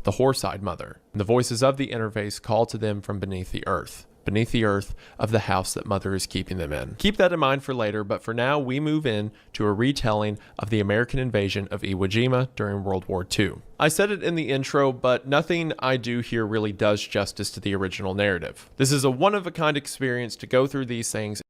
the Horside Mother. And the voices of the interface call to them from beneath the earth of the house that Mother is keeping them in. Keep that in mind for later, but for now we move in to a retelling of the American invasion of Iwo Jima during World War II. I said it in the intro, but nothing I do here really does justice to the original narrative. This is a one-of-a-kind experience to go through these things.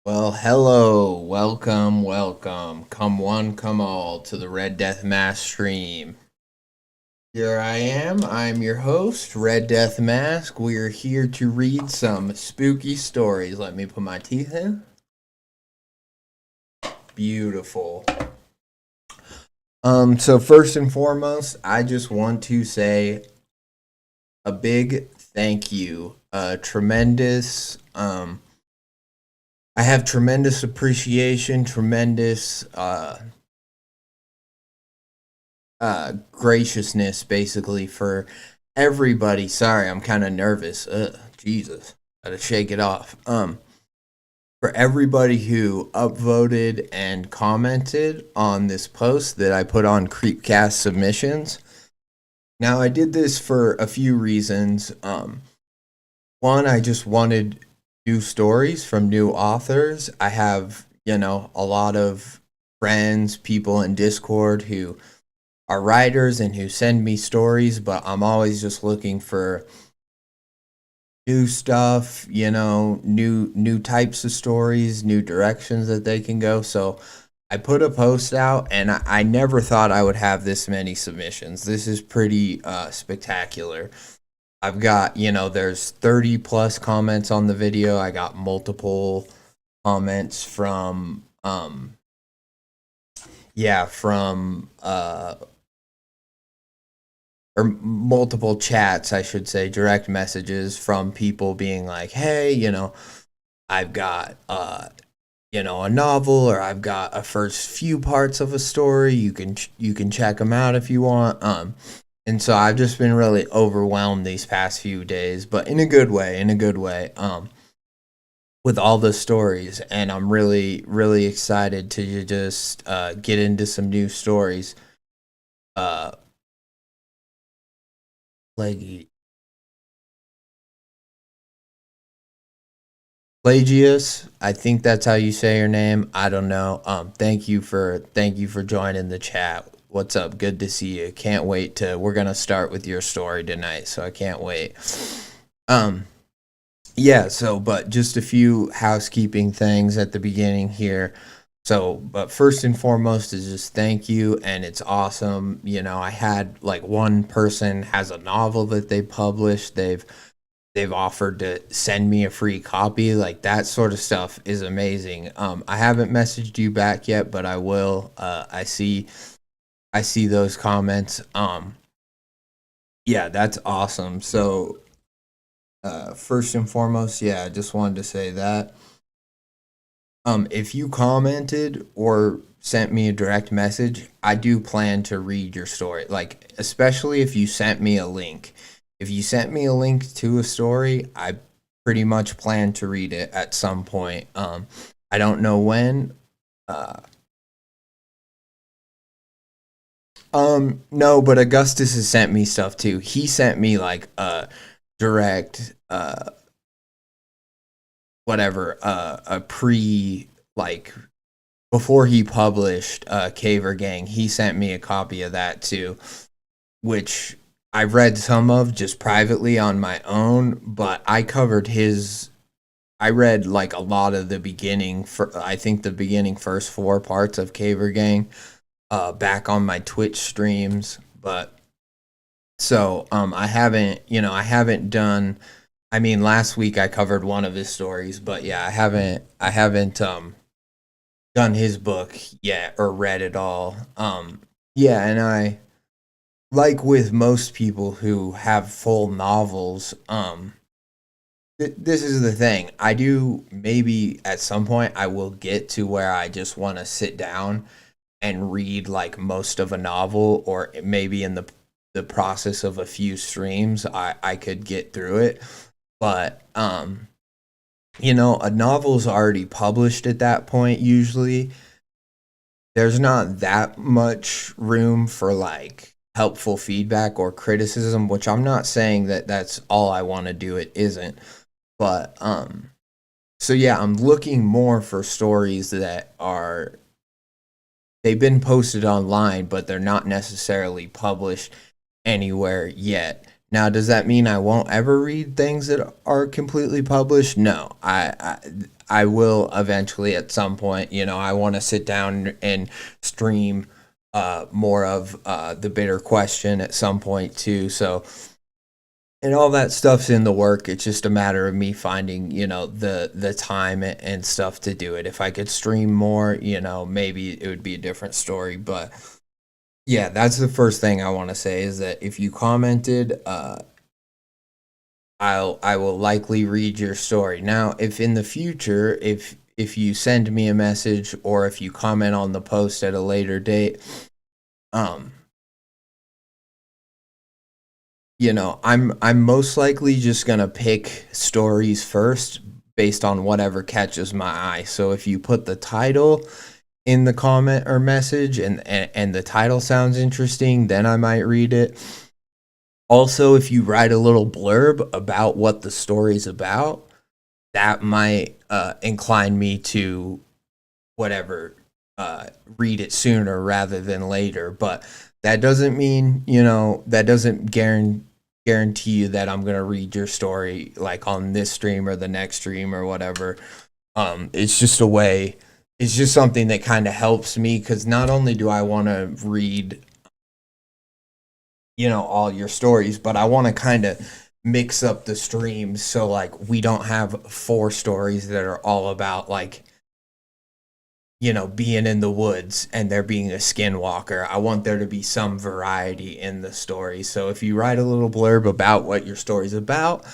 Well, hello, welcome, come one, come all to the RedDeathMask stream. Here I am, I'm your host, RedDeathMask. We are here to read some spooky stories. Let me put my teeth in. Beautiful. So first and foremost, I just want to say a big thank you, I have tremendous appreciation, tremendous graciousness, basically, for everybody. Sorry, I'm kind of nervous. Jesus, gotta shake it off. For everybody who upvoted and commented on this post that I put on Creepcast submissions. Now, I did this for a few reasons. One, I just wanted new stories from new authors. I have, a lot of friends, people in Discord who are writers and who send me stories, but I'm always just looking for new stuff, new types of stories, new directions that they can go. So I put a post out, and I never thought I would have this many submissions. This is pretty spectacular. I've got, there's 30 plus comments on the video. I got multiple comments from or multiple chats, I should say, direct messages from people being like, hey, I've got, a novel, or I've got a first few parts of a story. You can check them out if you want. And so I've just been really overwhelmed these past few days, but in a good way, with all the stories. And I'm really, really excited to just get into some new stories. Plagius, I think that's how you say your name. I don't know. Thank you for joining the chat. What's up? Good to see you. Can't wait we're gonna start with your story tonight, so I can't wait. But just a few housekeeping things at the beginning here. But first and foremost is just thank you, and it's awesome. I had one person has a novel that they published. They've offered to send me a free copy. That sort of stuff is amazing. I haven't messaged you back yet, but I will. I see those comments. That's awesome. So, first and foremost, I just wanted to say that. If you commented or sent me a direct message, I do plan to read your story. Especially if you sent me a link. If you sent me a link to a story, I pretty much plan to read it at some point. I don't know when. No, but Augustus has sent me stuff too. He sent me direct whatever a pre like before he published Caver Gang, he sent me a copy of that too, which I've read some of just privately on my own, but I read like a lot of the beginning for I think the beginning first four parts of Caver Gang back on my Twitch streams, but so I haven't done I mean last week I covered one of his stories, but yeah, I haven't done his book yet or read it all. Yeah, and I like with most people who have full novels, this is the thing. I do maybe at some point I will get to where I just want to sit down and read like most of a novel, or maybe in the process of a few streams I could get through it. But a novel's already published at that point usually. There's not that much room for like helpful feedback or criticism, which I'm not saying that that's all I want to do. It isn't. But so yeah, I'm looking more for stories that are they've been posted online, but they're not necessarily published anywhere yet. Now, does that mean I won't ever read things that are completely published? No, I will eventually at some point. I want to sit down and stream more of the bitter question at some point too. So, and all that stuff's in the work. It's just a matter of me finding, the time and stuff to do it. If I could stream more, maybe it would be a different story. But yeah, that's the first thing I want to say is that if you commented, I will likely read your story. Now, if in the future, if you send me a message or if you comment on the post at a later date, I'm most likely just gonna pick stories first based on whatever catches my eye. So if you put the title in the comment or message and the title sounds interesting, then I might read it. Also, if you write a little blurb about what the story's about, that might incline me to whatever read it sooner rather than later. But that doesn't mean, that doesn't guarantee you that I'm going to read your story like on this stream or the next stream or whatever. It's just a way, it's just something that kind of helps me because not only do I want to read, all your stories, but I want to kind of mix up the streams so like we don't have four stories that are all about like being in the woods and there being a skinwalker. I want there to be some variety in the story. So if you write a little blurb about what your story's about,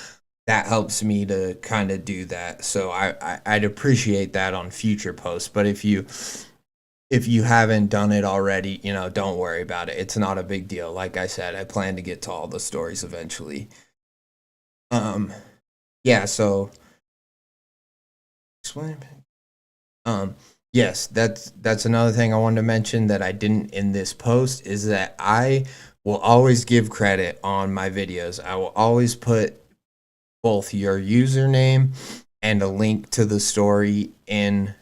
that helps me to kind of do that. So I'd appreciate that on future posts. But if you haven't done it already, don't worry about it. It's not a big deal. Like I said, I plan to get to all the stories eventually. Yeah, so explain. Yes, that's another thing I wanted to mention that I didn't in this post is that I will always give credit on my videos. I will always put both your username and a link to the story in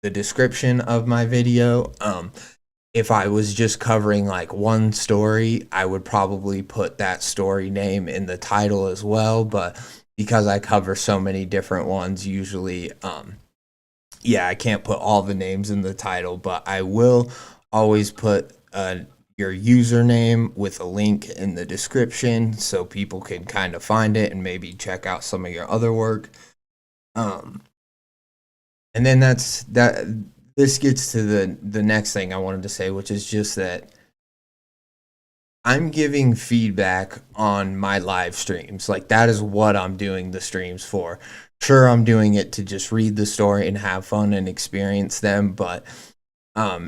the description of my video. If I was just covering like one story, I would probably put that story name in the title as well. But because I cover so many different ones, usually, yeah, I can't put all the names in the title, but I will always put your username with a link in the description so people can kind of find it and maybe check out some of your other work. And then this gets to the next thing I wanted to say, which is just that I'm giving feedback on my live streams. Like that is what I'm doing the streams for. Sure, I'm doing it to just read the story and have fun and experience them, but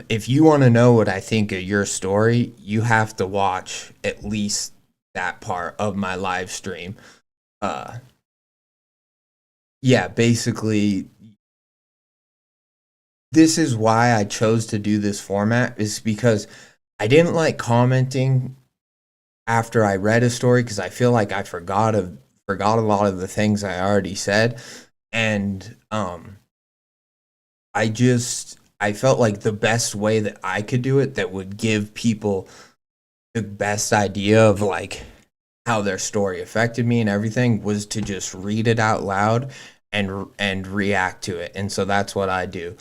if you want to know what I think of your story, you have to watch at least that part of my live stream. Yeah, basically, this is why I chose to do this format is because I didn't like commenting after I read a story because I feel like I forgot forgot a lot of the things I already said. And I felt like the best way that I could do it that would give people the best idea of like how their story affected me and everything was to just read it out loud and react to it. And so that's what I do.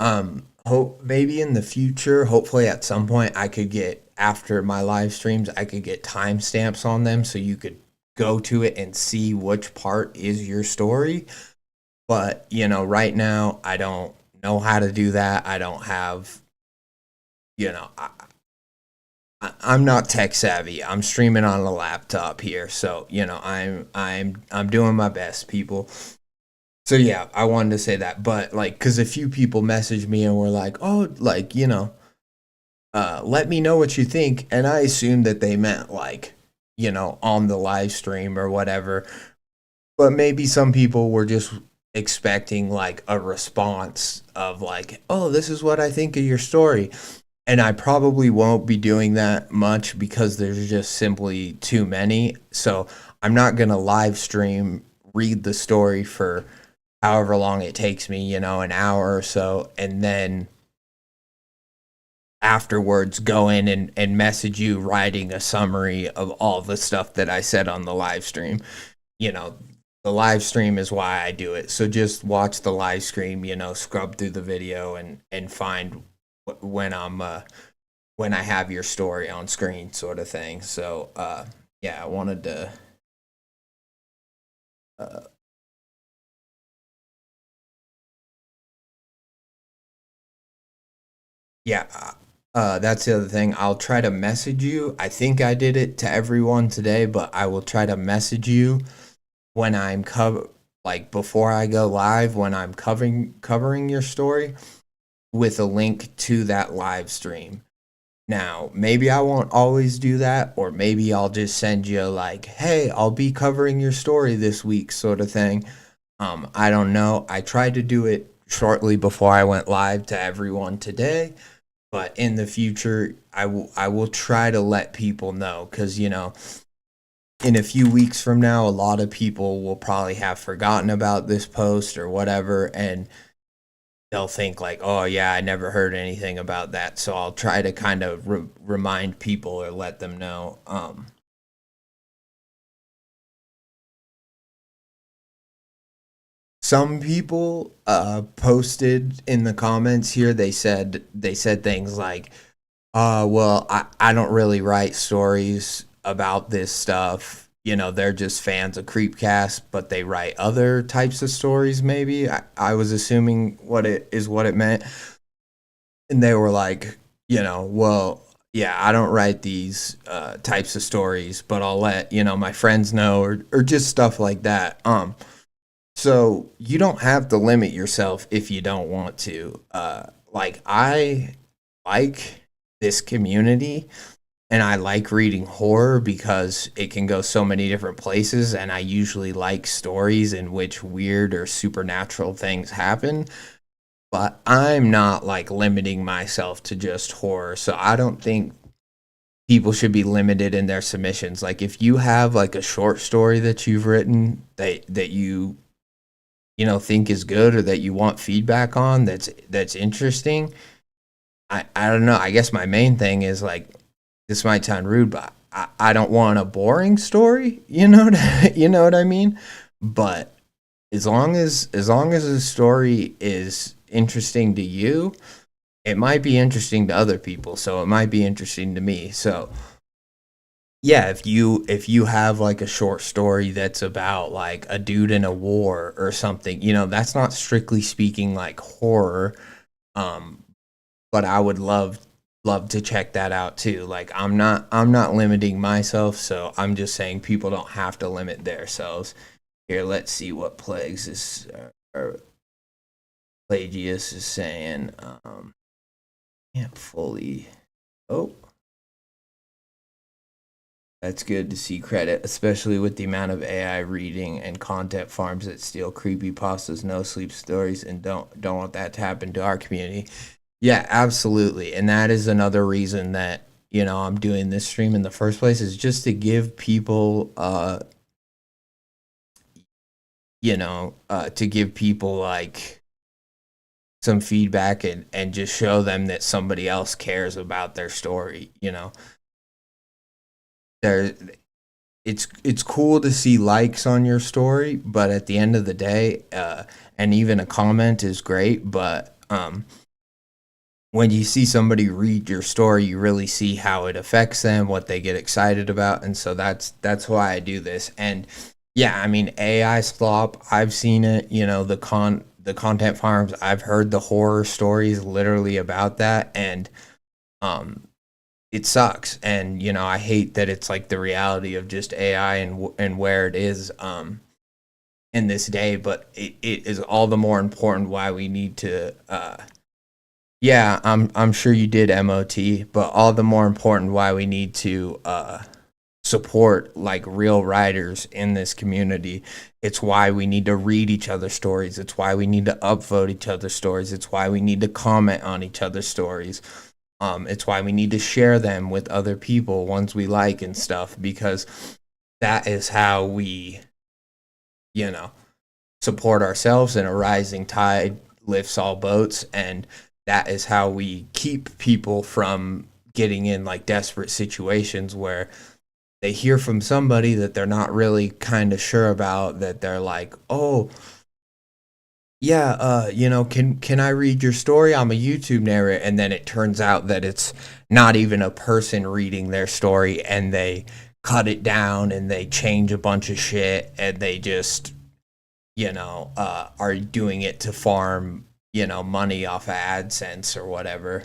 Hope maybe in the future, hopefully at some point I could get, after my live streams, I could get timestamps on them so you could go to it and see which part is your story. But, right now I don't know how to do that. I don't have, you know, I'm not tech savvy. I'm streaming on a laptop here, so I'm doing my best, people. So yeah, I wanted to say that, but like, because a few people messaged me and were like, "Oh, like let me know what you think," and I assumed that they meant like, on the live stream or whatever. But maybe some people were just expecting like a response of like, "Oh, this is what I think of your story." And I probably won't be doing that much because there's just simply too many. So I'm not going to live stream, read the story for however long it takes me, an hour or so, and then afterwards go in and message you writing a summary of all the stuff that I said on the live stream. The live stream is why I do it. So just watch the live stream, scrub through the video and find when when I have your story on screen, sort of thing. So yeah, I wanted to yeah, that's the other thing. I'll try to message you. I think I did it to everyone today, but I will try to message you when I'm like before I go live, when I'm covering your story with a link to that live stream. Now, maybe I won't always do that, or maybe I'll just send you like, "Hey, I'll be covering your story this week," sort of thing. I don't know. I tried to do it shortly before I went live to everyone today, but in the future, I will try to let people know, because in a few weeks from now, a lot of people will probably have forgotten about this post or whatever, and they'll think like, "Oh yeah, I never heard anything about that." So I'll try to kind of remind people or let them know. Some people posted in the comments here. They said things like, well, I don't really write stories about this stuff. They're just fans of Creepcast, but they write other types of stories, maybe. I was assuming what it meant. And they were like, well, yeah, I don't write these types of stories, but I'll let, my friends know, or just stuff like that. So you don't have to limit yourself if you don't want to. Like, I like this community and I like reading horror because it can go so many different places, and I usually like stories in which weird or supernatural things happen. But I'm not like limiting myself to just horror. So I don't think people should be limited in their submissions. Like, if you have like a short story that you've written that you think is good, or that you want feedback on, that's interesting, I don't know. I guess my main thing is like, this might sound rude, but I don't want a boring story. You know what I mean? But as long as the story is interesting to you, it might be interesting to other people. So it might be interesting to me. So yeah, if you have like a short story that's about like a dude in a war or something, that's not strictly speaking like horror. But I would love to check that out too. Like, I'm not limiting myself, so I'm just saying people don't have to limit themselves. Here, let's see what Plagues is or Plagius is saying. Can't fully. Oh, that's good to see credit, especially with the amount of AI reading and content farms that steal creepypastas, no sleep stories, and don't want that to happen to our community. Yeah, absolutely. And that is another reason that, I'm doing this stream in the first place, is just to give people to give people like some feedback and just show them that somebody else cares about their story. There it's cool to see likes on your story, but at the end of the day, and even a comment is great, but when you see somebody read your story, you really see how it affects them, what they get excited about, and so that's why I do this. And yeah, I mean AI slop, I've seen it. The content farms, I've heard the horror stories literally about that, and um, it sucks. And I hate that it's like the reality of just AI and where it is in this day. But it is all the more important why we need to. Yeah, I'm sure you did MOT, but all the more important why we need to support like real writers in this community. It's why we need to read each other's stories. It's why we need to upvote each other's stories. It's why we need to comment on each other's stories. It's why we need to share them with other people, ones we like and stuff, because that is how we, support ourselves, and a rising tide lifts all boats. And that is how we keep people from getting in like desperate situations where they hear from somebody that they're not really kind of sure about, that they're like, oh, yeah, can I read your story? I'm a YouTube narrator. And then it turns out that it's not even a person reading their story, and they cut it down and they change a bunch of shit, and they just, are doing it to farm, money off of AdSense or whatever.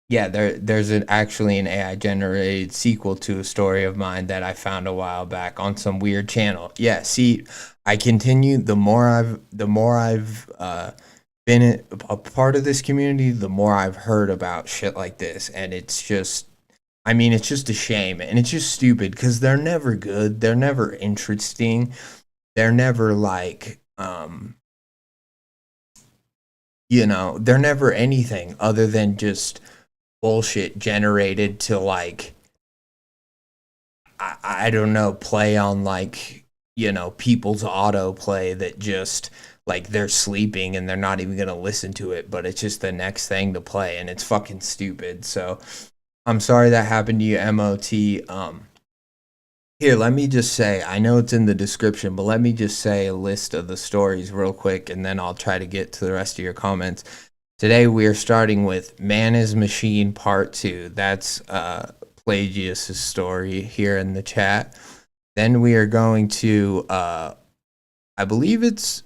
Yeah, there's actually an AI generated sequel to a story of mine that I found a while back on some weird channel. Yeah, see, I continue. The more I've been a part of this community, the more I've heard about shit like this, and it's just, I mean, it's just a shame, and it's just stupid because they're never good. They're never interesting. They're never like, they're never anything other than just bullshit generated to like, I don't know, play on like, people's autoplay that just like they're sleeping and they're not even gonna listen to it, but it's just the next thing to play, and it's fucking stupid. So I'm sorry that happened to you, MOT. Here, let me just say, I know it's in the description, but let me just say a list of the stories real quick, and then I'll try to get to the rest of your comments. Today we are starting with Man is Machine Part 2. That's Plagius' story here in the chat. Then we are going to, I believe it's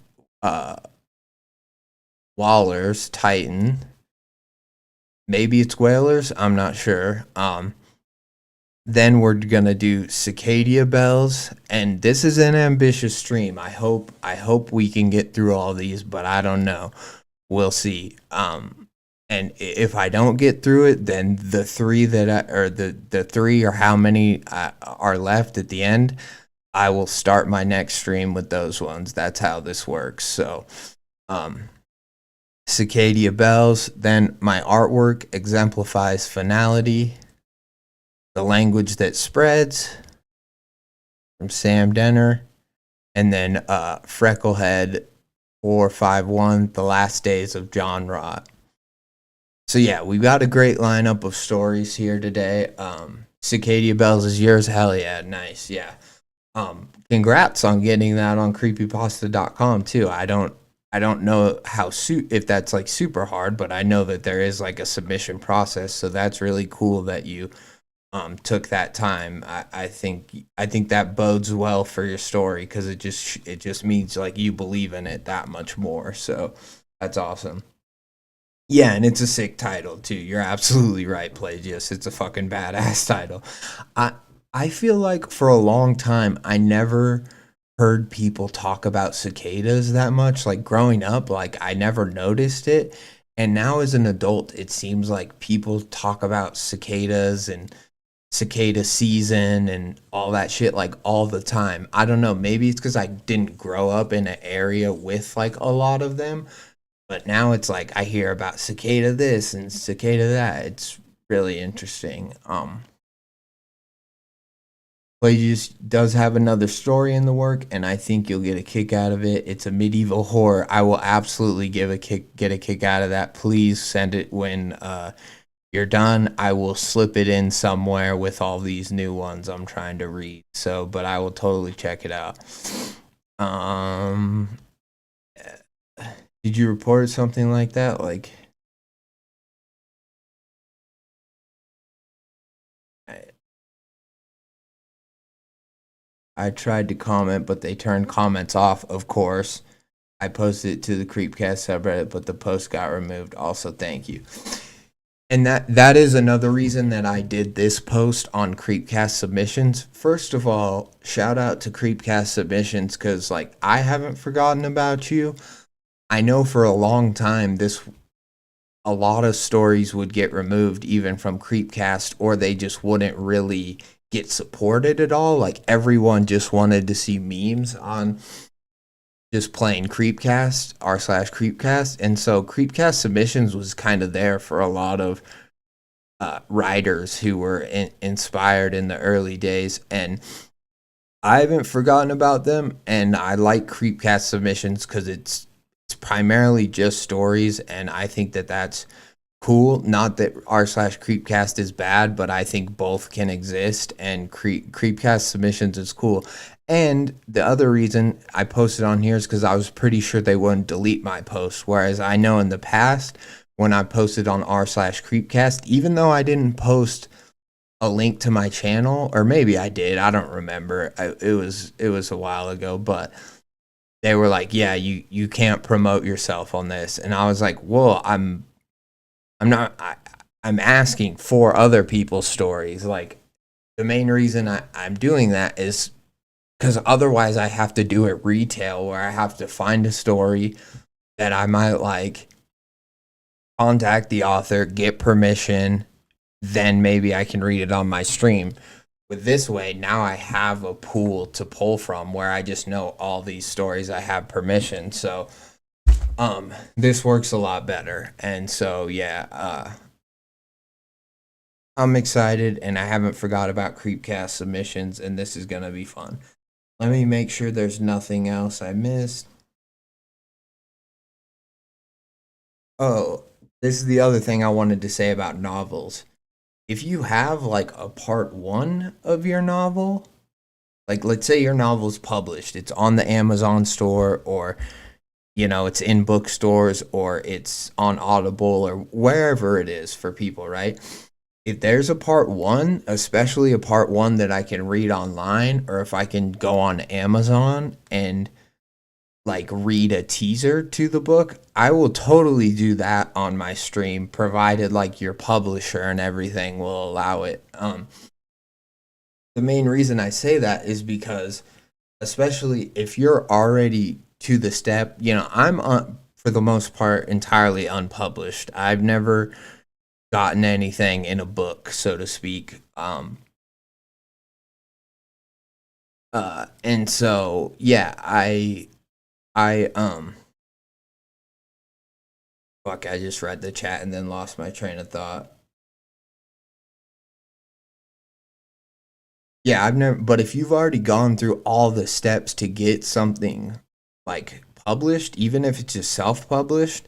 Waller's Titan. Maybe it's Whalers, I'm not sure. Then we're gonna do Cicada Bells, and this is an ambitious stream. I hope we can get through all these, but I don't know. We'll see. And if I don't get through it, then the three the three or how many are left at the end, I will start my next stream with those ones. That's how this works. So, Cicada Bells. Then my artwork exemplifies finality. The language that spreads from SamDenner, and then Frecklehead 451, The Last Days of John Rott. So yeah, we've got a great lineup of stories here today. Cicada Bells is yours. Hell yeah, nice. Yeah. Congrats on getting that on creepypasta.com too. I don't know if that's like super hard, but I know that there is like a submission process, so that's really cool that you took that time. I think that bodes well for your story, because it just means like you believe in it that much more. So that's awesome. Yeah, and it's a sick title too. You're absolutely right, Plagius. It's a fucking badass title. I feel like for a long time I never heard people talk about cicadas that much. Like growing up, like I never noticed it. And now as an adult, it seems like people talk about cicadas and cicada season and all that shit like all the time. I don't know, maybe it's because I didn't grow up in an area with like a lot of them, but now it's like I hear about cicada this and cicada that. It's really interesting. Pelagius does have another story in the work, and I think you'll get a kick out of it. It's a medieval horror. I will absolutely get a kick out of that. Please send it when you're done. I will slip it in somewhere with all these new ones I'm trying to read. So, but I will totally check it out. Did you report something like that? Like, I tried to comment, but they turned comments off, of course. I posted it to the Creepcast subreddit, but the post got removed. Also, thank you. And that is another reason that I did this post on Creepcast submissions. First of all, shout out to Creepcast submissions, because like I haven't forgotten about you. I know for a long time a lot of stories would get removed even from Creepcast, or they just wouldn't really get supported at all. Like everyone just wanted to see memes on just plain Creepcast, r/Creepcast. And so Creepcast submissions was kind of there for a lot of writers who were inspired in the early days. And I haven't forgotten about them. And I like Creepcast submissions because it's primarily just stories. And I think that that's cool. Not that r/Creepcast is bad, but I think both can exist. And Creepcast submissions is cool. And the other reason I posted on here is because I was pretty sure they wouldn't delete my post. Whereas I know in the past, when I posted on r/Creepcast, even though I didn't post a link to my channel, or maybe I did, I don't remember. It was a while ago, but they were like, "Yeah, you can't promote yourself on this," and I was like, "Well, I'm asking for other people's stories." Like the main reason I'm doing that is because otherwise I have to do it retail, where I have to find a story that I might like, contact the author, get permission, then maybe I can read it on my stream. With this way, now I have a pool to pull from where I just know all these stories I have permission. So this works a lot better. And so yeah, I'm excited, and I haven't forgot about Creepcast submissions, and this is gonna be fun. Let me make sure there's nothing else I missed. Oh, this is the other thing I wanted to say about novels. If you have like a part 1 of your novel, like let's say your novel's published, it's on the Amazon store, or it's in bookstores, or it's on Audible, or wherever it is for people, right? If there's a part 1, especially a part 1 that I can read online, or if I can go on Amazon and like read a teaser to the book, I will totally do that on my stream, provided like your publisher and everything will allow it. The main reason I say that is because, especially if you're already to the step, I'm for the most part entirely unpublished. I've never gotten anything in a book, so to speak. And so yeah, I fuck, I just read the chat and then lost my train of thought. Yeah, I've never, but if you've already gone through all the steps to get something like published, even if it's just self-published,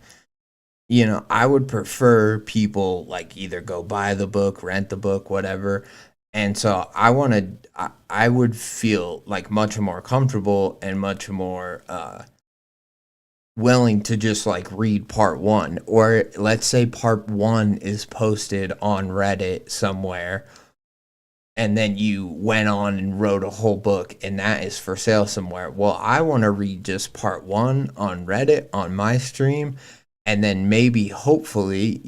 I would prefer people like either go buy the book, rent the book, whatever. And so I would feel like much more comfortable and much more willing to just like read part 1. Or let's say part 1 is posted on Reddit somewhere, and then you went on and wrote a whole book, and that is for sale somewhere. Well, I want to read just part 1 on Reddit on my stream, and then maybe hopefully,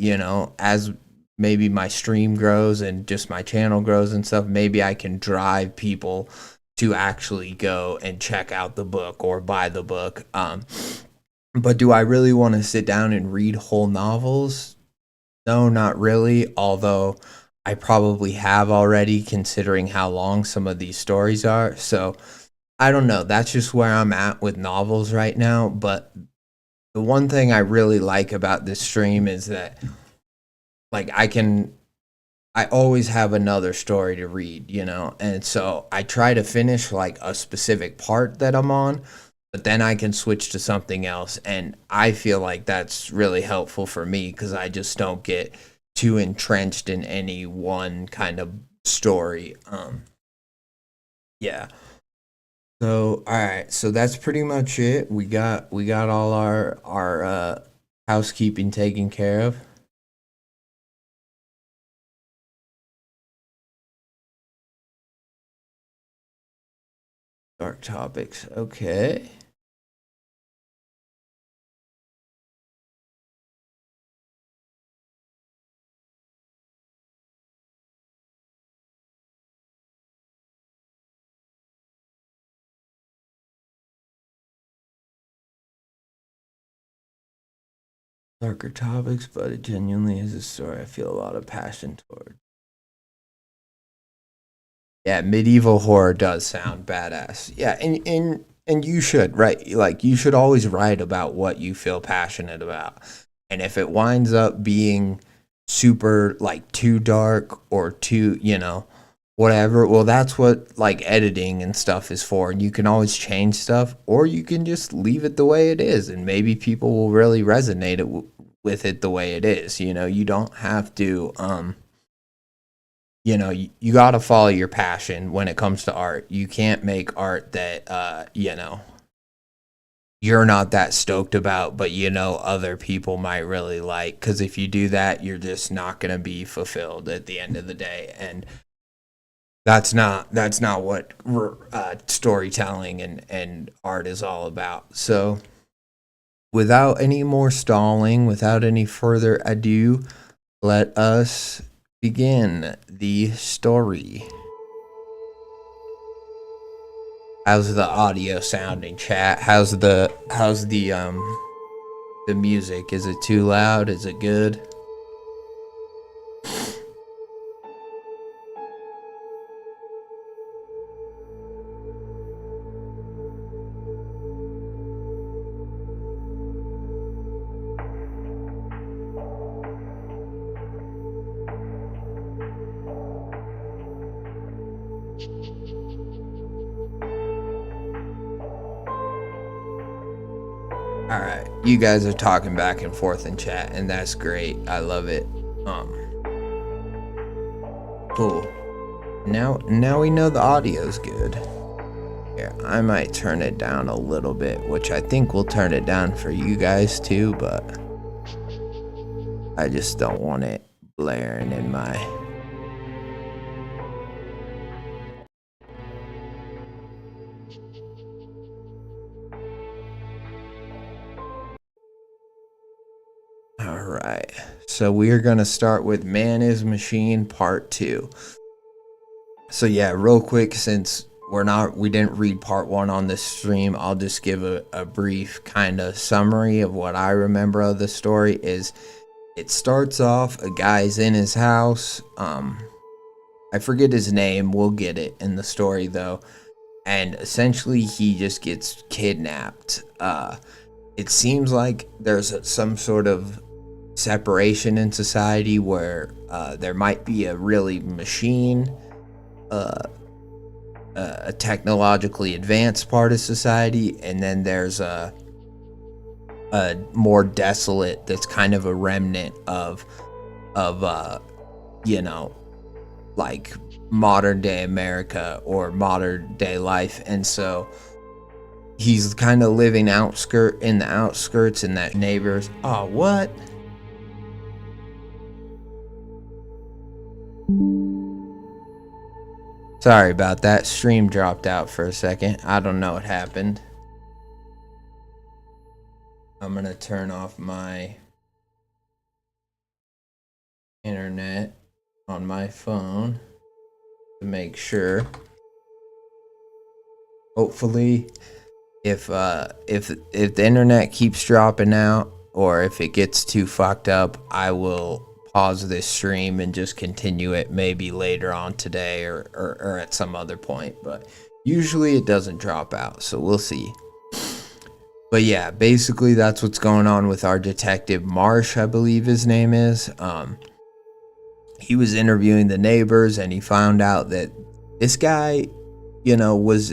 as maybe my stream grows and just my channel grows and stuff, maybe I can drive people to actually go and check out the book or buy the book. But do I really want to sit down and read whole novels? No, not really, although I probably have already, considering how long some of these stories are. So I don't know. That's just where I'm at with novels right now. But the one thing I really like about this stream is that like I can I always have another story to read, and so I try to finish like a specific part that I'm on, but then I can switch to something else. And I feel like that's really helpful for me because I just don't get too entrenched in any one kind of story. Yeah. So, all right. So that's pretty much it. We got all our housekeeping taken care of. Dark topics. Okay. Darker topics, but it genuinely is a story I feel a lot of passion toward. Yeah, medieval horror does sound badass. Yeah, and you should, right? Like you should always write about what you feel passionate about. And if it winds up being super like too dark or too, whatever, well that's what like editing and stuff is for. And you can always change stuff or you can just leave it the way it is and maybe people will really resonate with it the way it is. You don't have to you got to follow your passion when it comes to art. You can't make art that you're not that stoked about, but other people might really like, because if you do that, you're just not going to be fulfilled at the end of the day. And that's not what storytelling and art is all about. So without any more stalling, without any further ado, let us begin the story. How's the audio sounding, chat? How's the music? Is it too loud? Is it good? All right, you guys are talking back and forth in chat, and that's great. I love it. Cool. Now we know the audio's good. Here, I might turn it down a little bit, which I think will turn it down for you guys too, but I just don't want it blaring in my... All right, so we are going to start with Man is Machine Part 2. So yeah, real quick, since we didn't read Part 1 on this stream, I'll just give a brief kind of summary of what I remember of the story. Is it starts off, a guy's in his house, I forget his name, we'll get it in the story though, and essentially he just gets kidnapped. It seems like there's some sort of separation in society where there might be a really machine, a technologically advanced part of society, and then there's a more desolate that's kind of a remnant of like modern day America or modern day life. And so he's kind of living in the outskirts, and that neighbors. Oh, what? Sorry about that. Stream dropped out for a second. I don't know what happened. I'm gonna turn off my internet on my phone to make sure. Hopefully, if the internet keeps dropping out or if it gets too fucked up, I will pause this stream and just continue it maybe later on today or at some other point. But usually it doesn't drop out, so we'll see. But yeah, basically that's what's going on with our detective Marsh, I believe his name is. he was interviewing the neighbors, and he found out that this guy, was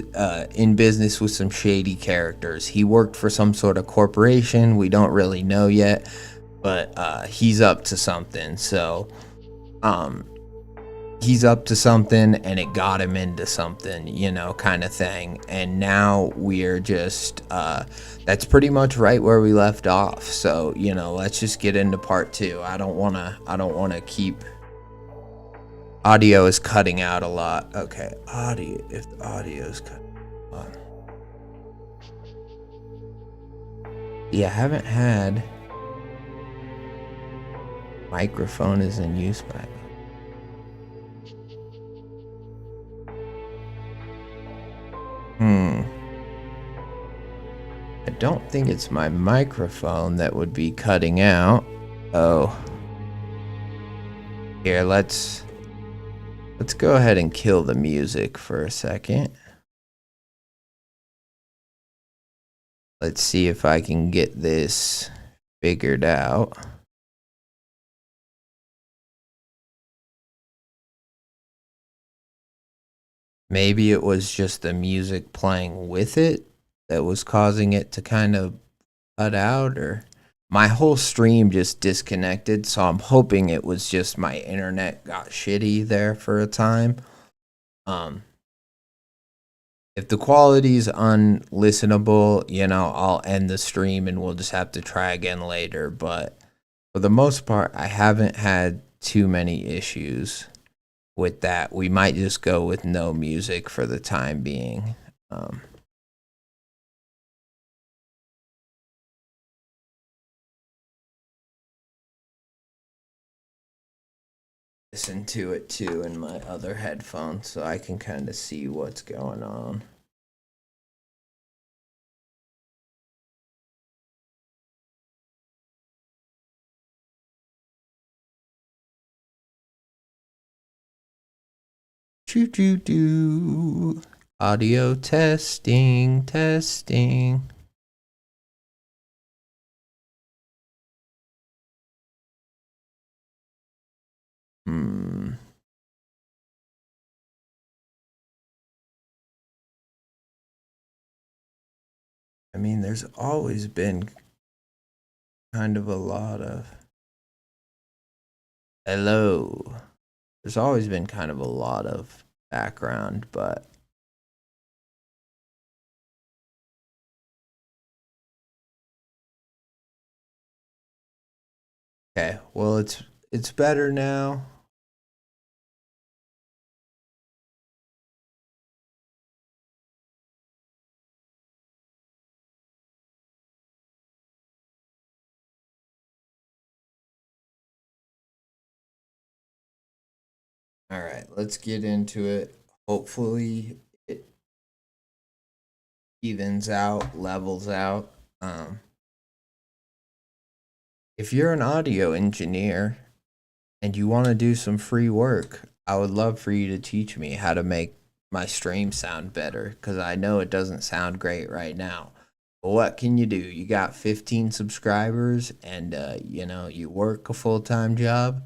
in business with some shady characters. He worked for some sort of corporation. We don't really know yet, but he's up to something. So, he's up to something, and it got him into something, kind of thing. And now we're just, that's pretty much right where we left off. So, let's just get into part 2. I don't want to keep. Audio is cutting out a lot. Okay, if the audio is cutting out. Yeah, I haven't had microphone is in use by. I don't think it's my microphone that would be cutting out. Oh. Here, let's go ahead and kill the music for a second. Let's see if I can get this figured out. Maybe it was just the music playing with it that was causing it to kind of cut out, or my whole stream just disconnected, so I'm hoping it was just my internet got shitty there for a time. If the quality's unlistenable, I'll end the stream and we'll just have to try again later. But for the most part, I haven't had too many issues with that. We might just go with no music for the time being. Listen to it too in my other headphones so I can kind of see what's going on. Choo-choo-doo. Audio testing. I mean, there's always been kind of a lot of. Hello. There's always been kind of a lot of background, but. Okay, well, it's better now. All right, let's get into it. Hopefully it evens out, levels out. If you're an audio engineer and you want to do some free work, I would love for you to teach me how to make my stream sound better, because I know it doesn't sound great right now. But what can you do? You got 15 subscribers and you work a full-time job.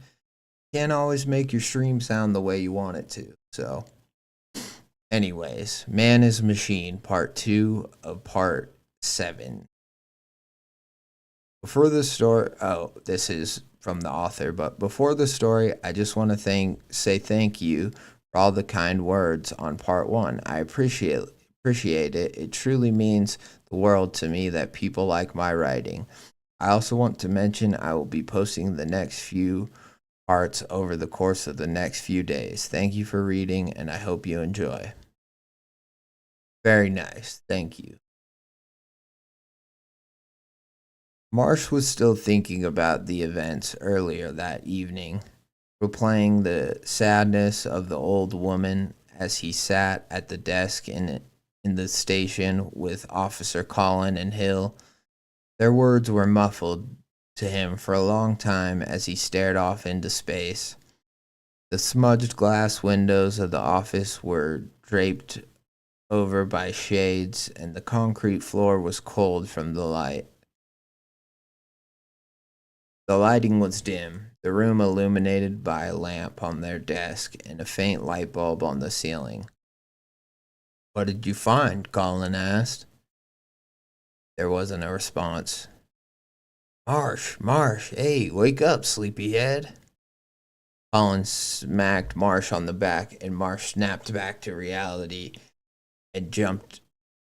Can't always make your stream sound the way you want it to. So anyways, Man is Machine, part 2 of part 7. Before the story, this is from the author, but before the story, I just want to say thank you for all the kind words on part 1. I appreciate it. It truly means the world to me that people like my writing. I also want to mention I will be posting the next few parts over the course of the next few days. Thank you for reading, and I hope you enjoy. Very nice. Thank you. Marsh was still thinking about the events earlier that evening, replaying the sadness of the old woman as he sat at the desk in the station with Officer Collin and Hill. Their words were muffled to him for a long time as he stared off into space. The smudged glass windows of the office were draped over by shades, and the concrete floor was cold from the light. The lighting was dim, the room illuminated by a lamp on their desk and a faint light bulb on the ceiling. "What did you find?" Colin asked. There wasn't a response. Marsh, hey, wake up, sleepyhead." Colin smacked Marsh on the back, and Marsh snapped back to reality and jumped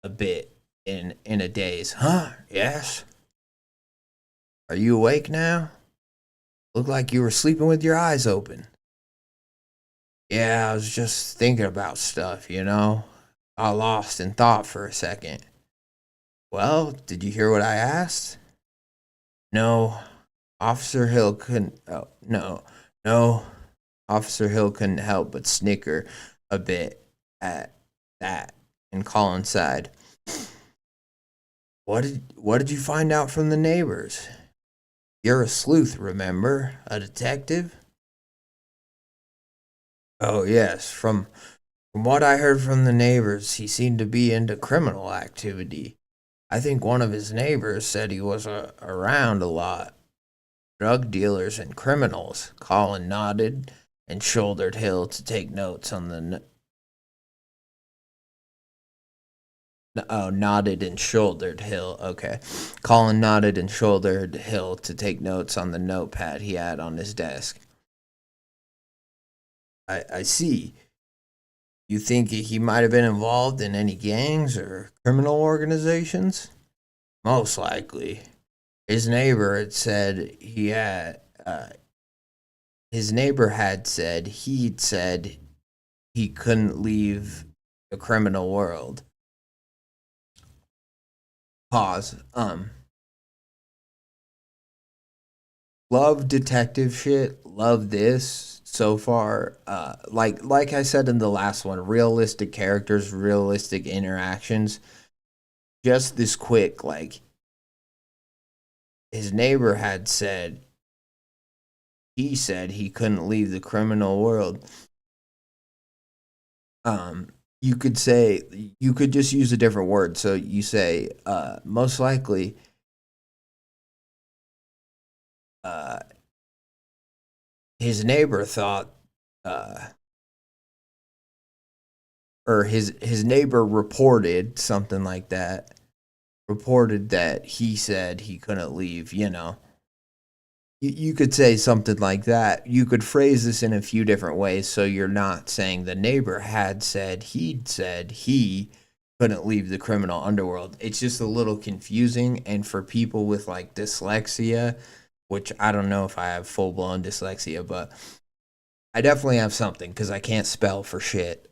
a bit in a daze. "Huh? Yes? Are you awake now? Looked like you were sleeping with your eyes open." "Yeah, I was just thinking about stuff, you know. Got lost in thought for a second." "Well, did you hear what I asked?" "No. Officer Hill couldn't. Oh, no. No." Officer Hill couldn't help but snicker a bit at that, and Colin sighed. What did you find out from the neighbors? You're a sleuth, remember? A detective?" "Oh, yes. From what I heard from the neighbors, he seemed to be into criminal activity. I think one of his neighbors said he was around a lot. Drug dealers and criminals." Colin nodded and shouldered Hill to take notes on the. Oh, nodded and shouldered Hill. Okay. Colin nodded and shouldered Hill to take notes on the notepad he had on his desk. I see. You think he might have been involved in any gangs or criminal organizations?" "Most likely. His neighbor had said he had. His neighbor had said he'd said he couldn't leave the criminal world." Pause. Love detective shit. Love this so far. Like I said in the last one, realistic characters, realistic interactions. Just this quick, like his neighbor had said he said he couldn't leave the criminal world. You could say you could just use a different word. So you say most likely uh his neighbor thought uh or his neighbor reported something like that. Reported that he said he couldn't leave, you know. You could say something like that. You could phrase this in a few different ways so you're not saying the neighbor had said he couldn't leave the criminal underworld. It's just a little confusing, and for people with like dyslexia, which I don't know if I have full blown dyslexia, but I definitely have something because I can't spell for shit.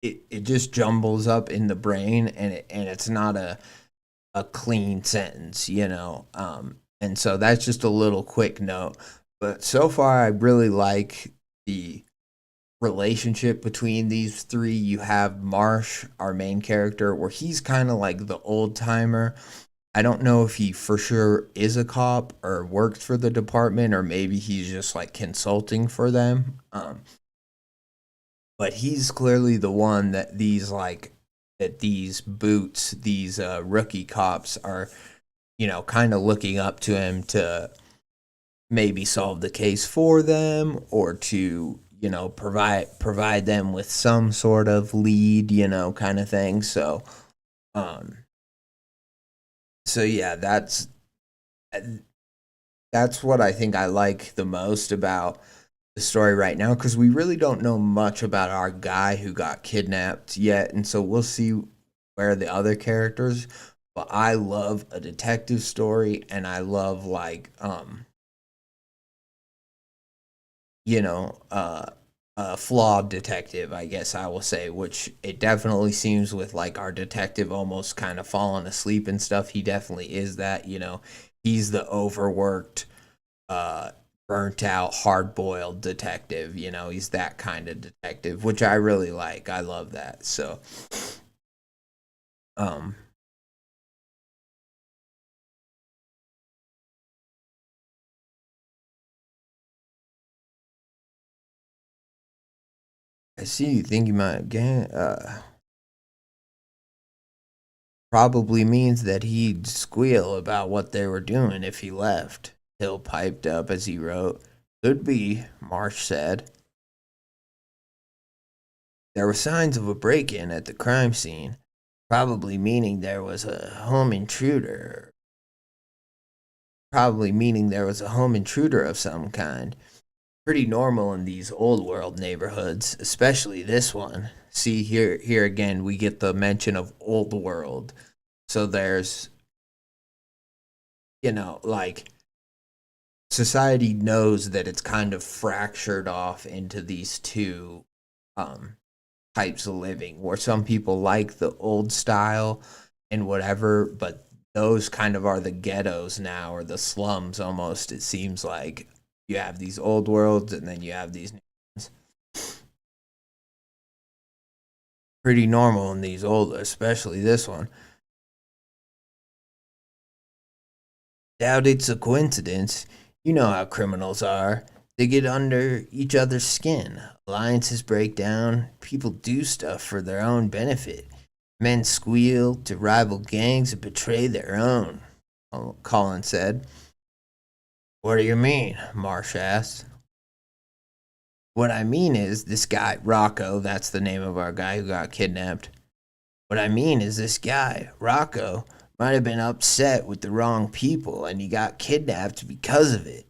It just jumbles up in the brain, and it's not a clean sentence, you know. And so that's just a little quick note. But so far, I really like the relationship between these three. You have Marsh, our main character, where he's kind of like the old timer. I don't know if he for sure is a cop or works for the department, or maybe he's just like consulting for them. But he's clearly the one that these boots, these rookie cops are, you know, kind of looking up to him to maybe solve the case for them, or to, you know, provide them with some sort of lead, you know, kind of thing. Um so yeah, that's what I think I like the most about the story right now, because we really don't know much about our guy who got kidnapped yet, and so we'll see where the other characters. But I love a detective story, and I love like you know, a flawed detective, I guess I will say, which it definitely seems with like our detective almost kind of falling asleep and stuff. He definitely is that, you know, he's the overworked, uh, burnt out, hard boiled detective, you know, he's that kind of detective, which I really like. I love that. So, um, I see you think you might again, Probably means that he'd squeal about what they were doing if he left. Hill piped up as he wrote. Could be, Marsh said. There were signs of a break-in at the crime scene, probably meaning there was a home intruder. Probably meaning there was a home intruder of some kind. Pretty normal in these old world neighborhoods, especially this one. See here again we get the mention of old world. So there's like society knows that it's kind of fractured off into these two types of living where some people like the old style and whatever, but those kind of are the ghettos now or the slums almost. It seems like you have these old worlds and then you have these new ones. Pretty normal in these old, especially this one. Doubt it's a coincidence. You know how criminals are. They get under each other's skin. Alliances break down. People do stuff for their own benefit. Men squeal to rival gangs and betray their own, Colin said. What do you mean? Marsh asked. What I mean is, this guy, Rocco, that's the name of our guy who got kidnapped. What I mean is, this guy, Rocco, might have been upset with the wrong people and he got kidnapped because of it.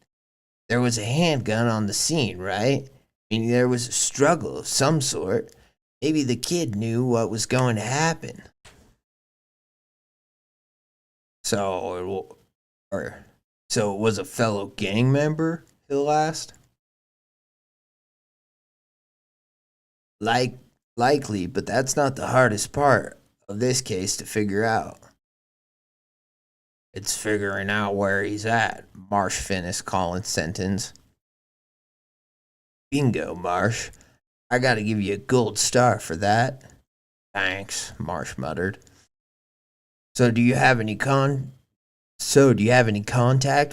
There was a handgun on the scene, right? Meaning there was a struggle of some sort. Maybe the kid knew what was going to happen. So it was a fellow gang member, Hill asked. Likely, but that's not the hardest part of this case to figure out. It's figuring out where he's at, Marsh finished Colin's sentence. Bingo, Marsh. I gotta give you a gold star for that. Thanks, Marsh muttered. So do you have any contact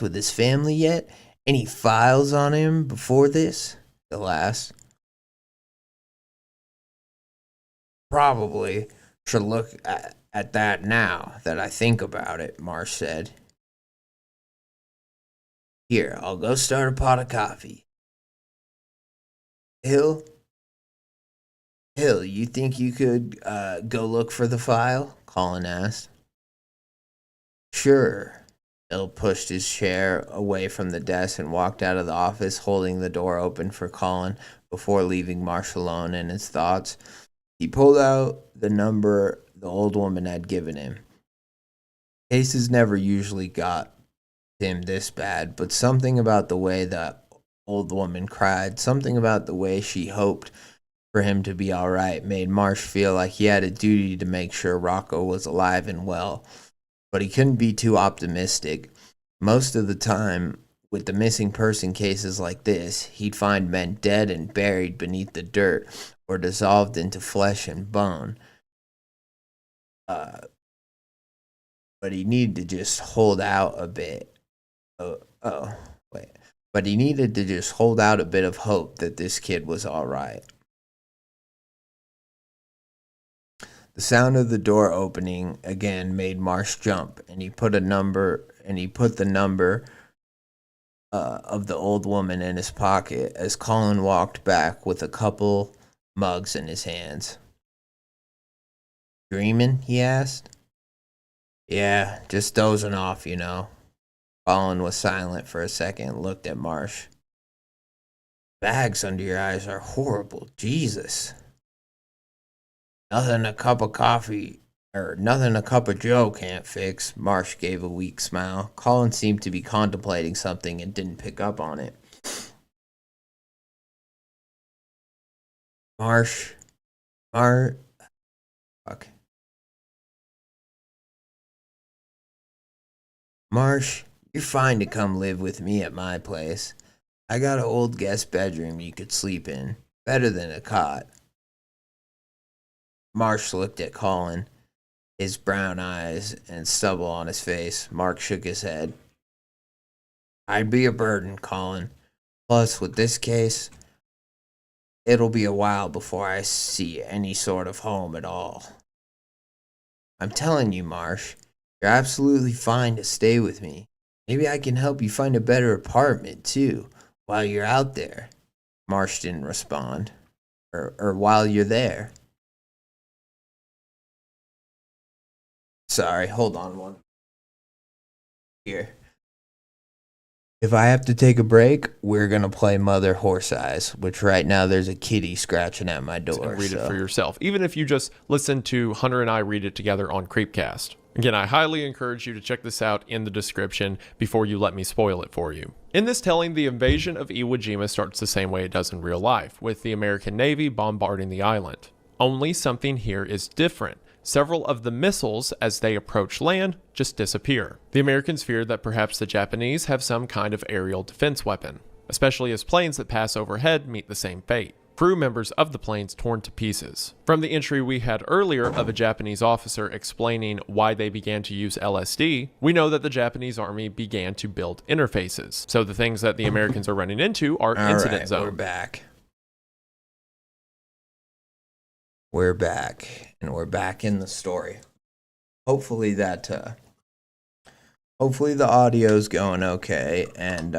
with his family yet? Any files on him before this? Hill asked. Probably should look at that now that I think about it, Marsh said. Here, I'll go start a pot of coffee. Hill, you think you could go look for the file? Colin asked. Sure. Hill pushed his chair away from the desk and walked out of the office, holding the door open for Colin before leaving Marsh alone in his thoughts. He pulled out the number the old woman had given him. Cases never usually got him this bad, but something about the way that old woman cried, something about the way she hoped for him to be all right, made Marsh feel like he had a duty to make sure Rocco was alive and well. But he couldn't be too optimistic. Most of the time, with the missing person cases like this, he'd find men dead and buried beneath the dirt or dissolved into flesh and bone. But he needed to just hold out a bit. But he needed to just hold out a bit of hope that this kid was all right. The sound of the door opening again made Marsh jump, and he put the number of the old woman in his pocket as Colin walked back with a couple mugs in his hands. Dreaming? He asked. Yeah, just dozing off, you know. Colin was silent for a second and looked at Marsh. Bags under your eyes are horrible. Jesus. Nothing a cup of Joe can't fix. Marsh gave a weak smile. Colin seemed to be contemplating something and didn't pick up on it. Marsh, you're fine to come live with me at my place. I got an old guest bedroom you could sleep in. Better than a cot. Marsh looked at Colin, his brown eyes and stubble on his face. Mark shook his head. I'd be a burden, Colin. Plus, with this case, it'll be a while before I see any sort of home at all. I'm telling you, Marsh, you're absolutely fine to stay with me. Maybe I can help you find a better apartment, too, while you're out there. Marsh didn't respond. Or while you're there. Sorry, hold on one. Here. If I have to take a break, we're going to play Mother Horse Eyes, which right now there's a kitty scratching at my door. And read it for yourself, even if you just listen to Hunter and I read it together on Creepcast. Again, I highly encourage you to check this out in the description before you let me spoil it for you. In this telling, the invasion of Iwo Jima starts the same way it does in real life, with the American Navy bombarding the island. Only something here is different. Several of the missiles, as they approach land, just disappear. The Americans fear that perhaps the Japanese have some kind of aerial defense weapon, especially as planes that pass overhead meet the same fate. Crew members of the planes torn to pieces. From the entry we had earlier of a Japanese officer explaining why they began to use LSD, we know that the Japanese army began to build interfaces. So the things that the Americans are running into are incident zones. We're back. We're back, and we're back in the story. Hopefully the audio's going okay, and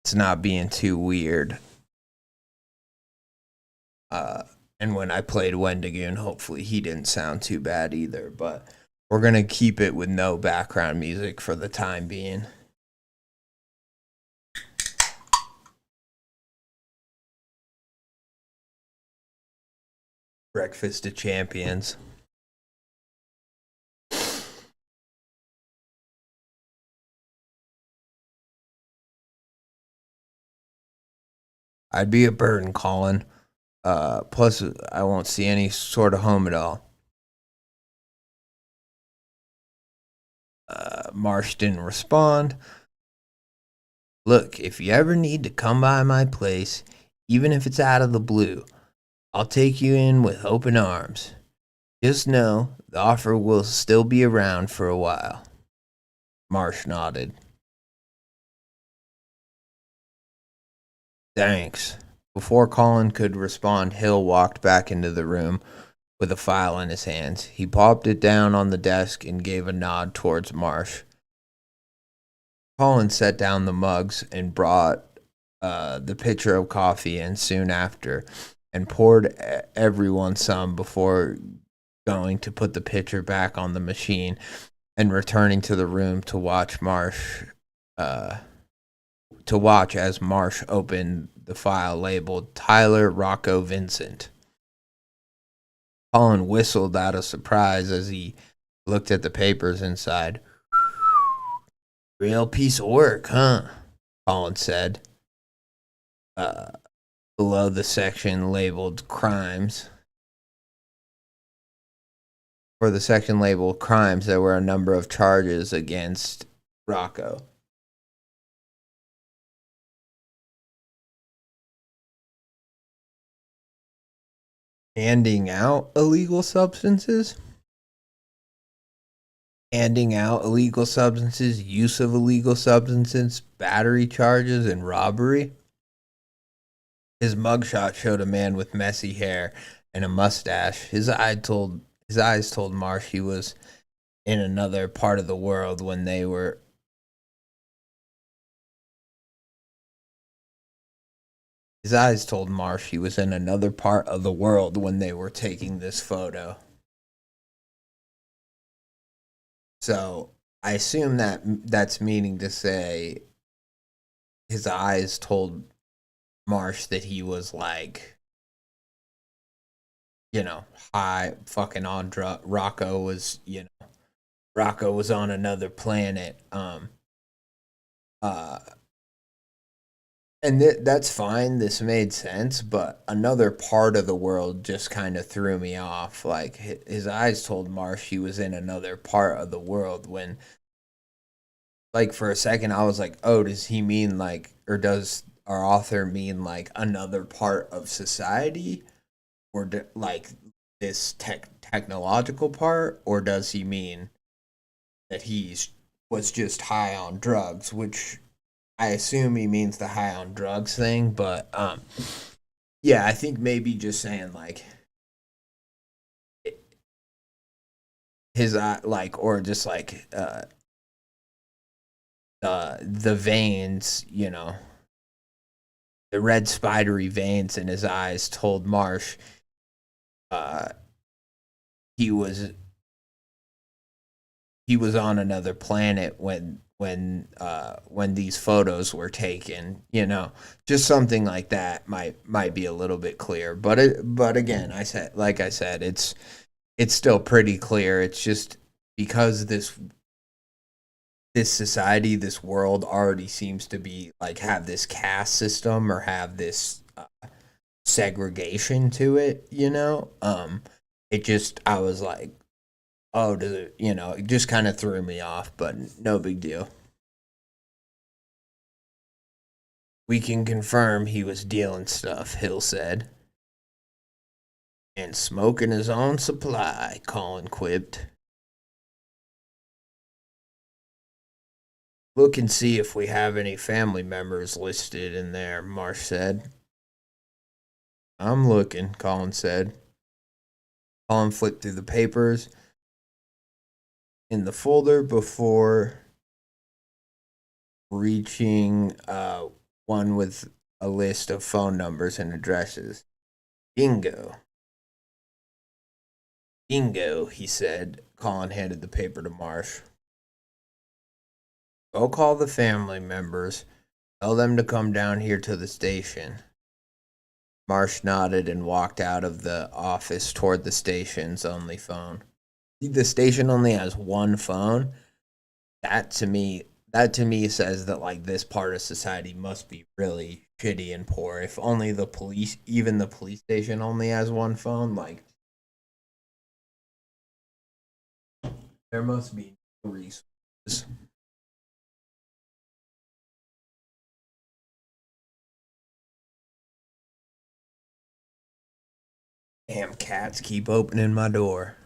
it's not being too weird. And when I played Wendigoon, hopefully he didn't sound too bad either, but we're gonna keep it with no background music for the time being. Breakfast of Champions. I'd be a burden, Colin. Plus, I won't see any sort of home at all. Marsh didn't respond. Look, if you ever need to come by my place, even if it's out of the blue, I'll take you in with open arms. Just know the offer will still be around for a while. Marsh nodded. Thanks. Before Colin could respond, Hill walked back into the room with a file in his hands. He popped it down on the desk and gave a nod towards Marsh. Colin set down the mugs and brought the pitcher of coffee in soon after, and poured everyone some before going to put the pitcher back on the machine and returning to the room to watch as Marsh opened the file labeled Tyler Rocco Vincent. Colin whistled out of surprise as he looked at the papers inside. Real piece of work, huh? Colin said. Below the section labeled crimes. For the section labeled crimes, there were a number of charges against Rocco. Handing out illegal substances? Handing out illegal substances, use of illegal substances, battery charges, and robbery? His mugshot showed a man with messy hair and a mustache. His eyes told Marsh he was in another part of the world when they were. His eyes told Marsh he was in another part of the world when they were taking this photo. So I assume that's meaning to say his eyes told Marsh that he was like, high fucking on drug. Rocco was on another planet. And that's fine. This made sense, but another part of the world just kind of threw me off. Like his eyes told Marsh he was in another part of the world when, like, for a second I was like, oh, does he mean like, or does our author mean like another part of society, or like this technological part, or does he mean that was just high on drugs, which I assume he means the high on drugs thing, but yeah, I think maybe just saying like his eye, like, or just like the veins, the red spidery veins in his eyes told Marsh uh, he was on another planet when these photos were taken. Just something like that might be a little bit clear. But again, I said, it's still pretty clear. It's just because this society, this world already seems to be like have this caste system or have this segregation to it, it just, I was like, oh, it just kind of threw me off, but no big deal. We can confirm he was dealing stuff, Hill said. And smoking his own supply, Colin quipped. Look and see if we have any family members listed in there, Marsh said. I'm looking, Colin said. Colin flipped through the papers in the folder before reaching one with a list of phone numbers and addresses. Bingo. Bingo, he said. Colin handed the paper to Marsh. Go call the family members. Tell them to come down here to the station. Marsh nodded and walked out of the office toward the station's only phone. The station only has one phone. That to me says that like this part of society must be really shitty and poor. If only even the police station only has one phone, like there must be no resources. Damn cats keep opening my door.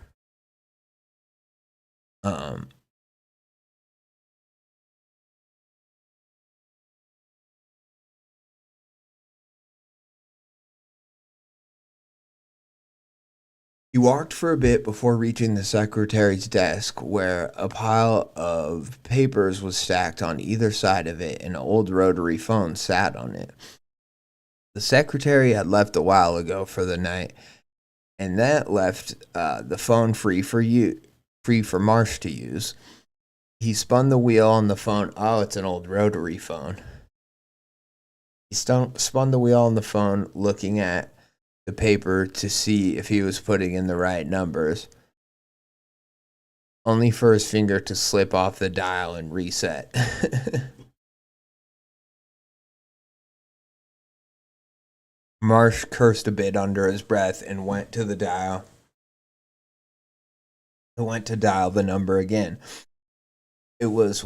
He walked for a bit before reaching the secretary's desk, where a pile of papers was stacked on either side of it and an old rotary phone sat on it. The secretary had left a while ago for the night, and that left the phone free for Marsh to use. He spun the wheel on the phone. Oh, it's an old rotary phone. He spun the wheel on the phone, looking at the paper to see if he was putting in the right numbers, only for his finger to slip off the dial and reset. Marsh cursed a bit under his breath and went to dial the number again. It was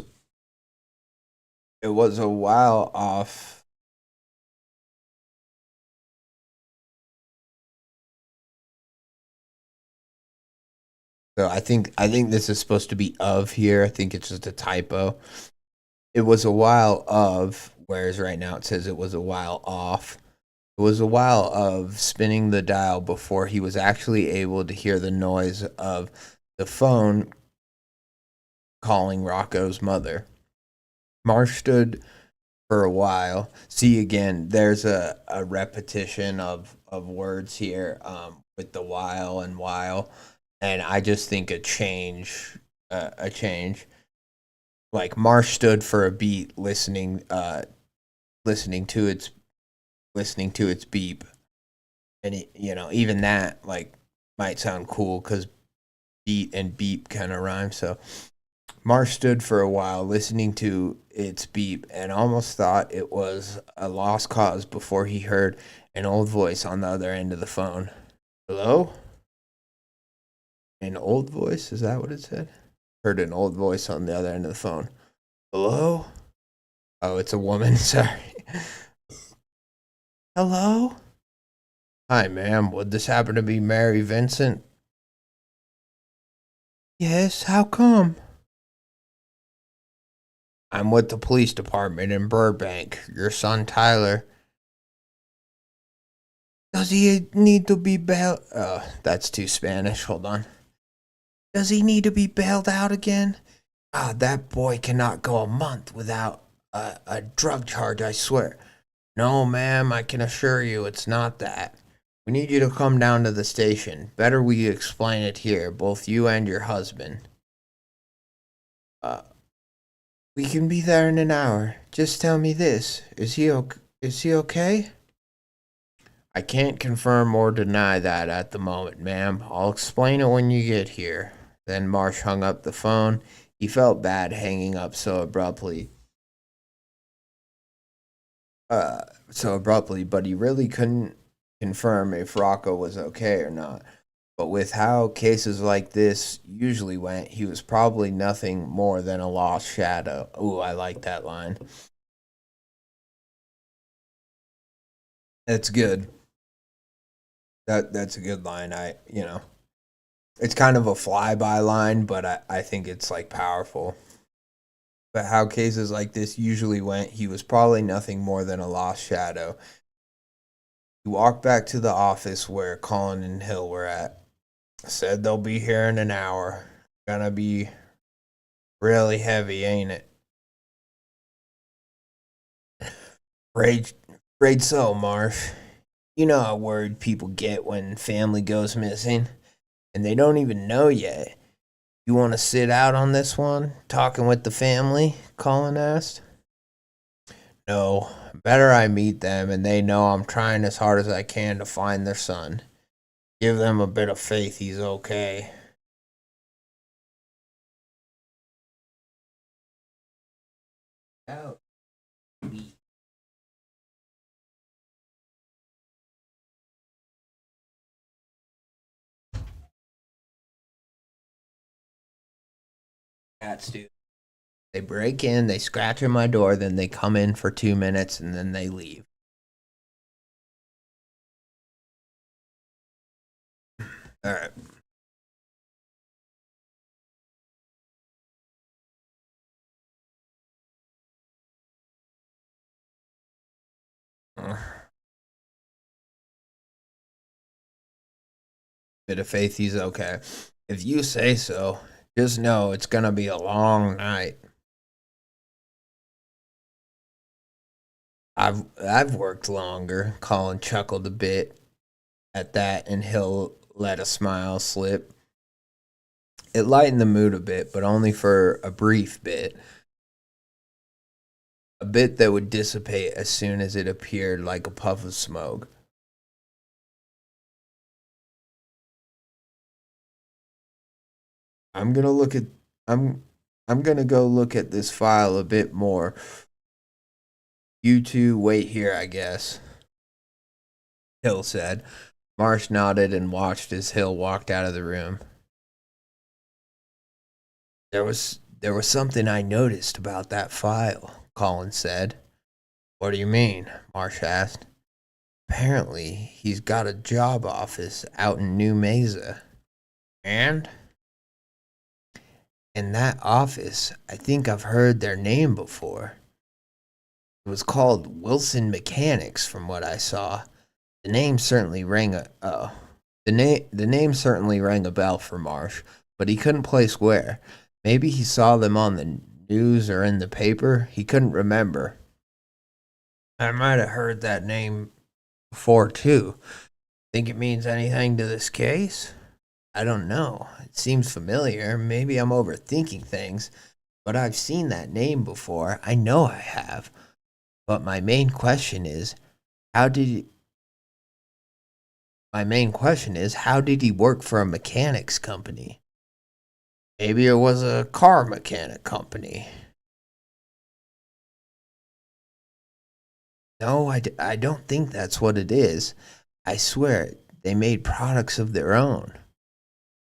a while off. So I think this is supposed to be of here. I think it's just a typo. It was a while of, whereas right now it says it was a while off. It was a while of spinning the dial before he was actually able to hear the noise of the phone calling Rocco's mother. Marsh stood for a while. See, again, there's a repetition of words here with the while and while. And I just think a change. Like Marsh stood for a beat, listening to its beep, and even that like might sound cool because beat and beep kind of rhyme. So Marsh stood for a while, listening to its beep, and almost thought it was a lost cause before he heard an old voice on the other end of the phone. Hello? An old voice? Is that what it said? Heard an old voice on the other end of the phone. Hello? Oh, it's a woman. Sorry. Hello? Hi, ma'am. Would this happen to be Mary Vincent? Yes, how come? I'm with the police department in Burbank. Your son, Tyler. Does he need to be bailed? Oh, that's too Spanish. Hold on. Does he need to be bailed out again? Ah, that boy cannot go a month without a drug charge, I swear. No, ma'am, I can assure you it's not that. We need you to come down to the station. Better we explain it here, both you and your husband. Uh, we can be there in an hour. Just tell me this. Is he okay? I can't confirm or deny that at the moment, ma'am. I'll explain it when you get here. Then Marsh hung up the phone. He felt bad hanging up so abruptly. But he really couldn't confirm if Rocco was okay or not. But with how cases like this usually went, he was probably nothing more than a lost shadow. Ooh, I like that line. That's good. That's a good line. It's kind of a flyby line, but I think it's like powerful. But how cases like this usually went, he was probably nothing more than a lost shadow. He walked back to the office where Colin and Hill were at. Said they'll be here in an hour. Gonna be really heavy, ain't it? Afraid so, Marsh. You know how worried people get when family goes missing, and they don't even know yet. You want to sit out on this one, talking with the family? Colin asked. No, better I meet them and they know I'm trying as hard as I can to find their son. Give them a bit of faith he's okay. Oh. Cats do. They break in, they scratch at my door, then they come in for 2 minutes and then they leave. All right. Bit of faith he's okay. If you say so, just know it's gonna be a long night. I've worked longer. Colin chuckled a bit at that, and Hill let a smile slip. It lightened the mood a bit, but only for a brief bit. A bit that would dissipate as soon as it appeared like a puff of smoke. I'm gonna look at I'm I'm gonna go look at this file a bit more. You two wait here, I guess, Hill said. Marsh nodded and watched as Hill walked out of the room. There was something I noticed about that file, Colin said. What do you mean? Marsh asked. Apparently, he's got a job office out in New Mesa. And? In that office, I think I've heard their name before. It was called Wilson Mechanics, from what I saw. The name certainly rang the name certainly rang a bell for Marsh, but he couldn't place where. Maybe he saw them on the news or in the paper. He couldn't remember. I might have heard that name before too. Think it means anything to this case? I don't know. It seems familiar. Maybe I'm overthinking things, but I've seen that name before. I know I have. But how did he, my main question is how did he work for a mechanics company? Maybe it was a car mechanic company. No, I don't think that's what it is. I swear, they made products of their own.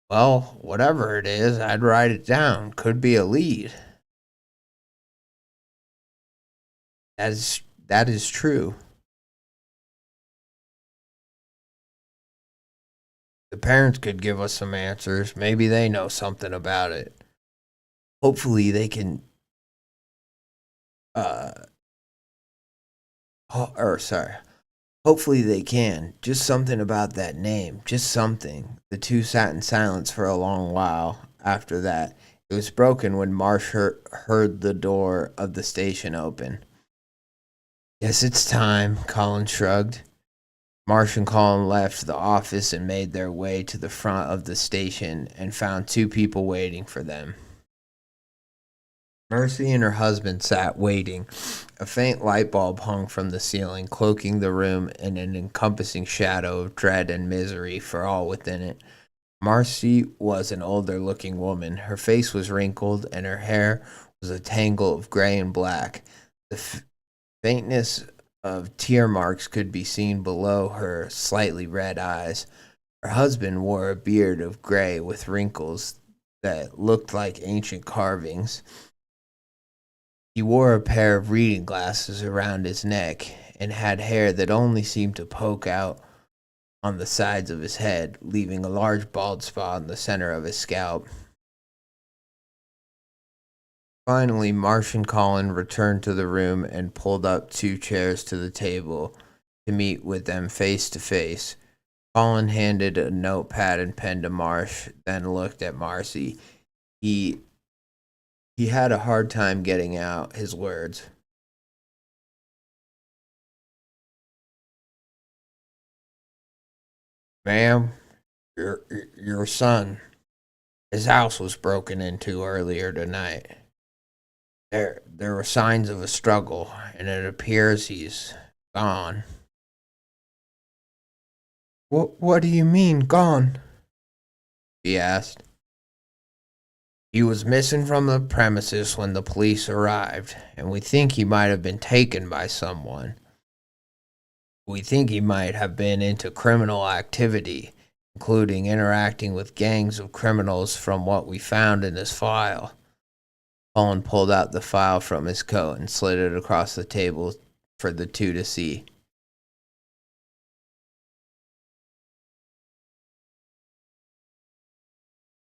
Well, whatever it is, I'd write it down. Could be a lead. That is true. The parents could give us some answers. Maybe they know something about it. Hopefully they can uh or sorry. Hopefully they can. Just something about that name. Just something. The two sat in silence for a long while. after that. It was broken when Marsh heard the door of the station open. Guess it's time, Colin shrugged. Marsh and Colin left the office and made their way to the front of the station and found two people waiting for them. Mercy and her husband sat waiting. A faint light bulb hung from the ceiling, cloaking the room in an encompassing shadow of dread and misery for all within it. Marcy was an older-looking woman. Her face was wrinkled, and her hair was a tangle of gray and black. The faintness of tear marks could be seen below her slightly red eyes. Her husband wore a beard of gray with wrinkles that looked like ancient carvings. He wore a pair of reading glasses around his neck and had hair that only seemed to poke out on the sides of his head, leaving a large bald spot in the center of his scalp. Finally, Marsh and Colin returned to the room and pulled up two chairs to the table to meet with them face to face. Colin handed a notepad and pen to Marsh, then looked at Marcy. He had a hard time getting out his words. Ma'am, your son, his house was broken into earlier tonight. There were signs of a struggle, and it appears he's gone. What do you mean, gone? She asked. He was missing from the premises when the police arrived, and we think he might have been taken by someone. We think he might have been into criminal activity, including interacting with gangs of criminals from what we found in his file. Colin pulled out the file from his coat and slid it across the table for the two to see.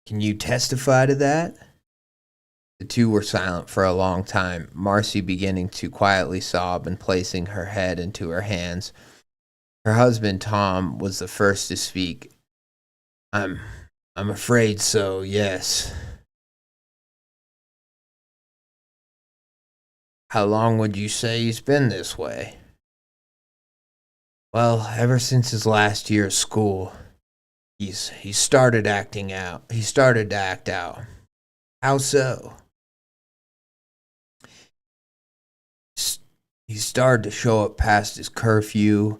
Can you testify to that? The two were silent for a long time, Marcy beginning to quietly sob and placing her head into her hands. Her husband, Tom, was the first to speak. I'm afraid so, yes. How long would you say he's been this way? Well, ever since his last year of school. He started acting out. He started to act out. How so? He started to show up past his curfew,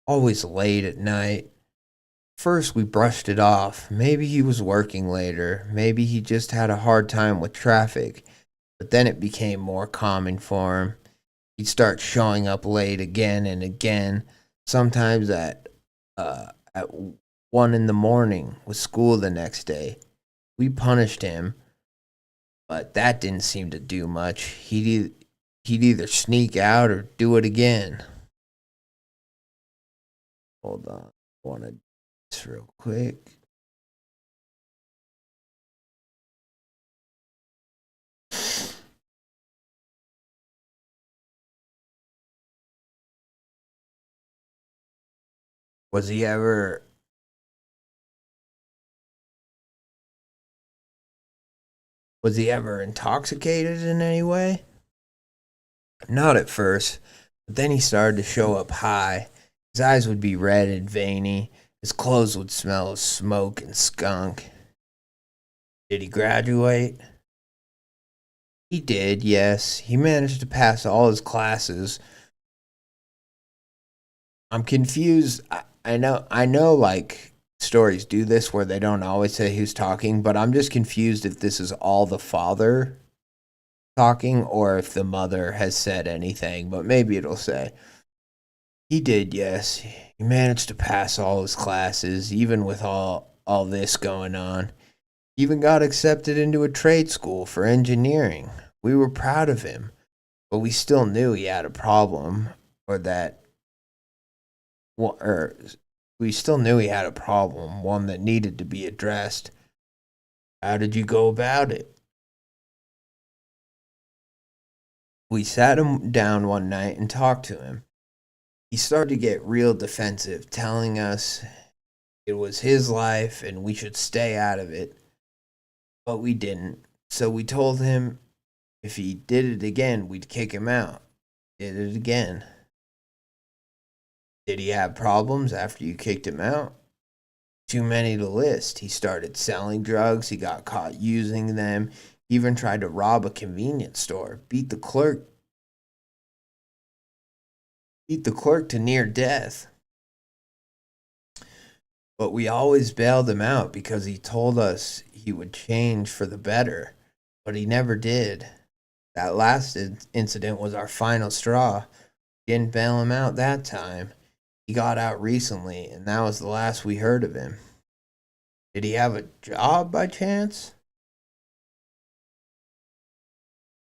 always late at night. First, we brushed it off. Maybe he was working later. Maybe he just had a hard time with traffic. But then it became more common for him. He'd start showing up late again and again, sometimes at 1 in the morning with school the next day. We punished him, but that didn't seem to do much. He'd either sneak out or do it again. Hold on. I want to do this real quick. Was he ever intoxicated in any way? Not at first, but then he started to show up high. His eyes would be red and veiny. His clothes would smell of smoke and skunk. Did he graduate? He did, yes. He managed to pass all his classes. I'm confused. I know, like, stories do this where they don't always say who's talking, but I'm just confused if this is all the father talking or if the mother has said anything, but maybe it'll say. He did, yes. He managed to pass all his classes, even with all this going on. He even got accepted into a trade school for engineering. We were proud of him, but we still knew he had a problem, we still knew he had a problem, one that needed to be addressed. How did you go about it? We sat him down one night and talked to him. He started to get real defensive, telling us it was his life and we should stay out of it. but we didn't. So we told him if he did it again, we'd kick him out. Did it again. Did he have problems after you kicked him out? Too many to list. He started selling drugs. He got caught using them. He even tried to rob a convenience store. Beat the clerk to near death. But we always bailed him out because he told us he would change for the better. But he never did. That last incident was our final straw. Didn't bail him out that time. He got out recently, and that was the last we heard of him. Did he have a job by chance?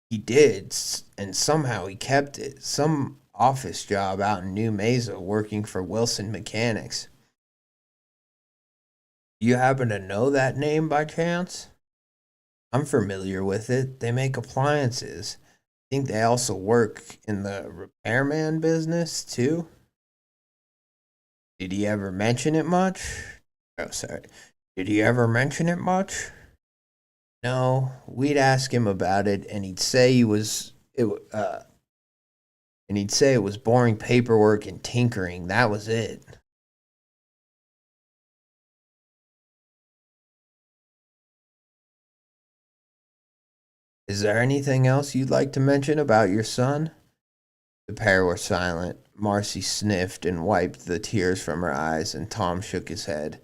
He did, and somehow he kept it. Some office job out in New Mesa working for Wilson Mechanics. You happen to know that name by chance? I'm familiar with it. They make appliances. I think they also work in the repairman business too. Did he ever mention it much? Oh, sorry. Did he ever mention it much? No, we'd ask him about it, and he'd say it was boring paperwork and tinkering. That was it. Is there anything else you'd like to mention about your son? The pair were silent. Marcy sniffed and wiped the tears from her eyes, and Tom shook his head.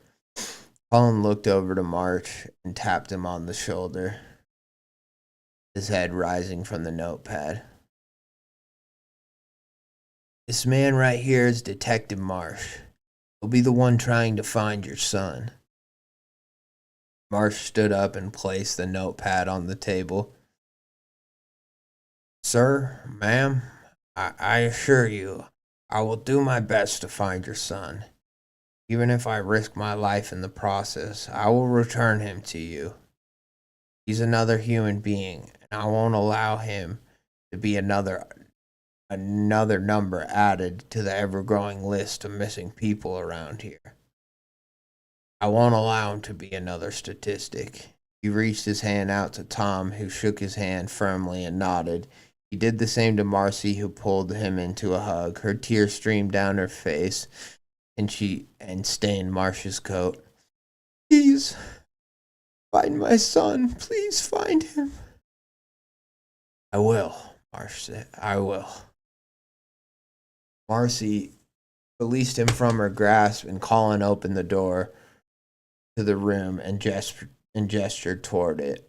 Colin looked over to March and tapped him on the shoulder, his head rising from the notepad. This man right here is Detective Marsh. He'll be the one trying to find your son. Marsh stood up and placed the notepad on the table. Sir, ma'am, I assure you, I will do my best to find your son. Even if I risk my life in the process, I will return him to you. He's another human being, and I won't allow him to be another number added to the ever-growing list of missing people around here. I won't allow him to be another statistic. He reached his hand out to Tom, who shook his hand firmly and nodded. He did the same to Marcy, who pulled him into a hug. Her tears streamed down her face, and stained Marsh's coat. Please find my son. Please find him. I will, Marsh said. I will. Marcy released him from her grasp, and Colin opened the door to the room and gestured toward it.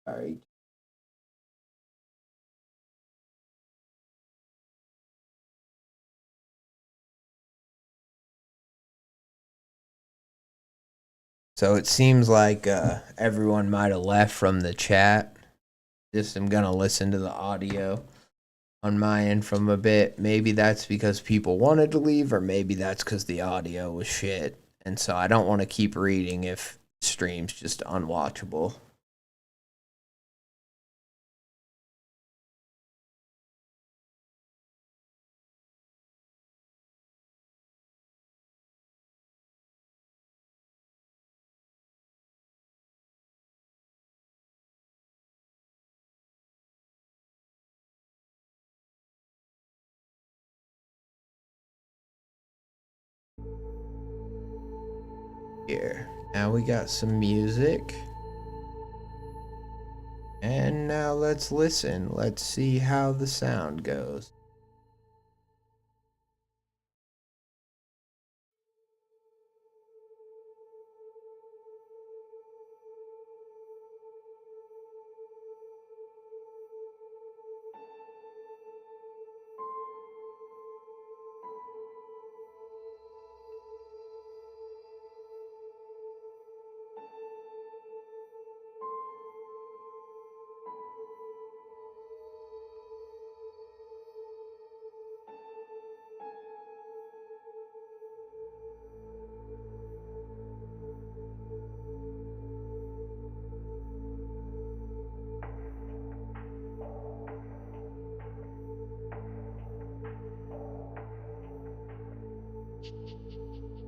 All right. So it seems like everyone might have left from the chat. Just I'm going to listen to the audio on my end from a bit. Maybe that's because people wanted to leave, or maybe that's because the audio was shit. And so I don't want to keep reading if the stream's just unwatchable. Here. Now we got some music. And now let's listen. Let's see how the sound goes.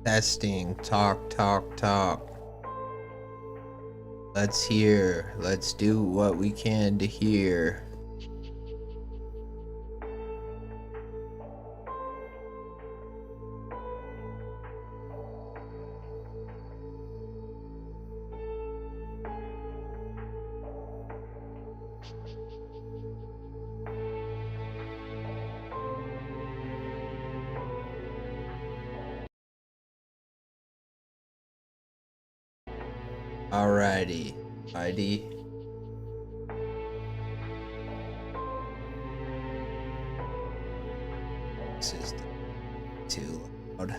Testing. Talk, talk, talk. Let's hear. Let's do what we can to hear. Alrighty. ID. This is too loud.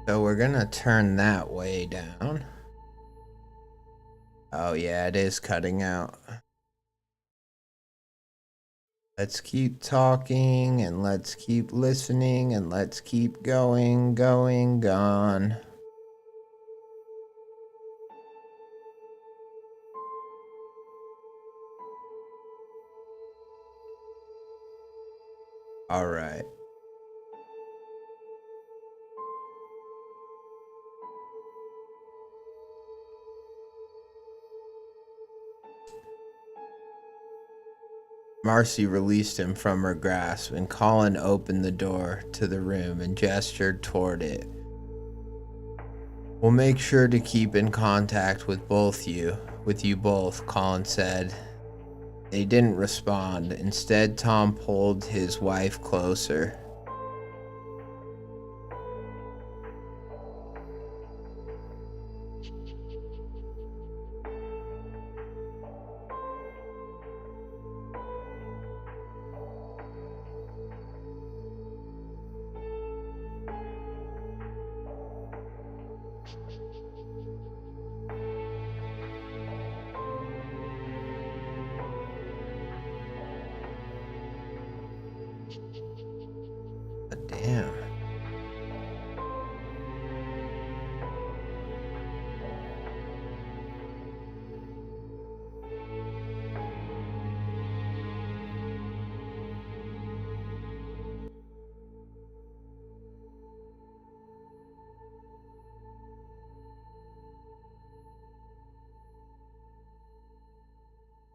So we're gonna turn that way down. Oh yeah, it is cutting out. Let's keep talking and let's keep listening and let's keep going, gone. All right. Marcy released him from her grasp, and Colin opened the door to the room and gestured toward it. We'll make sure to keep in contact with you both, Colin said. They didn't respond. Instead, Tom pulled his wife closer. Damn.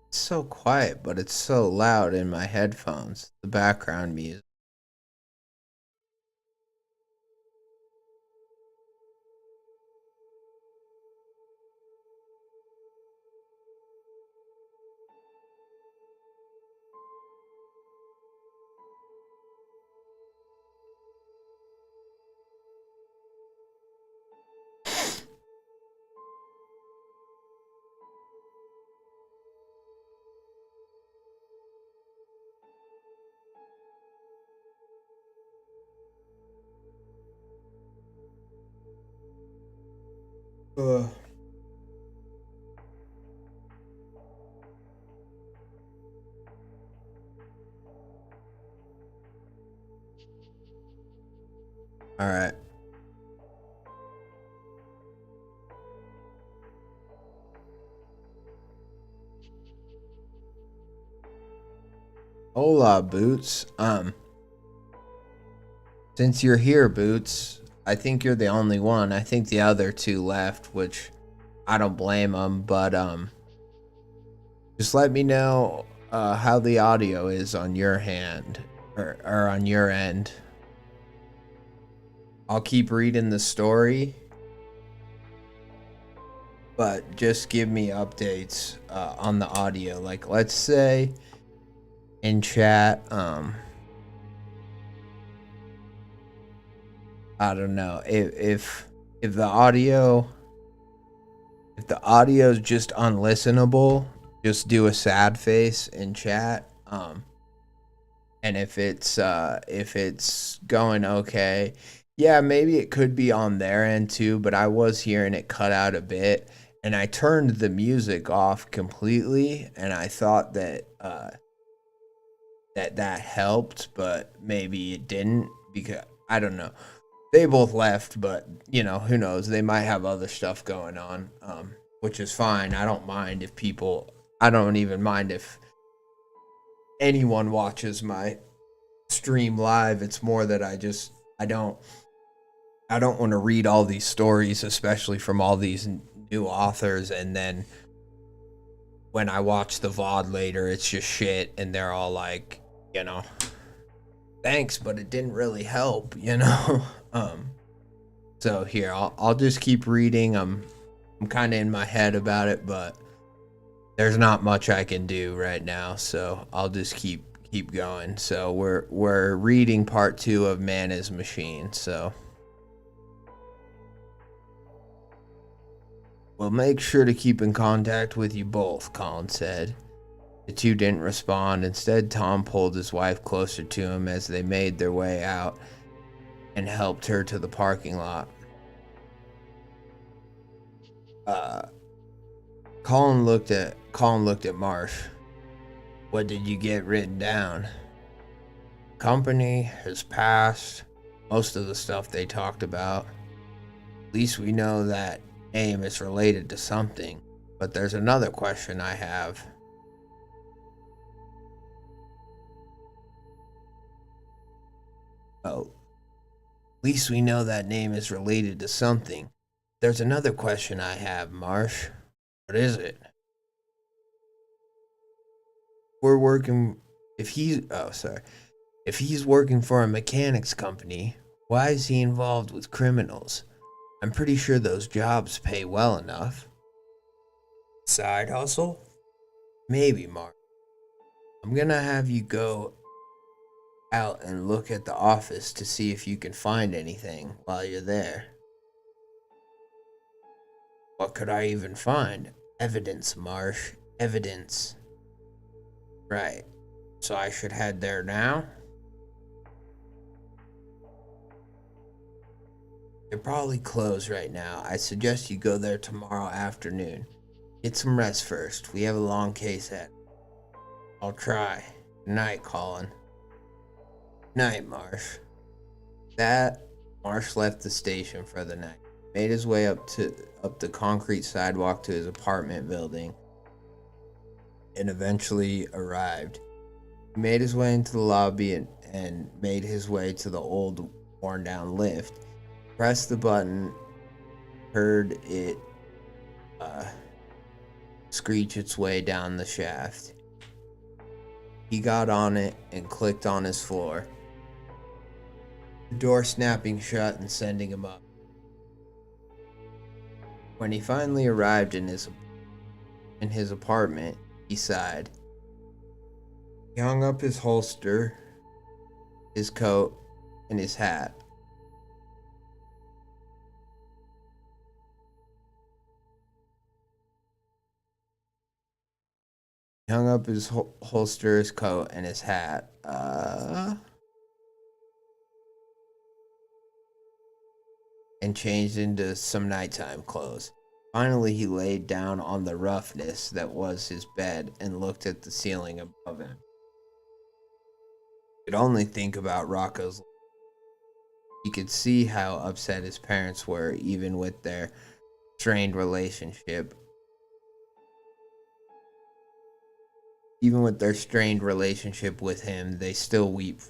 It's so quiet, but it's so loud in my headphones. The background music. Ugh. All right. Hola, Boots. Since you're here, Boots, I think you're the only one. I think the other two left, which I don't blame them, but just let me know how the audio is on your hand or on your end. I'll keep reading the story, but just give me updates on the audio. Like, let's say in chat, I don't know if the audio is just unlistenable, just do a sad face in chat. And if it's going okay, yeah, maybe it could be on their end too, but I was hearing it cut out a bit, and I turned the music off completely, and I thought that that helped, but maybe it didn't, because I don't know. they both left, but you know, who knows? They might have other stuff going on, which is fine. I don't mind if people. I don't even mind if anyone watches my stream live. It's more that I don't want to read all these stories, especially from all these new authors, and then when I watch the VOD later, it's just shit, and they're all like, you know, thanks, but it didn't really help, you know. So here, I'll just keep reading. I'm kind of in my head about it, but there's not much I can do right now, so I'll just keep going. So we're reading part 2 of Man is Machine. So we'll make sure to keep in contact with you both, Colin said. The two didn't respond. Instead, Tom pulled his wife closer to him as they made their way out and helped her to the parking lot. Colin looked at Marsh. What did you get written down? Company, his past, most of the stuff they talked about. At least we know that name is related to something. But there's another question I have. Oh, at least we know that name is related to something. There's another question I have, Marsh. What is it? If he's working for a mechanics company, why is he involved with criminals? I'm pretty sure those jobs pay well enough. Side hustle? Maybe, Mark. I'm gonna have you go out and look at the office to see if you can find anything while you're there. What could I even find? Evidence, Marsh. Evidence. Right. So I should head there now? They're probably closed right now. I suggest you go there tomorrow afternoon. Get some rest first. We have a long case ahead. I'll try. Good night, Colin. Night, Marsh. Marsh left the station for the night. Made his way up the concrete sidewalk to his apartment building and eventually arrived. He made his way into the lobby and made his way to the old worn down lift. Pressed the button, heard it screech its way down the shaft. He got on it and clicked on his floor, the door snapping shut and sending him up. When he finally arrived in his apartment, he sighed. He hung up his holster, his coat, and his hat. He hung up his holster, his coat, and his hat. And changed into some nighttime clothes. Finally, he laid down on the roughness that was his bed and looked at the ceiling above him. He could only think about Rocco's. He could see how upset his parents were, even with their strained relationship. Even with their strained relationship with him, they still weep.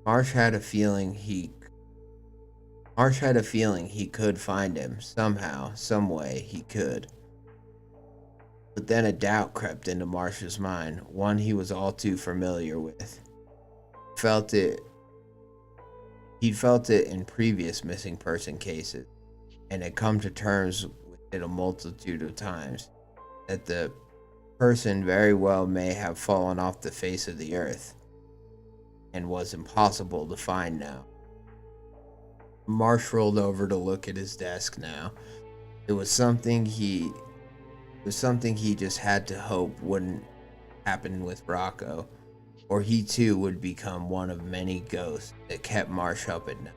Marsh had a feeling he could find him. Somehow, some way, he could. But then a doubt crept into Marsh's mind, one he was all too familiar with. He'd felt it in previous missing person cases, and had come to terms with it a multitude of times, that the person very well may have fallen off the face of the earth, and was impossible to find now. Marsh rolled over to look at his desk now. It was something he just had to hope wouldn't happen with Rocco, or he too would become one of many ghosts that kept Marsh up at night.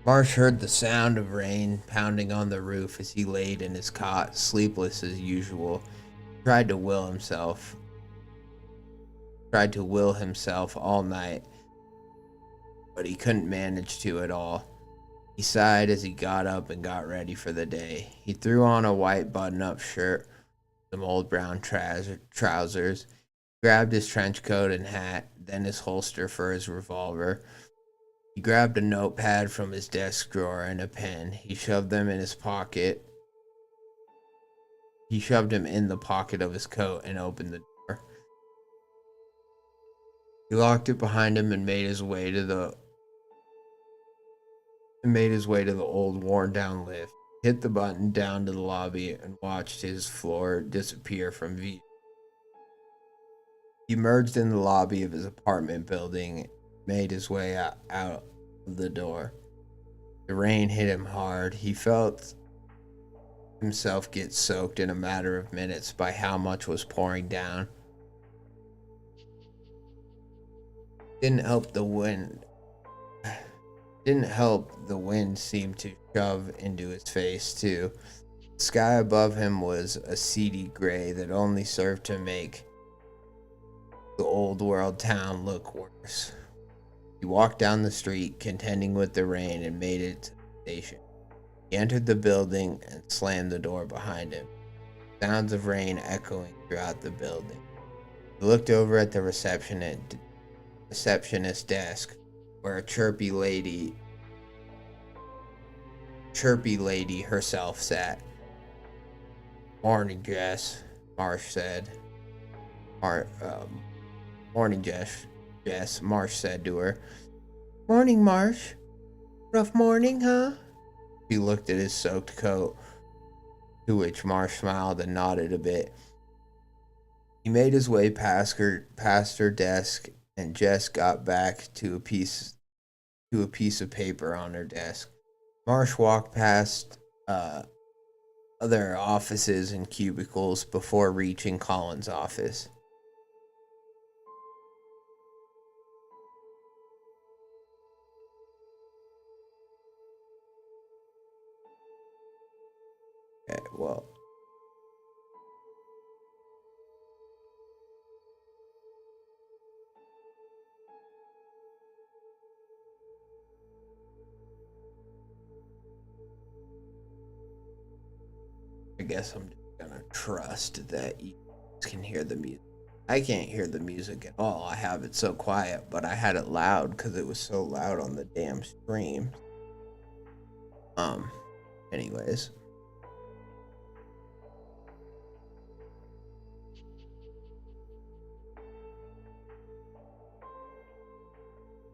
Marsh heard the sound of rain pounding on the roof as he laid in his cot, sleepless as usual. Tried to will himself all night but he couldn't manage to at all. He sighed as he got up and got ready for the day. He threw on a white button-up shirt, some old brown trousers, grabbed his trench coat and hat, then his holster for his revolver. He grabbed a notepad from his desk drawer and a pen. He shoved them in his pocket. He shoved him in the pocket of his coat and opened the door. He locked it behind him and made his way to the old worn-down lift. Hit the button down to the lobby and watched his floor disappear from view. He emerged in the lobby of his apartment building and made his way out of the door. The rain hit him hard. He felt himself get soaked in a matter of minutes by how much was pouring down. Didn't help the wind seemed to shove into his face too. The sky above him was a seedy gray that only served to make the old world town look worse. He walked down the street, contending with the rain, and made it to the station. He entered the building and slammed the door behind him, sounds of rain echoing throughout the building. He looked over at the receptionist's desk, where a chirpy lady herself sat. "Morning, Jess," Marsh said. "Morning, Jess," Marsh said to her. "Morning, Marsh. Rough morning, huh?" She looked at his soaked coat, to which Marsh smiled and nodded a bit. He made his way past her desk, and Jess got back to a piece of paper on her desk. Marsh walked past other offices and cubicles before reaching Colin's office. Okay, well, I guess I'm just gonna trust that you can hear the music. I can't hear the music at all. I have it so quiet, but I had it loud because it was so loud on the damn stream. Anyways.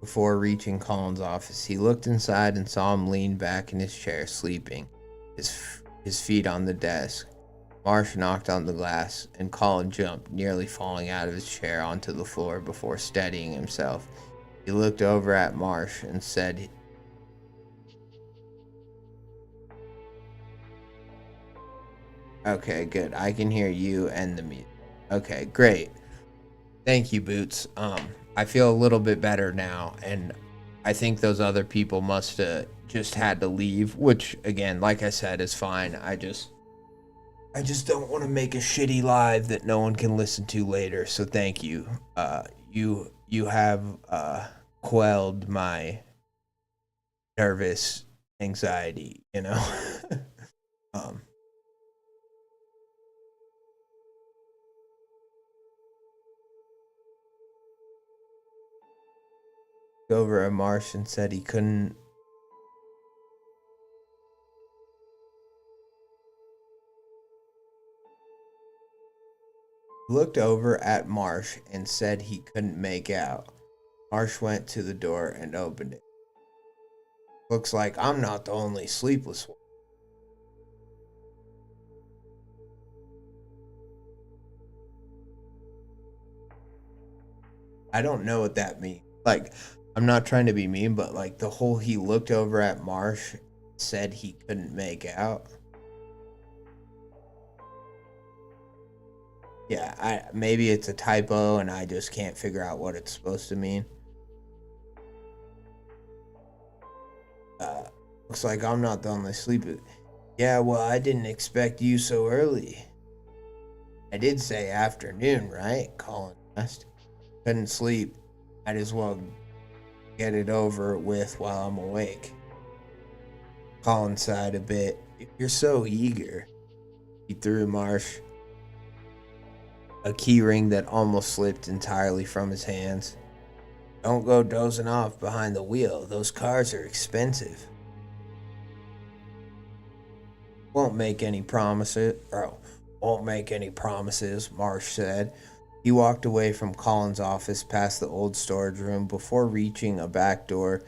Before reaching Colin's office, he looked inside and saw him lean back in his chair, sleeping, his feet on the desk. Marsh knocked on the glass, and Colin jumped, nearly falling out of his chair onto the floor before steadying himself. He looked over at Marsh and said, "Okay, good. I can hear you and the music. Okay, great. Thank you, Boots. I feel a little bit better now, and I think those other people must have just had to leave, which, again, like I said, is fine. I just don't want to make a shitty live that no one can listen to later, so thank you. You have quelled my nervous anxiety, you know?" Over at Marsh and said he couldn't looked over at Marsh and said he couldn't make out. Marsh went to the door and opened it. "Looks like I'm not the only sleepless one." I don't know what that means. Like, I'm not trying to be mean, but like the whole he looked over at Marsh, said he couldn't make out. Yeah, maybe it's a typo and I just can't figure out what it's supposed to mean. Looks like I'm not the only sleeper. "Yeah, well, I didn't expect you so early." "I did say afternoon, right?" Colin asked. "Couldn't sleep. Might as well get it over with while I'm awake. Colin sighed a bit. If you're so eager, he threw Marsh a keyring that almost slipped entirely from his hands. Don't go dozing off behind the wheel. Those cars are expensive. Won't make any promises. Won't make any promises, Marsh said. He walked away from Colin's office past the old storage room before reaching a back door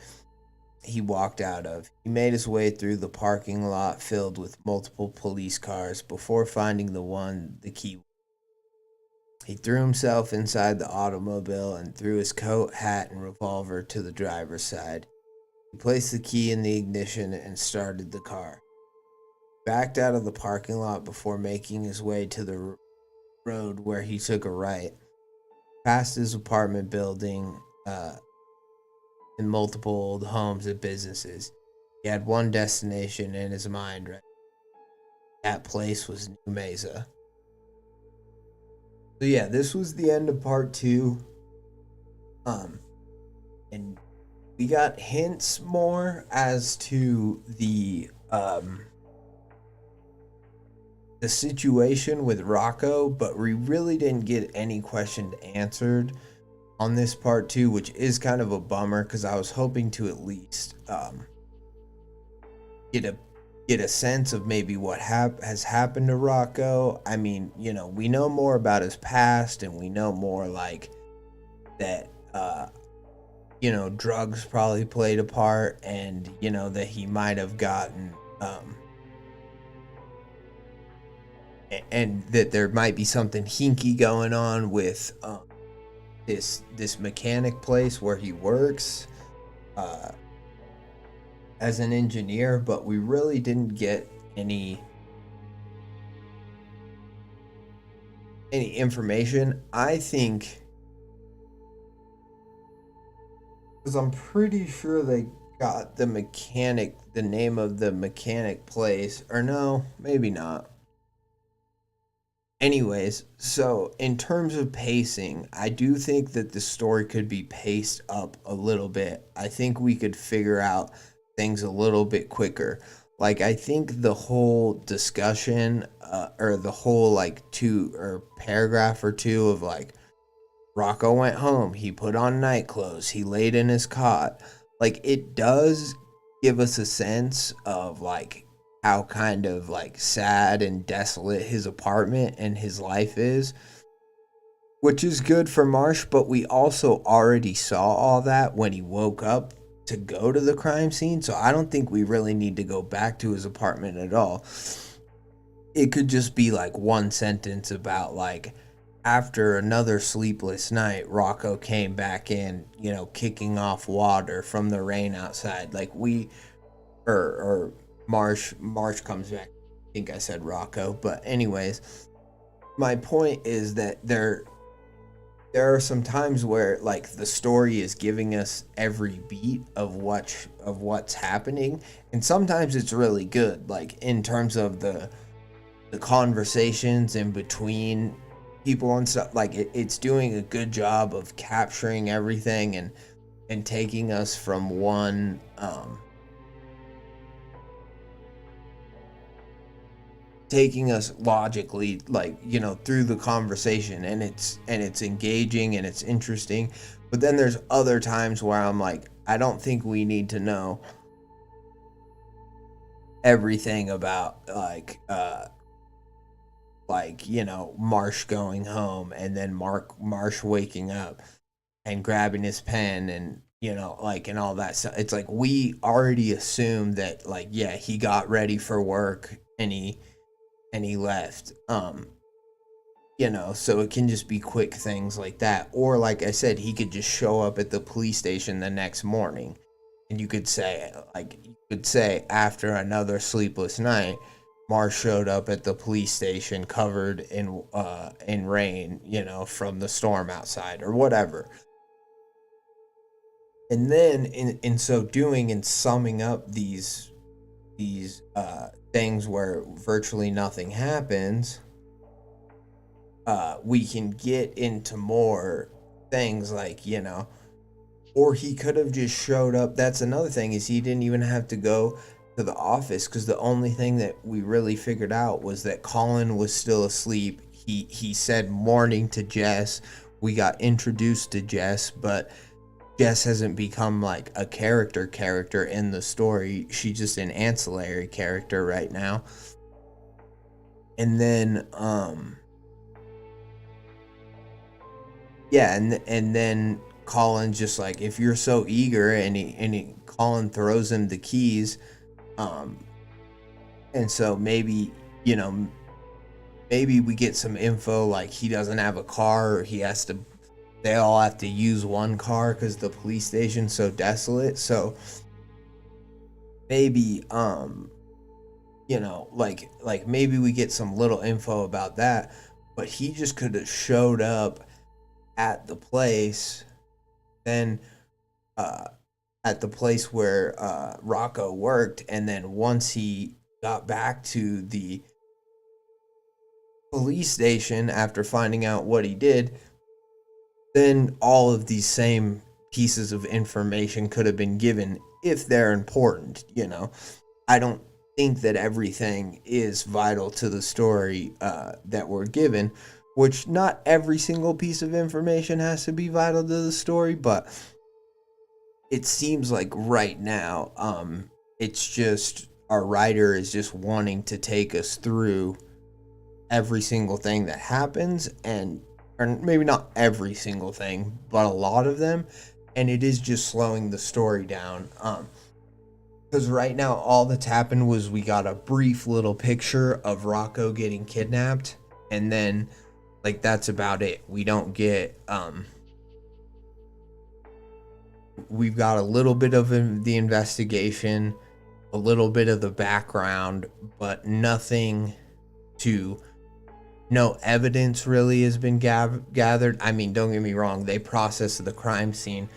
he walked out of. He made his way through the parking lot filled with multiple police cars before finding the one the key. He threw himself inside the automobile and threw his coat, hat, and revolver to the driver's side. He placed the key in the ignition and started the car. He backed out of the parking lot before making his way to the road where he took a right, past his apartment building and multiple old homes and businesses. He had one destination in his mind, right? That place was New Mesa. So yeah, this was the end of part 2. And we got hints more as to the situation with Rocco, but we really didn't get any questions answered on this part 2, which is kind of a bummer because I was hoping to at least get a sense of maybe what has happened to Rocco. I mean, you know, we know more about his past, and we know more like that you know, drugs probably played a part, and you know that he might have gotten and that there might be something hinky going on with this mechanic place where he works as an engineer, but we really didn't get any information. I think because I'm pretty sure they got the name of the mechanic place, or no, maybe not. Anyways, so in terms of pacing, I do think that the story could be paced up a little bit. I think we could figure out things a little bit quicker. Like, I think the whole discussion, or the whole like paragraph or two of like, Rocco went home, he put on night clothes, he laid in his cot. Like, it does give us a sense of like how kind of like sad and desolate his apartment and his life is, which is good for Marsh, but we also already saw all that when he woke up to go to the crime scene, so I don't think we really need to go back to his apartment at all. It could just be like one sentence about like, after another sleepless night, Rocco came back in, you know, kicking off water from the rain outside. Like or Marsh comes back. I think I said Rocco, but anyways, my point is that there are some times where like the story is giving us every beat of what's happening, and sometimes it's really good, like in terms of the conversations in between people and stuff. Like it's doing a good job of capturing everything and taking us from one taking us logically, like, you know, through the conversation, and it's engaging and it's interesting. But then there's other times where I'm like, I don't think we need to know everything about like, you know, Marsh going home and then Marsh waking up and grabbing his pen and, you know, like, and all that stuff. It's like we already assumed that, like, yeah, he got ready for work and he left. You know, so it can just be quick things like that. Or like I said, he could just show up at the police station the next morning, and you could say after another sleepless night, Marsh showed up at the police station covered in rain, you know, from the storm outside or whatever. And then in so doing and summing up these things where virtually nothing happens, we can get into more things like, you know, Or he could have just showed up. That's another thing, is he didn't even have to go to the office, because the only thing that we really figured out was that Colin was still asleep. He said morning to Jess. We got introduced to Jess, but Jess hasn't become like a character in the story. She's just an ancillary character right now. And then yeah, and then Colin just like, if you're so eager, and Colin throws him the keys, and so maybe, maybe we get some info like he doesn't have a car, or they all have to use one car because the police station's so desolate. So maybe like maybe we get some little info about that, but he just could have showed up at the place, then at the place where Rocco worked, and then once he got back to the police station after finding out what he did, then all of these same pieces of information could have been given if they're important. I don't think that everything is vital to the story that we're given, which not every single piece of information has to be vital to the story, but it seems like right now, it's just our writer is just wanting to take us through every single thing that happens, or maybe not every single thing, but a lot of them, and it is just slowing the story down. Because right now, all that's happened was we got a brief little picture of Rocco getting kidnapped, and then like that's about it. We don't get we've got a little bit of the investigation, a little bit of the background, but nothing no evidence really has been gathered. I mean, don't get me wrong, they processed the crime scene,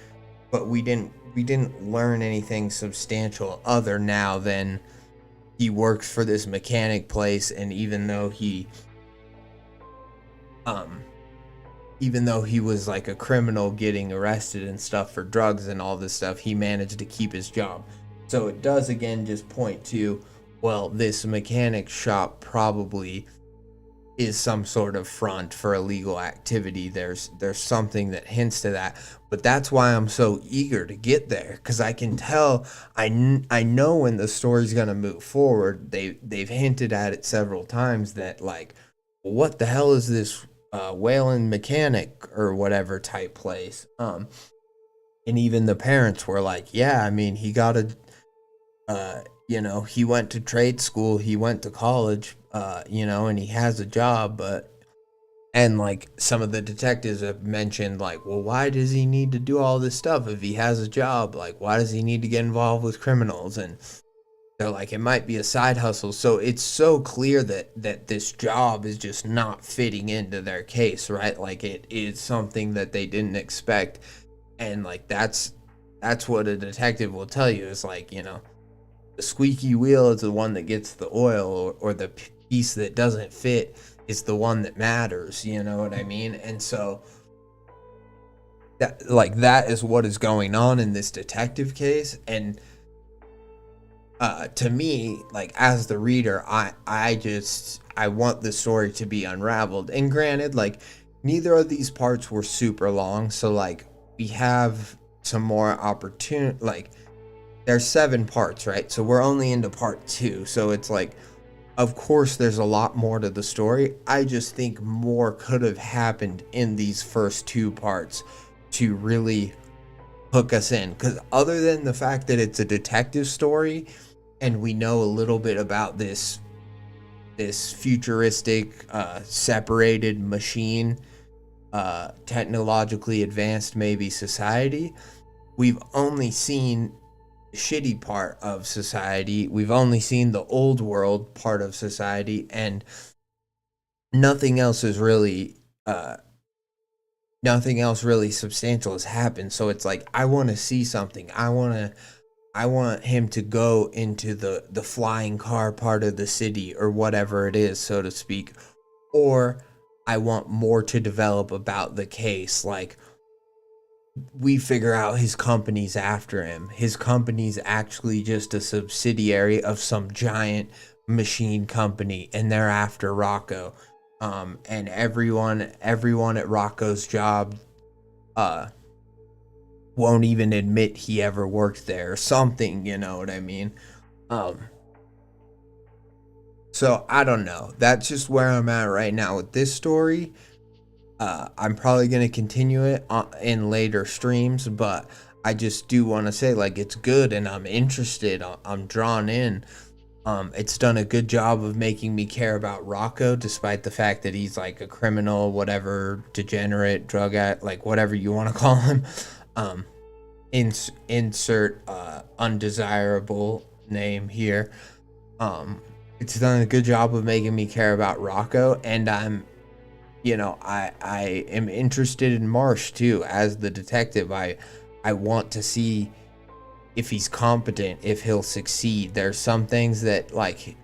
but we didn't learn anything substantial other now than he works for this mechanic place, and even though he was like a criminal getting arrested and stuff for drugs and all this stuff, he managed to keep his job. So it does again just point to, well, this mechanic shop probably is some sort of front for illegal activity. There's something that hints to that, but that's why I'm so eager to get there, because I can tell, I know when the story's gonna move forward. They've hinted at it several times that like, what the hell is this Whalen mechanic or whatever type place, and even the parents were like, yeah, I mean, he got he went to trade school, he went to college, and he has a job, and like some of the detectives have mentioned like, well, why does he need to do all this stuff if he has a job? Like, why does he need to get involved with criminals? And they're like, it might be a side hustle. So it's so clear that this job is just not fitting into their case, right? Like it is something that they didn't expect. And like, that's what a detective will tell you, is like, the squeaky wheel is the one that gets the oil, or the piece that doesn't fit is the one that matters. You know what I mean? And so that is what is going on in this detective case. And to me, like as the reader, I want the story to be unraveled. And granted, like neither of these parts were super long, so like we have some more opportunity. Like there's 7 parts, right? So we're only into part 2. So it's like, of course, there's a lot more to the story. I just think more could have happened in these first 2 parts to really hook us in. Because other than the fact that it's a detective story, and we know a little bit about this futuristic, separated machine, technologically advanced maybe society, we've only seen shitty part of society. We've only seen the old world part of society, and nothing else really substantial has happened. So it's like, I want to see something. I want him to go into the flying car part of the city, or whatever it is, so to speak, or I want more to develop about the case. Like, we figure out his company's after him. His company's actually just a subsidiary of some giant machine company, and they're after Rocco. And everyone at Rocco's job uh won't even admit he ever worked there or something, you know what I mean? Um so I don't know. That's just where I'm at right now with this story. I'm probably going to continue it in later streams, but I just do want to say, like, it's good and I'm interested. I'm drawn in. It's done a good job of making me care about Rocco, despite the fact that he's like a criminal, whatever, degenerate, drug addict, like whatever you want to call him. Um, insert undesirable name here. It's done a good job of making me care about Rocco, and I am interested in Marsh too as the detective. I want to see if he's competent, if he'll succeed. There's some things that like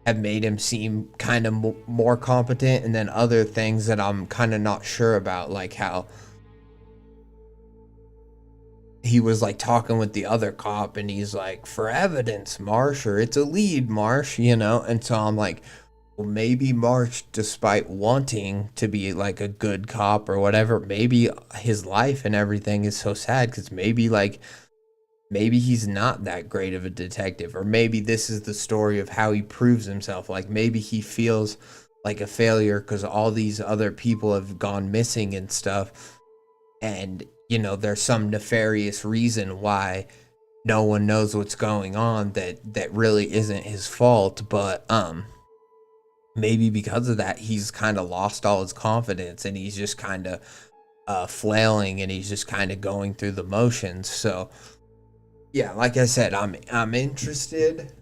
have made him seem kind of more competent, and then other things that I'm kind of not sure about, like how he was like talking with the other cop and he's like, for evidence, Marsh, or it's a lead, Marsh, and so I'm like, well, maybe Marsh, despite wanting to be like a good cop or whatever, maybe his life and everything is so sad because maybe he's not that great of a detective, or maybe this is the story of how he proves himself. Like maybe he feels like a failure because all these other people have gone missing and stuff, and there's some nefarious reason why no one knows what's going on that really isn't his fault, but maybe because of that he's kind of lost all his confidence and he's just kind of flailing and he's just kind of going through the motions. So yeah, like I said, I'm interested.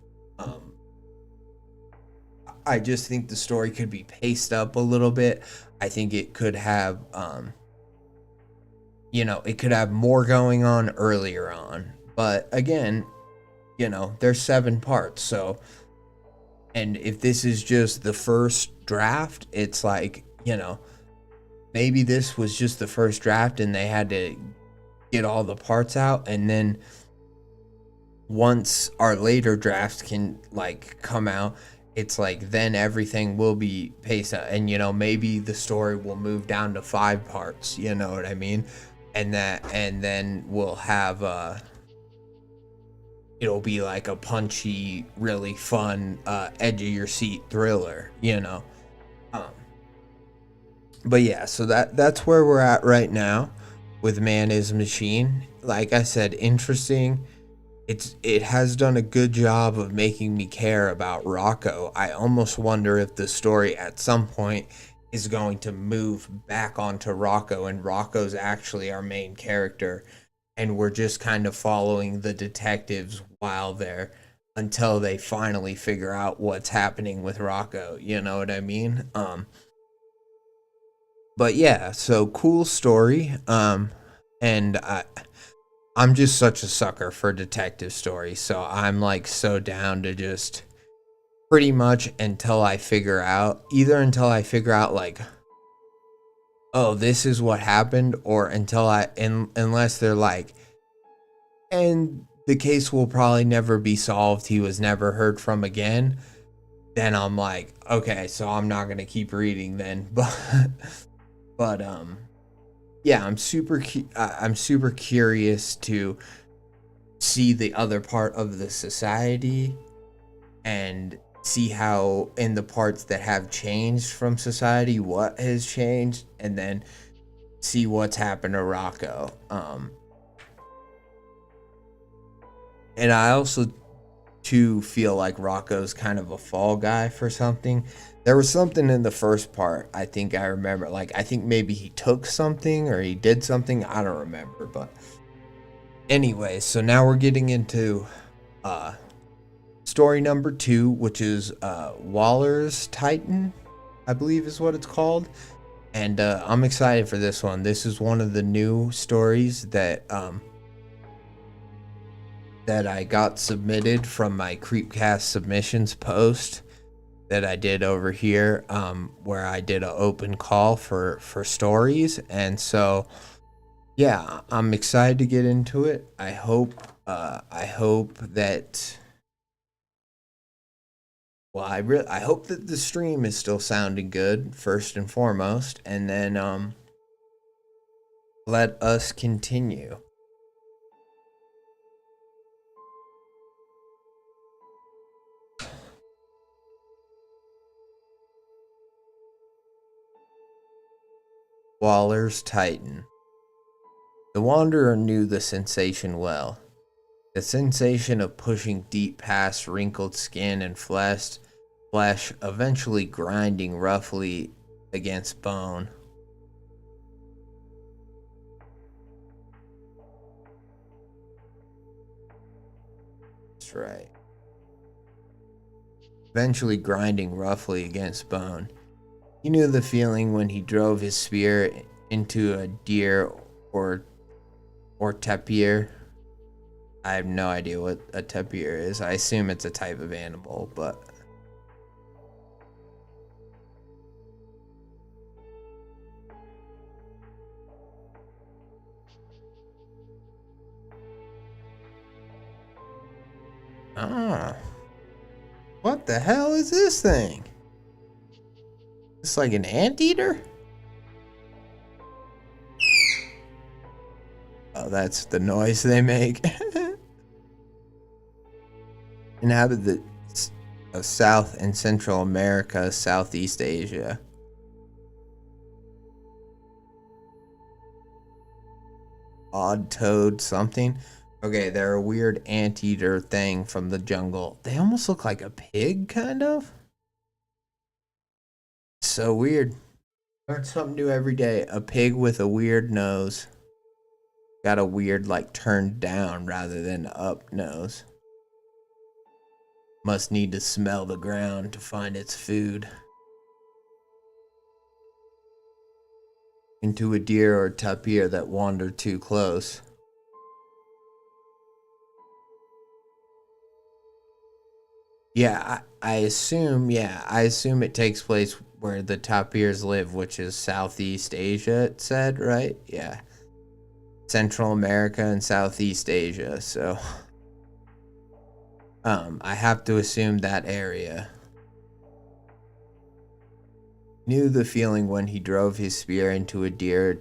I just think the story could be paced up a little bit. I think it could have it could have more going on earlier on, but again, there's 7 parts. So, and if this is just the first draft, it's like, maybe this was just the first draft and they had to get all the parts out, and then once our later drafts can like come out, it's like then everything will be paced out, and maybe the story will move down to 5 parts, you know what I mean? And then we'll have it'll be like a punchy, really fun, edge of your seat thriller, but yeah, so that's where we're at right now with Man is Machine. Like I said, interesting. It has done a good job of making me care about Rocco. I almost wonder if the story at some point is going to move back onto Rocco, and Rocco's actually our main character, and we're just kind of following the detectives while they're until they finally figure out what's happening with Rocco, you know what I mean? But yeah, so cool story. And I'm just such a sucker for detective stories, so I'm like so down to just pretty much until I figure out like, oh, this is what happened, or unless they're like, and the case will probably never be solved, he was never heard from again, then I'm like, okay, so I'm not gonna keep reading then. But yeah, I'm super curious to see the other part of the society and see how in the parts that have changed from society, what has changed, and then see what's happened to Rocco. And I also too feel like Rocco's kind of a fall guy for something. There was something in the first part, I think I remember. Like, I think maybe he took something or he did something. I don't remember. But anyway, so now we're getting into story number 2, which is Waller's Titan, I believe is what it's called. And I'm excited for this one. This is one of the new stories that I got submitted from my Creepcast submissions post that I did over here, where I did an open call for stories. And so Yeah, I'm excited to get into it. I hope that. Well, I hope that the stream is still sounding good first and foremost, and then let us continue. Waller's Titan. The Wanderer knew the sensation well. The sensation of pushing deep past wrinkled skin and flesh, eventually grinding roughly against bone. That's right. Eventually grinding roughly against bone. He knew the feeling when he drove his spear into a deer or tapir. I have no idea what a tapir is. I assume it's a type of animal, but what the hell is this thing? It's like an anteater? Oh, that's the noise they make. Inhabit the of South and Central America, Southeast Asia. Odd-toed something. Okay, they're a weird anteater thing from the jungle. They almost look like a pig, kind of. So weird. Learn something new every day. A pig with a weird nose. Got a weird, like, turned down rather than up nose. Must need to smell the ground to find its food. Into a deer or tapir that wander too close. Yeah, I assume it takes place where the tapirs live, which is Southeast Asia, it said, right? Yeah. Central America and Southeast Asia, so I have to assume that area. Knew the feeling when he drove his spear into a deer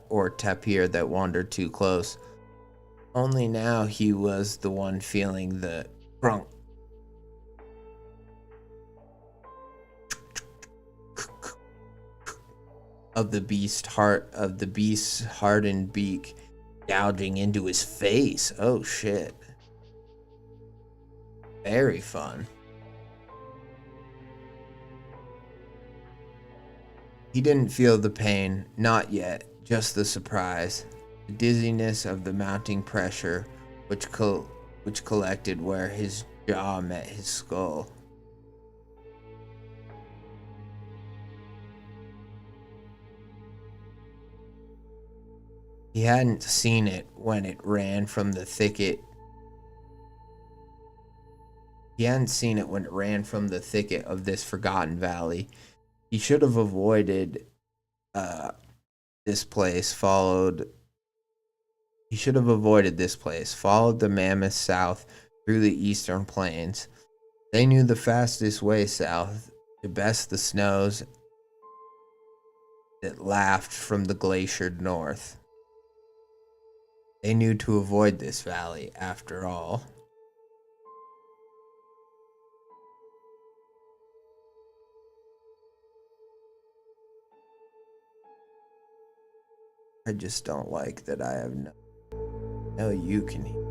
or tapir that wandered too close. Only now he was the one feeling the crunk of the beast's hardened beak gouging into his face. Oh shit. Very fun. He didn't feel the pain, not yet, just the surprise, the dizziness of the mounting pressure which collected where his jaw met his skull. He hadn't seen it when it ran from the thicket. He hadn't seen it when it ran from the thicket of this forgotten valley. He should have avoided this place, followed the mammoth south through the eastern plains. They knew the fastest way south to best the snows that laughed from the glaciered north. They knew to avoid this valley, after all. I just don't like that I have no you can hear.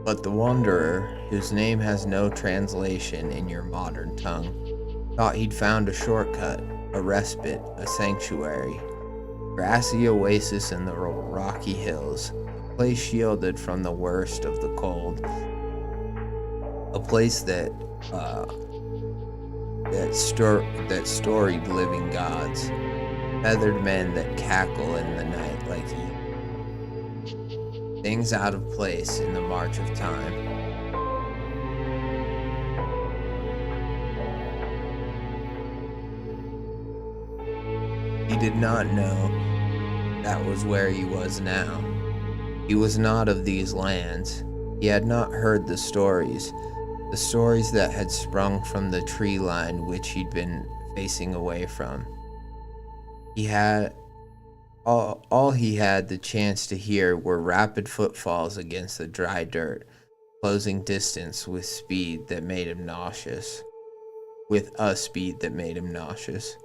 But the Wanderer, whose name has no translation in your modern tongue, thought he'd found a shortcut, a respite, a sanctuary. Grassy oasis in the rocky hills, a place shielded from the worst of the cold. A place that storied living gods, feathered men that cackle in the night like things out of place in the march of time. He did not know that was where he was now. He was not of these lands. He had not heard the stories that had sprung from the tree line which he'd been facing away from. He had all he had the chance to hear were rapid footfalls against the dry dirt, closing distance with speed that made him nauseous. With a speed that made him nauseous.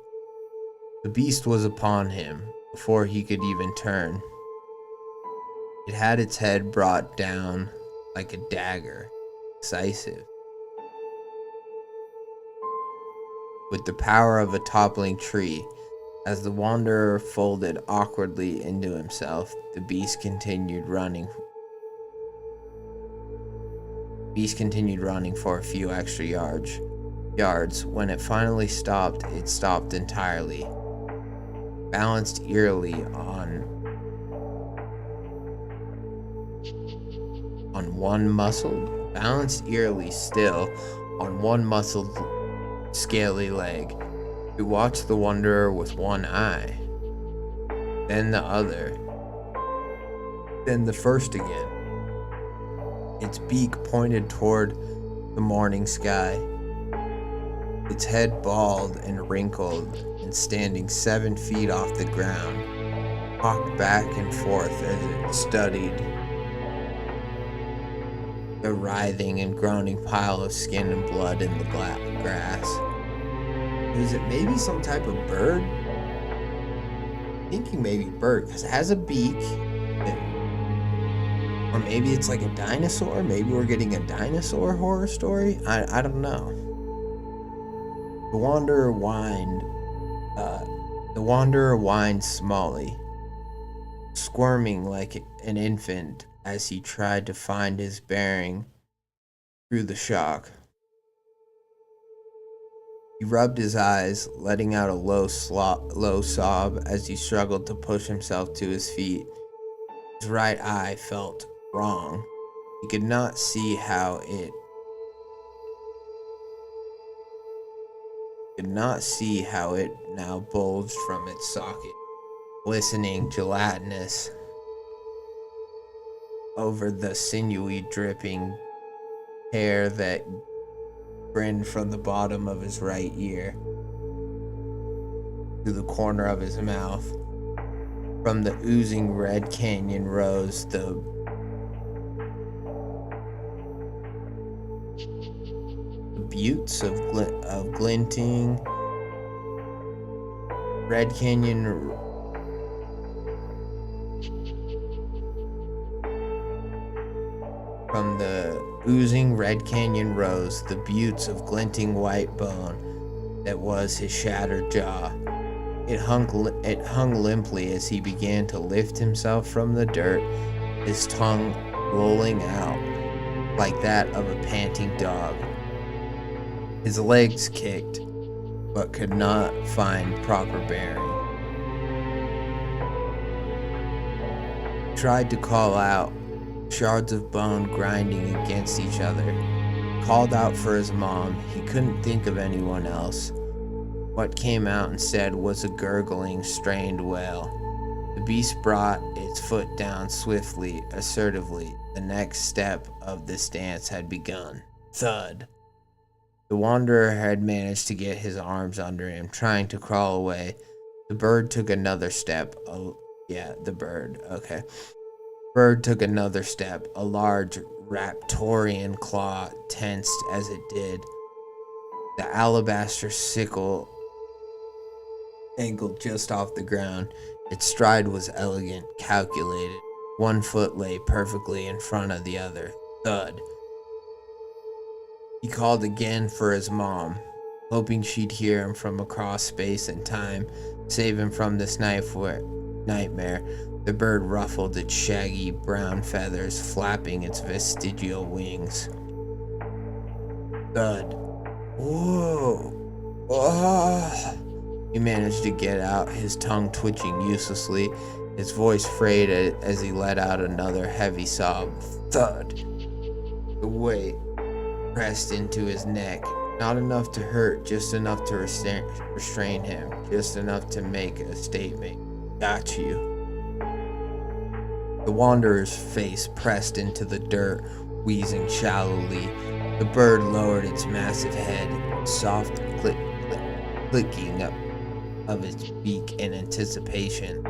The beast was upon him before he could even turn. It had its head brought down like a dagger, decisive. With the power of a toppling tree, as the wanderer folded awkwardly into himself, the beast continued running for a few extra yards. When it finally stopped, it stopped entirely. Balanced eerily on one muscled, scaly leg. He watched the wanderer with one eye, then the other, then the first again. Its beak pointed toward the morning sky, its head bald and wrinkled and standing 7 feet off the ground, cocked back and forth as it studied the writhing and groaning pile of skin and blood in the grass. Is it maybe some type of bird? I'm thinking maybe bird, because it has a beak. Or maybe it's like a dinosaur. Maybe we're getting a dinosaur horror story. I don't know. The wanderer whined smallly, squirming like an infant as he tried to find his bearing through the shock. He rubbed his eyes, letting out a low sob as he struggled to push himself to his feet. His right eye felt wrong. He could not see how it now bulged from its socket, glistening gelatinous over the sinewy, dripping hair that grinned from the bottom of his right ear to the corner of his mouth. From the oozing red canyon rose the buttes of glinting red canyon From the oozing red canyon rose the buttes of glinting white bone that was his shattered jaw. It hung limply as he began to lift himself from the dirt, his tongue lolling out like that of a panting dog. His legs kicked, but could not find proper bearing. He tried to call out, shards of bone grinding against each other. Called out for his mom. He couldn't think of anyone else. What came out instead was a gurgling, strained wail. The beast brought its foot down swiftly, assertively. The next step of this dance had begun. Thud. The wanderer had managed to get his arms under him, trying to crawl away. The bird took another step. Oh, yeah, the bird. Okay. Bird took another step, a large raptorian claw tensed as it did. The alabaster sickle angled just off the ground. Its stride was elegant, calculated. One foot lay perfectly in front of the other. Thud. He called again for his mom, hoping she'd hear him from across space and time, save him from this nightmare. The bird ruffled its shaggy brown feathers, flapping its vestigial wings. Thud. Whoa. Oh. He managed to get out, his tongue twitching uselessly. his voice frayed as he let out another heavy sob. Thud. The weight pressed into his neck, not enough to hurt, just enough to restrain him, just enough to make a statement. Got you. The wanderer's face pressed into the dirt, wheezing shallowly. The bird lowered its massive head, soft clicking up of its beak in anticipation.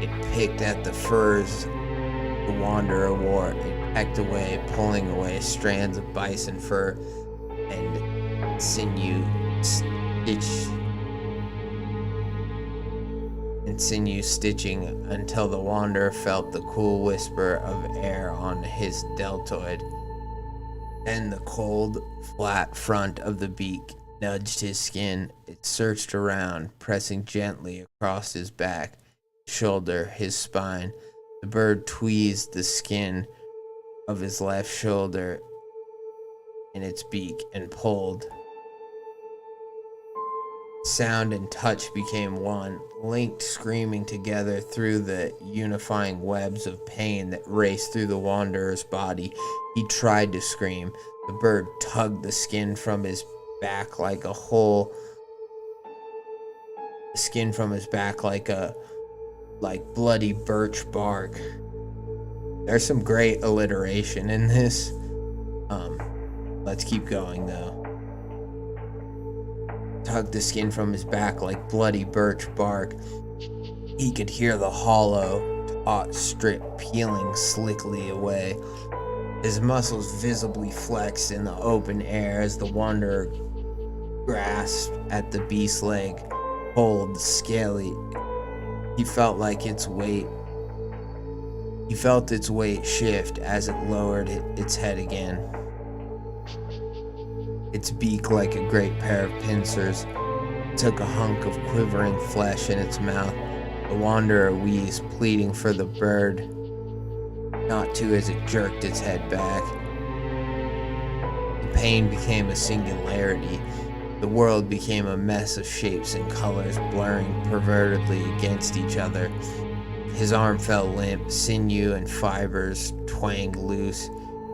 It picked at the furs the wanderer wore. It pecked away, pulling away strands of bison fur and sinew stitching until the wanderer felt the cool whisper of air on his deltoid. Then the cold, flat front of the beak nudged his skin. It searched around, pressing gently across his back, shoulder, his spine. The bird tweezed the skin of his left shoulder in its beak and pulled. Sound and touch became one, linked, screaming together through the unifying webs of pain that raced through the wanderer's body. He tried to scream. The bird tugged the skin from his back like bloody birch bark. There's some great alliteration in this. Let's keep going though. Tugged the skin from his back like bloody birch bark. He could hear the hollow, taut strip peeling slickly away. His muscles visibly flexed in the open air as the wanderer grasped at the beast's leg, pulled scaly. He felt its weight shift as it lowered its head again. Its beak, like a great pair of pincers, took a hunk of quivering flesh in its mouth. The wanderer wheezed, pleading for the bird not to as it jerked its head back. The pain became a singularity. The world became a mess of shapes and colors, blurring pervertedly against each other. His arm fell limp, sinew and fibers twanged loose.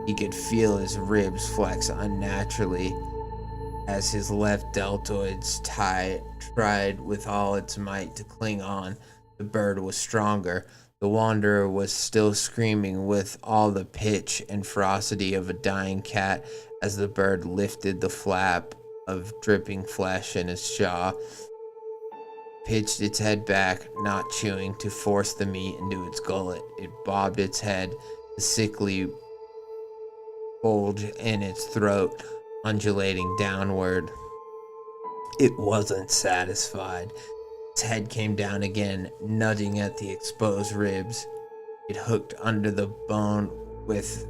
He could feel his ribs flex unnaturally as his left deltoids tried with all its might to cling on. The bird was stronger. The wanderer was still screaming with all the pitch and ferocity of a dying cat as the bird lifted the flap of dripping flesh in its jaw, pitched its head back, not chewing, to force the meat into its gullet. It bobbed its head, the sickly bulge in its throat undulating downward. It wasn't satisfied. Its head came down again, nudging at the exposed ribs. It hooked under the bone with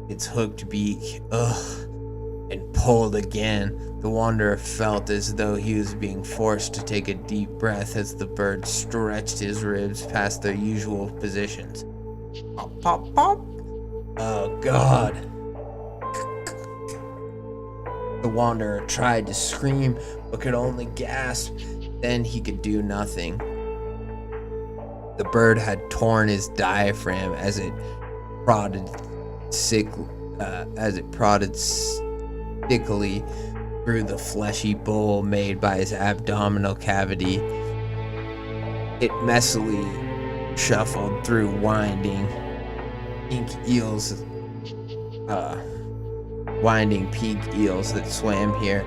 its hooked beak, and pulled again. The wanderer felt as though he was being forced to take a deep breath as the bird stretched his ribs past their usual positions. Pop, pop, pop. Oh, God. The wanderer tried to scream, but could only gasp. Then he could do nothing. The bird had torn his diaphragm as it prodded stickily through the fleshy bowl made by his abdominal cavity. It messily shuffled through winding pink eels that swam here,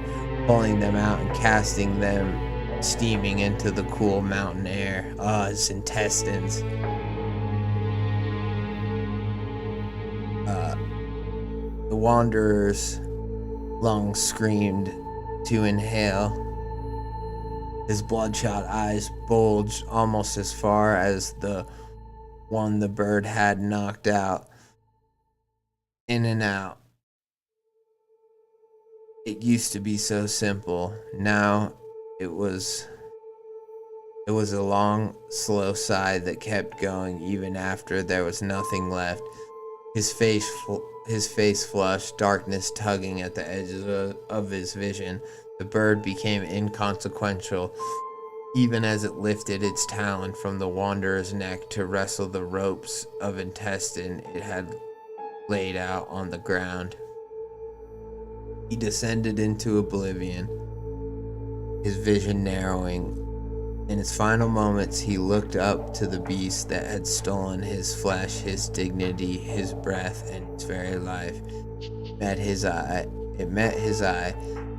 pulling them out and casting them steaming into the cool mountain air. His intestines. The wanderer's lungs screamed to inhale. His bloodshot eyes bulged almost as far as the one the bird had knocked out. In and out. It used to be so simple. Now it was a long, slow sigh that kept going even after there was nothing left. His face flushed, darkness tugging at the edges of his vision. The bird became inconsequential. even as it lifted its talon from the wanderer's neck to wrestle the ropes of intestine it had laid out on the ground. He descended into oblivion, his vision narrowing. In his final moments, he looked up to the beast that had stolen his flesh, his dignity, his breath, and his very life. It met his eye,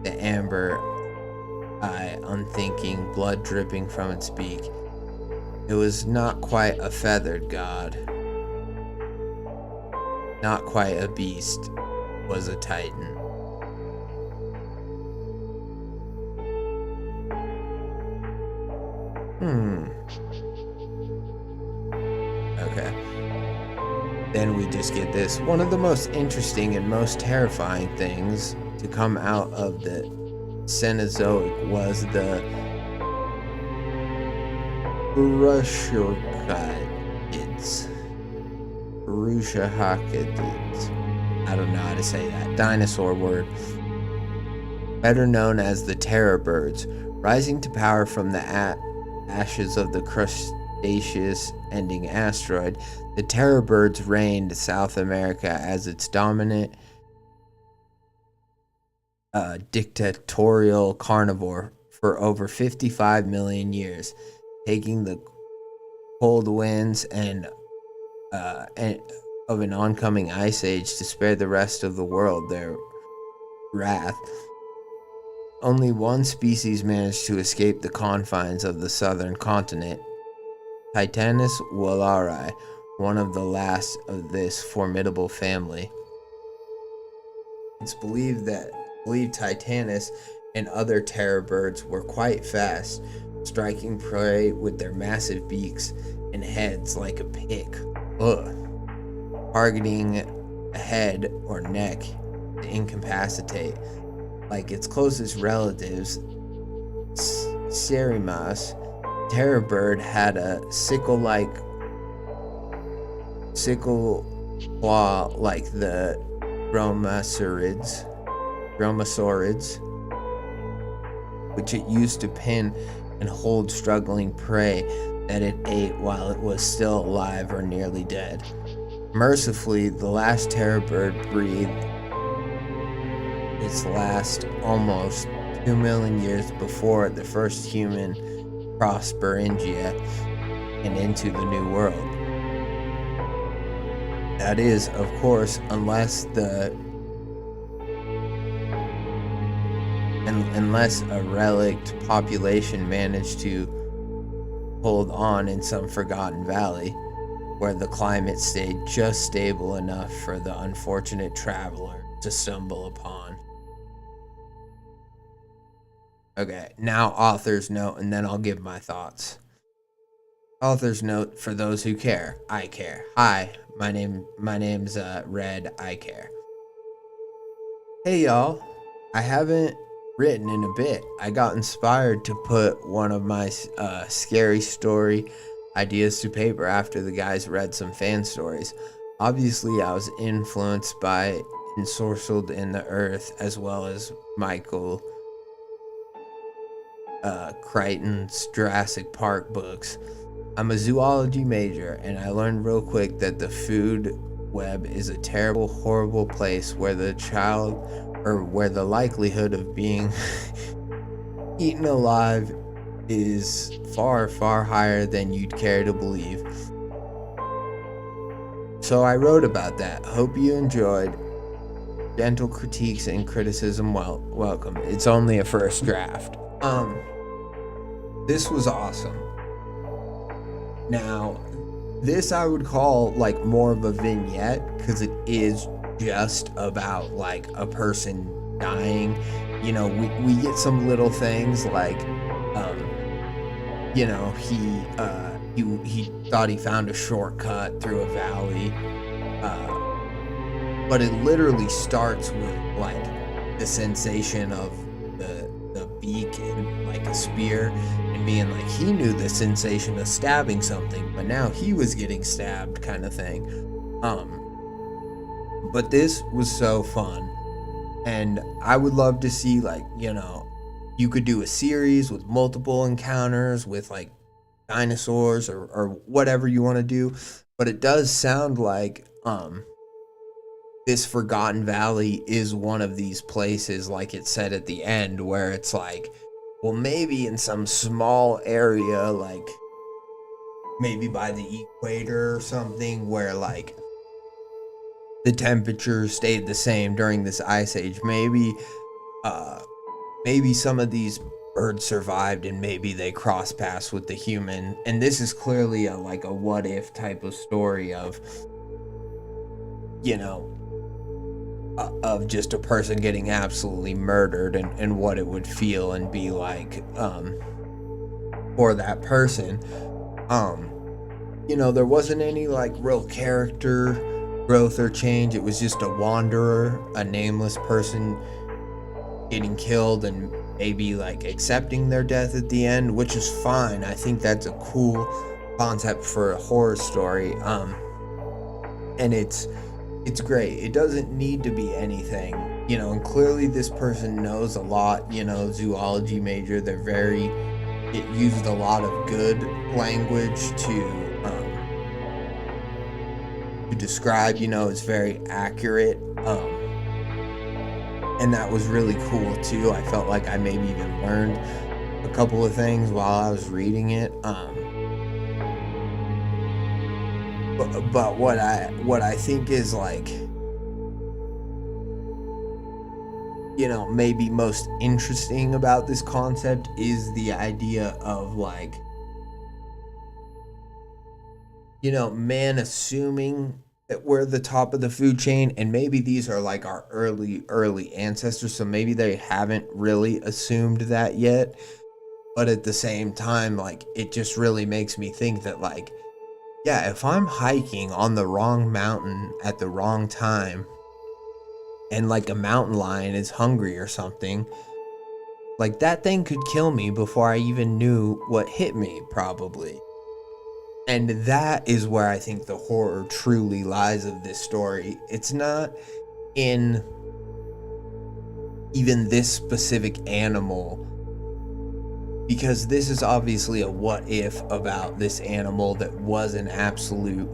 the amber eye, unthinking, blood dripping from its beak. It was not quite a feathered god, not quite a beast, was a titan. Okay. Then we just get this. One of the most interesting and most terrifying things to come out of the Cenozoic was the Urushahakids. I don't know how to say that. Dinosaur word. Better known as the terror birds, rising to power from the ashes of the Cretaceous-ending asteroid. The terror birds reigned South America as its dominant dictatorial carnivore for over 55 million years, taking the cold winds and of an oncoming ice age to spare the rest of the world their wrath. Only one species managed to escape the confines of the southern continent, Titanus wallari, one of the last of this formidable family. It's believed Titanus and other terror birds were quite fast, striking prey with their massive beaks and heads like a pick, targeting a head or neck to incapacitate. Like its closest relatives, Serimas, terror bird had a sickle claw like the dromaeosaurids, which it used to pin and hold struggling prey that it ate while it was still alive or nearly dead. Mercifully, the last terror bird breathed its last almost 2 million years before the first human crossed Beringia and into the New World. That is, of course, unless a relict population managed to hold on in some forgotten valley where the climate stayed just stable enough for the unfortunate traveler to stumble upon. Okay, now author's note, and then I'll give my thoughts. Author's note for those who care. I care. Hi, my name's Red. I care. Hey y'all, I haven't written in a bit. I got inspired to put one of my scary story ideas to paper after the guys read some fan stories. Obviously, I was influenced by Ensorcelled in the Earth as well as Michael Crichton's Jurassic Park books. I'm a zoology major, and I learned real quick that the food web is a terrible, horrible place where the likelihood of being eaten alive is far, far higher than you'd care to believe. So I wrote about that. Hope you enjoyed. Gentle critiques and criticism welcome. It's only a first draft. This was awesome. Now, this I would call like more of a vignette because it is just about like a person dying. You know, we get some little things like, you know, he thought he found a shortcut through a valley, but it literally starts with like the sensation of the beak and like a spear, and being like he knew the sensation of stabbing something, but now he was getting stabbed, kind of thing. But this was so fun, and I would love to see, like, you know, you could do a series with multiple encounters with like dinosaurs or whatever you want to do, but it does sound like this Forgotten Valley is one of these places, like it said at the end, where it's like, well, maybe in some small area, like maybe by the equator or something, where like the temperature stayed the same during this ice age. Maybe some of these birds survived and maybe they cross paths with the human. And this is clearly a what if type of story of, of just a person getting absolutely murdered and what it would feel and be like for that person. There wasn't any real character growth or change. It was just a wanderer, a nameless person getting killed and maybe accepting their death at the end, which is fine. I think that's a cool concept for a horror story. And it's great. It doesn't need to be anything, and clearly this person knows a lot, zoology major. It used a lot of good language to describe, it's very accurate. And that was really cool too. I felt like I maybe even learned a couple of things while I was reading it. But what I think is maybe most interesting about this concept is the idea of man assuming that we're the top of the food chain, and maybe these are our early ancestors, so maybe they haven't really assumed that yet. But at the same time, it just really makes me think that yeah, if I'm hiking on the wrong mountain at the wrong time and a mountain lion is hungry or something, that thing could kill me before I even knew what hit me, probably. And that is where I think the horror truly lies of this story. It's not in even this specific animal, because this is obviously a what if about this animal that was an absolute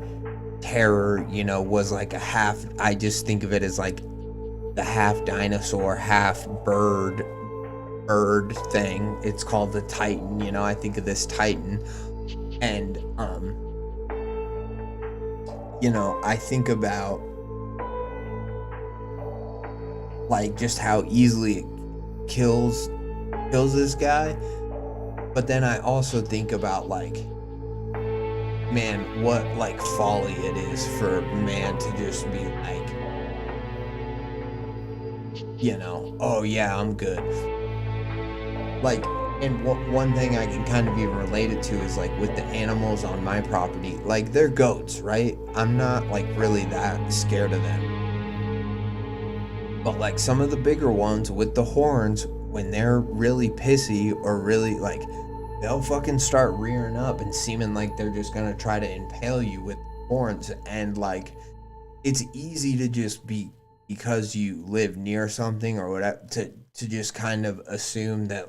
terror, was a half, I just think of it as the half dinosaur, half bird thing. It's called the Titan, I think of this Titan. And I think about just how easily it kills this guy. But then I also think about man, what folly it is for man to just be oh yeah, I'm good. And one thing I can kind of be related to is with the animals on my property, they're goats, right? I'm not really that scared of them. But some of the bigger ones with the horns, when they're really pissy or really they'll fucking start rearing up and seeming like they're just gonna try to impale you with horns. And it's easy to just be, because you live near something or whatever, to just kind of assume that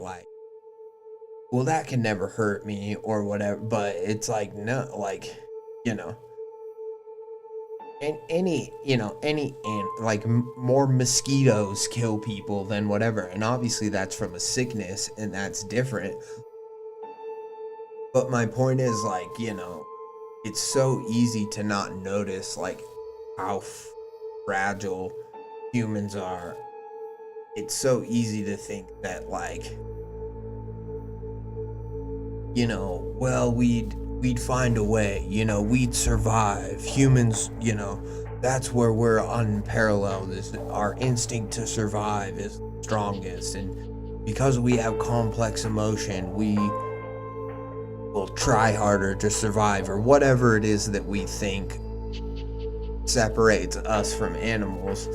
well, that can never hurt me or whatever. But it's no, and any more mosquitoes kill people than whatever, and obviously that's from a sickness and that's different. But my point is it's so easy to not notice how fragile humans are. It's so easy to think that well, we'd find a way, we'd survive. Humans, that's where we're unparalleled, is our instinct to survive is strongest. And because we have complex emotion, we will try harder to survive, or whatever it is that we think separates us from animals.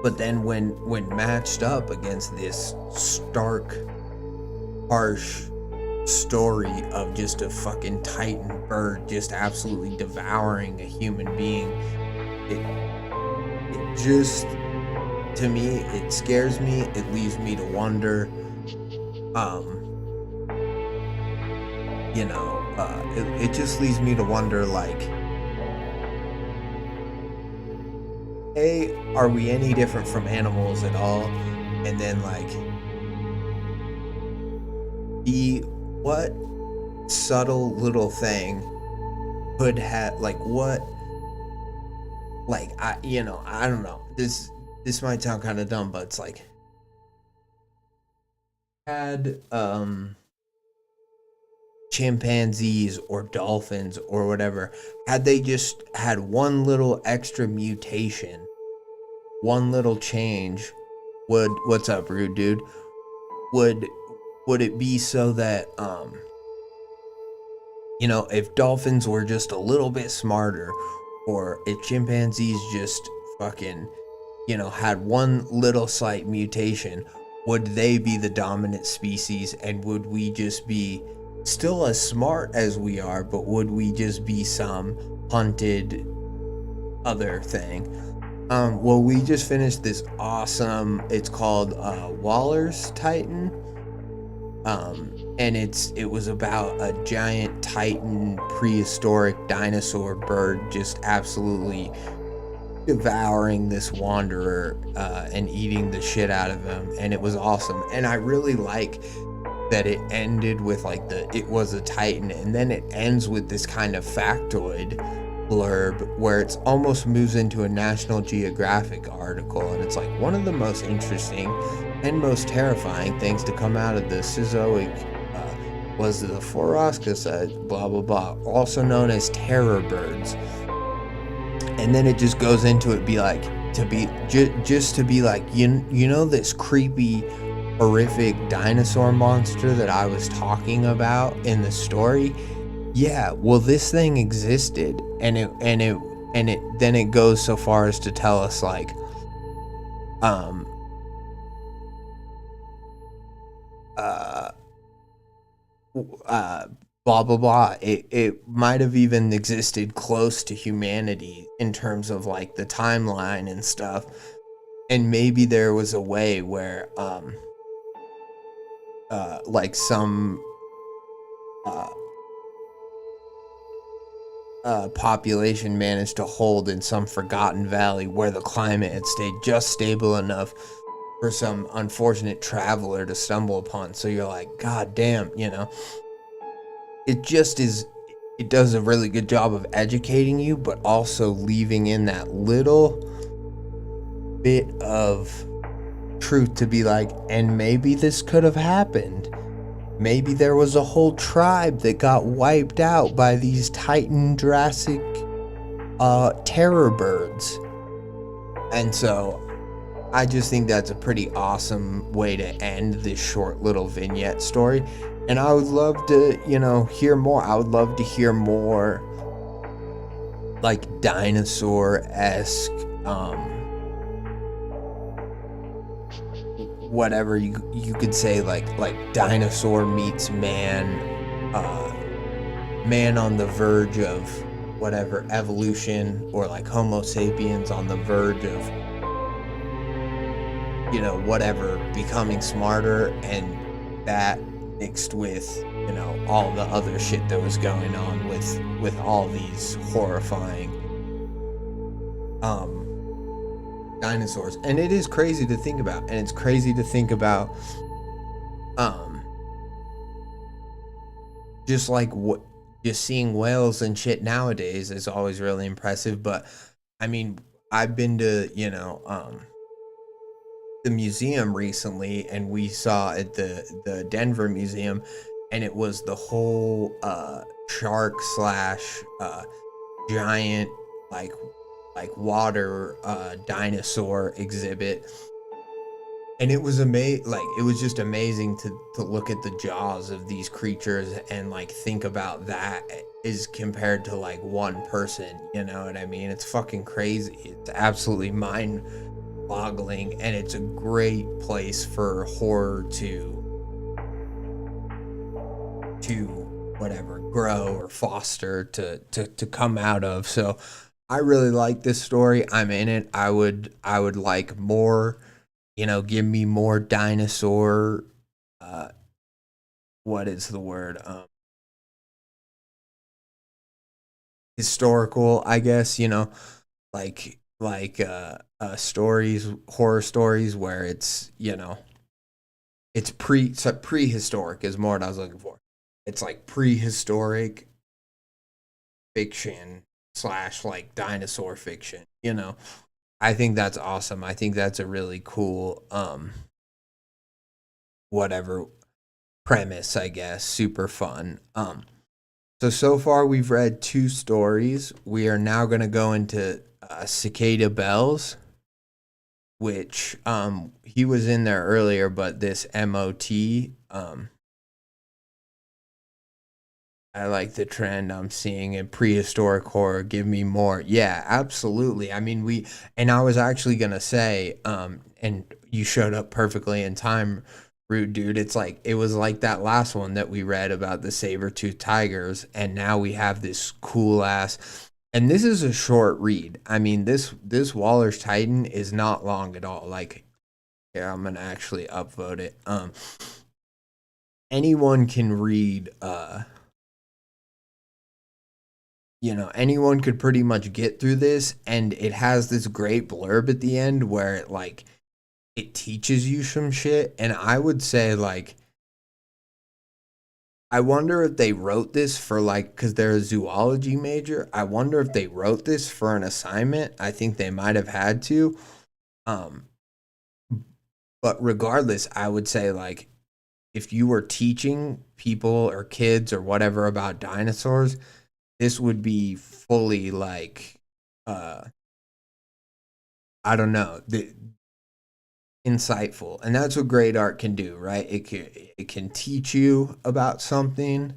But then when matched up against this stark, harsh story of just a fucking titan bird just absolutely devouring a human being, it just, to me, it scares me. It leaves me to wonder It just leads me to wonder, like, A, are we any different from animals at all? And then, like, B, what subtle little thing could have, like, what, like, I don't know. This might sound kind of dumb, but it's like, had chimpanzees or dolphins or whatever, had they just had one little extra mutation, one little change, what's up, rude dude? Would it be so that if dolphins were just a little bit smarter, or if chimpanzees just fucking had one little slight mutation, would they be the dominant species, and would we just be still as smart as we are, but would we just be some hunted other thing? Well, we just finished this awesome, it's called Waller's Titan, and it was about a giant titan prehistoric dinosaur bird just absolutely devouring this wanderer and eating the shit out of him, and it was awesome. And I really like that it ended with like it was a titan, and then it ends with this kind of factoid blurb where it's almost moves into a National Geographic article, and it's like one of the most interesting and most terrifying things to come out of the Cizoic was the Phoroscoceta, blah blah blah, also known as terror birds. And then it just goes into it, be like, to be just to be like, you know this creepy, horrific dinosaur monster that I was talking about in the story? Yeah, well, this thing existed, and it goes so far as to tell us, like, blah blah blah. It might have even existed close to humanity in terms of like the timeline and stuff, and maybe there was a way where like some population managed to hold in some forgotten valley where the climate had stayed just stable enough for some unfortunate traveler to stumble upon. So you're like, God damn, it just is, it does a really good job of educating you, but also leaving in that little bit of truth to be like, and maybe this could have happened. Maybe there was a whole tribe that got wiped out by these Titan Jurassic terror birds. And so I just think that's a pretty awesome way to end this short little vignette story. And I would love to, hear more. I would love to hear more like dinosaur-esque, whatever you could say, like dinosaur meets man, man on the verge of whatever evolution, or like Homo sapiens on the verge of whatever, becoming smarter, and that mixed with all the other shit that was going on with all these horrifying dinosaurs. And it is crazy to think about, and it's crazy to think about just like just seeing whales and shit nowadays is always really impressive. But I mean, I've been to the museum recently, and we saw at the Denver museum, and it was the whole shark slash giant like water dinosaur exhibit, and it was it was just amazing to look at the jaws of these creatures and like think about that is compared to like one person, you know what I mean? It's fucking crazy. It's absolutely mind-boggling, and it's a great place for horror to whatever grow or foster to come out of. So I really like this story. I'm in it. I would like more, give me more dinosaur what is the word? Historical, I guess, stories, horror stories where it's, it's prehistoric is more what I was looking for. It's like prehistoric fiction slash like dinosaur fiction, I think that's awesome. I think that's a really cool whatever premise, I guess. Super fun. So far we've read 2 stories. We are now going to go into Cicada Bells, which he was in there earlier, but this MOT, I like the trend I'm seeing in prehistoric horror. Give me more. Yeah, absolutely. I mean, and I was actually going to say, and you showed up perfectly in time, Rude Dude. It was like that last one that we read about the saber-toothed tigers, and now we have this cool ass. And this is a short read. I mean, this Waller's Titan is not long at all. Like, here, I'm gonna actually upvote it. Anyone can read. Anyone could pretty much get through this, and it has this great blurb at the end where it teaches you some shit. And I would say I wonder if they wrote this for because they're a zoology major. I wonder if they wrote this for an assignment. I think they might have had to. Um, but regardless, I would say if you were teaching people or kids or whatever about dinosaurs, this would be fully I don't know, insightful. And that's what great art can do, right? It can teach you about something,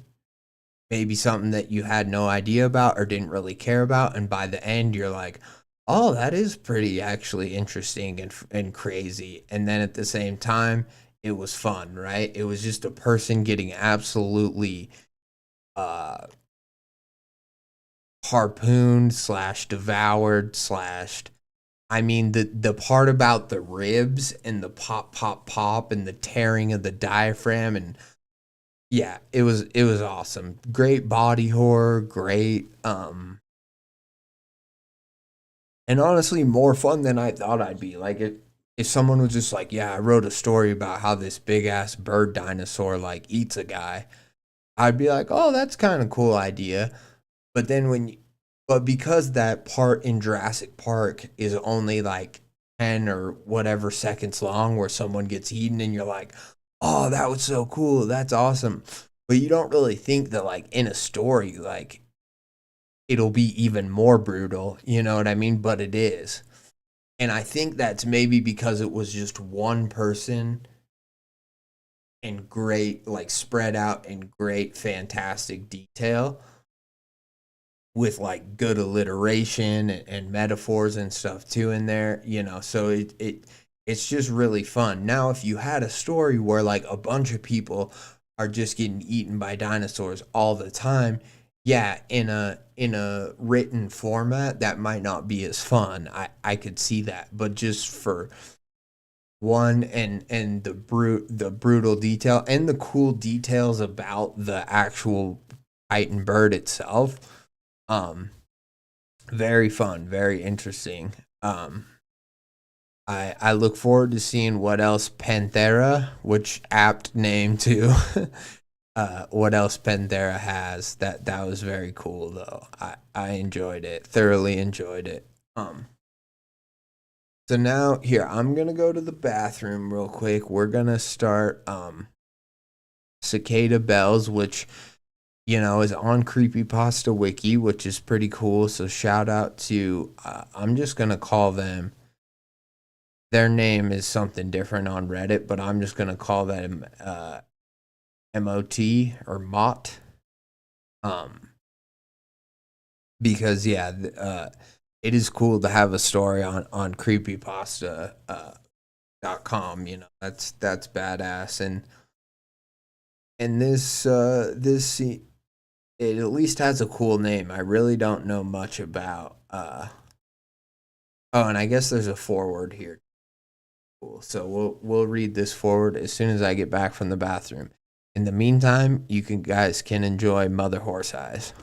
maybe something that you had no idea about or didn't really care about, and by the end you're like, oh, that is pretty actually interesting and crazy. And then at the same time, it was fun, right? It was just a person getting absolutely harpooned slash devoured slash. I mean, the part about the ribs and the pop pop pop and the tearing of the diaphragm, and yeah, it was awesome. Great body horror, great and honestly more fun than I thought I'd be. Like, if someone was just like, yeah, I wrote a story about how this big ass bird dinosaur eats a guy, I'd be like, oh, that's kind of cool idea. But then but because that part in Jurassic Park is only 10 or whatever seconds long where someone gets eaten and you're like, oh, that was so cool. That's awesome. But you don't really think that in a story, it'll be even more brutal. You know what I mean? But it is. And I think that's maybe because it was just one person and great, spread out in great, fantastic detail with good alliteration and metaphors and stuff too in there, so it's just really fun. Now if you had a story where a bunch of people are just getting eaten by dinosaurs all the time, yeah, in a written format that might not be as fun. I could see that, but just for one and the brutal detail and the cool details about the actual Titan bird itself, very fun, very interesting. I look forward to seeing what else Panthera, which apt name too. What else Panthera has. That was very cool though. I enjoyed it, thoroughly enjoyed it. So now here I'm gonna go to the bathroom real quick. We're gonna start Cicada Bells, which is on Creepypasta Wiki, which is pretty cool. So shout out to, I'm just going to call them, their name is something different on Reddit, but I'm just going to call them MOT or MOT. Because, yeah, it is cool to have a story on creepypasta.com. That's badass. And this it at least has a cool name. I really don't know much about oh, and I guess there's a foreword here. Cool. So we'll read this forward as soon as I get back from the bathroom. In the meantime, you guys can enjoy Mother Horse Eyes.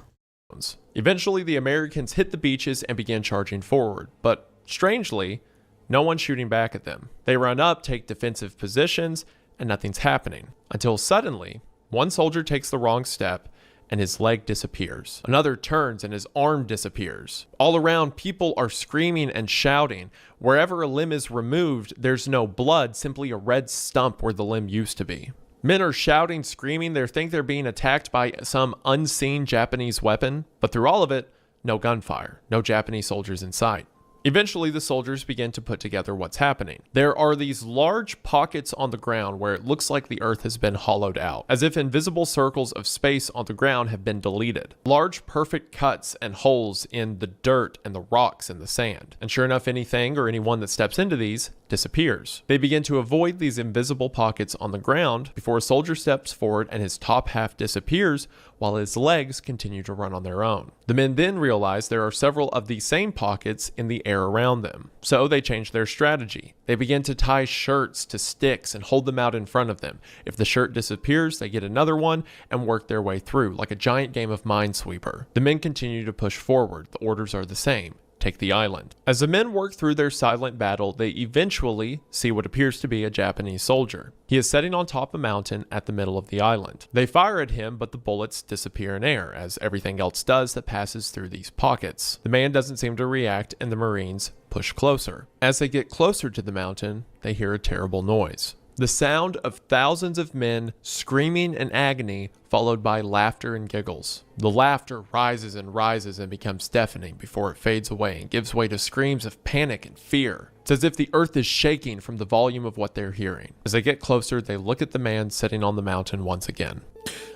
Eventually, the Americans hit the beaches and began charging forward, but strangely, no one's shooting back at them. They run up, take defensive positions, and nothing's happening. Until suddenly, one soldier takes the wrong step and his leg disappears. Another turns and his arm disappears. All around, people are screaming and shouting. Wherever a limb is removed, there's no blood, simply a red stump where the limb used to be. Men are shouting, screaming. They think they're being attacked by some unseen Japanese weapon, but through all of it, no gunfire, no Japanese soldiers in sight. Eventually, the soldiers begin to put together what's happening. There are these large pockets on the ground where it looks like the earth has been hollowed out, as if invisible circles of space on the ground have been deleted. Large, perfect cuts and holes in the dirt and the rocks and the sand. And sure enough, anything or anyone that steps into these disappears. They begin to avoid these invisible pockets on the ground before a soldier steps forward and his top half disappears while his legs continue to run on their own. The men then realize there are several of these same pockets in the air around them. So they change their strategy. They begin to tie shirts to sticks and hold them out in front of them. If the shirt disappears, they get another one and work their way through like a giant game of Minesweeper. The men continue to push forward. The orders are the same. Take the island. As the men work through their silent battle, they eventually see what appears to be a Japanese soldier. He is sitting on top of a mountain at the middle of the island. They fire at him, but the bullets disappear in air, as everything else does that passes through these pockets. The man doesn't seem to react, and the Marines push closer. As they get closer to the mountain, they hear a terrible noise. The sound of thousands of men screaming in agony, followed by laughter and giggles. The laughter rises and becomes deafening before it fades away and gives way to screams of panic and fear. It's as if the earth is shaking from the volume of what they're hearing. As they get closer, they look at the man sitting on the mountain once again.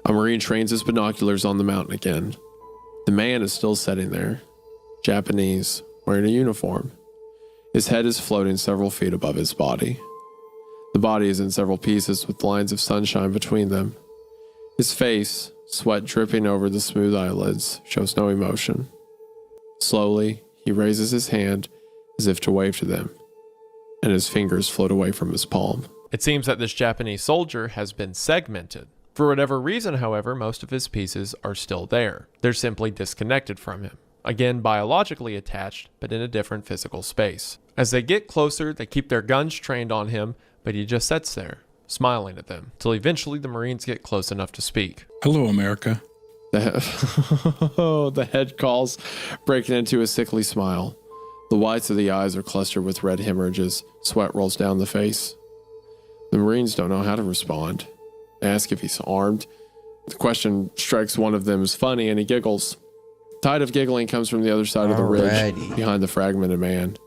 A Marine trains his binoculars on the mountain again. The man is still sitting there, Japanese, wearing a uniform. His head is floating several feet above his body. The body is in several pieces with lines of sunshine between them. His face, sweat dripping over the smooth eyelids, shows no emotion. Slowly, he raises his hand as if to wave to them, and his fingers float away from his palm. It seems that this Japanese soldier has been segmented. For whatever reason, however, most of his pieces are still there. They're simply disconnected from him. Again, biologically attached, but in a different physical space. As they get closer, they keep their guns trained on him, but he just sits there, smiling at them, till eventually the Marines get close enough to speak. Hello, America. The head calls, breaking into a sickly smile. The whites of the eyes are clustered with red hemorrhages. Sweat rolls down the face. The Marines don't know how to respond. They ask if he's armed. The question strikes one of them as funny, and he giggles. A tide of giggling comes from the other side of the ridge, behind the fragmented man.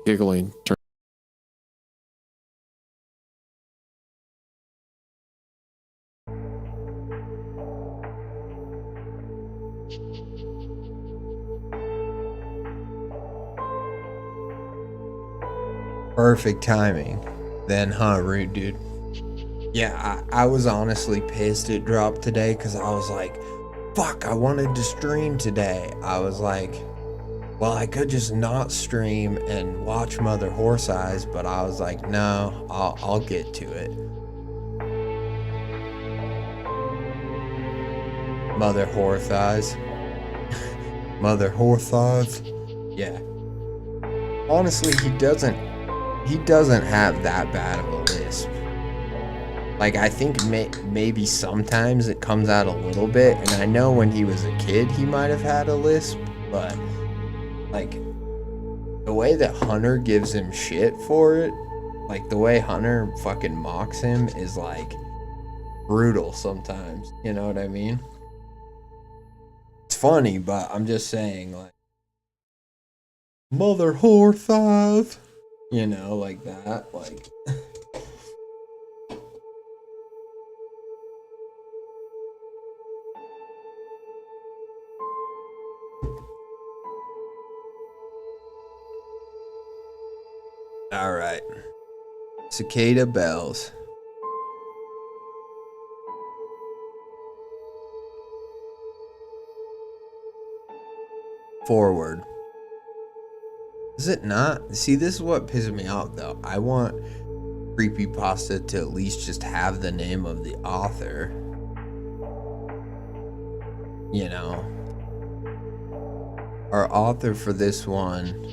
Giggling turns. Perfect timing then, huh, Root Dude? Yeah, I was honestly pissed it dropped today because I was like, fuck, I wanted to stream today. I was like, well, I could just not stream and watch Mother Horse Eyes, but I was like, no, I'll get to it. Mother Horse Eyes. Mother Horse Eyes. Yeah. Honestly, he doesn't have that bad of a lisp. Like, I think maybe sometimes it comes out a little bit, and I know when he was a kid he might have had a lisp, but like the way that Hunter gives him shit for it, like the way Hunter fucking mocks him is like brutal sometimes, you know what I mean? It's funny, but I'm just saying, like, Mother Horse Eyes, you know, like that, like. All right. Cicada bells. Forward. Is it not? See, this is what pisses me off, though. I want creepypasta to at least just have the name of the author. You know, our author for this one,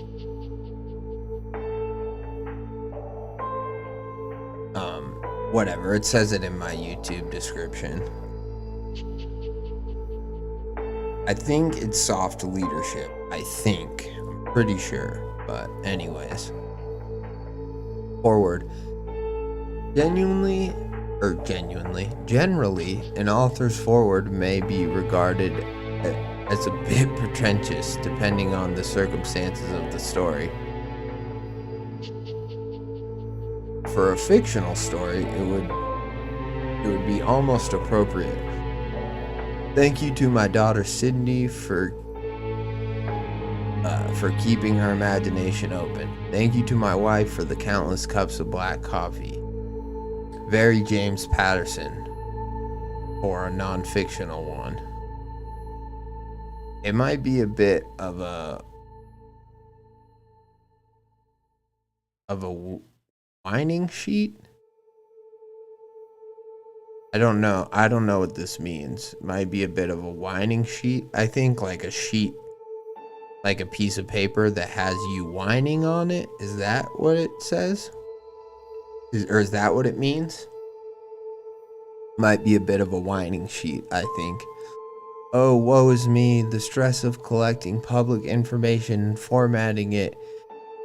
whatever, it says it in my YouTube description. I think it's Soft Leadership. I think. I'm pretty sure. But anyways. Forward. Generally, an author's forward may be regarded as a bit pretentious depending on the circumstances of the story. For a fictional story, it would be almost appropriate. Thank you to my daughter Sydney for keeping her imagination open. Thank you to my wife for the countless cups of black coffee. Very James Patterson for a non-fictional one. It might be a bit of a whining sheet. I don't know what this means. It might be a bit of a whining sheet. I think like a sheet, like a piece of paper that has you whining on it. Is that what it says? Or is that what it means? Might be a bit of a whining sheet, I think. Oh, woe is me. The stress of collecting public information and formatting it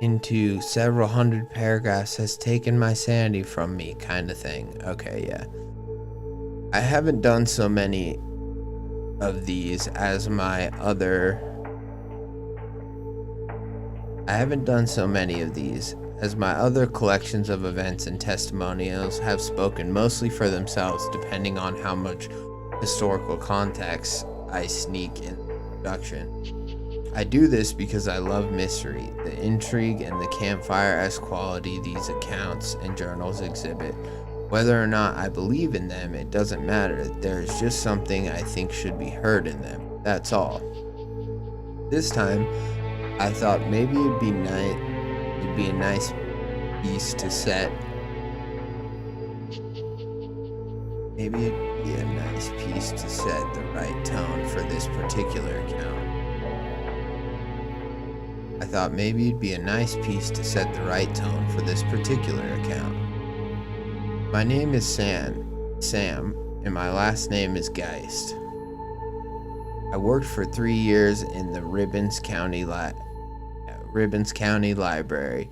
into several hundred paragraphs has taken my sanity from me, kind of thing. Okay, yeah. I haven't done so many of these as my other collections of events and testimonials have spoken mostly for themselves, depending on how much historical context I sneak in the production. I do this because I love mystery, the intrigue and the campfire-esque quality these accounts and journals exhibit. Whether or not I believe in them, it doesn't matter. There's just something I think should be heard in them. That's all. This time, I thought maybe it'd be a nice piece to set. Maybe it'd be a nice piece to set the right tone for this particular account. I thought maybe it'd be a nice piece to set the right tone for this particular account. My name is Sam, and my last name is Geist. I worked for 3 years in the Ribbons County Library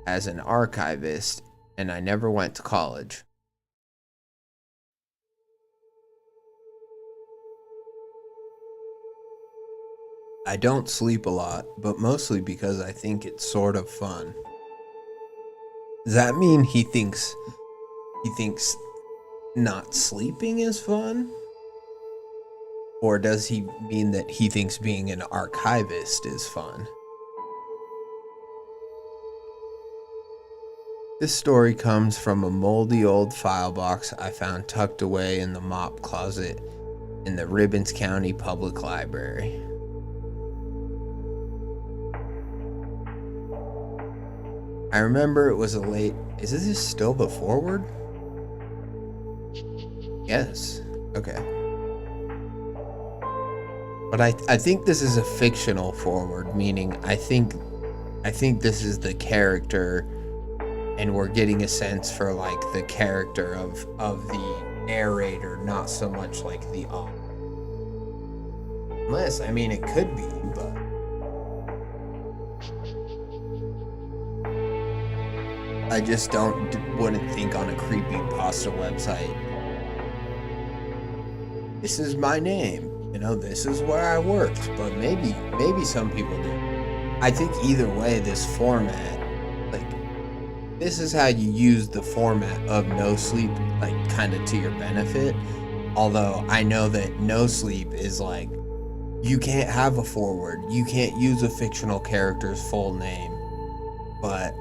as an archivist, and I never went to college. I don't sleep a lot, but mostly because I think it's sort of fun. Does that mean he thinks not sleeping is fun? Or does he mean that he thinks being an archivist is fun? This story comes from a moldy old file box I found tucked away in the mop closet in the Ribbons County Public Library. I remember it was a late... Is this still the forward? Yes. Okay. But I think this is a fictional forward, meaning I think this is the character, and we're getting a sense for like the character of the narrator, not so much like the author. Unless, I mean, it could be, but I just wouldn't think on a creepypasta website, this is my name, you know, this is where I worked. But maybe some people do. I think either way, this format, like, this is how you use the format of No Sleep, like, kind of to your benefit. Although I know that No Sleep is like, you can't have a forward, you can't use a fictional character's full name, but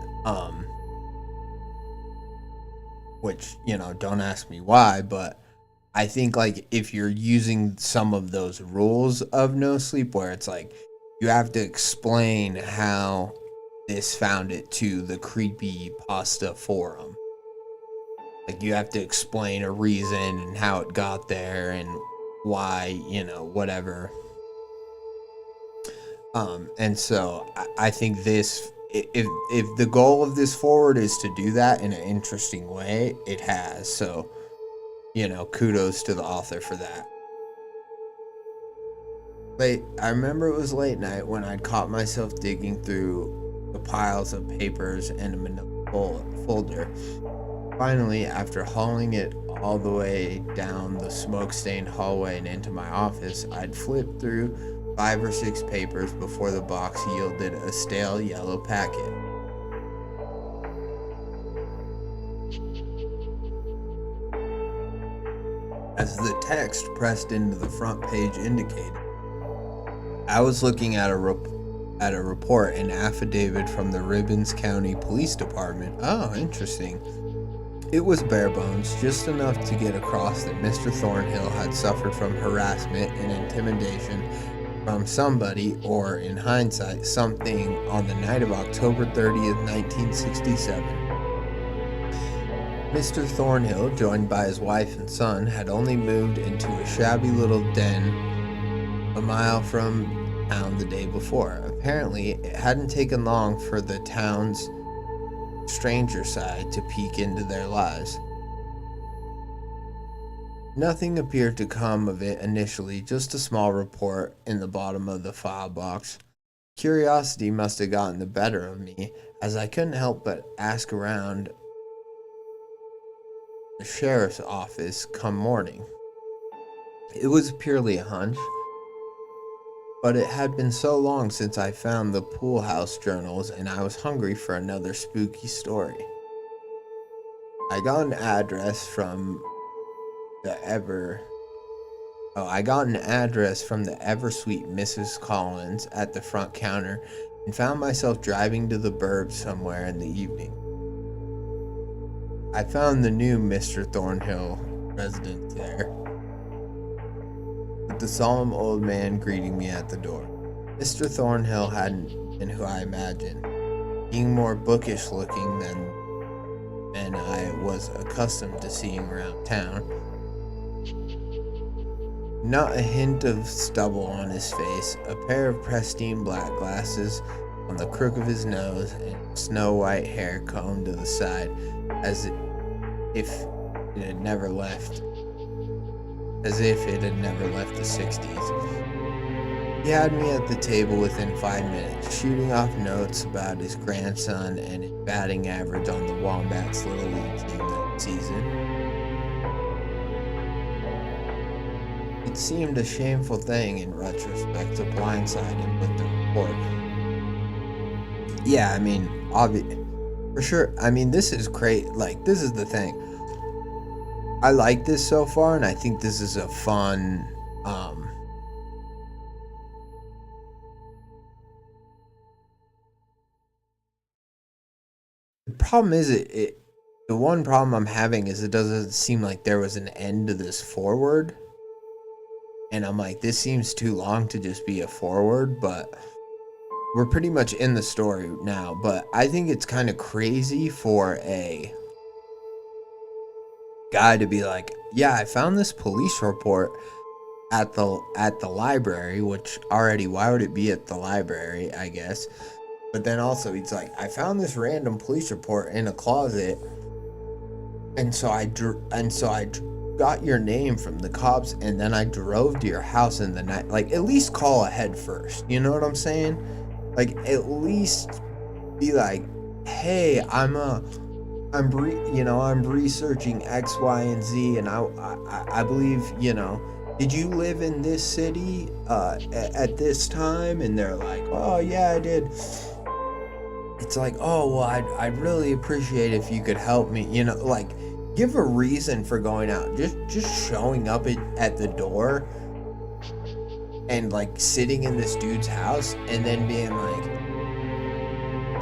which, you know, don't ask me why, but I think like if you're using some of those rules of No Sleep where it's like you have to explain how this found it to the creepypasta forum, Like, you have to explain a reason and how it got there and why, whatever. And so I think this, if the goal of this forward is to do that in an interesting way, it has. So, kudos to the author for that. I remember it was late night when I'd caught myself digging through the piles of papers and a manila folder. Finally, after hauling it all the way down the smoke-stained hallway and into my office, I'd flipped through 5 or 6 papers before the box yielded a stale yellow packet. As the text pressed into the front page indicated, I was looking at a report, an affidavit from the Ribbons County Police Department. Oh, interesting. It was bare bones, just enough to get across that Mr. Thornhill had suffered from harassment and intimidation from somebody, or in hindsight, something, on the night of October 30th, 1967. Mr. Thornhill, joined by his wife and son, had only moved into a shabby little den a mile from town the day before. Apparently, it hadn't taken long for the town's stranger side to peek into their lives. Nothing appeared to come of it initially, just a small report in the bottom of the file box. Curiosity must have gotten the better of me, as I couldn't help but ask around the sheriff's office come morning. It was purely a hunch, but it had been so long since I found the pool house journals, and I was hungry for another spooky story. I got an address from the ever sweet Mrs. Collins at the front counter, and found myself driving to the burbs somewhere in the evening. I found the new Mr. Thornhill resident there, with the solemn old man greeting me at the door. Mr. Thornhill hadn't been who I imagined, being more bookish looking than I was accustomed to seeing around town. Not a hint of stubble on his face, a pair of pristine black glasses on the crook of his nose, and snow white hair combed to the side as if it had never left the 60s. He had me at the table within 5 minutes, shooting off notes about his grandson and his batting average on the Wombats Little League team that season. It seemed a shameful thing in retrospect to blindside him with the report. Yeah, I mean, for sure. I mean, this is great. Like, this is the thing. I like this so far, and I think this is a fun, the problem is the one problem I'm having is it doesn't seem like there was an end to this forward. And I'm like, this seems too long to just be a forward, but we're pretty much in the story now. But I think it's kind of crazy for a guy to be like, yeah, I found this police report at the library, which already, why would it be at the library, I guess. But then also he's like, I found this random police report in a closet, and so I got your name from the cops, and then I drove to your house in the night. Like, at least call ahead first, you know what I'm saying? Like, at least be like, hey, I'm researching X, Y, and Z, and I believe, did you live in this city at this time? And they're like, oh yeah, I did. It's like, oh well, I'd really appreciate if you could help me, like, give a reason for going out. Just showing up at the door and like sitting in this dude's house and then being like,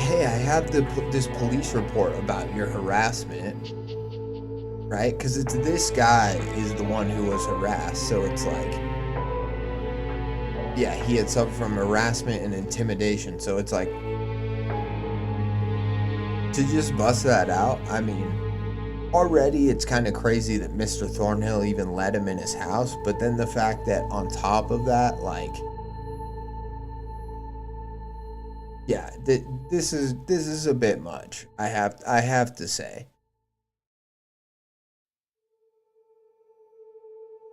hey, I have this police report about your harassment, right? Because it's this guy is the one who was harassed, so it's like, yeah, he had suffered from harassment and intimidation, so it's like, to just bust that out, I mean, already it's kind of crazy that Mr. Thornhill even let him in his house, but then the fact that on top of that, like, yeah, this is a bit much. I have to say.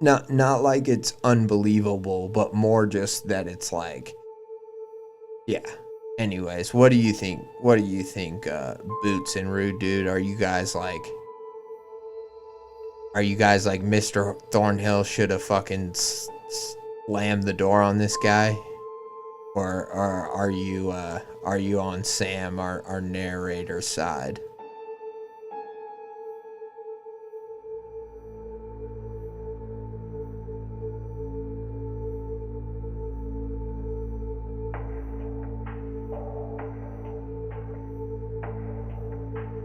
Not like it's unbelievable, but more just that it's like, yeah. Anyways, what do you think? Boots and Rude Dude? Are you guys like Mr. Thornhill should have fucking slammed the door on this guy, or are you on Sam, our narrator's side?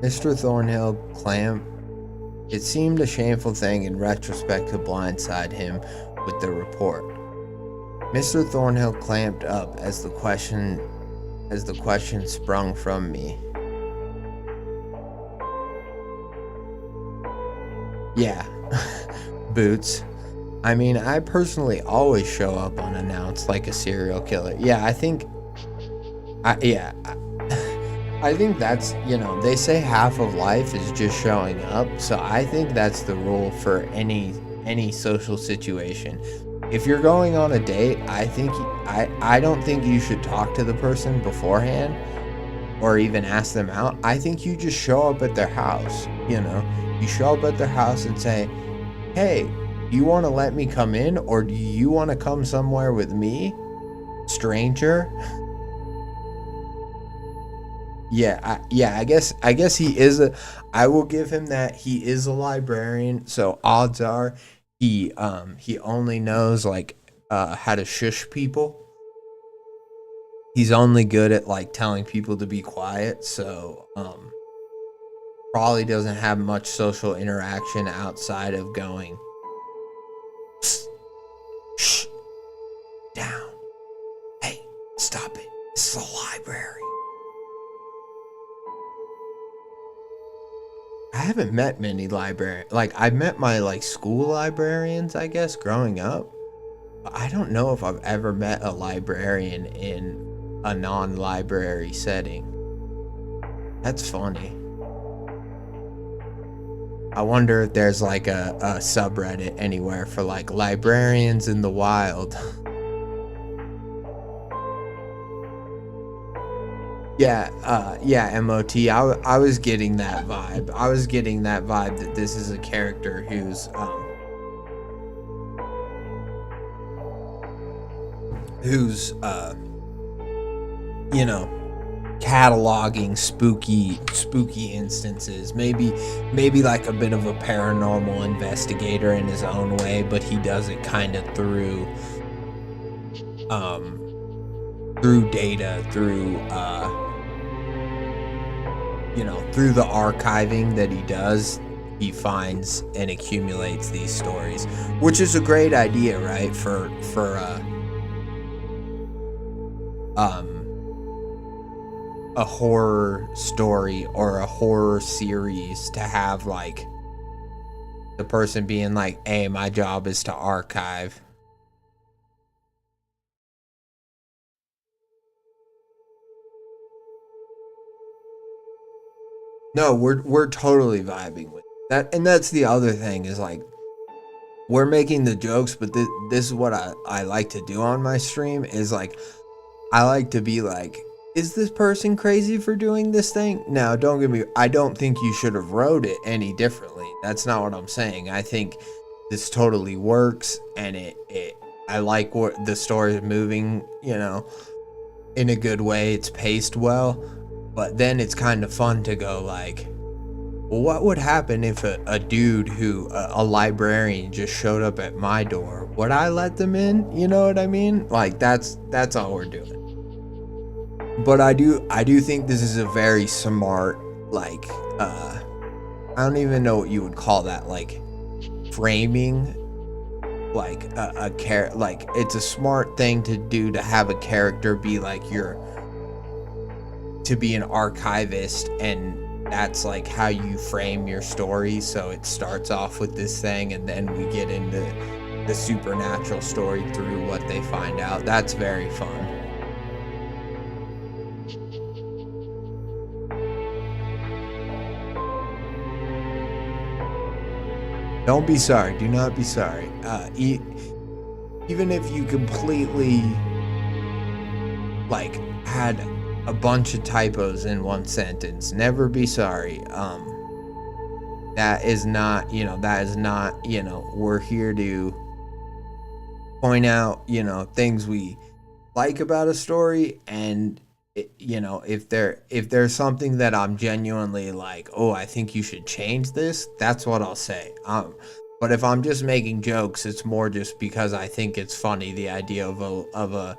Mr. Thornhill clamped. It seemed a shameful thing in retrospect to blindside him with the report. Mr. Thornhill clamped up as the question sprung from me. Yeah, Boots. I mean, I personally always show up unannounced like a serial killer. Yeah, I think that's, they say half of life is just showing up. So I think that's the rule for any social situation. If you're going on a date, I don't think you should talk to the person beforehand or even ask them out. I think you just show up at their house, You show up at their house and say, "Hey, do you want to let me come in, or do you want to come somewhere with me, stranger?" I guess he is I will give him that. He is a librarian, so odds are he only knows like how to shush people. He's only good at like telling people to be quiet, so probably doesn't have much social interaction outside of going, "Shh, down. Hey, stop it. This is a library." I haven't met many librarians. Like, I've met my like school librarians, I guess, growing up. But I don't know if I've ever met a librarian in a non-library setting. That's funny. I wonder if there's like a subreddit anywhere for like librarians in the wild. Yeah, MOT. I was getting that vibe. That this is a character who's cataloging spooky instances. Maybe like a bit of a paranormal investigator in his own way, but he does it kind of through data, through the archiving that he does. He finds and accumulates these stories, which is a great idea, right? For a horror story or a horror series, to have like the person being like, "Hey, my job is to archive." No, we're totally vibing with that, and that's the other thing is like, we're making the jokes, but this is what I like to do on my stream is like, I like to be like, is this person crazy for doing this thing? Now, don't get me, I don't think you should have wrote it any differently. That's not what I'm saying. I think this totally works, and I like what the story is moving, in a good way. It's paced well. But then it's kind of fun to go like, well, what would happen if a dude a librarian just showed up at my door? Would I let them in? You know what I mean? Like, that's all we're doing. But I do think this is a very smart, like, I don't even know what you would call that, like, framing, like like, it's a smart thing to do, to have a character be like to be an archivist, and that's like how you frame your story. So it starts off with this thing, and then we get into the supernatural story through what they find out. That's very fun. Don't be sorry. Do not be sorry. Even if you completely like had a bunch of typos in one sentence, never be sorry. That is not, we're here to point out, things we like about a story, and if there's something that I'm genuinely like, oh, I think you should change this, that's what I'll say. But if I'm just making jokes, it's more just because I think it's funny, the idea of a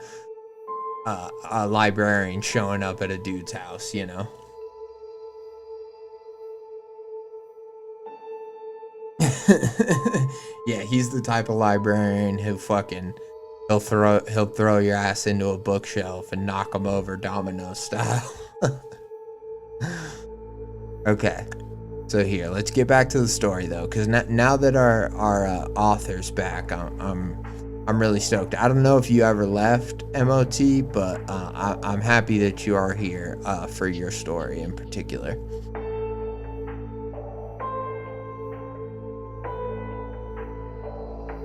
librarian showing up at a dude's house, Yeah, he's the type of librarian who he'll throw your ass into a bookshelf and knock him over domino style. Okay, so here, let's get back to the story though, because now that our author's back, I'm really stoked. I don't know if you ever left MOT, but I'm happy that you are here for your story in particular.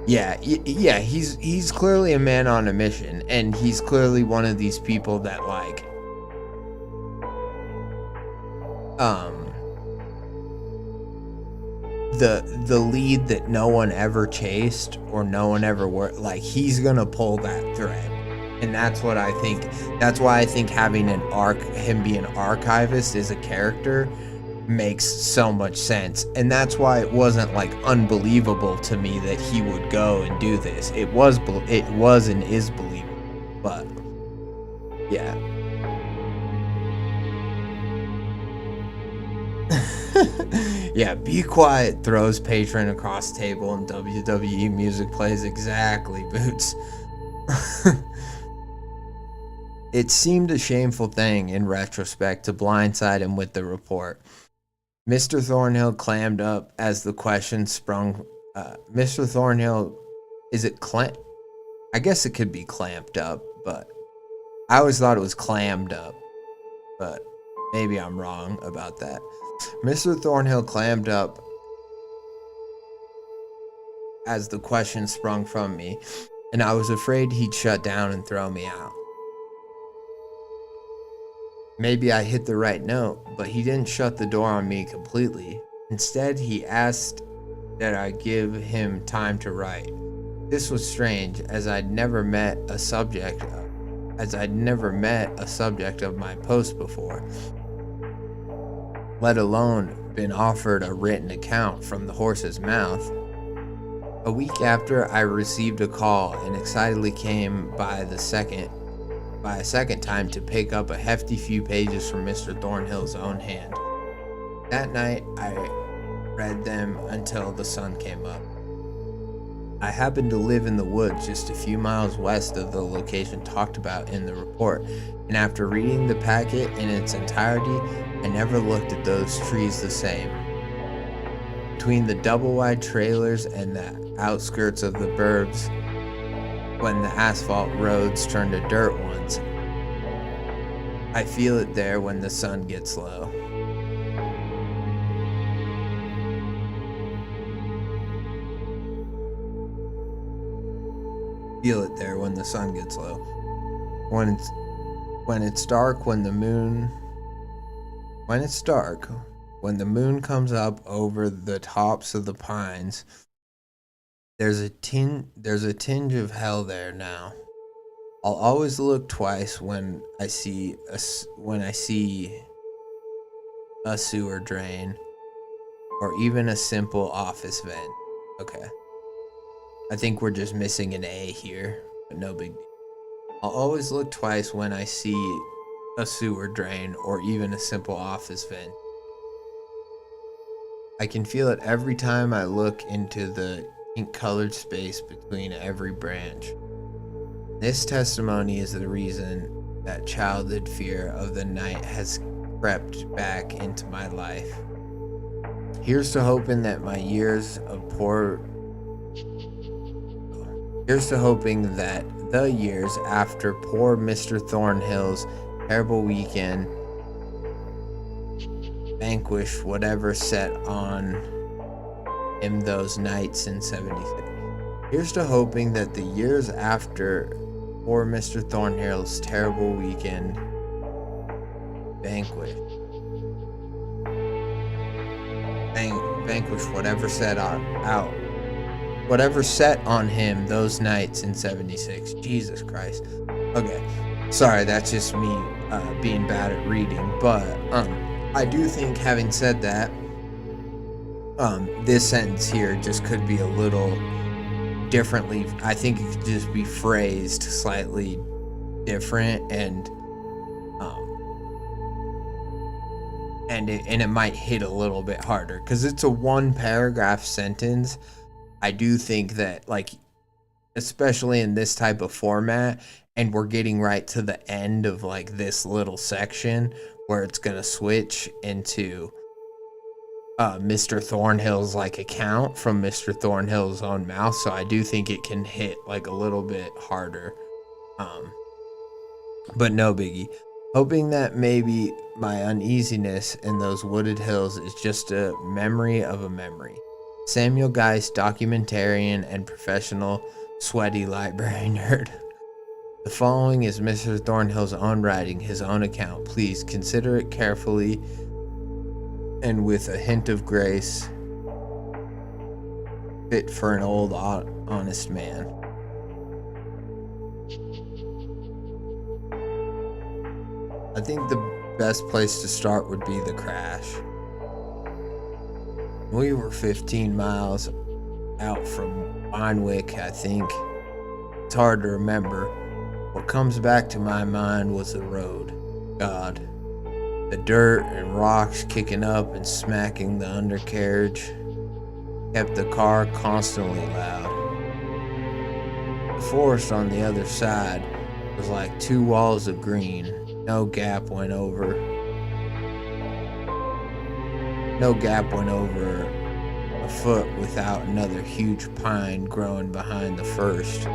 Yeah, he's clearly a man on a mission, and he's clearly one of these people that like the lead that no one ever chased or no one ever worked, like he's gonna pull that thread. And that's what I think. That's why I think having him be an archivist as a character makes so much sense. And that's why it wasn't like unbelievable to me that he would go and do this. It was and is believable. But yeah. Yeah, Be Quiet throws patron across table and WWE music plays. Exactly, Boots. It seemed a shameful thing in retrospect to blindside him with the report. Mr. Thornhill clammed up as the question sprung. Mr. Thornhill, is it I guess it could be clamped up, but I always thought it was clammed up. But maybe I'm wrong about that. Mr. Thornhill clammed up as the question sprung from me, and I was afraid he'd shut down and throw me out. Maybe I hit the right note, but he didn't shut the door on me completely. Instead, he asked that I give him time to write. This was strange, as I'd never met a subject of my post before, let alone been offered a written account from the horse's mouth. A week after, I received a call and excitedly came by a second time to pick up a hefty few pages from Mr. Thornhill's own hand. That night, I read them until the sun came up. I happened to live in the woods just a few miles west of the location talked about in the report, and after reading the packet in its entirety, I never looked at those trees the same. Between the double-wide trailers and the outskirts of the burbs, when the asphalt roads turn to dirt ones, I feel it there when the sun gets low. Feel it there when the sun gets low. When it's dark, when the moon comes up over the tops of the pines, there's a tinge of hell there now. I'll always look twice when I see a sewer drain or even a simple office vent. Okay. I think we're just missing an A here, but no big deal. I'll always look twice when I see a sewer drain or even a simple office vent. I can feel it every time I look into the ink-colored space between every branch. This testimony is the reason that childhood fear of the night has crept back into my life. Here's to hoping that the years after poor Mr. Thornhill's terrible weekend vanquish whatever set on him those nights in 76. Here's to hoping that the years after poor Mr. Thornhill's terrible weekend vanquish whatever set on him those nights in 76. Jesus Christ. Okay, sorry, that's just me being bad at reading, but I do think, having said that, this sentence here just could be a little differently. I think it could just be phrased slightly different, and it might hit a little bit harder because it's a one paragraph sentence. I do think that, like, especially in this type of format, and we're getting right to the end of like this little section where it's gonna switch into Mr. Thornhill's like account from Mr. Thornhill's own mouth, so I do think it can hit like a little bit harder, but no biggie. Hoping that maybe my uneasiness in those wooded hills is just a memory of a memory. Samuel Geist, documentarian and professional sweaty library nerd. The following is Mr. Thornhill's own writing, his own account. Please consider it carefully and with a hint of grace, fit for an old, honest man. I think the best place to start would be the crash. We were 15 miles out from Winewick, I think. It's hard to remember. What comes back to my mind was the road. God. The dirt and rocks kicking up and smacking the undercarriage kept the car constantly loud. The forest on the other side was like two walls of green. No gap went over a foot without another huge pine growing behind the first.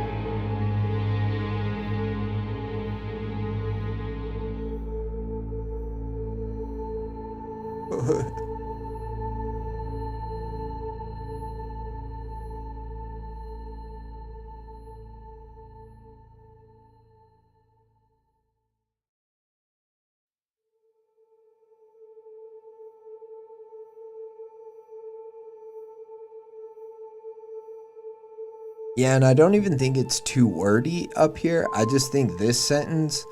Yeah, and I don't even think it's too wordy up here. I just think this sentence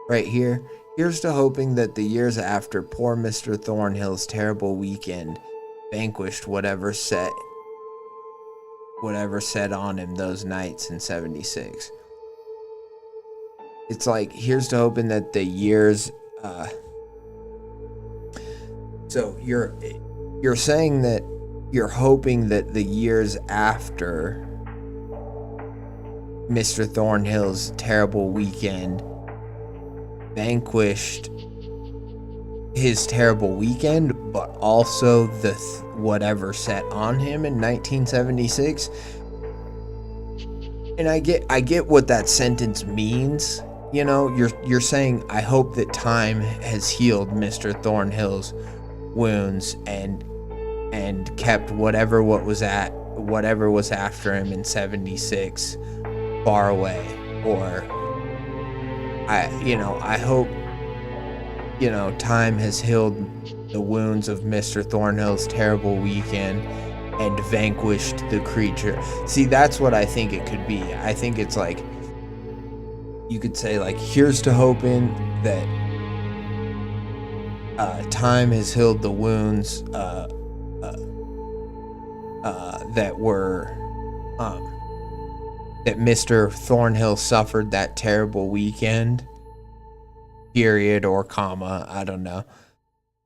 right here, here's to hoping that the years after poor Mr. Thornhill's terrible weekend vanquished whatever set on him those nights in 76. It's like, here's to hoping that the years so you're saying that you're hoping that the years after Mr. Thornhill's terrible weekend vanquished his terrible weekend, but also the whatever set on him in 1976. And I get what that sentence means. You know, you're saying, I hope that time has healed Mr. Thornhill's wounds and kept whatever was after him in 76 far away. Or I hope, time has healed the wounds of Mr. Thornhill's terrible weekend and vanquished the creature. See, that's what I think it could be. I think it's like, you could say, like, here's to hoping that time has healed the wounds that Mr. Thornhill suffered that terrible weekend, period or comma, I don't know,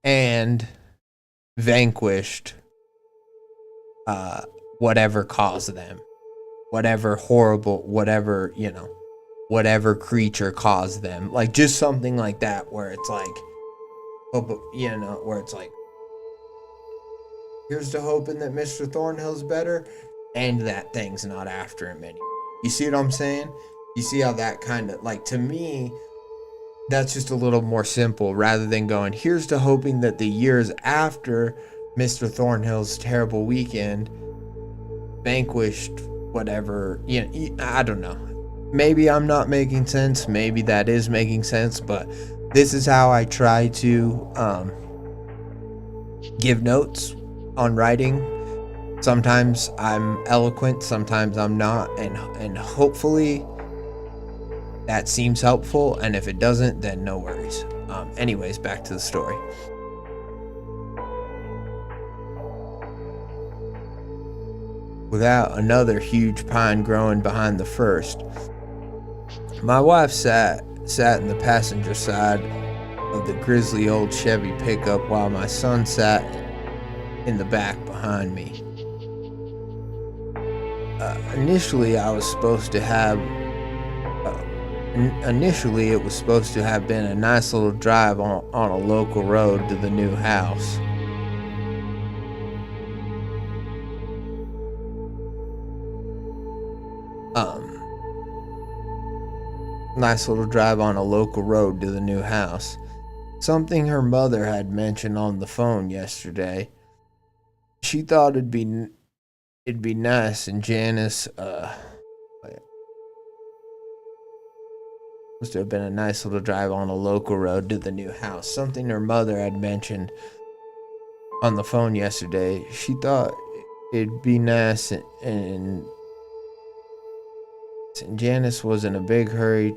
and vanquished whatever caused them, whatever creature caused them, like just something like that, where it's like but where it's like, here's to hoping that Mr. Thornhill's better, and that thing's not after him anymore. You see what I'm saying? You see how that kind of, like, to me, that's just a little more simple, rather than going, here's to hoping that the years after Mr. Thornhill's terrible weekend vanquished whatever. I don't know. Maybe I'm not making sense. Maybe that is making sense, but this is how I try to give notes on writing. Sometimes I'm eloquent, sometimes I'm not, and hopefully that seems helpful, and if it doesn't, then no worries. Anyways, back to the story. Without another huge pine growing behind the first, my wife sat in the passenger side of the grisly old Chevy pickup while my son sat in the back behind me. Initially, it was supposed to have been a nice little drive on a local road to the new house. Nice little drive on a local road to the new house. Something her mother had mentioned on the phone yesterday. She thought it'd be nice, and Janice, must have been a nice little drive on a local road to the new house. Something her mother had mentioned on the phone yesterday. She thought it'd be nice, and Janice was in a big hurry.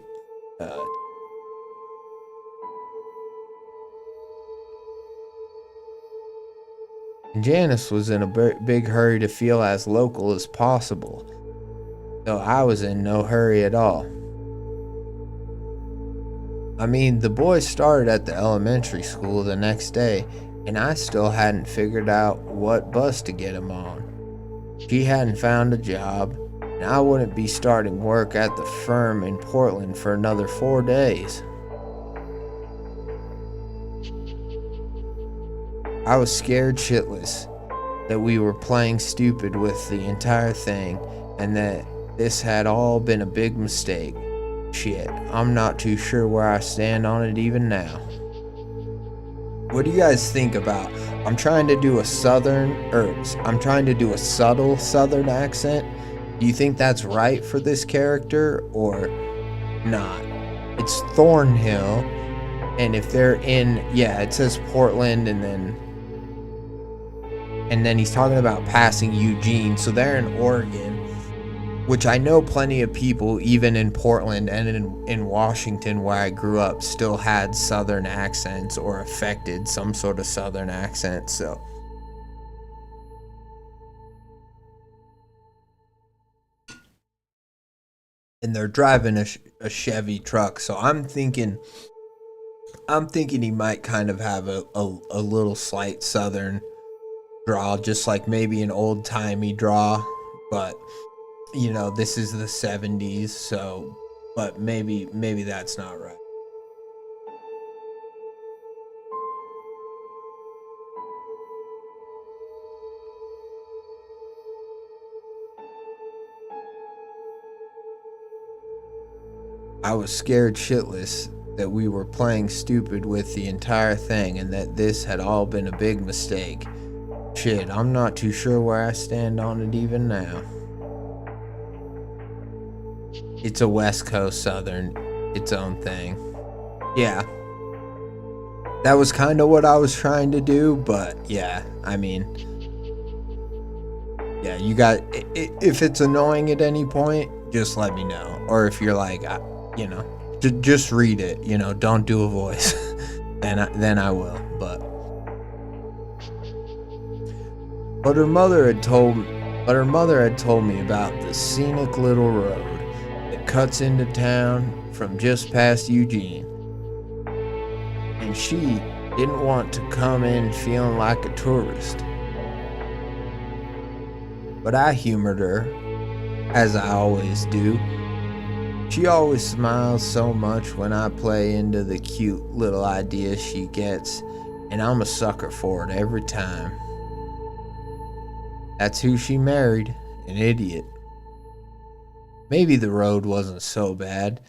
Janice was in a big hurry to feel as local as possible, though I was in no hurry at all. I mean, the boys started at the elementary school the next day, and I still hadn't figured out what bus to get them on. She hadn't found a job, and I wouldn't be starting work at the firm in Portland for another 4 days. I was scared shitless that we were playing stupid with the entire thing, and that this had all been a big mistake. Shit, I'm not too sure where I stand on it even now. What do you guys think about? I'm trying to do a subtle southern accent. Do you think that's right for this character or not? It's Thornhill, and if they're in, it says Portland, and then he's talking about passing Eugene, so they're in Oregon, which I know plenty of people, even in Portland and in Washington, where I grew up, still had southern accents or affected some sort of southern accent, so. And they're driving a Chevy truck, so I'm thinking he might kind of have a little slight southern draw, just like maybe an old-timey draw, but this is the 70s, so, but maybe that's not right. I was scared shitless that we were playing stupid with the entire thing, and that this had all been a big mistake. Shit, I'm not too sure where I stand on it even now. It's a West Coast Southern, its own thing. Yeah. That was kind of what I was trying to do, but yeah, I mean, yeah, you got, if it's annoying at any point, just let me know. Or if you're like, just read it, don't do a voice. then I will, But her mother had told me about the scenic little road that cuts into town from just past Eugene. And she didn't want to come in feeling like a tourist. But I humored her, as I always do. She always smiles so much when I play into the cute little ideas she gets, and I'm a sucker for it every time. That's who she married, an idiot. Maybe the road wasn't so bad.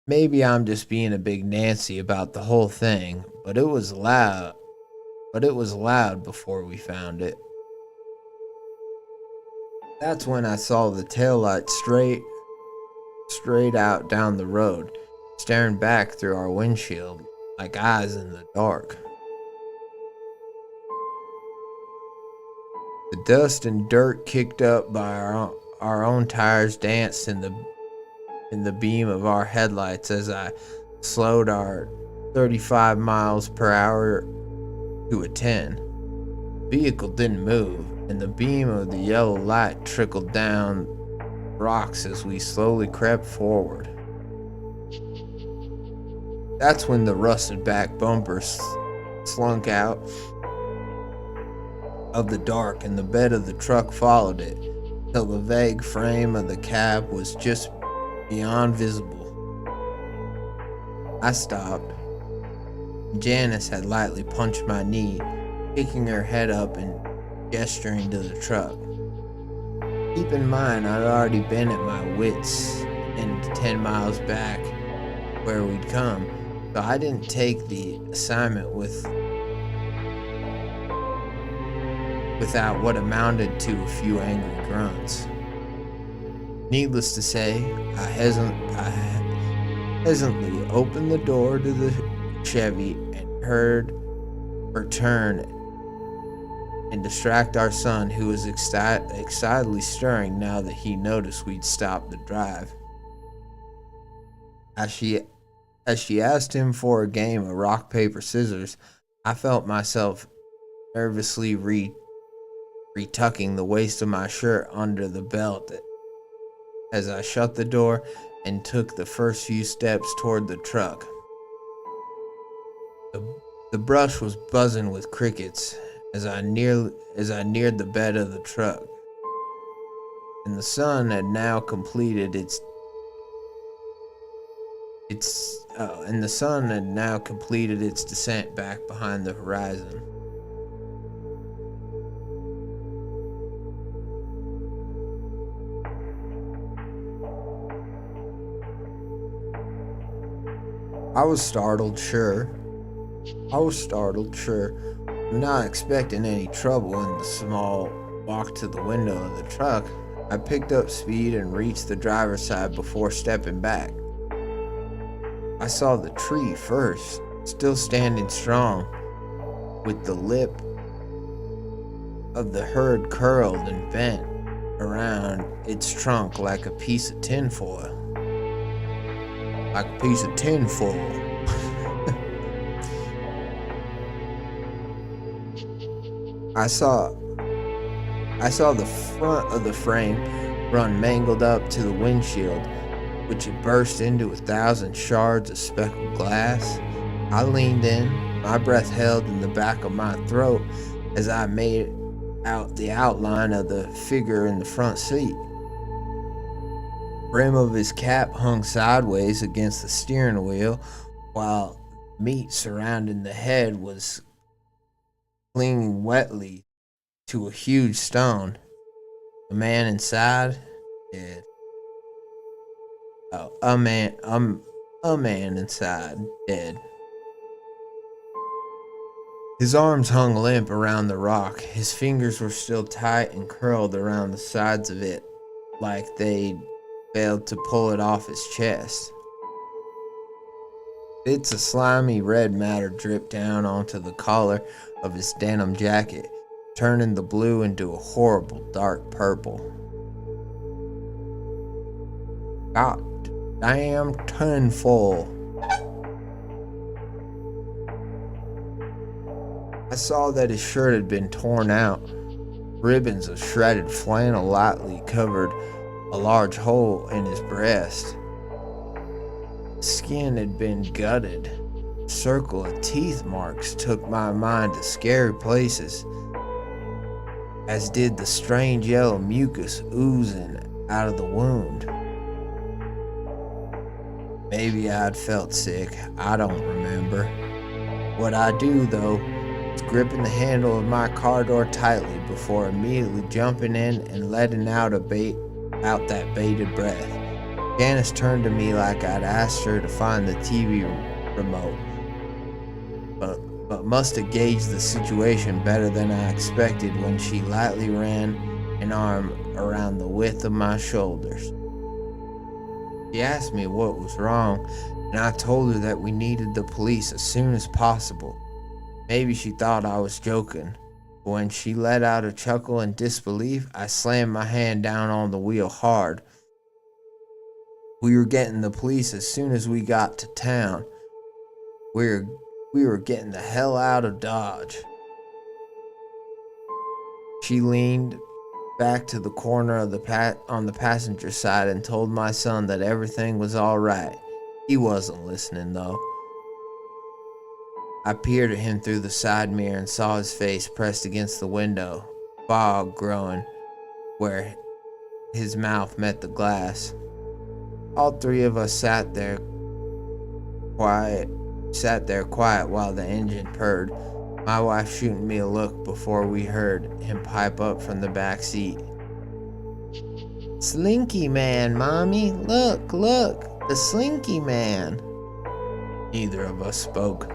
Maybe I'm just being a big Nancy about the whole thing, but it was loud. But it was loud before we found it. That's when I saw the taillight straight out down the road, staring back through our windshield like eyes in the dark. The dust and dirt kicked up by our own tires danced in the beam of our headlights as I slowed our 35 miles per hour to a 10. The vehicle didn't move, and the beam of the yellow light trickled down rocks as we slowly crept forward. That's when the rusted back bumper slunk out of the dark, and the bed of the truck followed it, till the vague frame of the cab was just beyond visible. I stopped. Janice had lightly punched my knee, picking her head up and gesturing to the truck. Keep in mind, I'd already been at my wits' end 10 miles back where we'd come, so I didn't take the assignment without what amounted to a few angry grunts. Needless to say, I hesitantly opened the door to the Chevy and heard her turn and distract our son, who was excitedly stirring now that he noticed we'd stopped the drive. As she asked him for a game of rock, paper, scissors, I felt myself nervously retucking the waist of my shirt under the belt as I shut the door and took the first few steps toward the truck. The brush was buzzing with crickets as I neared the bed of the truck, and the sun had now completed its descent back behind the horizon. I was startled, sure. I'm not expecting any trouble in the small walk to the window of the truck. I picked up speed and reached the driver's side before stepping back. I saw the tree first, still standing strong, with the lip of the herd curled and bent around its trunk like a piece of tinfoil. I saw the front of the frame run mangled up to the windshield, which had burst into 1,000 shards of speckled glass. I leaned in, my breath held in the back of my throat as I made out the outline of the figure in the front seat. The brim of his cap hung sideways against the steering wheel, while meat surrounding the head was clinging wetly to a huge stone. The man inside, dead. A man inside, dead. His arms hung limp around the rock. His fingers were still tight and curled around the sides of it, like they'd failed to pull it off his chest. Bits of slimy red matter dripped down onto the collar of his denim jacket, turning the blue into a horrible dark purple. God damn tinfoil. I saw that his shirt had been torn out. Ribbons of shredded flannel lightly covered a large hole in his breast. Skin had been gutted. A circle of teeth marks took my mind to scary places, as did the strange yellow mucus oozing out of the wound. Maybe I'd felt sick, I don't remember. What I do, though, is gripping the handle of my car door tightly before immediately jumping in and letting out that bated breath. Janice turned to me like I'd asked her to find the TV remote, but must have gauged the situation better than I expected when she lightly ran an arm around the width of my shoulders. She asked me what was wrong, and I told her that we needed the police as soon as possible. Maybe she thought I was joking, but when she let out a chuckle in disbelief, I slammed my hand down on the wheel hard. We were getting the police as soon as we got to town. We were getting the hell out of Dodge. She leaned back to the corner of on the passenger side and told my son that everything was all right. He wasn't listening, though. I peered at him through the side mirror and saw his face pressed against the window, fog growing where his mouth met the glass. All three of us sat there quiet while the engine purred, my wife shooting me a look before we heard him pipe up from the back seat. "Slinky man, Mommy! Look, the Slinky man!" Neither of us spoke,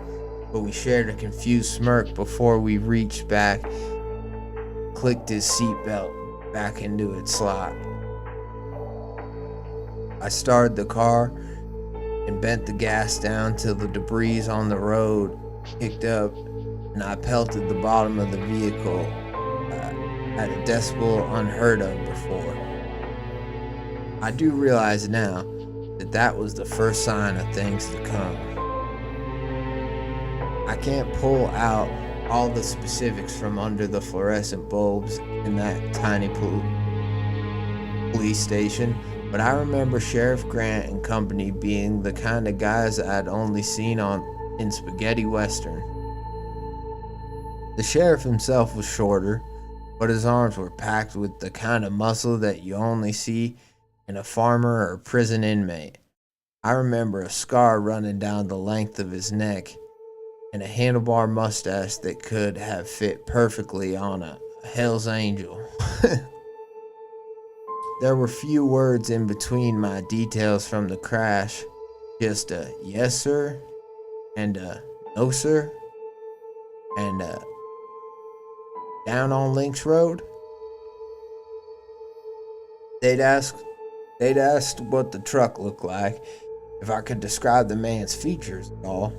but we shared a confused smirk before we reached back, clicked his seatbelt back into its slot. I started the car and bent the gas down till the debris on the road kicked up, and I pelted the bottom of the vehicle at a decibel unheard of before. I do realize now that was the first sign of things to come. I can't pull out all the specifics from under the fluorescent bulbs in that tiny police station, but I remember Sheriff Grant and company being the kind of guys I'd only seen in spaghetti western. The sheriff himself was shorter, but his arms were packed with the kind of muscle that you only see in a farmer or prison inmate. I remember a scar running down the length of his neck and a handlebar mustache that could have fit perfectly on a Hell's Angel. There were few words in between my details from the crash, just a yes sir, and a no sir, and a down on Lynch Road. They'd asked what the truck looked like, if I could describe the man's features at all.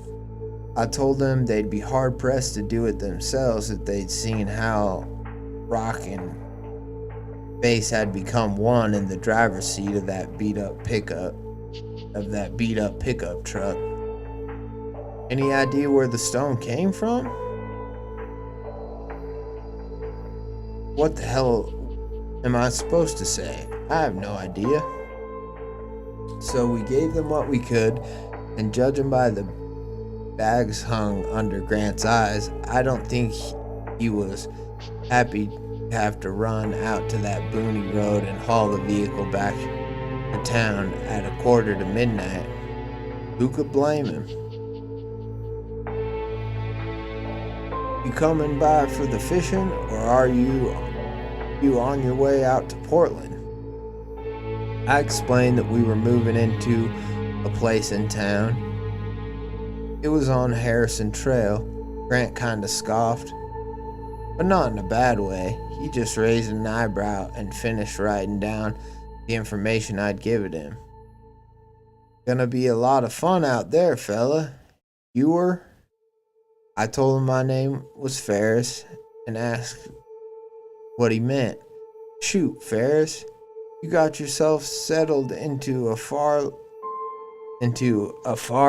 I told them they'd be hard pressed to do it themselves if they'd seen how rock and face had become one in the driver's seat of that beat up pickup truck. Any idea where the stone came from? What the hell am I supposed to say? I have no idea. So we gave them what we could, and judging by the bags hung under Grant's eyes, I don't think he was happy to have to run out to that boony road and haul the vehicle back to town at 1:45. Who could blame him? "You coming by for the fishing, or are you on your way out to Portland?" I explained that we were moving into a place in town. It was on Harrison Trail. Grant kinda scoffed, but not in a bad way. He just raised an eyebrow and finished writing down the information I'd given him. "Gonna be a lot of fun out there, fella. You were?" I told him my name was Ferris and asked what he meant. "Shoot, Ferris, you got yourself settled into a far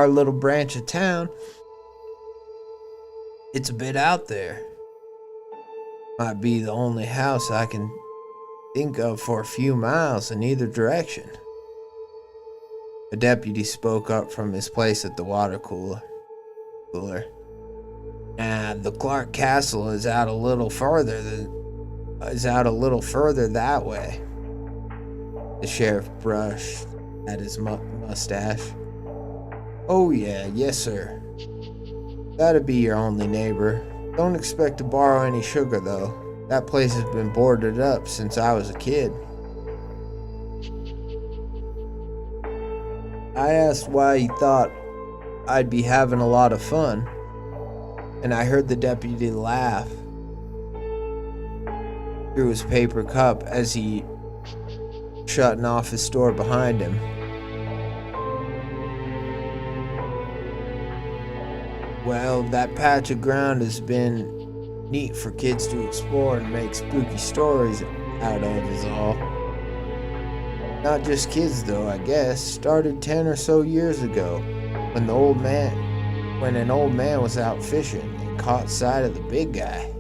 little branch of town. It's a bit out there. Might be the only house I can think of for a few miles in either direction." A deputy spoke up from his place at the water cooler. "Nah, the Clark Castle is out a little further that way." The sheriff brushed at his mustache. "Oh yeah, yes sir. That'd be your only neighbor. Don't expect to borrow any sugar, though. That place has been boarded up since I was a kid. I asked why he thought I'd be having a lot of fun, and I heard the deputy laugh through his paper cup as he shutting off his store behind him. Well, that patch of ground has been neat for kids to explore and make spooky stories out of is all. Not just kids though, I guess. Started 10 or so years ago when an old man was out fishing and caught sight of the big guy.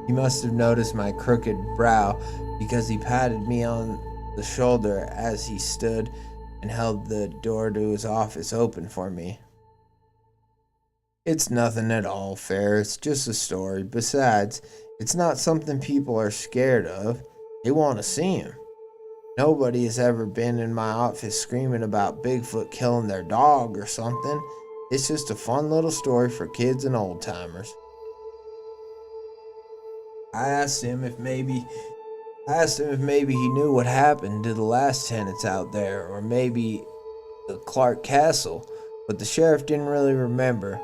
He must have noticed my crooked brow because he patted me on the shoulder as he stood and held the door to his office open for me. It's nothing at all, Fair. It's just a story. Besides, it's not something people are scared of. They want to see him. Nobody has ever been in my office screaming about Bigfoot killing their dog or something. It's just a fun little story for kids and old timers. I asked him if maybe he knew what happened to the last tenants out there, or maybe the Clark Castle, but the sheriff didn't really remember.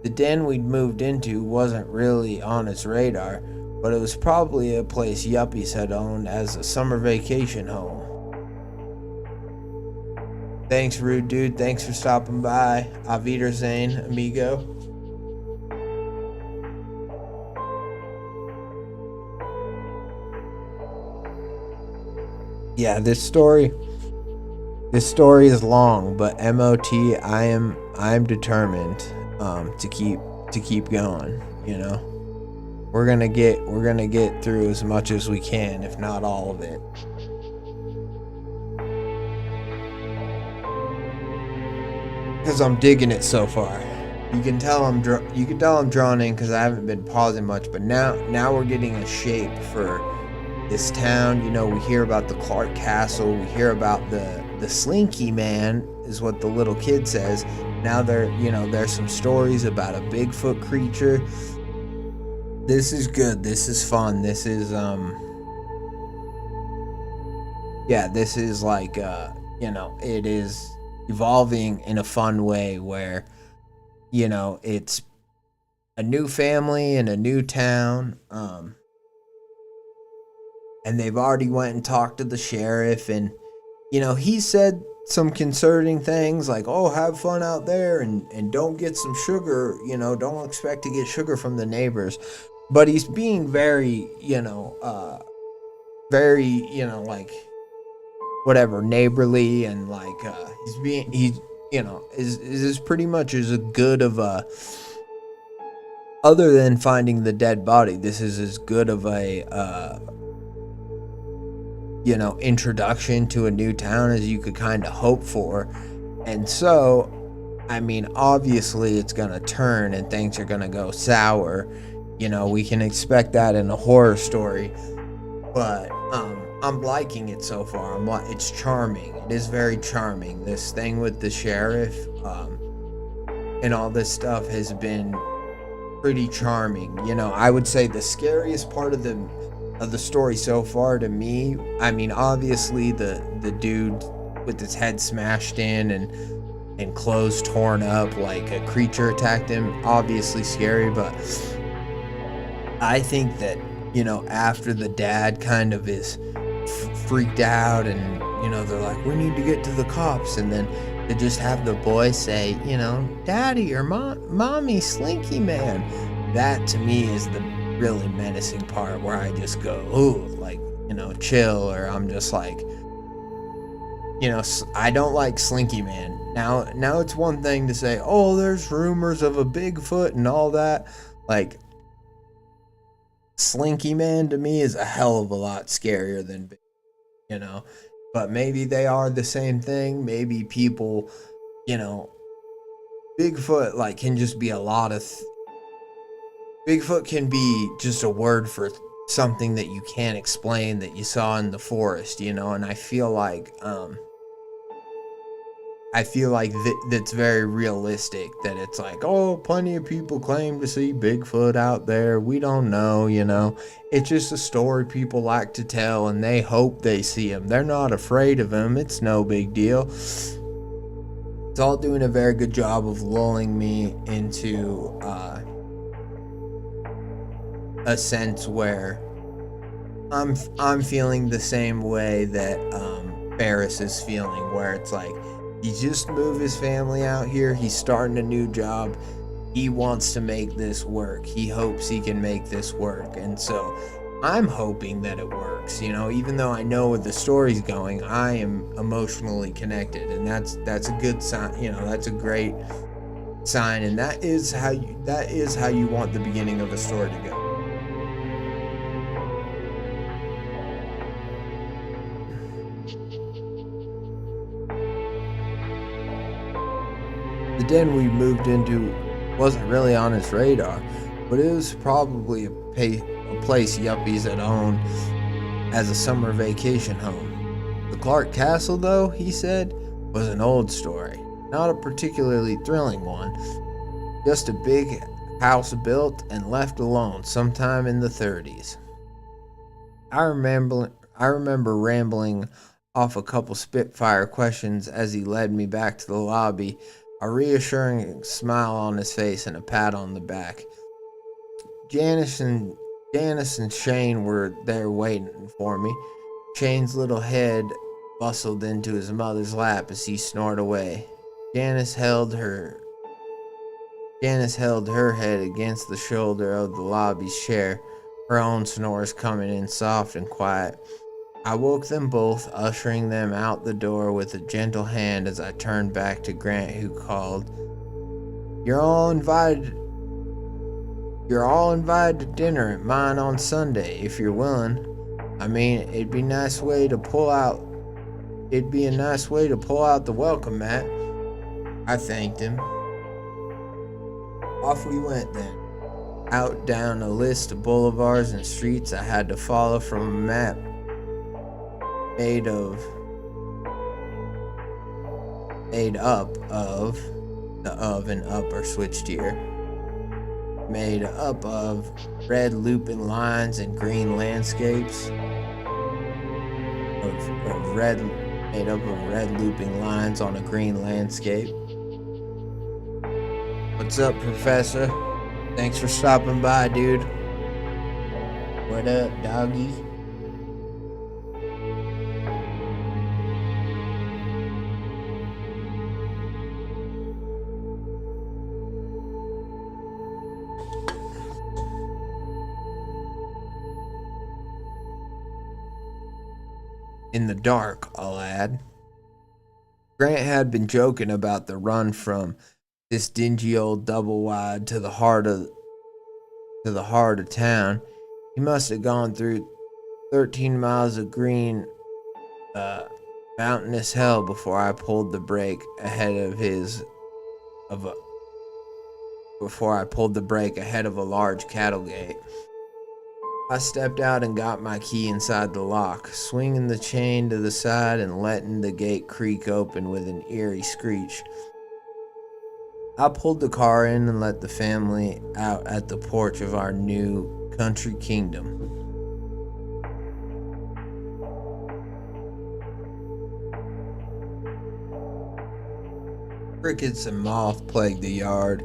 The den we'd moved into wasn't really on his radar, but it was probably a place yuppies had owned as a summer vacation home. Thanks, rude dude. Thanks for stopping by. Auf Wiedersehen, amigo. Yeah, this story is long, but MOT, I'm determined to keep going, you know. We're gonna get through as much as we can, if not all of it. Because I'm digging it so far. You can tell I'm drawn in because I haven't been pausing much, but now we're getting a shape for this town. You know, we hear about the Clark Castle, we hear about the Slinky Man is what the little kid says. Now there's some stories about a Bigfoot creature. This is good. This is fun. This is this is like it is evolving in a fun way where it's a new family in a new town, and they've already went and talked to the sheriff, and he said some concerning things like, oh, have fun out there and don't get some sugar, don't expect to get sugar from the neighbors. But he's being very, like whatever, neighborly, and like is pretty much as good of a, other than finding the dead body, this is as good of a introduction to a new town as you could kind of hope for. And so, I mean, obviously it's gonna turn and things are gonna go sour. We can expect that in a horror story, but I'm liking it so far. It's charming. It is very charming. This thing with the sheriff and all this stuff has been pretty charming. I would say the scariest part of the story so far to me, I mean, obviously the dude with his head smashed in and clothes torn up like a creature attacked him, obviously scary. But I think that after the dad kind of is freaked out and they're like, we need to get to the cops, and then to just have the boy say, daddy or mommy, Slinky Man, that to me is the really menacing part where I just go, ooh, like, chill. Or I'm just like, I don't like Slinky Man. Now it's one thing to say, oh, there's rumors of a Bigfoot and all that. Like, Slinky Man to me is a hell of a lot scarier than Bigfoot, but maybe they are the same thing. Maybe people, Bigfoot like can just be a lot of Bigfoot can be just a word for something that you can't explain that you saw in the forest, and I feel like I feel like that's very realistic, that it's like, oh, plenty of people claim to see Bigfoot out there. We don't know, you know. It's just a story people like to tell, and they hope they see him. They're not afraid of him. It's no big deal. It's all doing a very good job of lulling me into a sense where I'm feeling the same way that Ferris is feeling, where it's like, he just moved his family out here. He's starting a new job. He wants to make this work. He hopes he can make this work. And so I'm hoping that it works. You know, even though I know where the story's going, I am emotionally connected. And that's a good sign. You know, that's a great sign. And that is how you want the beginning of a story to go. The den we moved into wasn't really on his radar, but it was probably a place yuppies had owned as a summer vacation home. The Clark Castle, though, he said, was an old story, not a particularly thrilling one, just a big house built and left alone sometime in the 30s. I remember rambling off a couple Spitfire questions as he led me back to the lobby, a reassuring smile on his face and a pat on the back. Janice and Shane were there waiting for me. Shane's little head bustled into his mother's lap as he snored away. Janice held her head against the shoulder of the lobby's chair, her own snores coming in soft and quiet. I woke them both, ushering them out the door with a gentle hand as I turned back to Grant, who called, You're all invited to dinner at mine on Sunday, if you're willing. I mean, it'd be a nice way to pull out the welcome mat." I thanked him. Off we went then, out down a list of boulevards and streets I had to follow from a map made up of the of and upper switched here, made up of red looping lines and green landscapes, made up of red looping lines on a green landscape. What's up, Professor? Thanks for stopping by, dude. What up, doggy? In the dark, I'll add. Grant had been joking about the run from this dingy old double wide to the heart of town. He must have gone through 13 miles of green, mountainous hell before I pulled the brake ahead of a large cattle gate. I stepped out and got my key inside the lock, swinging the chain to the side and letting the gate creak open with an eerie screech. I pulled the car in and let the family out at the porch of our new country kingdom. Crickets and moths plagued the yard.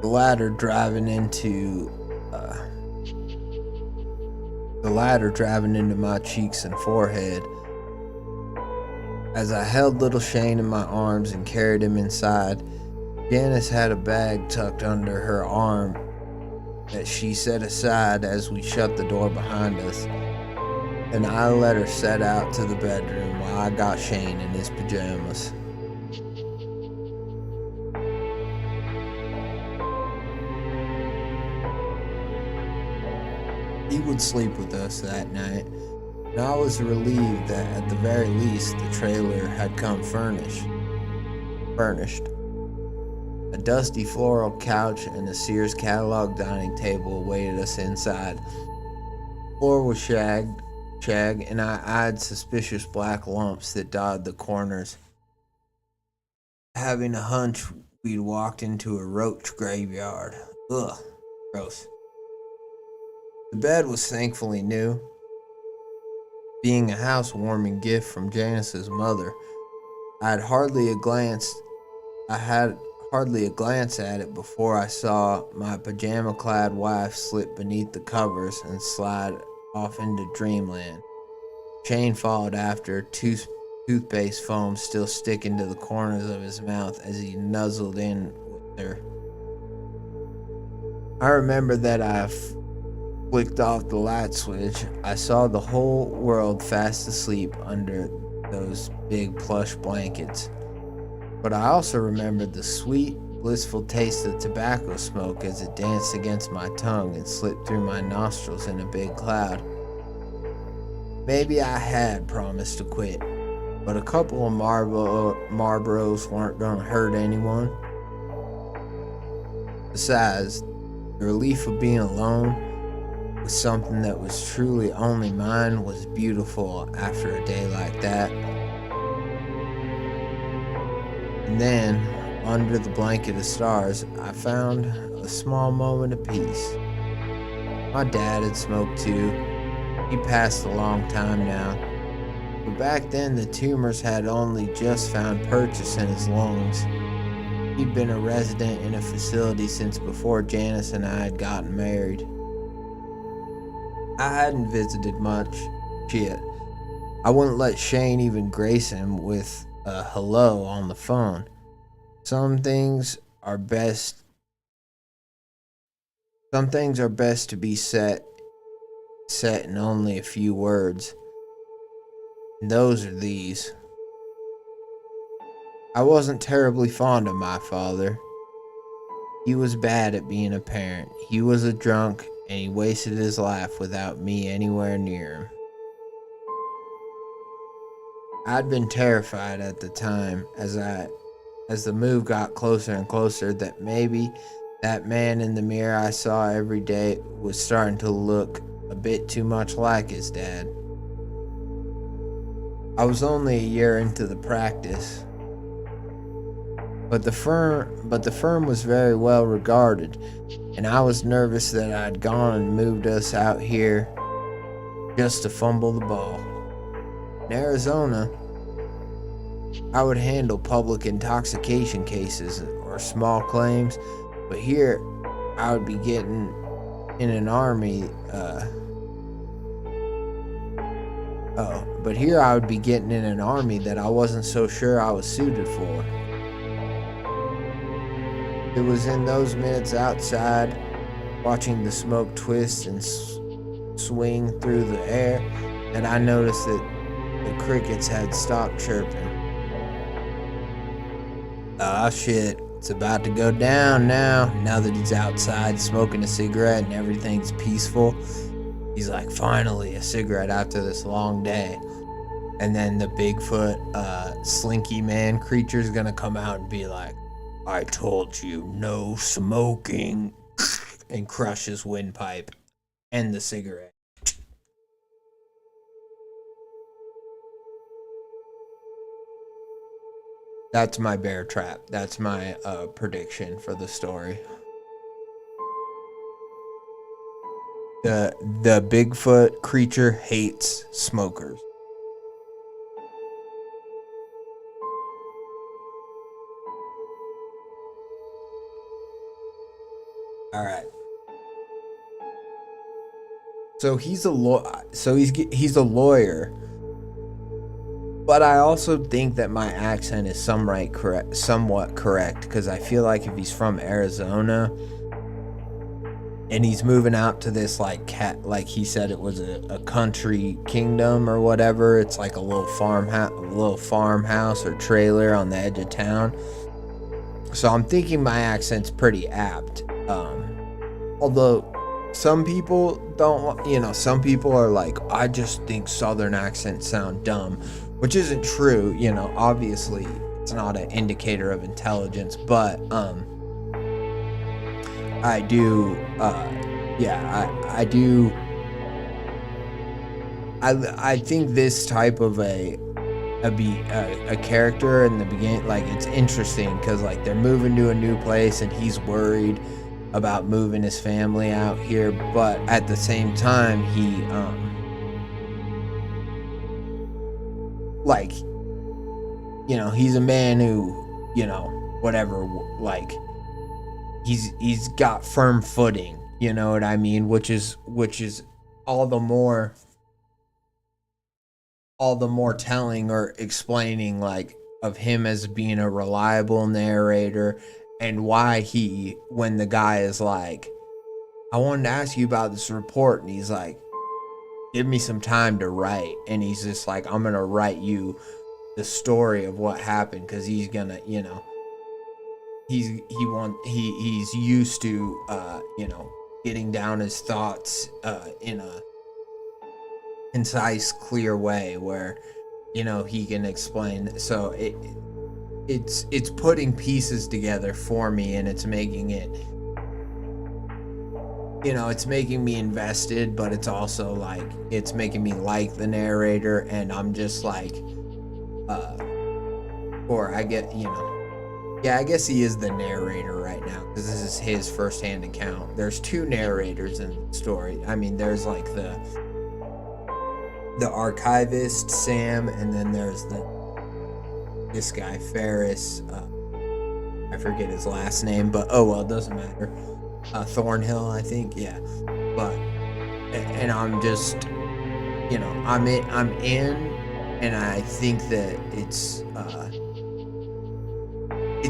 The latter driving into my cheeks and forehead. As I held little Shane in my arms and carried him inside, Janice had a bag tucked under her arm that she set aside as we shut the door behind us, and I let her set out to the bedroom while I got Shane in his pajamas. He would sleep with us that night, and I was relieved that at the very least the trailer had come furnished. A dusty floral couch and a Sears catalog dining table awaited us inside. The floor was Shag, and I eyed suspicious black lumps that dotted the corners, having a hunch we'd walked into a roach graveyard. Ugh, gross. The bed was thankfully new, being a housewarming gift from Janice's mother. I had hardly a glance at it before I saw my pajama-clad wife slip beneath the covers and slide off into dreamland. Shane followed after, toothpaste foam still sticking to the corners of his mouth as he nuzzled in with her. I remember that I flicked off the light switch. I saw the whole world fast asleep under those big plush blankets. But I also remembered the sweet, blissful taste of tobacco smoke as it danced against my tongue and slipped through my nostrils in a big cloud. Maybe I had promised to quit, but a couple of Marlboros weren't gonna hurt anyone. Besides, the relief of being alone with something that was truly only mine was beautiful after a day like that. And then, under the blanket of stars, I found a small moment of peace. My dad had smoked too. He passed a long time now. But back then, the tumors had only just found purchase in his lungs. He'd been a resident in a facility since before Janice and I had gotten married. I hadn't visited much. Shit. I wouldn't let Shane even grace him with a hello on the phone. Some things are best to be set in only a few words. And those are these. I wasn't terribly fond of my father. He was bad at being a parent. He was a drunk, and he wasted his life without me anywhere near him. I'd been terrified at the time as the move got closer and closer that maybe that man in the mirror I saw every day was starting to look a bit too much like his dad. I was only a year into the practice, but the firm was very well regarded, and I was nervous that I'd gone and moved us out here just to fumble the ball. In Arizona, I would handle public intoxication cases or small claims, but here I would be getting in an army that I wasn't so sure I was suited for. It was in those minutes outside, watching the smoke twist and swing through the air, that I noticed that the crickets had stopped chirping. Ah, shit. It's about to go down now that he's outside smoking a cigarette and everything's peaceful. He's like, finally, a cigarette after this long day. And then the Bigfoot, slinky man creature's gonna come out and be like, I told you, no smoking, and crush his windpipe and the cigarette. That's my bear trap. That's my prediction for the story. The Bigfoot creature hates smokers. All right. So he's a lawyer. But I also think that my accent is somewhat correct, because I feel like if he's from Arizona and he's moving out to this like he said it was a country kingdom or whatever, it's like a little farmhouse or trailer on the edge of town. So I'm thinking my accent's pretty apt. Although some people don't, some people are like, I just think Southern accents sound dumb, which isn't true. Obviously it's not an indicator of intelligence, but I do I think this type of a character in the beginning, like, it's interesting because, like, they're moving to a new place and he's worried about moving his family out here, but at the same time he like, you know, he's a man who, you know, whatever, like, he's got firm footing, you know what I mean, which is all the more telling or explaining, like, of him as being a reliable narrator, and why he, when the guy is like, I wanted to ask you about this report, and he's like, give me some time to write, and he's just like, I'm gonna write you the story of what happened, because he's gonna, you know, he's used to you know, getting down his thoughts in a concise, clear way where, you know, he can explain. So it's putting pieces together for me, and it's making it, you know, it's making me invested, but it's also like, it's making me like the narrator, and I'm just like, or I get, you know, yeah, I guess he is the narrator right now because this is his firsthand account. There's two narrators in the story. I mean, there's like the archivist Sam, and then there's this guy Ferris. I forget his last name, but oh well, it doesn't matter. Thornhill, I think, yeah. But and I'm just, you know, I'm in, and I think that it's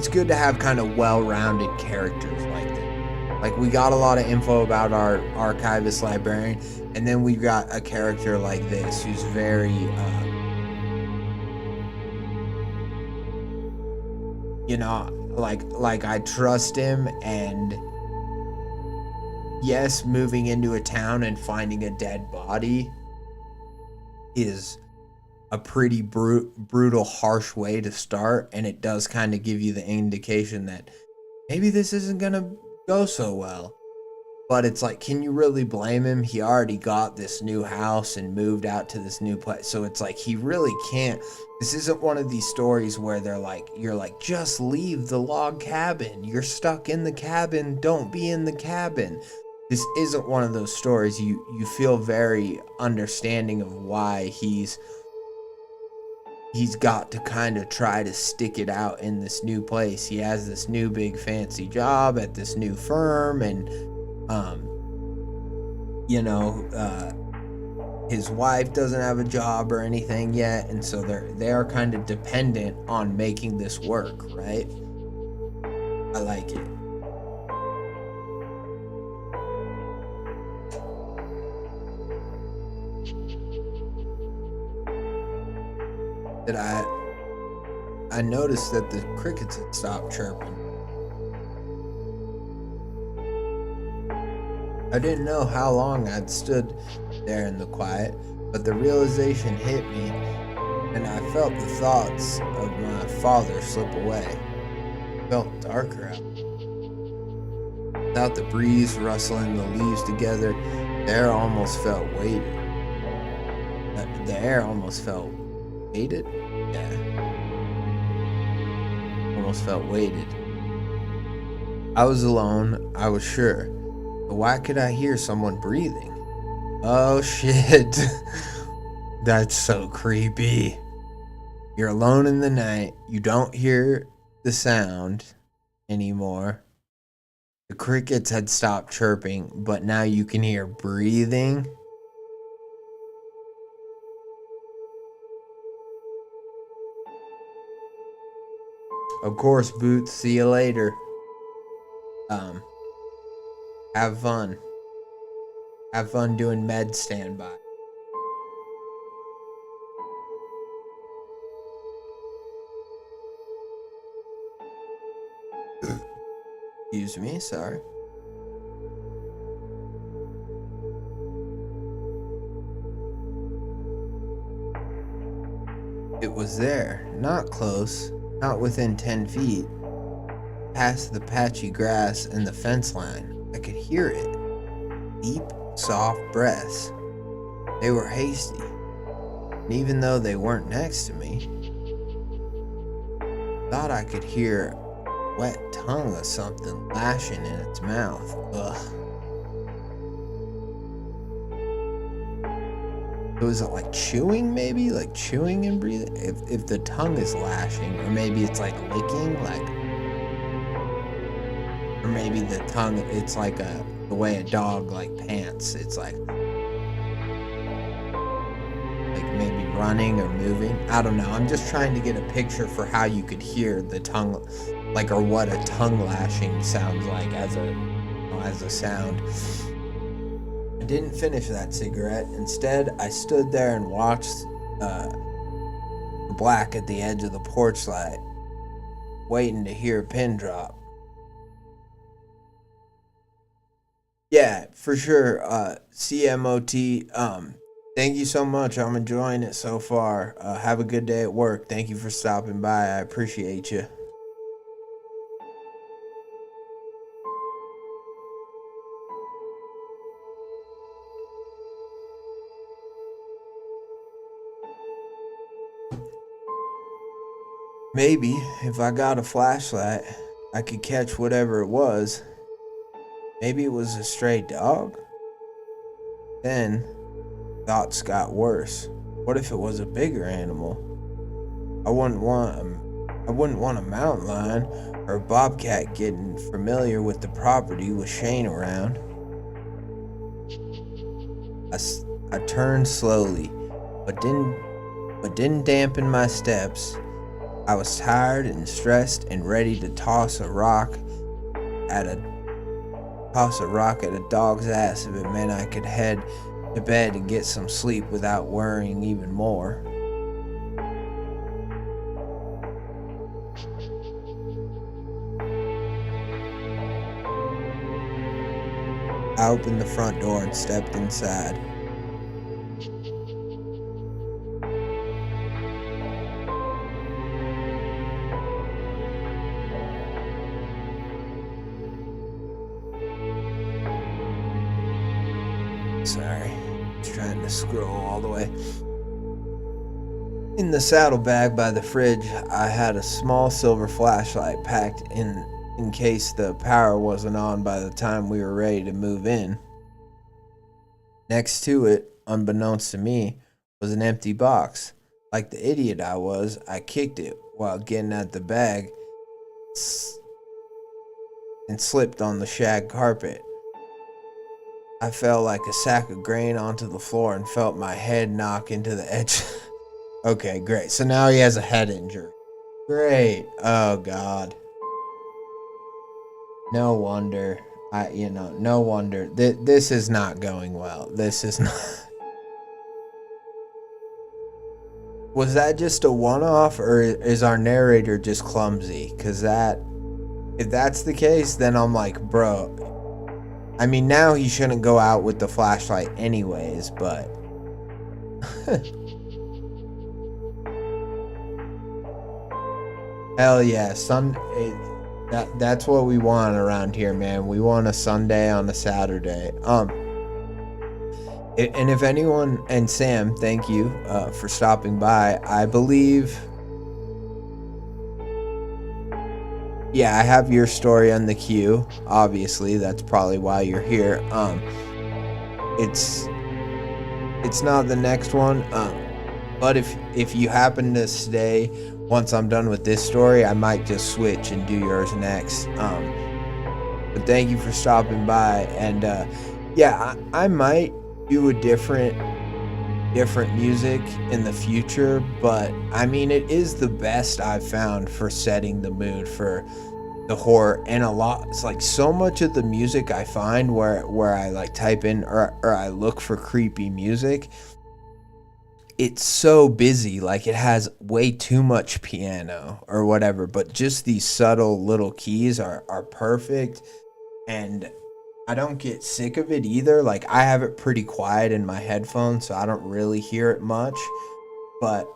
good to have kind of well-rounded characters like that. Like, we got a lot of info about our archivist librarian, and then we got a character like this who's very, you know, like I trust him, and yes, moving into a town and finding a dead body is a pretty brutal, harsh way to start, and it does kind of give you the indication that maybe this isn't gonna go so well. But it's like, can you really blame him? He already got this new house and moved out to this new place, so it's like, he really can't. This isn't one of these stories where they're like, you're like, just leave the log cabin, you're stuck in the cabin, don't be in the cabin. This isn't one of those stories. You feel very understanding of why he's got to kind of try to stick it out in this new place. He has this new big fancy job at this new firm, and you know, his wife doesn't have a job or anything yet, and so they are kind of dependent on making this work, right? I like it. That I noticed that the crickets had stopped chirping. I didn't know how long I'd stood there in the quiet, but the realization hit me, and I felt the thoughts of my father slip away. It felt darker out. Without the breeze rustling the leaves together, the air almost felt weighted. The air almost felt weighted? Yeah. Almost felt weighted. I was alone, I was sure. But why could I hear someone breathing? Oh shit. That's so creepy. You're alone in the night, you don't hear the sound anymore. The crickets had stopped chirping, but now you can hear breathing. Of course, Boots, see you later. Have fun. Have fun doing med standby. Excuse me, sorry. It was there, not close, not within 10 feet. Past the patchy grass and the fence line, I could hear it. Deep, soft breaths. They were hasty, And even though they weren't next to me, thought I could hear a wet tongue of something lashing in its mouth. Ugh. Was it like chewing, maybe? Like chewing and breathing? If the tongue is lashing, or maybe it's like licking, like, or maybe the tongue, it's like the way a dog like pants. It's like maybe running or moving. I don't know. I'm just trying to get a picture for how you could hear the tongue, like, or what a tongue lashing sounds like as a sound. I didn't finish that cigarette. Instead, I stood there and watched the black at the edge of the porch light, waiting to hear a pin drop. Yeah, for sure. CMOT. Thank you so much. I'm enjoying it so far. Have a good day at work. Thank you for stopping by. I appreciate you. Maybe if I got a flashlight, I could catch whatever it was. Maybe it was a stray dog? Then, thoughts got worse. What if it was a bigger animal? I wouldn't want a mountain lion or a bobcat getting familiar with the property with Shane around. I turned slowly, but didn't dampen my steps. I was tired and stressed and ready to toss a rock at a dog's ass if it meant I could head to bed and get some sleep without worrying even more. I opened the front door and stepped inside. Sorry, just trying to scroll all the way. In the saddlebag by the fridge, I had a small silver flashlight packed in case the power wasn't on by the time we were ready to move in. Next to it, unbeknownst to me, was an empty box. Like the idiot I was, I kicked it while getting at the bag and slipped on the shag carpet. I fell like a sack of grain onto the floor and felt my head knock into the edge. Okay, great. So now he has a head injury. Great. Oh, God. No wonder. No wonder. This is not going well. This is not. Was that just a one-off, or is our narrator just clumsy? Because if that's the case, then I'm like, bro. I mean, now he shouldn't go out with the flashlight anyways, but. Hell yeah, that's what we want around here, man. We want a Sunday on a Saturday. And if anyone, and Sam, thank you for stopping by. I believe, yeah, I have your story on the queue. Obviously, that's probably why you're here. It's not the next one. But if you happen to stay once I'm done with this story, I might just switch and do yours next. But thank you for stopping by. And yeah, I might do a different music in the future, but I mean, it is the best I've found for setting the mood for the horror. And it's like so much of the music I find where I like type in or I look for creepy music, it's so busy, like it has way too much piano or whatever, but just these subtle little keys are perfect. And I don't get sick of it either. Like, I have it pretty quiet in my headphones, so I don't really hear it much. But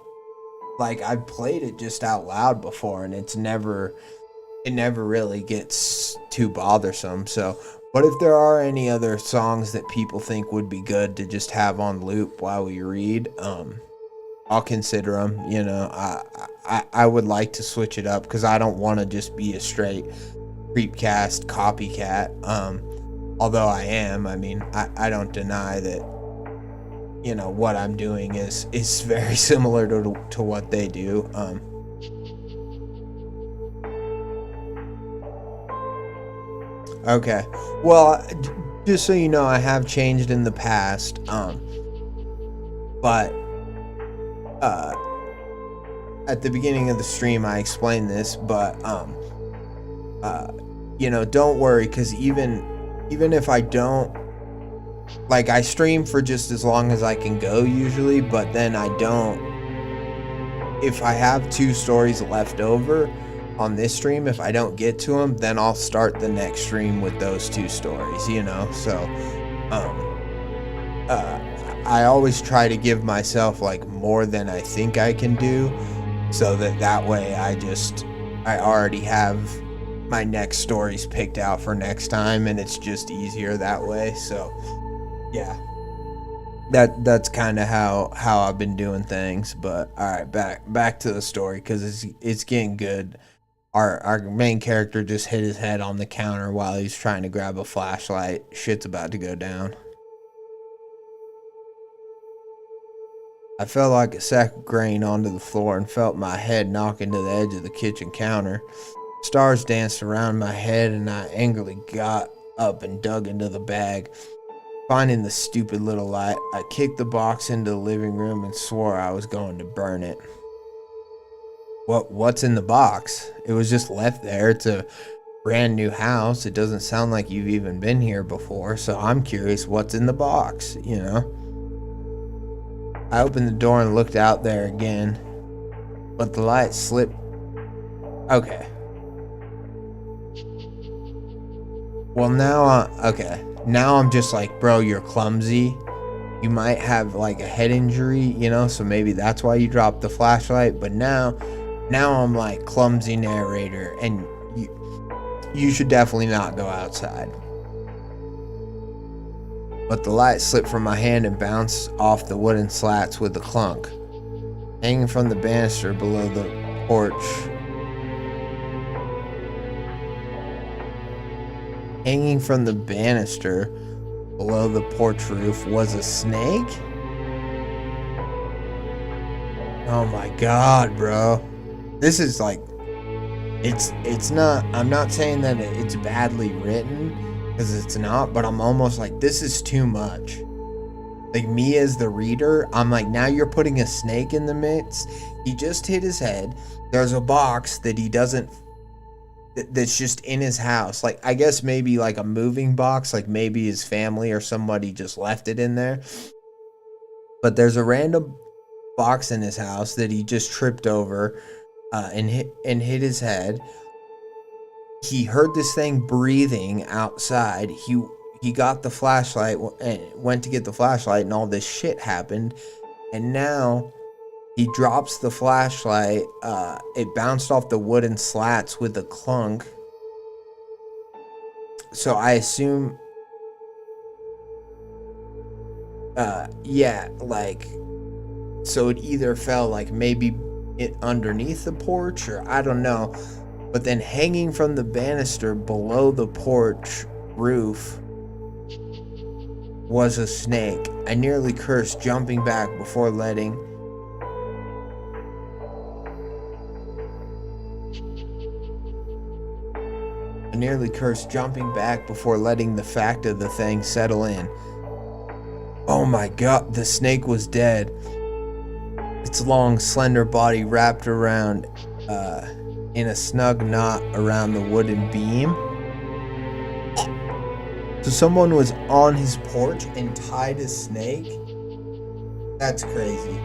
like, I've played it just out loud before, and it never really gets too bothersome. So, but if there are any other songs that people think would be good to just have on loop while we read, I'll consider them. You know, I would like to switch it up because I don't want to just be a straight creepcast copycat. Although I am, I mean, I don't deny that, you know, what I'm doing is very similar to what they do. Okay. Well, just so you know, I have changed in the past. But at the beginning of the stream I explained this, but you know, don't worry, because even if I don't, like, I stream for just as long as I can go usually, but then I don't, if I have 2 stories left over on this stream, if I don't get to them, then I'll start the next stream with those 2 stories, you know. So I always try to give myself like more than I think I can do, so that way I already have my next stories picked out for next time, and it's just easier that way. So yeah, that's kind of how I've been doing things. But all right, back to the story, because it's getting good. Our main character just hit his head on the counter while he's trying to grab a flashlight. Shit's about to go down. I felt like a sack of grain onto the floor and felt my head knock into the edge of the kitchen counter. Stars danced around my head, and I angrily got up and dug into the bag. Finding the stupid little light, I kicked the box into the living room and swore I was going to burn it. What's in the box? It was just left there. It's a brand new house. It doesn't sound like you've even been here before, so I'm curious what's in the box, you know? I opened the door and looked out there again, but the light slipped. Okay. Well, now I'm just like, bro, you're clumsy. You might have like a head injury, you know, so maybe that's why you dropped the flashlight. But now I'm like, clumsy narrator, and you should definitely not go outside. But the light slipped from my hand and bounced off the wooden slats with a clunk. Hanging from the banister below the porch. Hanging from the banister below the porch roof was a snake? Oh my god, bro. This is like, it's not, I'm not saying that it's badly written, because it's not, but I'm almost like, this is too much. Like, me as the reader, I'm like, now you're putting a snake in the midst. He just hit his head. There's a box that he doesn't, that's just in his house. Like, I guess maybe like a moving box, like maybe his family or somebody just left it in there. But there's a random box in his house that he just tripped over and hit his head. He heard this thing breathing outside. He got the flashlight and went to get the flashlight, and all this shit happened. And now he drops the flashlight. It bounced off the wooden slats with a clunk. So I assume, yeah, like, so it either fell like maybe it underneath the porch, or I don't know. But then hanging from the banister below the porch roof was a snake. I nearly cursed, jumping back before letting the fact of the thing settle in. Oh my god, the snake was dead. Its long, slender body wrapped around in a snug knot around the wooden beam. So someone was on his porch and tied a snake? That's crazy.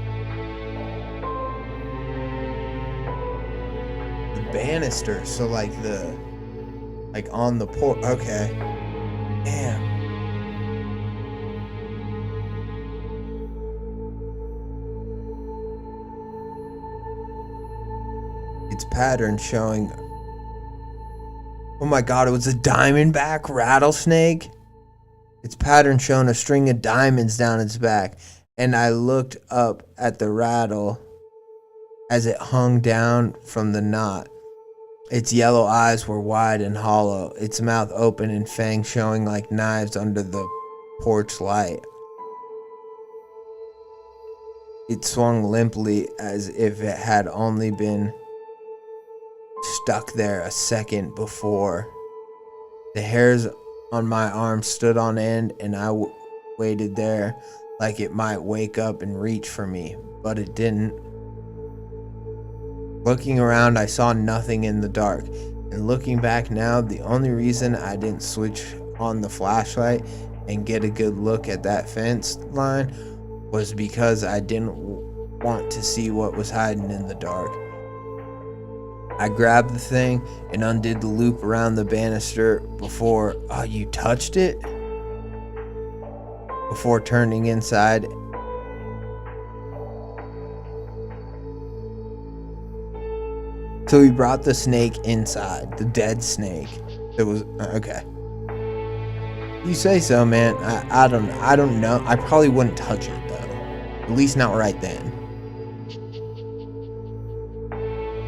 The banister, so like on the porch. Okay. Damn. Its pattern showing. Oh my god, it was a diamondback rattlesnake. Its pattern showing a string of diamonds down its back, and I looked up at the rattle as it hung down from the knot. Its yellow eyes were wide and hollow, its mouth open and fangs showing like knives under the porch light. It swung limply as if it had only been stuck there a second before. The hairs on my arm stood on end, and I waited there like it might wake up and reach for me, but it didn't. Looking around, I saw nothing in the dark, and looking back now, the only reason I didn't switch on the flashlight and get a good look at that fence line was because I didn't want to see what was hiding in the dark. I grabbed the thing and undid the loop around the banister before... Oh, you touched it? Before turning inside. So we brought the snake inside, the dead snake. It was okay. You say so, man. I don't know. I probably wouldn't touch it though. At least not right then.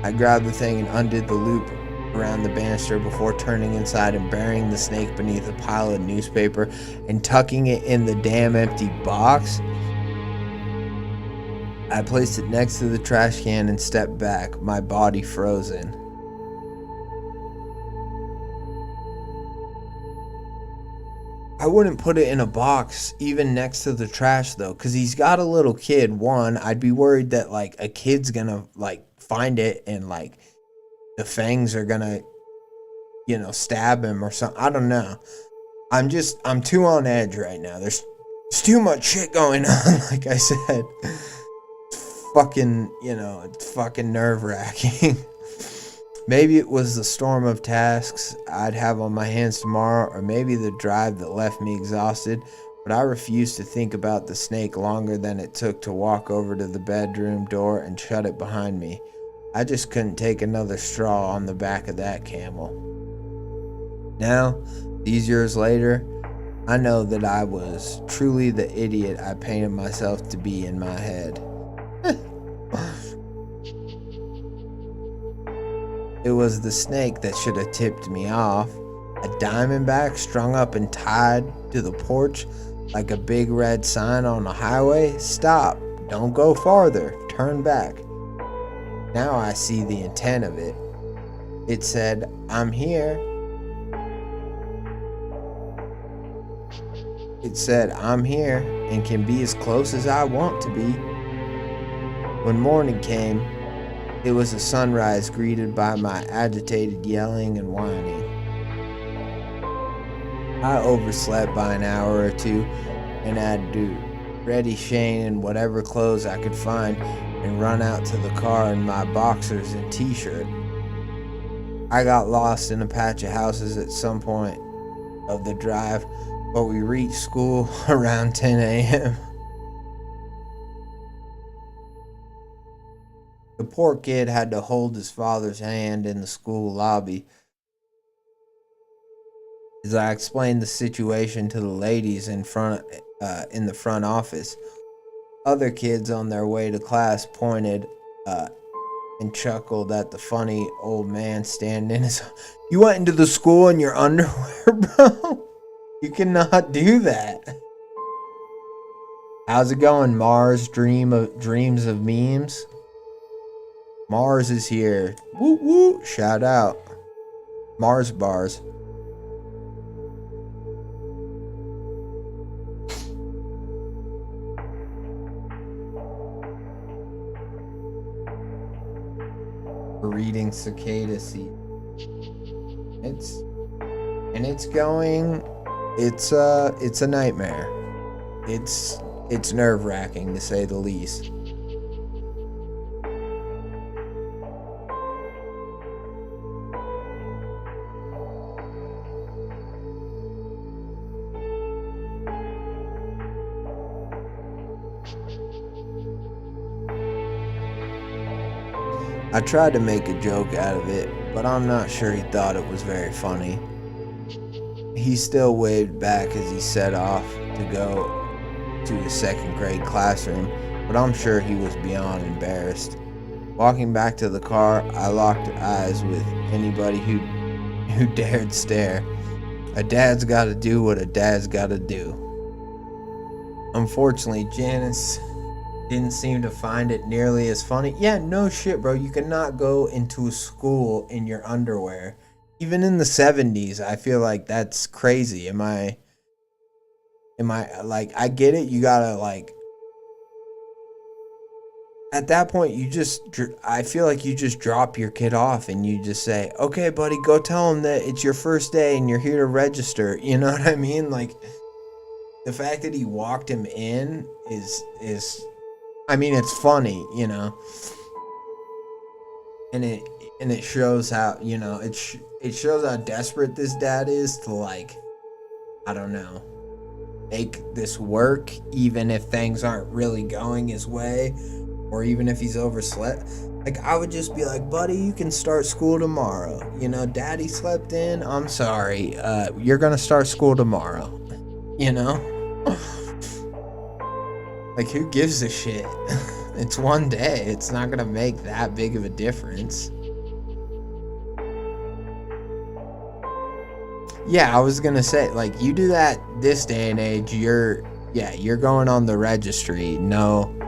I grabbed the thing and undid the loop around the banister before turning inside and burying the snake beneath a pile of newspaper and tucking it in the damn empty box. I placed it next to the trash can and stepped back, my body frozen. I wouldn't put it in a box even next to the trash though, because he's got a little kid. One, I'd be worried that like a kid's gonna like find it and like the fangs are gonna, you know, stab him or something. I don't know. I'm too on edge right now. There's too much shit going on, like I said. It's fucking nerve-wracking. Maybe it was the storm of tasks I'd have on my hands tomorrow, or maybe the drive that left me exhausted, but I refused to think about the snake longer than it took to walk over to the bedroom door and shut it behind me. I just couldn't take another straw on the back of that camel. Now, these years later, I know that I was truly the idiot I painted myself to be in my head. It was the snake that should have tipped me off. A diamondback strung up and tied to the porch like a big red sign on a highway. Stop. Don't go farther. Turn back. Now I see the intent of it. It said, "I'm here." It said, "I'm here and can be as close as I want to be." When morning came, it was a sunrise greeted by my agitated yelling and whining. I overslept by an hour or two and had to ready Shane in whatever clothes I could find and run out to the car in my boxers and t-shirt. I got lost in a patch of houses at some point of the drive, but we reached school around 10 a.m. The poor kid had to hold his father's hand in the school lobby. As I explained the situation to the ladies in the front office, other kids on their way to class pointed and chuckled at the funny old man standing in his... You went into the school in your underwear, bro? You cannot do that. How's it going, Mars? Dreams of memes? Mars is here. Woo woo! Shout out. Mars bars. We're reading Cicada seed. It's a nightmare. It's nerve-wracking to say the least. I tried to make a joke out of it, but I'm not sure he thought it was very funny. He still waved back as he set off to go to his second grade classroom, but I'm sure he was beyond embarrassed. Walking back to the car, I locked eyes with anybody who dared stare. A dad's gotta do what a dad's gotta do. Unfortunately, Janice didn't seem to find it nearly as funny. Yeah, no shit, bro. You cannot go into a school in your underwear. Even in the 70s, I feel like that's crazy. Am I like, I get it. You gotta, like, at that point, I feel like you just drop your kid off and you just say, okay, buddy, go tell him that it's your first day and you're here to register. You know what I mean? Like, the fact that he walked him in is I mean, it's funny, you know, and it shows how, you know, it shows how desperate this dad is to, like, I don't know, make this work, even if things aren't really going his way, or even if he's overslept. Like, I would just be like, buddy, you can start school tomorrow. You know, daddy slept in. I'm sorry. You're gonna start school tomorrow. You know? Like, who gives a shit? It's one day. It's not gonna make that big of a difference. Yeah, I was gonna say, like, you do that this day and age, you're going on the registry. No,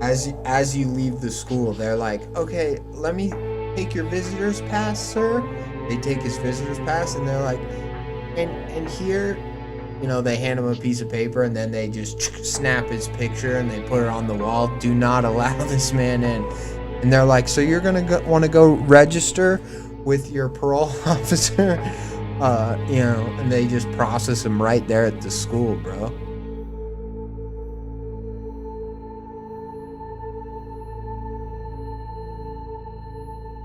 as you leave the school, they're like, okay, let me take your visitor's pass, sir. They take his visitor's pass and they're like, and here, you know, they hand him a piece of paper and then they just snap his picture and they put it on the wall. Do not allow this man in. And they're like, so you're gonna want to go register with your parole officer? You know, and they just process him right there at the school, bro.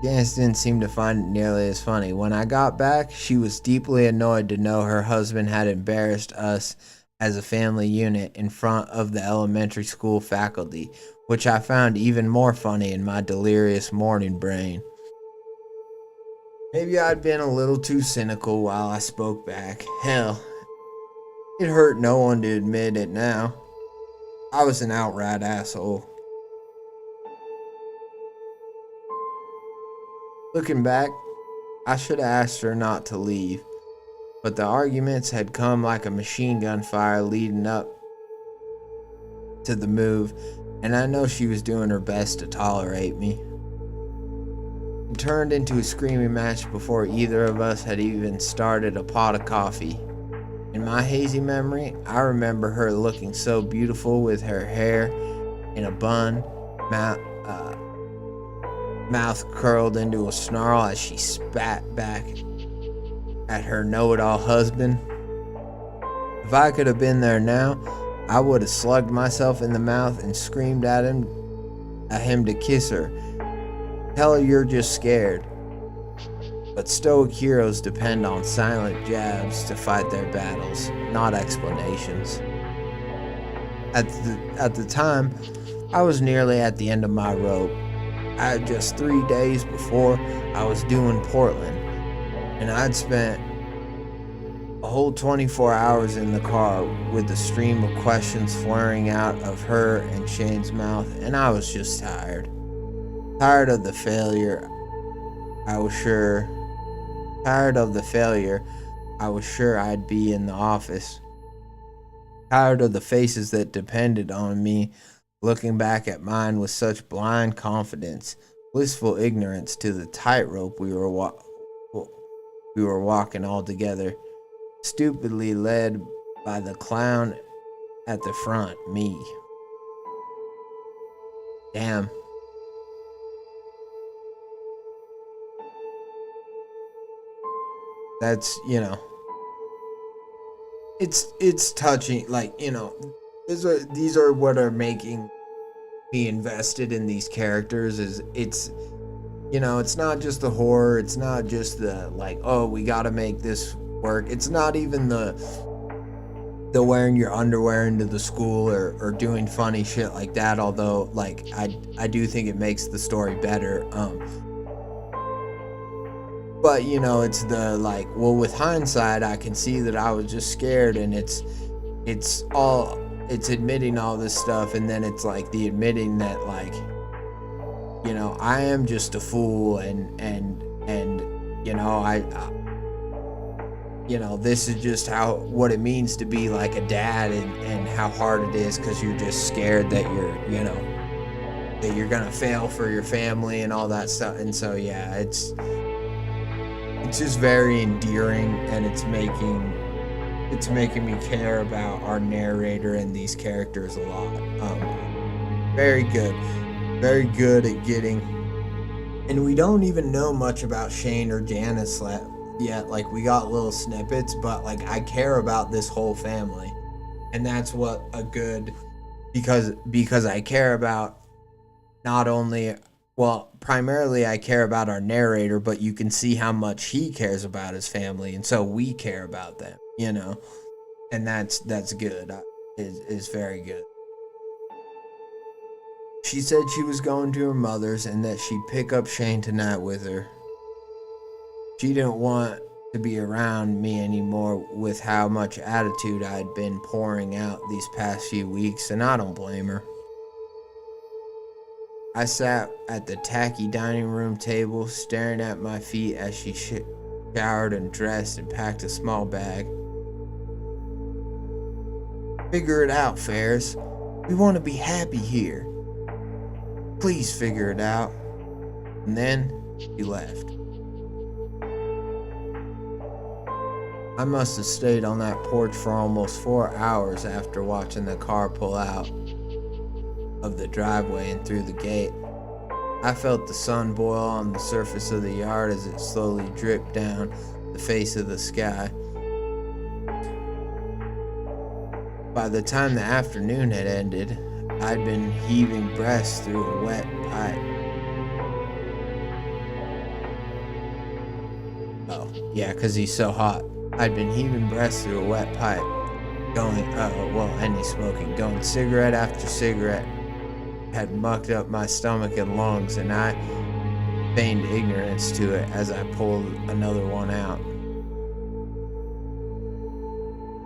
Janice didn't seem to find it nearly as funny. When I got back, she was deeply annoyed to know her husband had embarrassed us as a family unit in front of the elementary school faculty, which I found even more funny in my delirious morning brain. Maybe I'd been a little too cynical while I spoke back. Hell, it hurt no one to admit it now. I was an outright asshole. Looking back, I should have asked her not to leave, but the arguments had come like a machine gun fire leading up to the move, and I know she was doing her best to tolerate me. It turned into a screaming match before either of us had even started a pot of coffee. In my hazy memory, I remember her looking so beautiful with her hair in a bun, mouth curled into a snarl as she spat back at her know-it-all husband. If I could have been there now, I would have slugged myself in the mouth and screamed at him to kiss her. Tell her you're just scared. But stoic heroes depend on silent jabs to fight their battles, not explanations. At the time, I was nearly at the end of my rope. I had just 3 days before I was due in Portland, and I'd spent a whole 24 hours in the car with the stream of questions flaring out of her and Shane's mouth, and I was just tired. Tired of the failure, I was sure I'd be in the office. Tired of the faces that depended on me looking back at mine with such blind confidence, blissful ignorance to the tightrope we were walking all together, stupidly led by the clown at the front, me. Damn. That's, you know, it's touching, like, you know, these are what are making me invested in these characters. Is it's, you know, it's not just the horror, it's not just the, like, oh, we gotta make this work. It's not even the wearing your underwear into the school or doing funny shit like that, although, like, I do think it makes the story better. But, you know, it's the, like, well, with hindsight, I can see that I was just scared, and it's all it's admitting all this stuff, and then it's like the admitting that, like, you know, I am just a fool, and you know, I you know, this is just what it means to be like a dad, and how hard it is, because you're just scared that you're, you know, that you're gonna fail for your family and all that stuff. And so yeah, it's just very endearing, and it's making me care about our narrator and these characters a lot. Very good at getting, and we don't even know much about Shane or Janice yet. Like, we got little snippets, but like, I care about this whole family, and that's what a good, because I care about not only, well, primarily I care about our narrator, but you can see how much he cares about his family, and so we care about them, you know, and that's good. Is very good. She said she was going to her mother's and that she'd pick up Shane tonight with her. She didn't want to be around me anymore with how much attitude I'd been pouring out these past few weeks, and I don't blame her. I sat at the tacky dining room table, staring at my feet as she showered and dressed and packed a small bag. Figure it out, Ferris. We want to be happy here. Please figure it out. And then she left. I must have stayed on that porch for almost 4 hours after watching the car pull out of the driveway and through the gate. I felt the sun boil on the surface of the yard as it slowly dripped down the face of the sky. By the time the afternoon had ended, I'd been heaving breaths through a wet pipe. Oh, yeah, because he's so hot. I'd been heaving breaths through a wet pipe, going cigarette after cigarette had mucked up my stomach and lungs, and I feigned ignorance to it as I pulled another one out.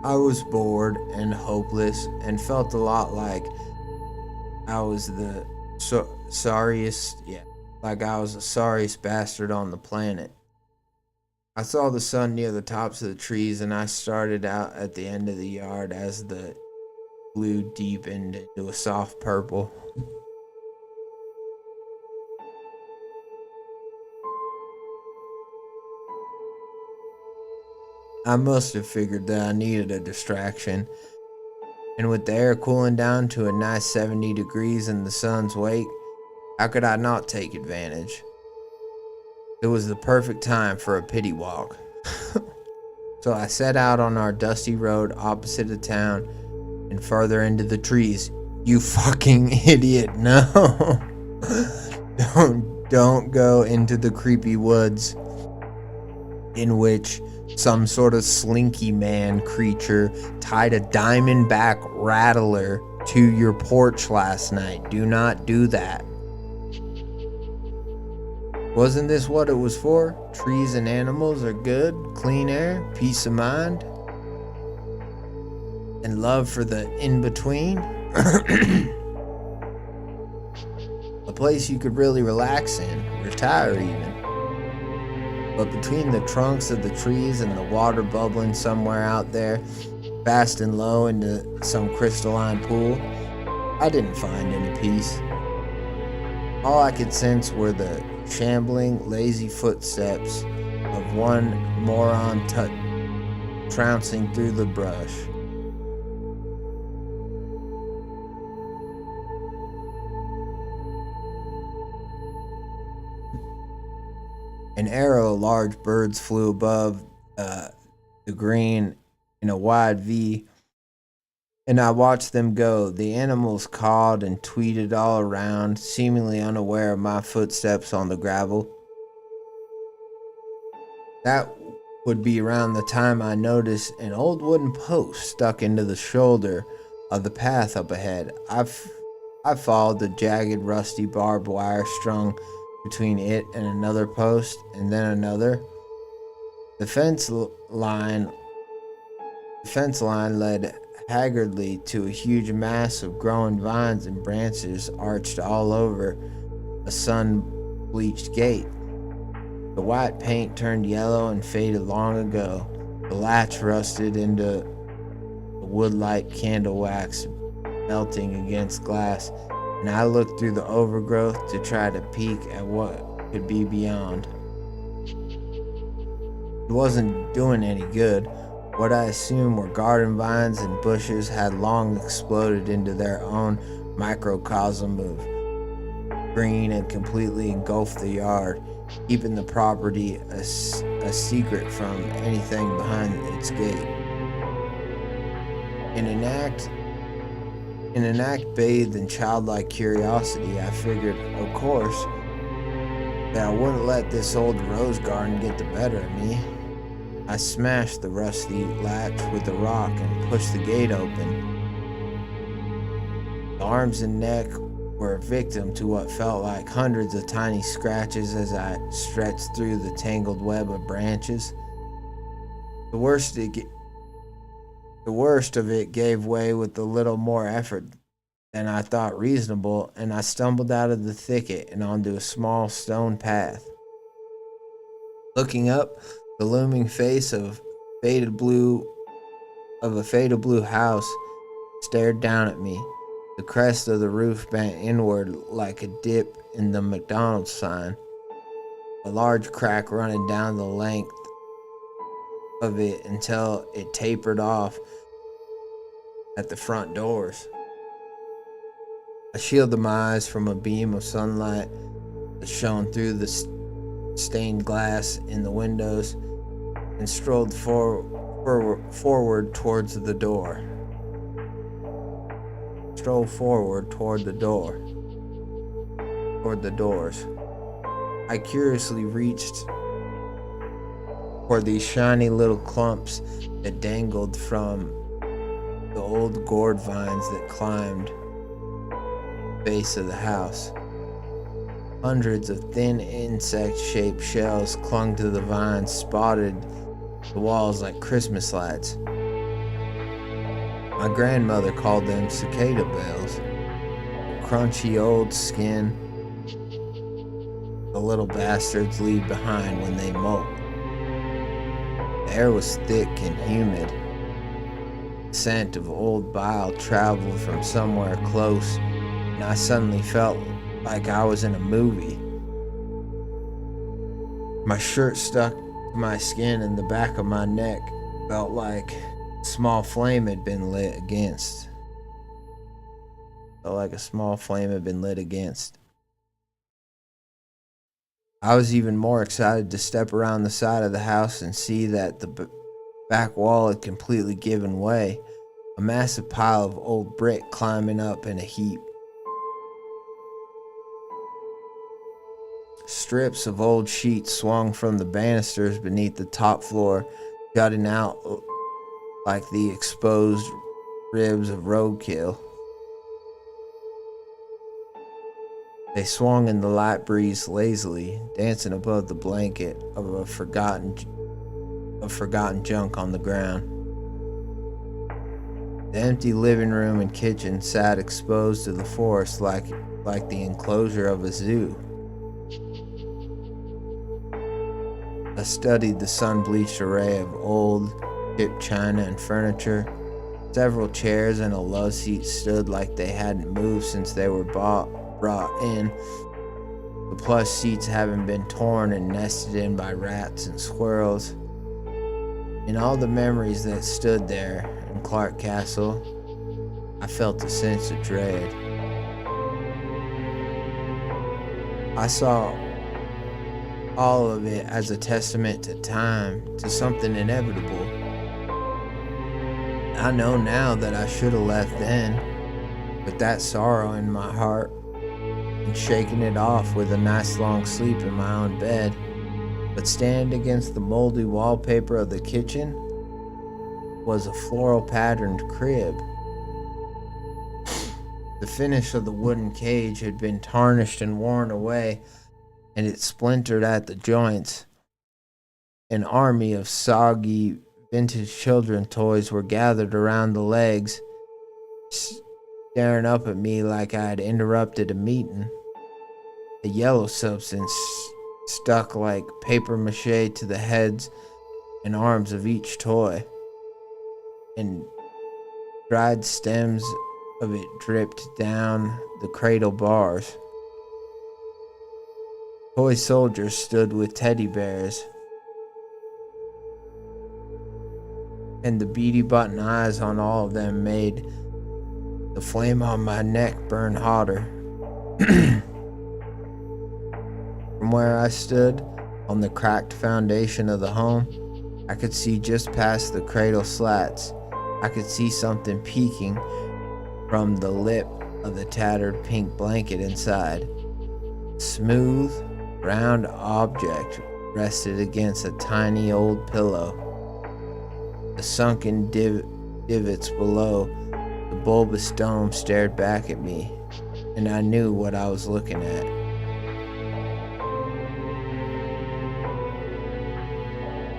I was bored and hopeless and felt a lot like I was the sorriest bastard on the planet. I saw the sun near the tops of the trees, and I started out at the end of the yard as the blue deepened into a soft purple. I must have figured that I needed a distraction, and with the air cooling down to a nice 70 degrees in the sun's wake, how could I not take advantage? It was the perfect time for a pity walk. So I set out on our dusty road opposite the town and further into the trees. You fucking idiot, no. Don't go into the creepy woods in which some sort of slinky man creature tied a diamondback rattler to your porch last night. Do not do that. Wasn't this what it was for? Trees and animals are good, clean air, peace of mind, and love for the in-between. A place you could really relax in, retire even. But between the trunks of the trees and the water bubbling somewhere out there, fast and low into some crystalline pool, I didn't find any peace. All I could sense were the shambling, lazy footsteps of one moron trouncing through the brush. An arrow of large birds flew above the green in a wide V, and I watched them go. The animals cawed and tweeted all around, seemingly unaware of my footsteps on the gravel. That would be around the time I noticed an old wooden post stuck into the shoulder of the path up ahead. I followed the jagged, rusty barbed wire strung between it and another post, and then another. The fence line led haggardly to a huge mass of growing vines and branches arched all over a sun-bleached gate. The white paint turned yellow and faded long ago. The latch rusted into the wood-like candle wax melting against glass, and I looked through the overgrowth to try to peek at what could be beyond. It wasn't doing any good. What I assumed were garden vines and bushes had long exploded into their own microcosm of green and completely engulfed the yard, keeping the property a secret from anything behind its gate. In an act bathed in childlike curiosity, I figured, of course, that I wouldn't let this old rose garden get the better of me. I smashed the rusty latch with a rock and pushed the gate open. The arms and neck were a victim to what felt like hundreds of tiny scratches as I stretched through the tangled web of branches. The worst of it gave way with a little more effort than I thought reasonable, and I stumbled out of the thicket and onto a small stone path. Looking up, the looming face of a faded blue house stared down at me. The crest of the roof bent inward like a dip in the McDonald's sign, a large crack running down the length of it until it tapered off at the front doors. I shielded my eyes from a beam of sunlight that shone through the stained glass in the windows and strolled forward towards the door. Toward the doors. I curiously reached for these shiny little clumps that dangled from the old gourd vines that climbed the base of the house. Hundreds of thin insect-shaped shells clung to the vines, spotted the walls like Christmas lights. My grandmother called them cicada bells. The crunchy old skin the little bastards leave behind when they molt. The air was thick and humid. The scent of old bile traveled from somewhere close, and I suddenly felt like I was in a movie. My shirt stuck to my skin and the back of my neck felt like a small flame had been lit against. I was even more excited to step around the side of the house and see that the back wall had completely given way, a massive pile of old brick climbing up in a heap. Strips of old sheets swung from the banisters beneath the top floor, jutting out like the exposed ribs of roadkill. They swung in the light breeze lazily, dancing above the blanket of forgotten junk on the ground. The empty living room and kitchen sat exposed to the forest like the enclosure of a zoo. I studied the sun-bleached array of old, chipped china and furniture. Several chairs and a love seat stood like they hadn't moved since they were brought in, the plush seats having been torn and nested in by rats and squirrels. In all the memories that stood there in Clark Castle, I felt a sense of dread. I saw all of it as a testament to time, to something inevitable. I know now that I should have left then, with that sorrow in my heart, and shaken it off with a nice long sleep in my own bed. But standing against the moldy wallpaper of the kitchen was a floral patterned crib. The finish of the wooden cage had been tarnished and worn away, and it splintered at the joints. An army of soggy vintage children's toys were gathered around the legs, staring up at me like I had interrupted a meeting. A yellow substance stuck like paper mache to the heads and arms of each toy, and dried stems of it dripped down the cradle bars. Toy soldiers stood with teddy bears, and the beady button eyes on all of them made the flame on my neck burn hotter. From where I stood on the cracked foundation of the home, I could see just past the cradle slats. I could see something peeking from the lip of the tattered pink blanket inside. A smooth, round object rested against a tiny old pillow. The sunken divots below the bulbous dome stared back at me, and I knew what I was looking at.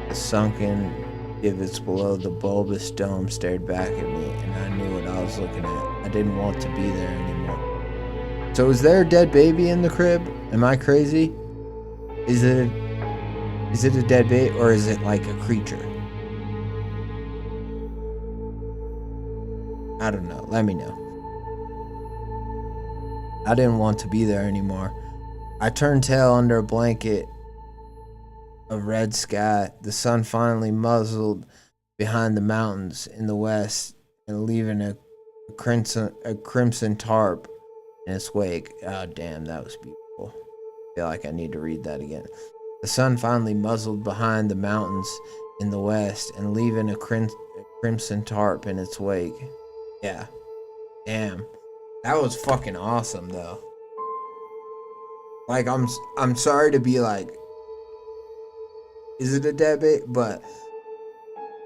The sunken divots below the bulbous dome stared back at me, and I knew what I was looking at. I didn't want to be there anymore. So is there a dead baby in the crib? Am I crazy? Is it a dead baby, or is it like a creature? I don't know. Let me know. I didn't want to be there anymore. I turned tail under a blanket of red sky. The sun finally muzzled behind the mountains in the west and leaving a crimson tarp in its wake. Oh, damn, that was beautiful. I feel like I need to read that again. The sun finally muzzled behind the mountains in the west and leaving a crimson tarp in its wake. Yeah. Damn. That was fucking awesome, though. Like, I'm sorry to be like, is it a dead baby? But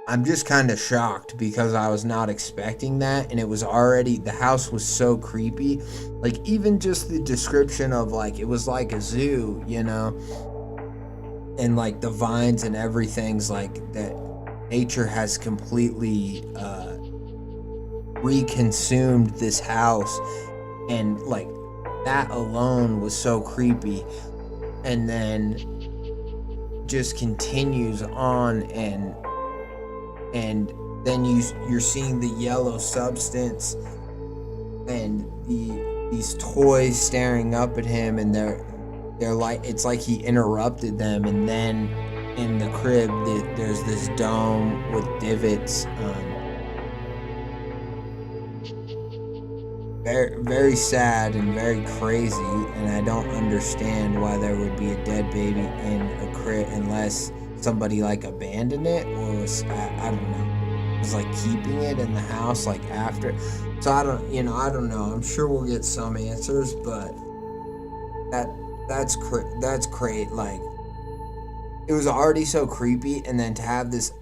I'm just kind of shocked because I was not expecting that, and it was already, the house was so creepy. Like, even just the description of, like, it was like a zoo, you know? And, like, the vines and everything's like that nature has completely reconsumed this house, and like that alone was so creepy. And then just continues on, and then you're seeing the yellow substance and these toys staring up at him, and they're like, it's like he interrupted them. And then in the crib there's this dome with divots. Very, very sad and very crazy, and I don't understand why there would be a dead baby in a crib unless somebody like abandoned it, or was, I don't know, was like keeping it in the house like after. So I don't know. I'm sure we'll get some answers, but that's great. Like, it was already so creepy, and then to have this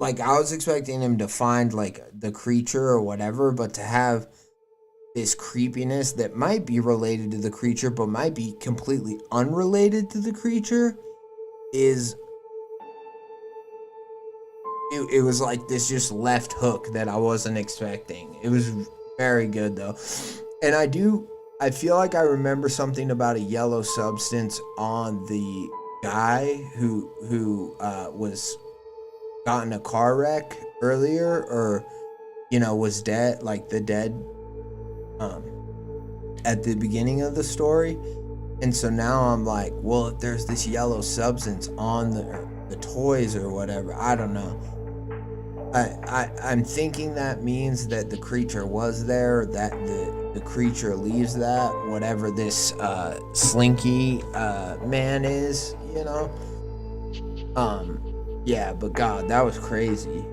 like, I was expecting him to find, like, the creature or whatever, but to have this creepiness that might be related to the creature, but might be completely unrelated to the creature, is... It was like this just left hook that I wasn't expecting. It was very good, though. And I feel like I remember something about a yellow substance on the guy who was... got in a car wreck earlier, or was dead, like the dead at the beginning of the story. And so now I'm like, well, if there's this yellow substance on the toys or whatever, I don't know. I'm thinking that means that the creature was there, that the creature leaves that, whatever this slinky man is, yeah, but God, that was crazy.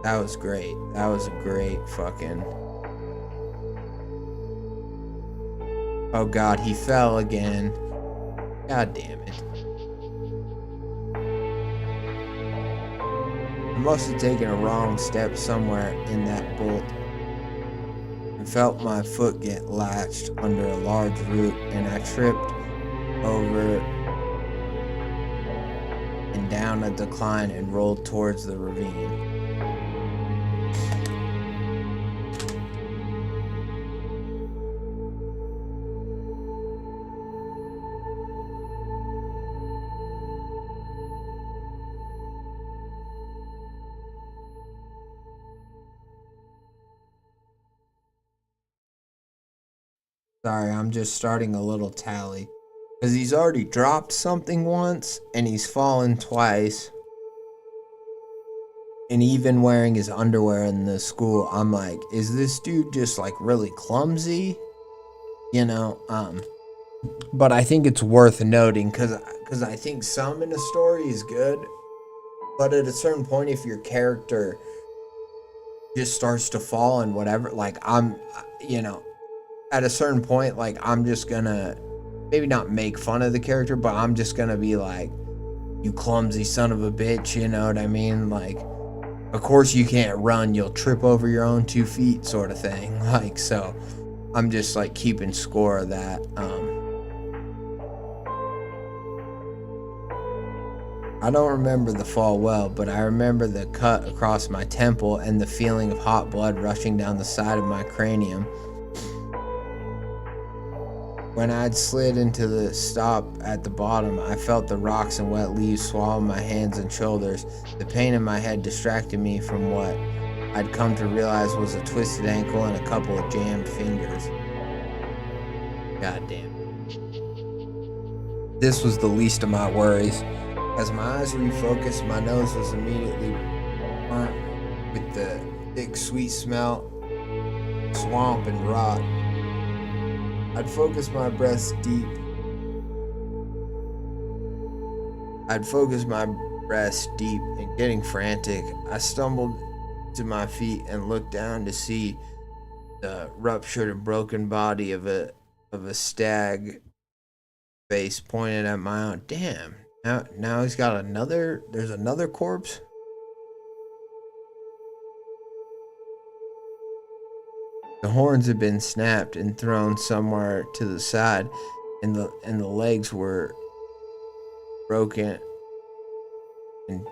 That was great. That was a great fucking... Oh God, he fell again. God damn it. I must have taken a wrong step somewhere in that bolt and felt my foot get latched under a large root, and I tripped over and down a decline and rolled towards the ravine. Sorry, I'm just starting a little tally. Because he's already dropped something once, and he's fallen twice. And even wearing his underwear in the school, I'm like, is this dude just like really clumsy? You know, but I think it's worth noting because I think some in a story is good. But at a certain point, if your character just starts to fall and whatever, like at a certain point, like I'm just gonna maybe not make fun of the character, but I'm just gonna be like, you clumsy son of a bitch, you know what I mean? Like, of course you can't run, you'll trip over your own 2 feet sort of thing. Like, so I'm just like keeping score of that. I don't remember the fall well, but I remember the cut across my temple and the feeling of hot blood rushing down the side of my cranium. When I'd slid into the stop at the bottom, I felt the rocks and wet leaves swallow my hands and shoulders. The pain in my head distracted me from what I'd come to realize was a twisted ankle and a couple of jammed fingers. God damn. This was the least of my worries. As my eyes refocused, my nose was immediately burnt with the thick, sweet smell, swamp, and rot. I'd focus my breath deep and getting frantic. I stumbled to my feet and looked down to see the ruptured and broken body of a stag face pointed at my own. Damn. Now he's got there's another corpse. The horns had been snapped and thrown somewhere to the side, and the legs were broken and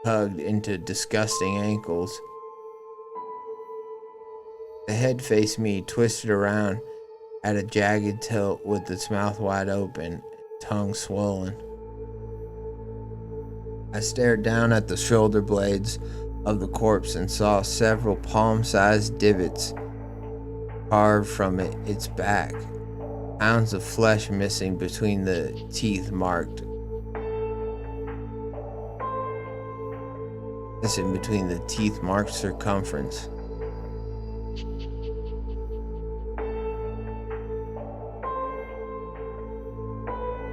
tugged into disgusting ankles. The head faced me, twisted around at a jagged tilt with its mouth wide open, tongue swollen. I stared down at the shoulder blades of the corpse and saw several palm-sized divots carved from its back, pounds of flesh missing between the teeth marked. Between the teeth marked circumference.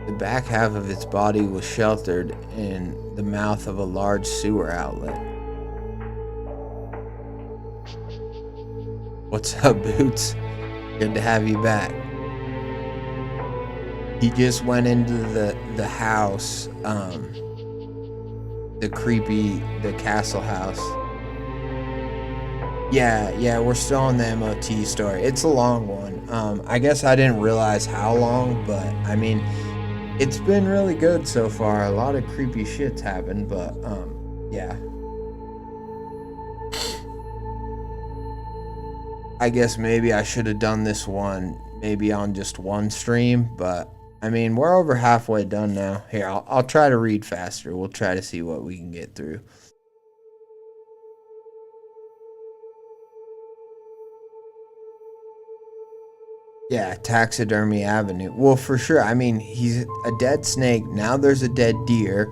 The back half of its body was sheltered in the mouth of a large sewer outlet. What's up, Boots? Good to have you back. He just went into the house, the castle house. Yeah, we're still on the MOT story. It's a long one. I guess I didn't realize how long, but I mean, it's been really good so far. A lot of creepy shit's happened, but yeah. I guess maybe I should have done this one maybe on just one stream, but I mean, we're over halfway done now. Here, I'll try to read faster. We'll try to see what we can get through. Yeah, Taxidermy Avenue. Well, for sure. I mean, he's a dead snake. Now there's a dead deer.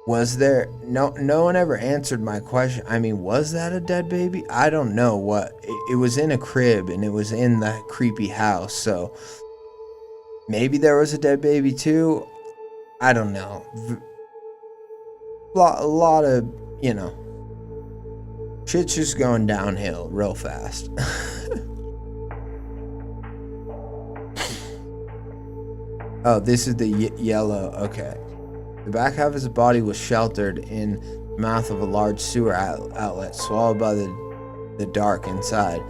Was there... No one ever answered my question. I mean, was that a dead baby? I don't know what... It was in a crib, and it was in the creepy house, so... Maybe there was a dead baby, too. I don't know. A lot of, you know... Shit's just going downhill real fast. Oh, this is the yellow. Okay. The back half of his body was sheltered in the mouth of a large sewer outlet, swallowed by the dark inside.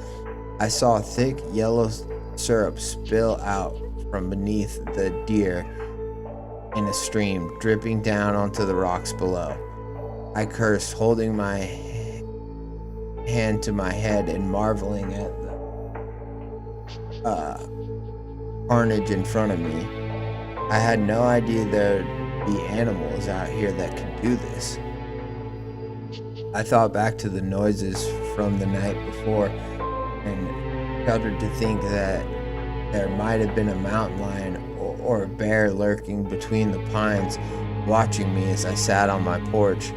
I saw thick yellow syrup spill out from beneath the deer, in a stream, dripping down onto the rocks below. I cursed, holding my hand to my head and marveling at the carnage in front of me. I had no idea there'd be animals out here that could do this. I thought back to the noises from the night before and shuddered to think that there might have been a mountain lion or a bear lurking between the pines, watching me as I sat on my porch.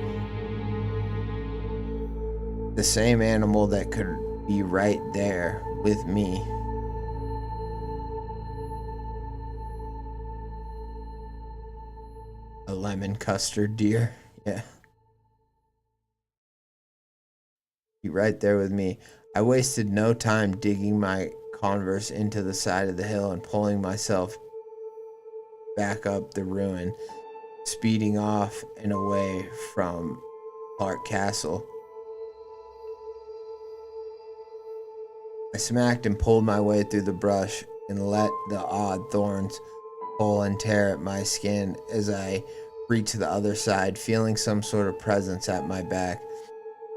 The same animal that could be right there with me. A lemon custard deer. Yeah. Be right there with me. I wasted no time digging my Converse into the side of the hill and pulling myself back up the ruin, speeding off and away from Clark Castle. I smacked and pulled my way through the brush and let the odd thorns pull and tear at my skin as I reached the other side, feeling some sort of presence at my back.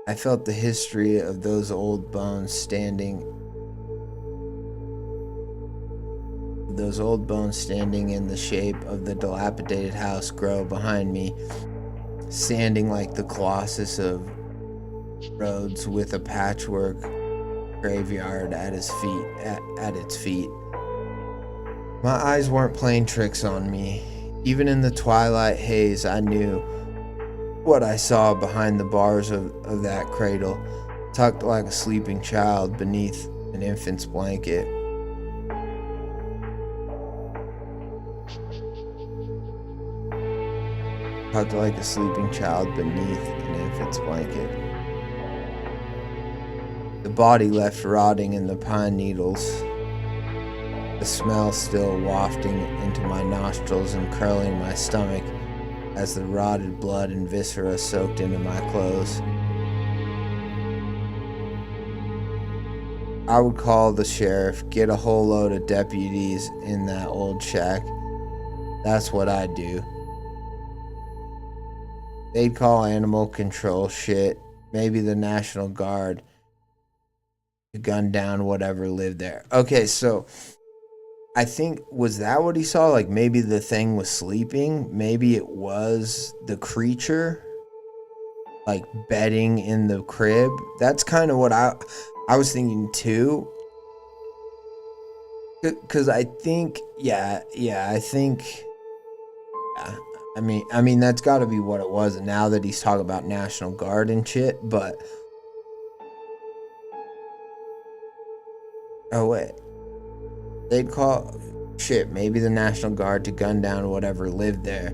I felt the history of those old bones standing in the shape of the dilapidated house grow behind me, standing like the colossus of Rhodes with a patchwork graveyard at its feet. My eyes weren't playing tricks on me. Even in the twilight haze, I knew what I saw behind the bars of that cradle, tucked like a sleeping child beneath an infant's blanket. Tucked like a sleeping child beneath an infant's blanket. The body left rotting in the pine needles, the smell still wafting into my nostrils and curling my stomach as the rotted blood and viscera soaked into my clothes. I would call the sheriff, get a whole load of deputies in that old shack. That's what I'd do. They'd call animal control, shit, maybe the National Guard, to gun down whatever lived there. Okay, so I think, was that what he saw? Like maybe the thing was sleeping? Maybe it was the creature, like bedding in the crib? That's kind of what I was thinking too. Because I think, yeah, I think, yeah. I mean, that's got to be what it was. And now that he's talking about National Guard and shit, but oh wait, they'd call shit maybe the National Guard to gun down whatever lived there.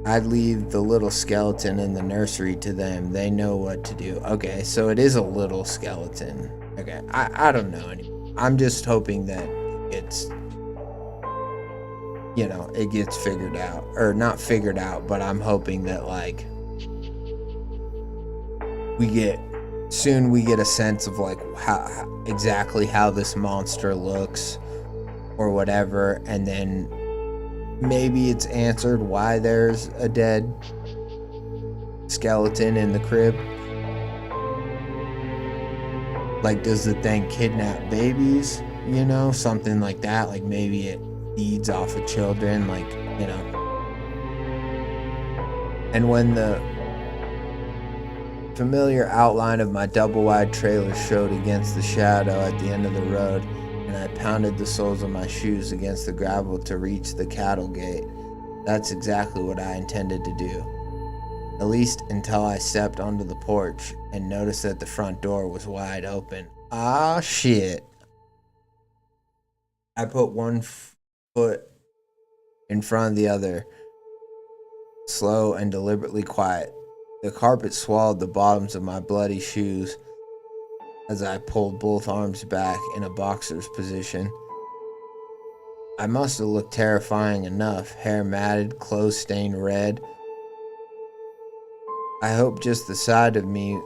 I'd leave the little skeleton in the nursery to them. They know what to do. Okay, so it is a little skeleton. Okay, I don't know anymore. I'm just hoping that it's, you know, it gets figured out. Or not figured out, but I'm hoping that, like, we get a sense of, like, how exactly how this monster looks or whatever, and then maybe it's answered why there's a dead skeleton in the crib. Like, does the thing kidnap babies? You know, something like that. Like, maybe it feeds off of children, like, you know. And when the familiar outline of my double-wide trailer showed against the shadow at the end of the road, and I pounded the soles of my shoes against the gravel to reach the cattle gate, that's exactly what I intended to do. At least until I stepped onto the porch and noticed that the front door was wide open. Ah, shit. I put one foot in front of the other, slow and deliberately quiet. The carpet swallowed the bottoms of my bloody shoes as I pulled both arms back in a boxer's position. I must have looked terrifying enough, hair matted, clothes stained red. I hoped just the sight of me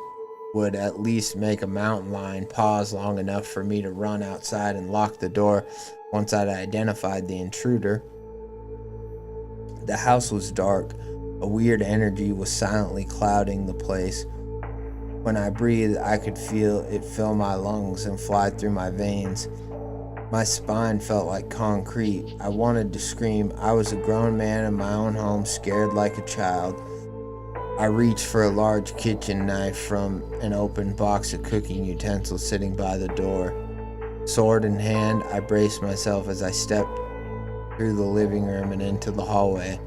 would at least make a mountain lion pause long enough for me to run outside and lock the door once I'd identified the intruder. The house was dark. A weird energy was silently clouding the place. When I breathed, I could feel it fill my lungs and fly through my veins. My spine felt like concrete. I wanted to scream. I was a grown man in my own home, scared like a child. I reached for a large kitchen knife from an open box of cooking utensils sitting by the door. Sword in hand, I braced myself as I stepped through the living room and into the hallway.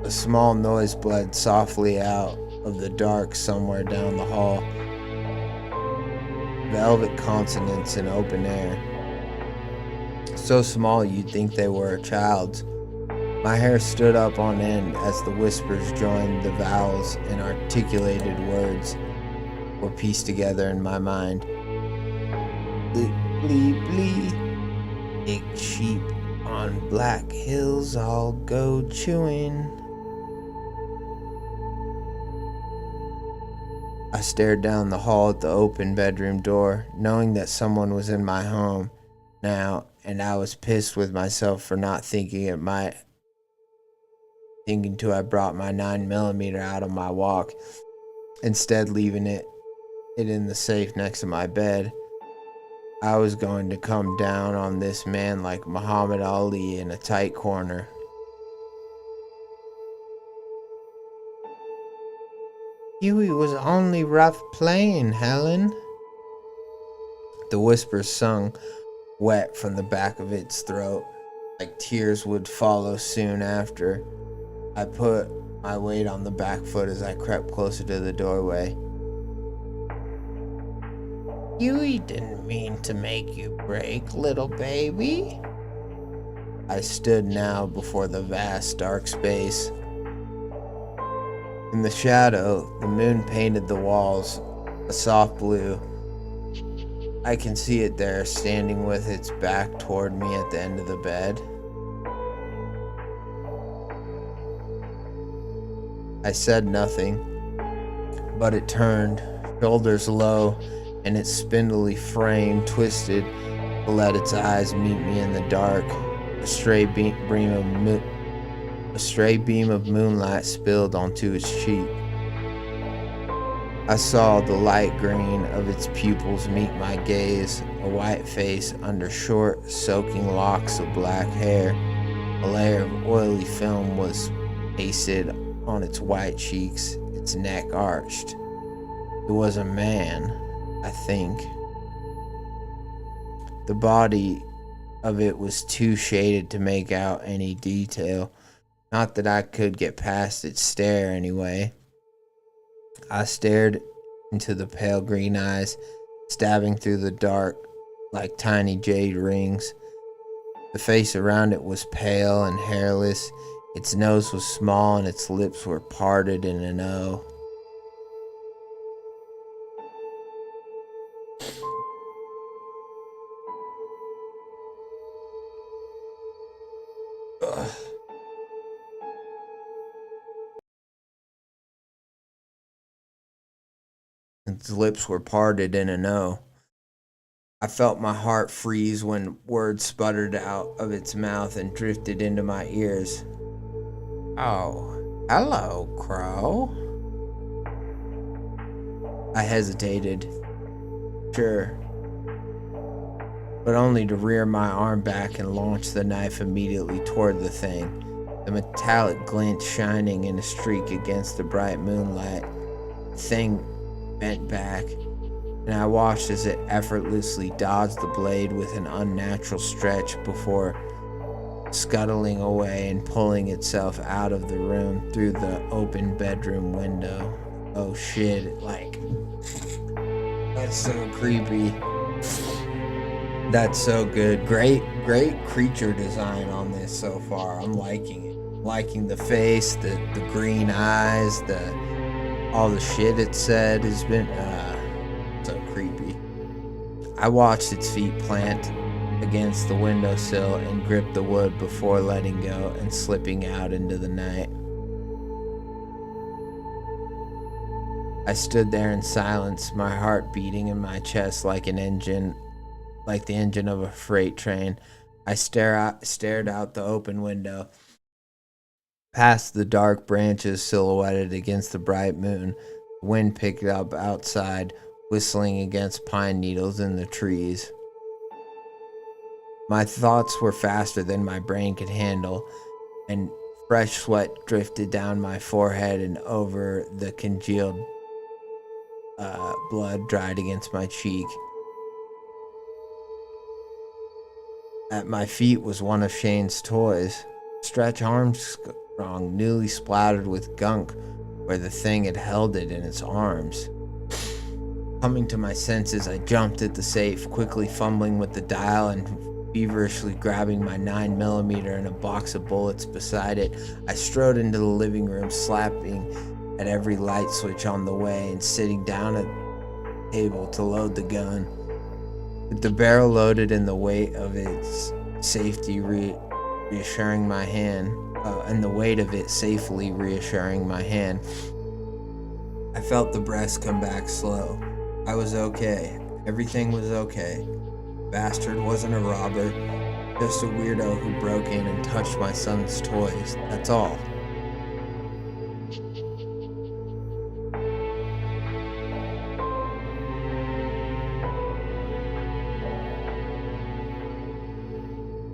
A small noise bled softly out of the dark somewhere down the hall. Velvet consonants in open air. So small you'd think they were a child's. My hair stood up on end as the whispers joined the vowels and articulated words were pieced together in my mind. Bleep, bleep, bleep. Big sheep on black hills all go chewing. I stared down the hall at the open bedroom door, knowing that someone was in my home now, and I was pissed with myself for not thinking till I brought my 9mm out on my walk, instead leaving it in the safe next to my bed. I was going to come down on this man like Muhammad Ali in a tight corner. Huey was only rough playing, Helen. The whispers sung wet from the back of its throat, like tears would follow soon after. I put my weight on the back foot as I crept closer to the doorway. Huey didn't mean to make you break, little baby. I stood now before the vast dark space. In the shadow, the moon painted the walls a soft blue. I can see it there, standing with its back toward me at the end of the bed. I said nothing, but it turned, shoulders low, and its spindly frame twisted to let its eyes meet me in the dark. A stray beam of moonlight spilled onto its cheek. I saw the light green of its pupils meet my gaze, a white face under short, soaking locks of black hair. A layer of oily film was pasted on its white cheeks, its neck arched. It was a man, I think. The body of it was too shaded to make out any detail. Not that I could get past its stare anyway. I stared into the pale green eyes, stabbing through the dark like tiny jade rings. The face around it was pale and hairless. Its nose was small and its lips were parted in an O. Ugh. Its lips were parted in an O. I felt my heart freeze when words sputtered out of its mouth and drifted into my ears. Oh, hello, Crow. I hesitated. Sure. But only to rear my arm back and launch the knife immediately toward the thing, the metallic glint shining in a streak against the bright moonlight. The thing bent back, and I watched as it effortlessly dodged the blade with an unnatural stretch before scuttling away and pulling itself out of the room through the open bedroom window. Oh shit, that's so creepy. That's so good. Great creature design on this so far. I'm liking it. Liking the face, the green eyes, all the shit it said has been so creepy. I watched its feet plant against the windowsill and grip the wood before letting go and slipping out into the night. I stood there in silence, my heart beating in my chest like the engine of a freight train. I stared out the open window, past the dark branches silhouetted against the bright moon. The wind picked up outside, whistling against pine needles in the trees. My thoughts were faster than my brain could handle, and fresh sweat drifted down my forehead and over the congealed blood dried against my cheek. At my feet was one of Shane's toys, Stretch Armstrong, newly splattered with gunk where the thing had held it in its arms. Coming to my senses, I jumped at the safe, quickly fumbling with the dial and feverishly grabbing my 9mm and a box of bullets beside it. I strode into the living room, slapping at every light switch on the way and sitting down at the table to load the gun. With the barrel loaded and the weight of its safety reassuring my hand, I felt the breaths come back slow. I was okay. Everything was okay. Bastard wasn't a robber, just a weirdo who broke in and touched my son's toys. That's all.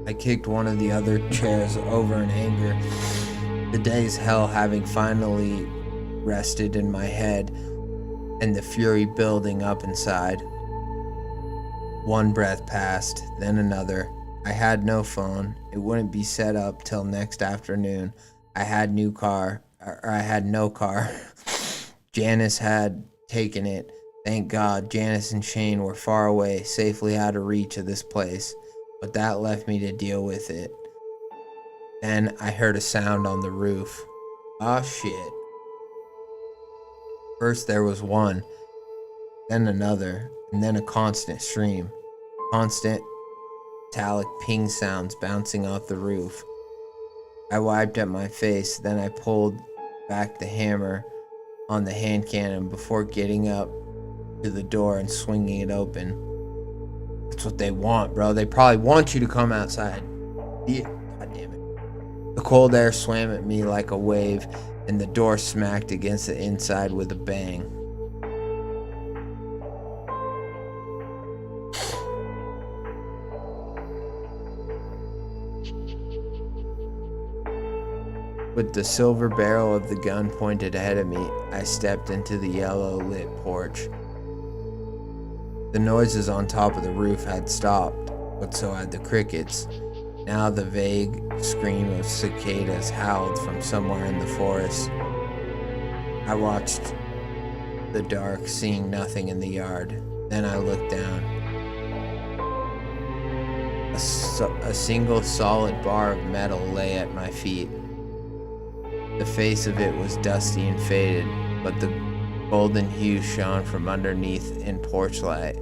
I kicked one of the other chairs over in anger, the day's hell having finally rested in my head and the fury building up inside. One breath passed, then another. I had no phone. It wouldn't be set up till next afternoon. I had no car. Janice had taken it. Thank God, Janice and Shane were far away, safely out of reach of this place. But that left me to deal with it. Then I heard a sound on the roof. Ah, shit. First there was one, then another, and then a constant stream. Constant metallic ping sounds bouncing off the roof. I wiped at my face, then I pulled back the hammer on the hand cannon before getting up to the door and swinging it open. That's what they want, bro. They probably want you to come outside. Yeah, God damn it. The cold air swam at me like a wave, and the door smacked against the inside with a bang. With the silver barrel of the gun pointed ahead of me, I stepped into the yellow-lit porch. The noises on top of the roof had stopped, but so had the crickets. Now the vague scream of cicadas howled from somewhere in the forest. I watched the dark, seeing nothing in the yard. Then I looked down. A single solid bar of metal lay at my feet. The face of it was dusty and faded, but the golden hue shone from underneath in porch light.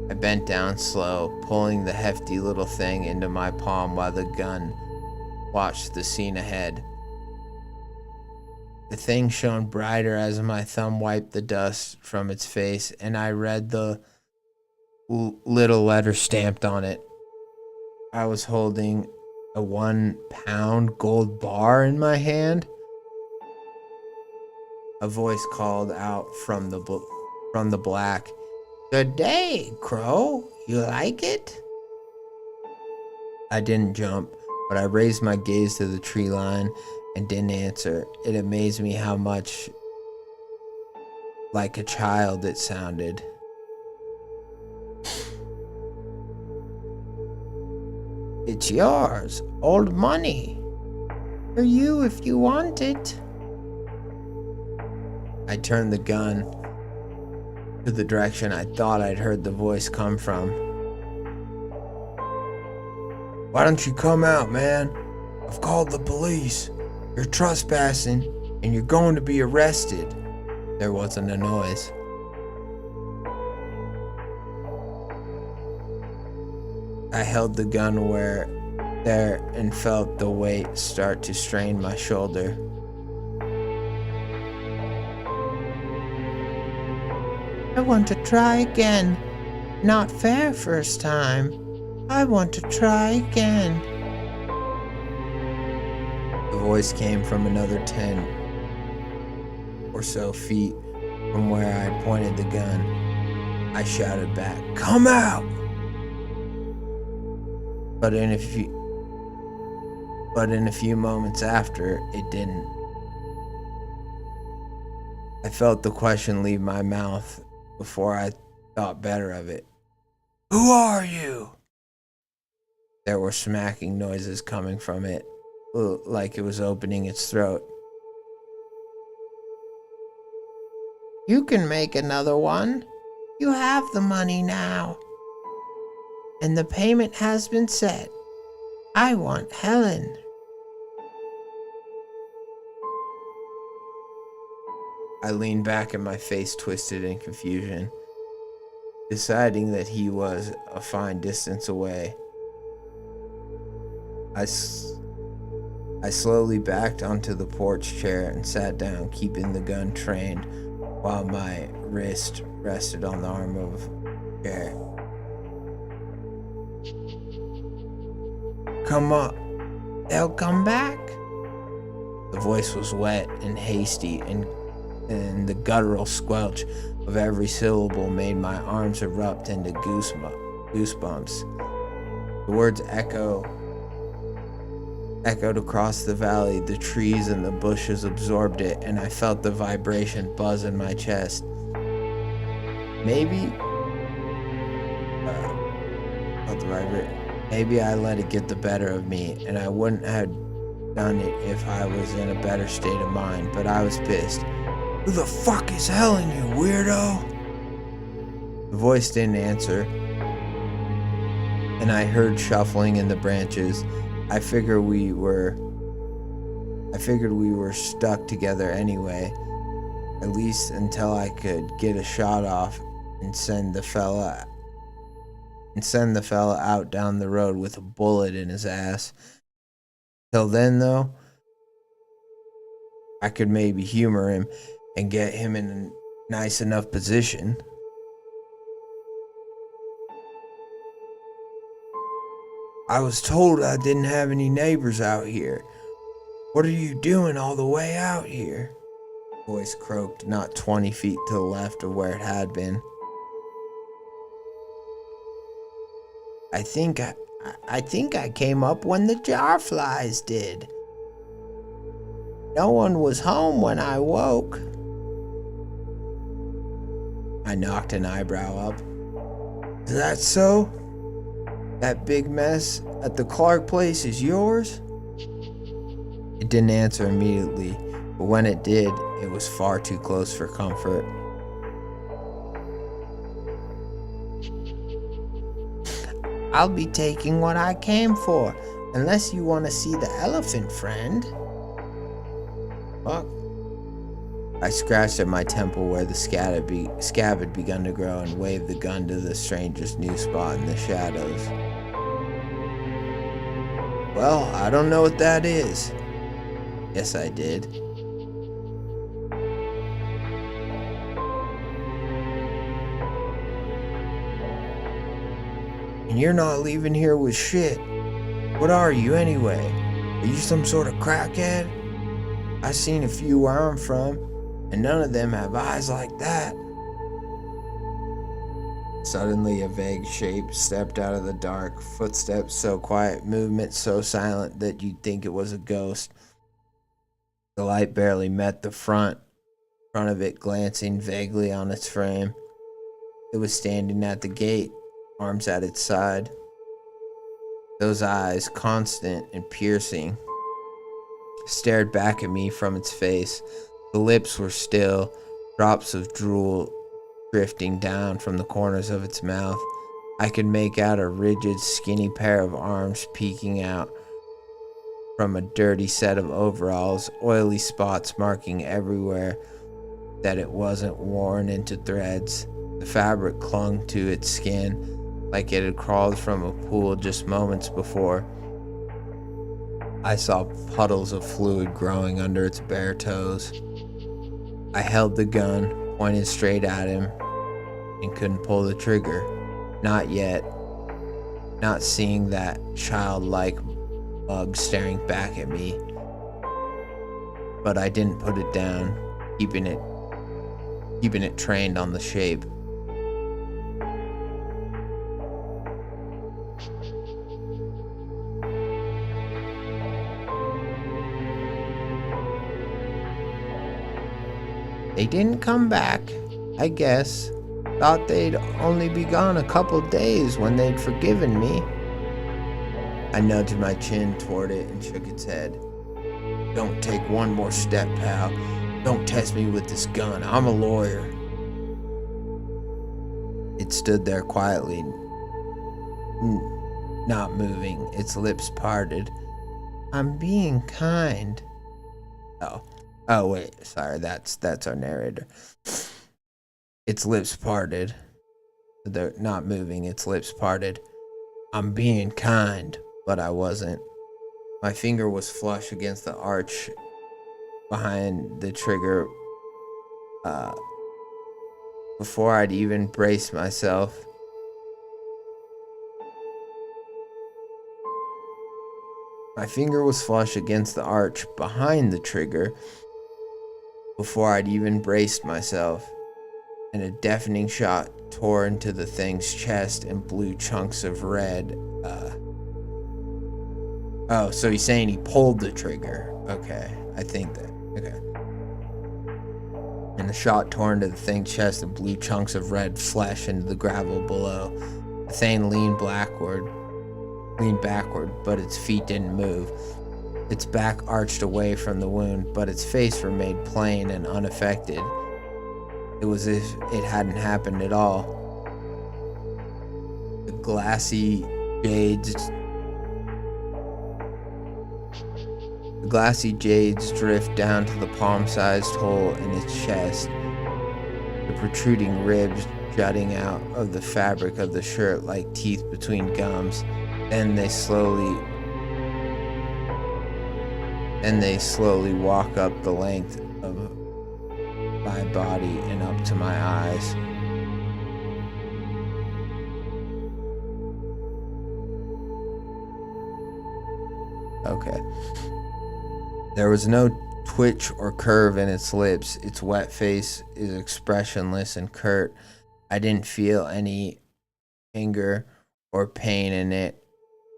I bent down slow, pulling the hefty little thing into my palm while the gun watched the scene ahead. The thing shone brighter as my thumb wiped the dust from its face, and I read the little letter stamped on it. I was holding a 1-pound gold bar in my hand. A voice called out from the black. "Good day, Crow. You like it?" I didn't jump, but I raised my gaze to the tree line and didn't answer. It amazed me how much like a child it sounded. "It's yours. Old money. For you if you want it." I turned the gun to the direction I thought I'd heard the voice come from. "Why don't you come out, man? I've called the police. You're trespassing, and you're going to be arrested." There wasn't a noise. I held the gun there and felt the weight start to strain my shoulder. "I want to try again. Not fair first time." I want to try again. The voice came from another 10 or so feet from where I had pointed the gun. I shouted back, "Come out!" But in a few moments after, it didn't. I felt the question leave my mouth before I thought better of it. "Who are you?" There were smacking noises coming from it, like it was opening its throat. "You can make another one. You have the money now. And the payment has been set. I want Helen." I leaned back and my face twisted in confusion, deciding that he was a fine distance away. I slowly backed onto the porch chair and sat down, keeping the gun trained while my wrist rested on the arm of the chair. "Come on, they'll come back." The voice was wet and hasty, and the guttural squelch of every syllable made my arms erupt into goosebumps. The words echoed across the valley. The trees and the bushes absorbed it, and I felt the vibration buzz in my chest. Maybe I let it get the better of me, and I wouldn't have done it if I was in a better state of mind, but I was pissed. "Who the fuck is Helen, you weirdo?" The voice didn't answer, and I heard shuffling in the branches. I figured we were stuck together anyway, at least until I could get a shot off and send the fella out down the road with a bullet in his ass. Till then, though, I could maybe humor him and get him in a nice enough position. "I was told I didn't have any neighbors out here. What are you doing all the way out here?" The voice croaked not 20 feet to the left of where it had been. I think I came up when the jar flies did. No one was home when I woke." I knocked an eyebrow up. "Is that so? That big mess at the Clark place is yours?" It didn't answer immediately, but when it did, it was far too close for comfort. "I'll be taking what I came for, unless you want to see the elephant, friend." Fuck. I scratched at my temple where the scab had begun to grow and waved the gun to the stranger's new spot in the shadows. "Well, I don't know what that is." Yes, I did. "And you're not leaving here with shit. What are you anyway? Are you some sort of crackhead? I've seen a few where I'm from, and none of them have eyes like that." Suddenly, a vague shape stepped out of the dark, footsteps so quiet, movement so silent that you'd think it was a ghost. The light barely met the front of it, glancing vaguely on its frame. It was standing at the gate, arms at its side. Those eyes, constant and piercing, stared back at me from its face. The lips were still, drops of drool drifting down from the corners of its mouth. I could make out a rigid, skinny pair of arms peeking out from a dirty set of overalls, oily spots marking everywhere that it wasn't worn into threads. The fabric clung to its skin like it had crawled from a pool just moments before. I saw puddles of fluid growing under its bare toes. I held the gun, pointed straight at him, and couldn't pull the trigger. Not yet. not seeing that childlike mug staring back at me. But I didn't put it down, keeping it trained on the shape. They didn't come back, I guess. Thought they'd only be gone a couple days when they'd forgiven me. I nudged my chin toward it and shook its head. Don't take one more step, pal. Don't test me with this gun. I'm a lawyer. It stood there quietly, not moving, its lips parted. I'm being kind. Oh wait, sorry, that's our narrator. Its lips parted. They're not moving, its lips parted. I'm being kind, but I wasn't. My finger was flush against the arch behind the trigger before I'd even braced myself. My finger was flush against the arch behind the trigger before I'd even braced myself, and a deafening shot tore into the thing's chest and blew chunks of red. Oh, so he's saying he pulled the trigger. Okay, I think that. Okay. And the shot tore into the thing's chest and blew chunks of red flesh into the gravel below. The thing leaned backward, but its feet didn't move. Its back arched away from the wound, but its face remained plain and unaffected. It was as if it hadn't happened at all. The glassy jades drift down to the palm-sized hole in its chest, the protruding ribs jutting out of the fabric of the shirt like teeth between gums. Then they slowly walk up the length of my body and up to my eyes. Okay. There was no twitch or curve in its lips. Its wet face is expressionless and curt. I didn't feel any anger or pain in it.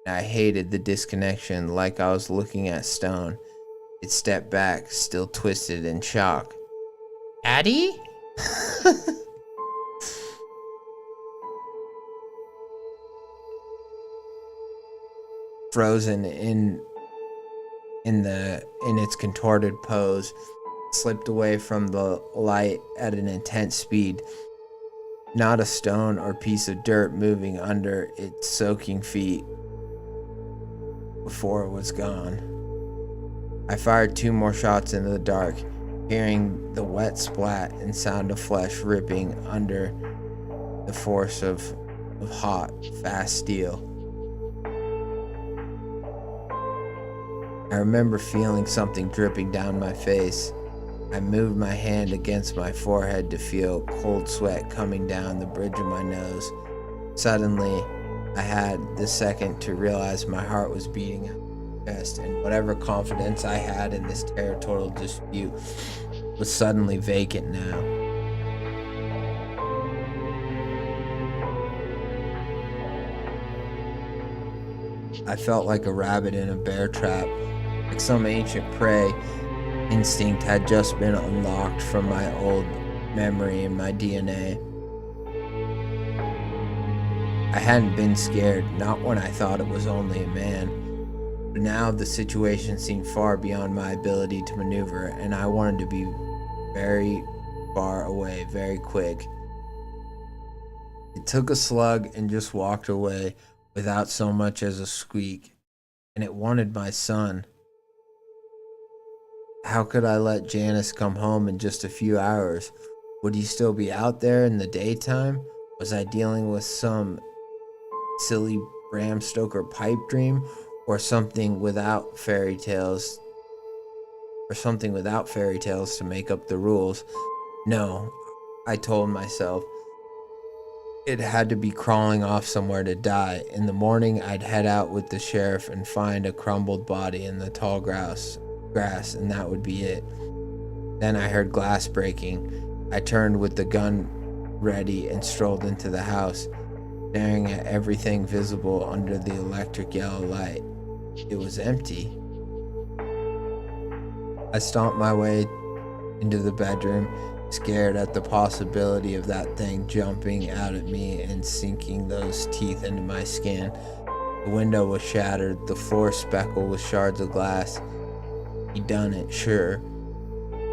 I hated the disconnection, like I was looking at stone. It stepped back, still twisted in shock. Addie? Frozen in its contorted pose, slipped away from the light at an intense speed. Not a stone or piece of dirt moving under its soaking feet before it was gone. I fired 2 more shots into the dark, hearing the wet splat and sound of flesh ripping under the force of hot, fast steel. I remember feeling something dripping down my face. I moved my hand against my forehead to feel cold sweat coming down the bridge of my nose. Suddenly, I had the second to realize my heart was beating out my chest, and whatever confidence I had in this territorial dispute was suddenly vacant now. I felt like a rabbit in a bear trap, like some ancient prey instinct had just been unlocked from my old memory in my DNA. I hadn't been scared, not when I thought it was only a man. But now the situation seemed far beyond my ability to maneuver, and I wanted to be very far away, very quick. It took a slug and just walked away without so much as a squeak, and it wanted my son. How could I let Janice come home in just a few hours? Would he still be out there in the daytime? Was I dealing with some silly Bram Stoker pipe dream, or something without fairy tales to make up the rules? No, I told myself. it had to be crawling off somewhere to die. In the morning, I'd head out with the sheriff and find a crumbled body in the tall grass, and that would be it. Then I heard glass breaking. I turned with the gun ready and strolled into the house, staring at everything visible under the electric yellow light. It was empty. I stomped my way into the bedroom, scared at the possibility of that thing jumping out at me and sinking those teeth into my skin. The window was shattered, the floor speckled with shards of glass. He'd done it, sure,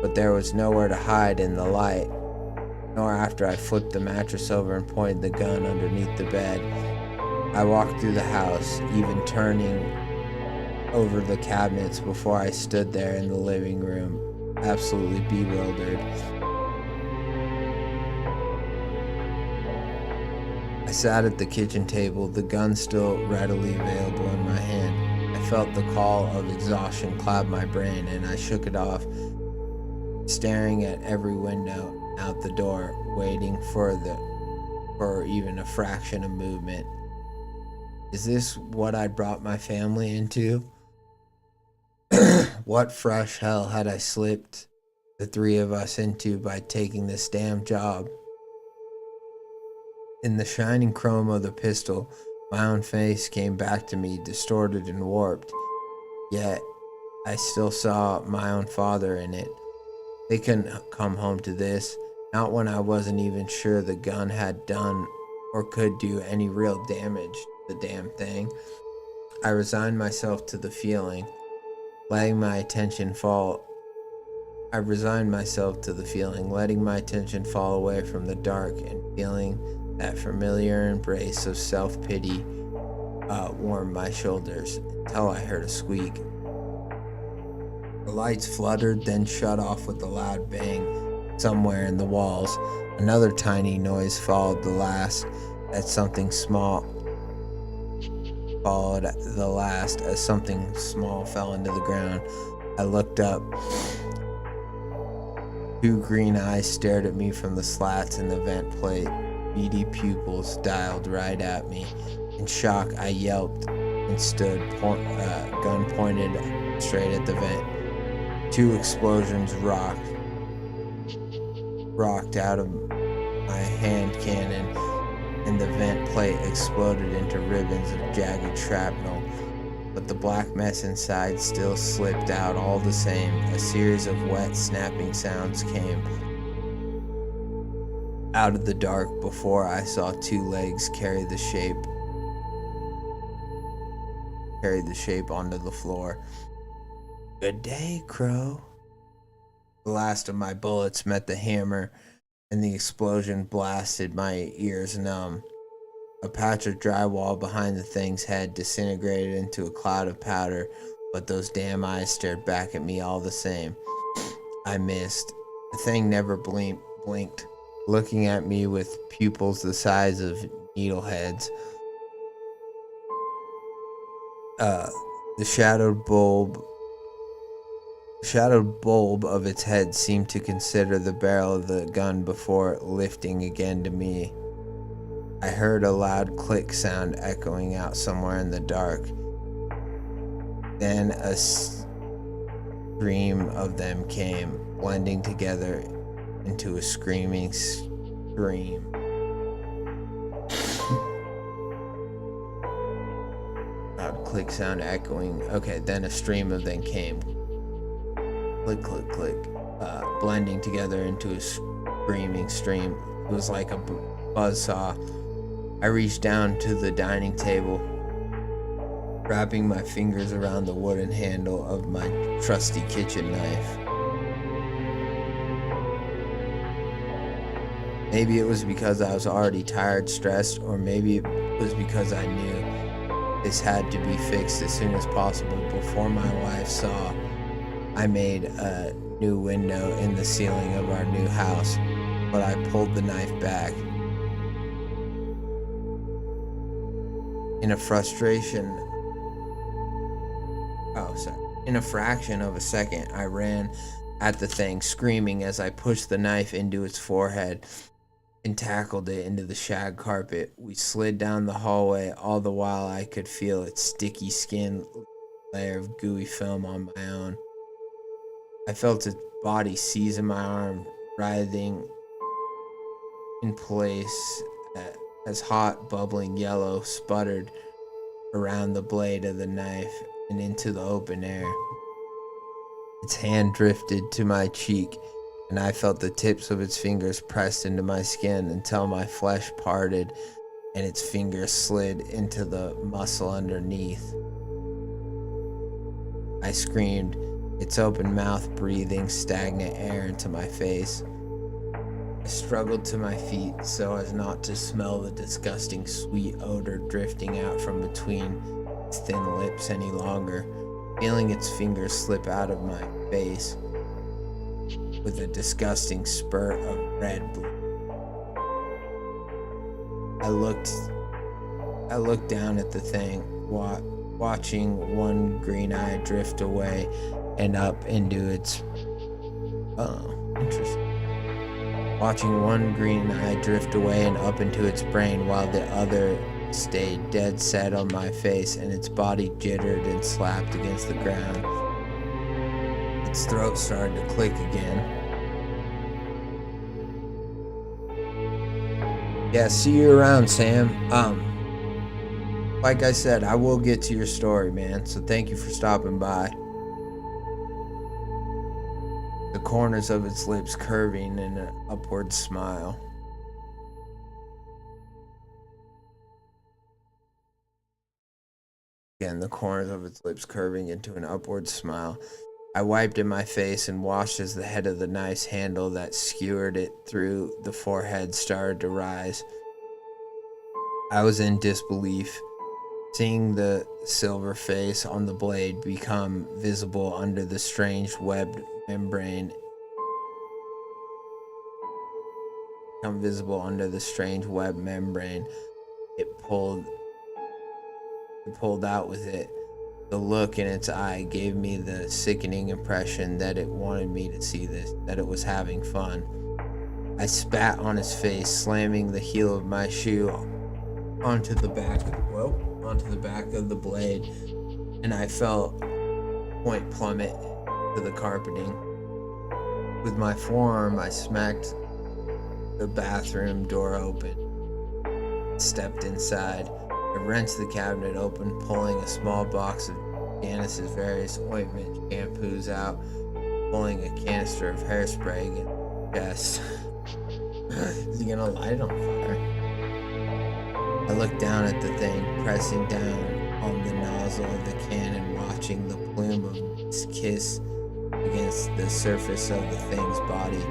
but there was nowhere to hide in the light, nor after I flipped the mattress over and pointed the gun underneath the bed. I walked through the house, even turning over the cabinets before I stood there in the living room, absolutely bewildered. I sat at the kitchen table, the gun still readily available in my hand. I felt the call of exhaustion cloud my brain, and I shook it off, staring at every window out the door, waiting for even a fraction of movement. Is this what I'd brought my family into? What fresh hell had I slipped the three of us into by taking this damn job? In the shining chrome of the pistol, my own face came back to me, distorted and warped. Yet, I still saw my own father in it. They couldn't come home to this, not when I wasn't even sure the gun had done or could do any real damage to the damn thing. I resigned myself to the feeling, letting my attention fall away from the dark and feeling that familiar embrace of self-pity warmed my shoulders until I heard a squeak. The lights fluttered, then shut off with a loud bang somewhere in the walls. Another tiny noise followed the last as something small fell into the ground. I looked up. Two green eyes stared at me from the slats in the vent plate. Beady pupils dialed right at me. In shock, I yelped and stood, gun pointed straight at the vent. Two explosions rocked out of my hand cannon, and the vent plate exploded into ribbons of jagged shrapnel. But the black mess inside still slipped out all the same. A series of wet, snapping sounds came out of the dark before I saw two legs carry the shape onto the floor. Good day, Crow. The last of my bullets met the hammer, and the explosion blasted my ears numb. A patch of drywall behind the thing's head disintegrated into a cloud of powder, but those damn eyes stared back at me all the same. I missed. The thing never blinked, looking at me with pupils the size of needleheads. The shadowed bulb of its head seemed to consider the barrel of the gun before lifting again to me. I heard a loud click sound echoing out somewhere in the dark. Then a stream of them came, blending together into a screaming scream. Loud click sound echoing. Okay, then a stream of them came. Click, click, click. Blending together into a screaming stream. It was like a buzzsaw. I reached down to the dining table, wrapping my fingers around the wooden handle of my trusty kitchen knife. Maybe it was because I was already tired, stressed, or maybe it was because I knew this had to be fixed as soon as possible before my wife saw. I made a new window in the ceiling of our new house, but I pulled the knife back. In a fraction of a second, I ran at the thing, screaming as I pushed the knife into its forehead. and tackled it into the shag carpet. We slid down the hallway, all the while I could feel its sticky skin layer of gooey film on my own. I felt its body seizing my arm, writhing in place as hot, bubbling yellow sputtered around the blade of the knife and into the open air. Its hand drifted to my cheek, and I felt the tips of its fingers pressed into my skin until my flesh parted and its fingers slid into the muscle underneath. I screamed, its open mouth breathing stagnant air into my face. I struggled to my feet so as not to smell the disgusting sweet odor drifting out from between its thin lips any longer, feeling its fingers slip out of my face with a disgusting spurt of red blood. I looked down at the thing, watching one green eye drift away and up into its watching one green eye drift away and up into its brain while the other stayed dead set on my face, and its body jittered and slapped against the ground. Its throat started to click again. Yeah, see you around, Sam. Like I said, I will get to your story, man, so thank you for stopping by. The corners of its lips curving in an upward smile. Again, the corners of its lips curving into an upward smile. I wiped in my face and washed as the head of the knife's handle that skewered it through the forehead started to rise. I was in disbelief, seeing the silver face on the blade become visible under the strange webbed membrane. It pulled out with it. The look in its eye gave me the sickening impression that it wanted me to see this, that it was having fun. I spat on his face, slamming the heel of my shoe onto the back of the blade, and I felt point plummet to the carpeting. With my forearm, I smacked the bathroom door open, stepped inside. I wrenched the cabinet open, pulling a small box of Janice's various ointment shampoos out, pulling a canister of hairspray against his chest. Is he gonna light it on fire? I looked down at the thing, pressing down on the nozzle of the can and watching the plume of his kiss against the surface of the thing's body.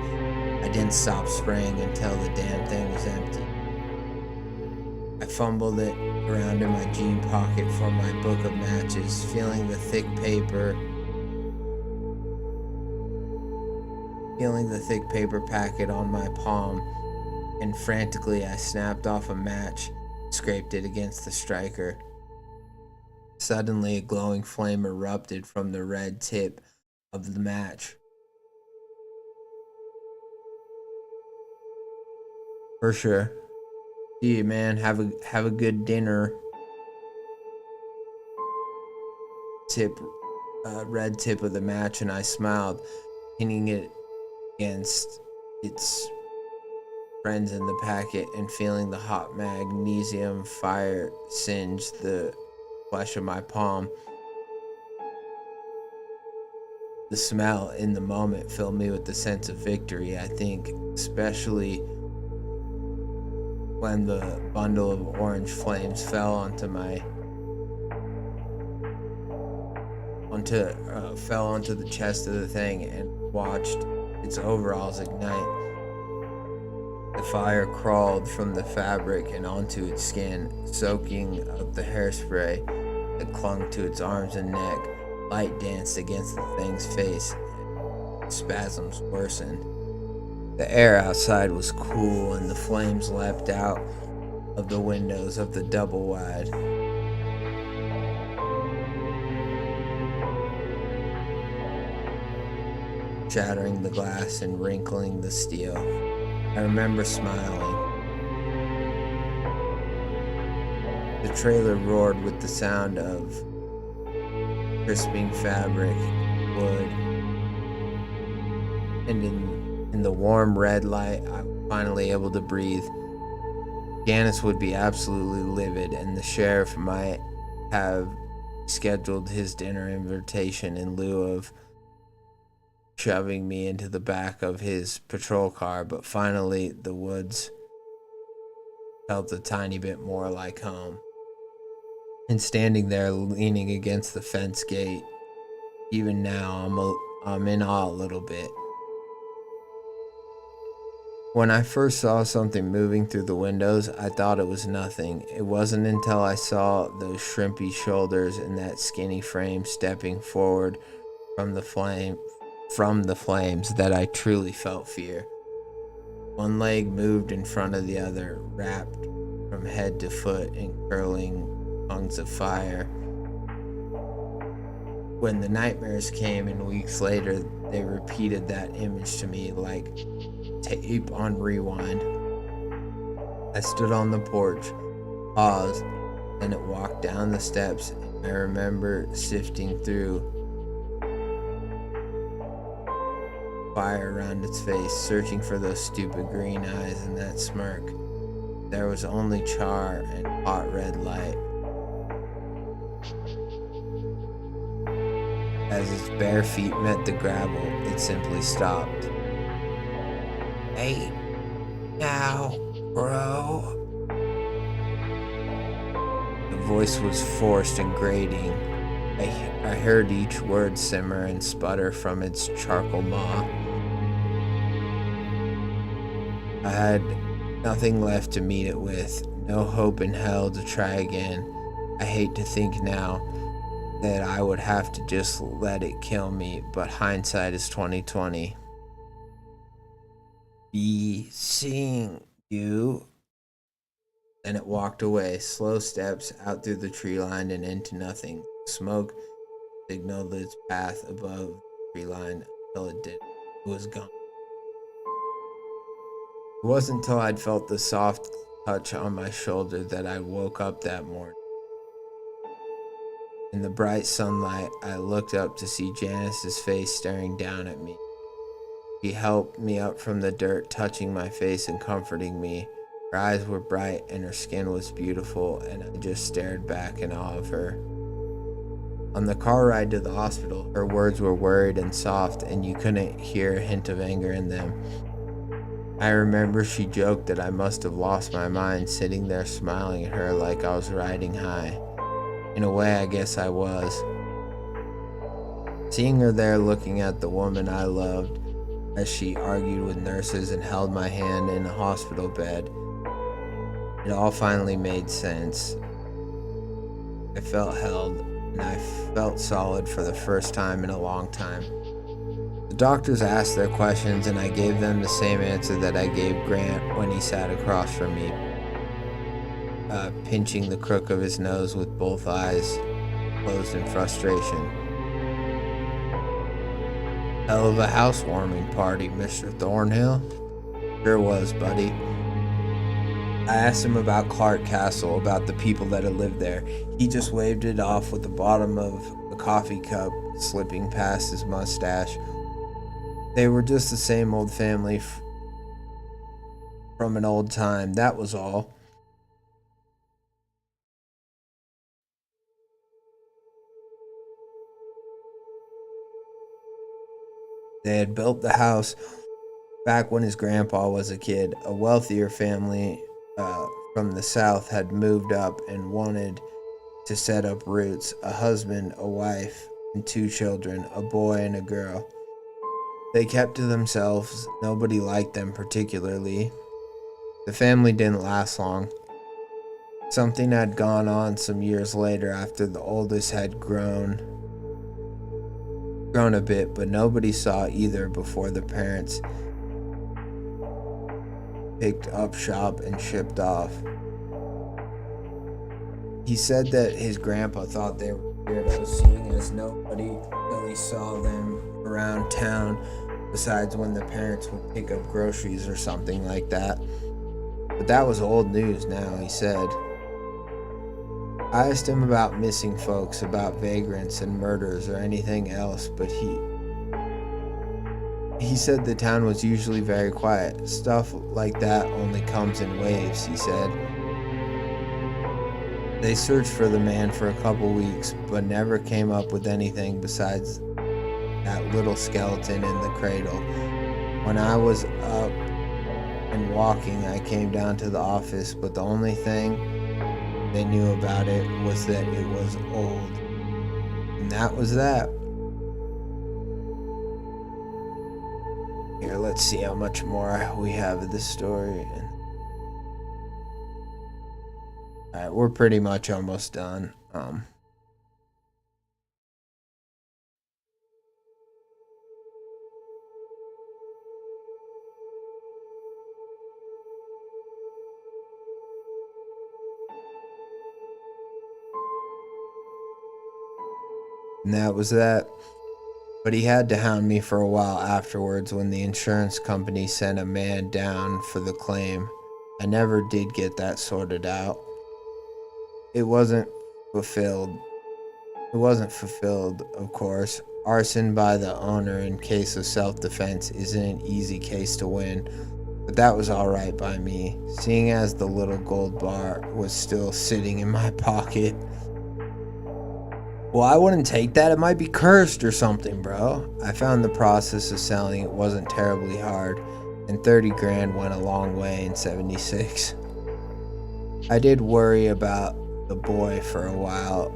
I didn't stop spraying until the damn thing was empty. I fumbled it around in my jean pocket for my book of matches, feeling the thick paper packet on my palm, and frantically I snapped off a match, scraped it against the striker. Suddenly a glowing flame erupted from the red tip of the match. For sure. See you, man. Have a good dinner. Red tip of the match, and I smiled, pinning it against its friends in the packet and feeling the hot magnesium fire singe the flesh of my palm. The smell in the moment filled me with the sense of victory, I think, especially when the bundle of orange flames fell onto the chest of the thing and watched its overalls ignite. The fire crawled from the fabric and onto its skin, soaking up the hairspray that clung to its arms and neck. Light danced against the thing's face, and spasms worsened. The air outside was cool, and the flames leapt out of the windows of the double-wide. Shattering the glass and wrinkling the steel. I remember smiling. The trailer roared with the sound of crisping fabric, wood, and in the warm red light, I was finally able to breathe. Janice would be absolutely livid, and the sheriff might have scheduled his dinner invitation in lieu of shoving me into the back of his patrol car, but finally the woods felt a tiny bit more like home. And standing there leaning against the fence gate, even now I'm in awe a little bit. When I first saw something moving through the windows, I thought it was nothing. It wasn't until I saw those shrimpy shoulders and that skinny frame stepping forward from the flames that I truly felt fear. One leg moved in front of the other, wrapped from head to foot in curling tongues of fire. When the nightmares came and weeks later, they repeated that image to me like tape on rewind. I stood on the porch, paused, and it walked down the steps, and I remember sifting through fire around its face, searching for those stupid green eyes and that smirk. There was only char and hot red light. As its bare feet met the gravel, it simply stopped. "Hey, now, bro." The voice was forced and grating. I heard each word simmer and sputter from its charcoal maw. I had nothing left to meet it with, no hope in hell to try again. I hate to think now that I would have to just let it kill me, but hindsight is 2020. "Be seeing you." Then it walked away, slow steps out through the tree line and into nothing. Smoke signaled its path above the tree line until it was gone. It wasn't until I'd felt the soft touch on my shoulder that I woke up that morning. In the bright sunlight, I looked up to see Janice's face staring down at me. She helped me up from the dirt, touching my face and comforting me. Her eyes were bright and her skin was beautiful, and I just stared back in awe of her. On the car ride to the hospital, her words were worried and soft, and you couldn't hear a hint of anger in them. I remember she joked that I must have lost my mind sitting there smiling at her like I was riding high. In a way, I guess I was. Seeing her there looking at the woman I loved as she argued with nurses and held my hand in a hospital bed, it all finally made sense. I felt held, and I felt solid for the first time in a long time. The doctors asked their questions, and I gave them the same answer that I gave Grant when he sat across from me, pinching the crook of his nose with both eyes closed in frustration. "Hell of a housewarming party, Mr. Thornhill." "Sure was, buddy." I asked him about Clark Castle, about the people that had lived there. He just waved it off with the bottom of a coffee cup slipping past his mustache. They were just the same old family from an old time, that was all. They had built the house back when his grandpa was a kid. A wealthier family from the south had moved up and wanted to set up roots. A husband, a wife, and 2 children, a boy and a girl. They kept to themselves. Nobody liked them particularly. The family didn't last long. Something had gone on some years later after the oldest had grown a bit, but nobody saw either before the parents picked up shop and shipped off. He said that his grandpa thought they were weirdos, seeing as nobody really saw them around town besides when the parents would pick up groceries or something like that. But that was old news now, he said. I asked him about missing folks, about vagrants and murders or anything else, but he said the town was usually very quiet. Stuff like that only comes in waves, he said. They searched for the man for a couple weeks, but never came up with anything besides that little skeleton in the cradle. When I was up and walking, I came down to the office, but the only thing they knew about it was that it was old. And that was that. Here, let's see how much more we have of this story. Alright, we're pretty much almost done. And that was that. But he had to hound me for a while afterwards when the insurance company sent a man down for the claim. I never did get that sorted out. It wasn't fulfilled. Of course. Arson by the owner in case of self-defense isn't an easy case to win, but that was alright by me, seeing as the little gold bar was still sitting in my pocket. Well, I wouldn't take that. It might be cursed or something, bro. I found the process of selling it wasn't terribly hard, and 30 grand went a long way in 76. I did worry about the boy for a while.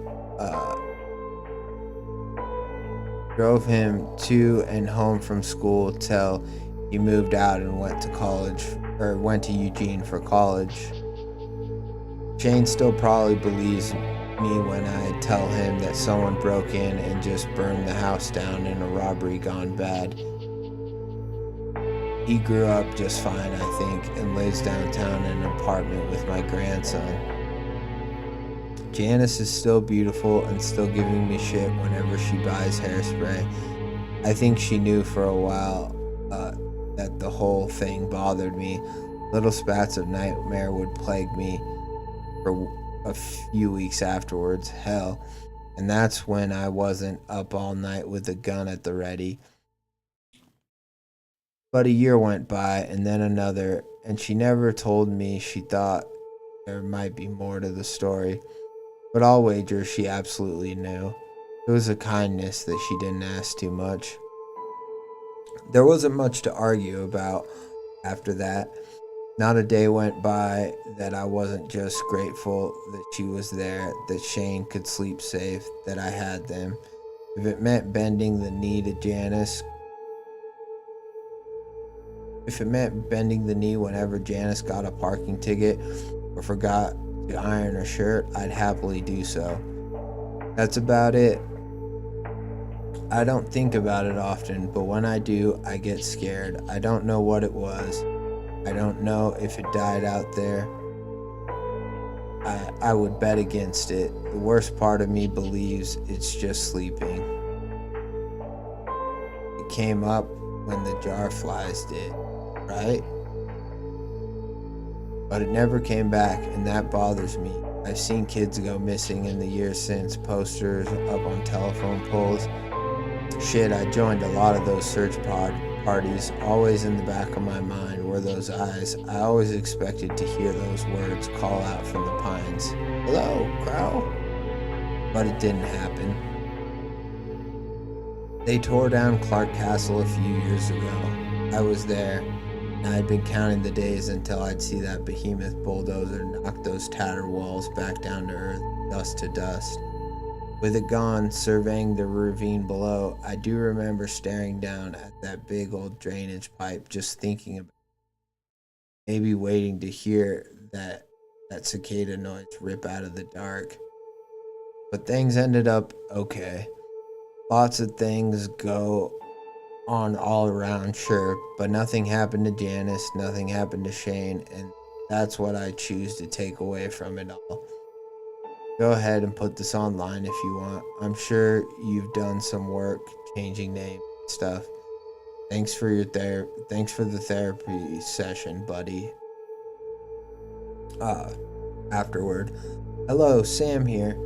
Drove him to and home from school till he moved out and went to Eugene for college. Shane still probably believes me when I tell him that someone broke in and just burned the house down in a robbery gone bad. He grew up just fine, I think, and lives downtown in an apartment with my grandson. Janice is still beautiful and still giving me shit whenever she buys hairspray. I think she knew for a while that the whole thing bothered me. Little spats of nightmare would plague me for a few weeks afterwards, hell, and that's when I wasn't up all night with a gun at the ready. But a year went by, and then another, and she never told me she thought there might be more to the story, but I'll wager she absolutely knew. It was a kindness that she didn't ask too much. There wasn't much to argue about after that. Not a day went by that I wasn't just grateful that she was there, that Shane could sleep safe, that I had them. If it meant bending the knee whenever Janice got a parking ticket or forgot to iron her shirt, I'd happily do so. That's about it. I don't think about it often, but when I do, I get scared. I don't know what it was. I don't know if it died out there. I would bet against it. The worst part of me believes it's just sleeping. It came up when the jar flies did, right? But it never came back, and that bothers me. I've seen kids go missing in the years since, posters up on telephone poles. Shit, I joined a lot of those search parties. Always in the back of my mind were those eyes. I always expected to hear those words call out from the pines. Hello, Crow. But it didn't happen. They tore down Clark Castle a few years ago. I was there, and I'd been counting the days until I'd see that behemoth bulldozer knock those tattered walls back down to earth, dust to dust. With it gone, surveying the ravine below, I do remember staring down at that big old drainage pipe, just thinking about it, maybe waiting to hear that cicada noise rip out of the dark. But things ended up okay. Lots of things go on all around, sure, but nothing happened to Janice, nothing happened to Shane, and that's what I choose to take away from it all. Go ahead and put this online if you want. I'm sure you've done some work changing names and stuff. Thanks for the therapy session, buddy. Afterward. Hello, Sam here.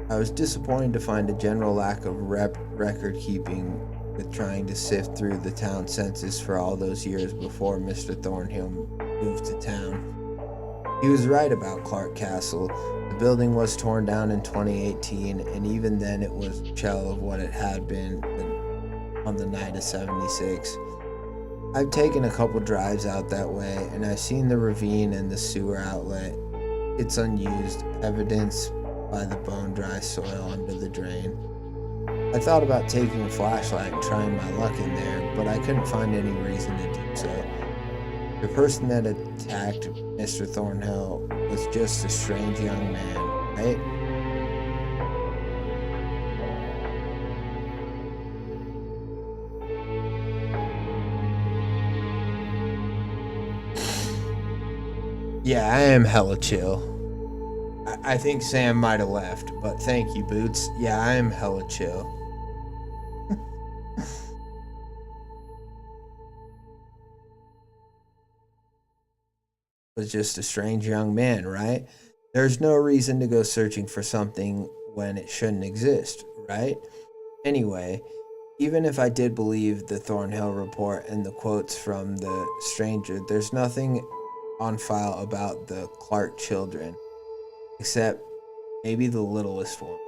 I was disappointed to find a general lack of record keeping with trying to sift through the town census for all those years before Mr. Thornhill moved to town. He was right about Clark Castle. The building was torn down in 2018, and even then it was a shell of what it had been on the night of 76. I've taken a couple drives out that way, and I've seen the ravine and the sewer outlet. It's unused, evidenced by the bone-dry soil under the drain. I thought about taking a flashlight and trying my luck in there, but I couldn't find any reason to do so. The person that attacked Mr. Thornhill was just a strange young man, right? Yeah, I am hella chill. I think Sam might have left, but thank you, Boots. Yeah, I am hella chill. Was just a strange young man, right? There's no reason to go searching for something when it shouldn't exist, right? Anyway, even if I did believe the Thornhill report and the quotes from the stranger, there's nothing on file about the Clark children, except maybe the littlest one.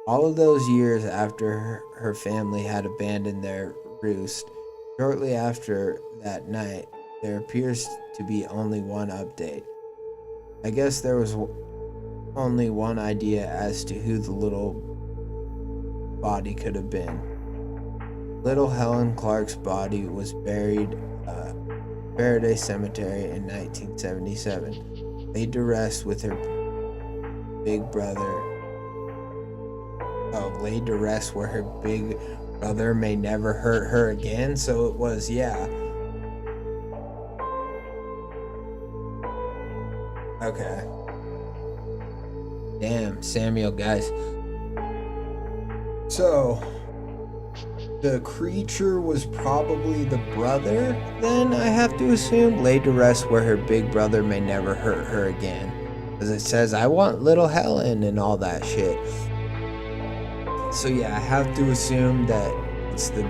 All of those years after her family had abandoned their roost, shortly after that night, there appears to be only one update. I guess there was only one idea as to who the little body could have been. Little Helen Clark's body was buried Faraday Cemetery in 1977, laid to rest with her big brother. Laid to rest where her big brother may never hurt her again. So it was, yeah. Okay. Damn, Samuel, guys. So, the creature was probably the brother, then, I have to assume. Laid to rest where her big brother may never hurt her again. As it says, I want little Helen and all that shit. So yeah, I have to assume that it's the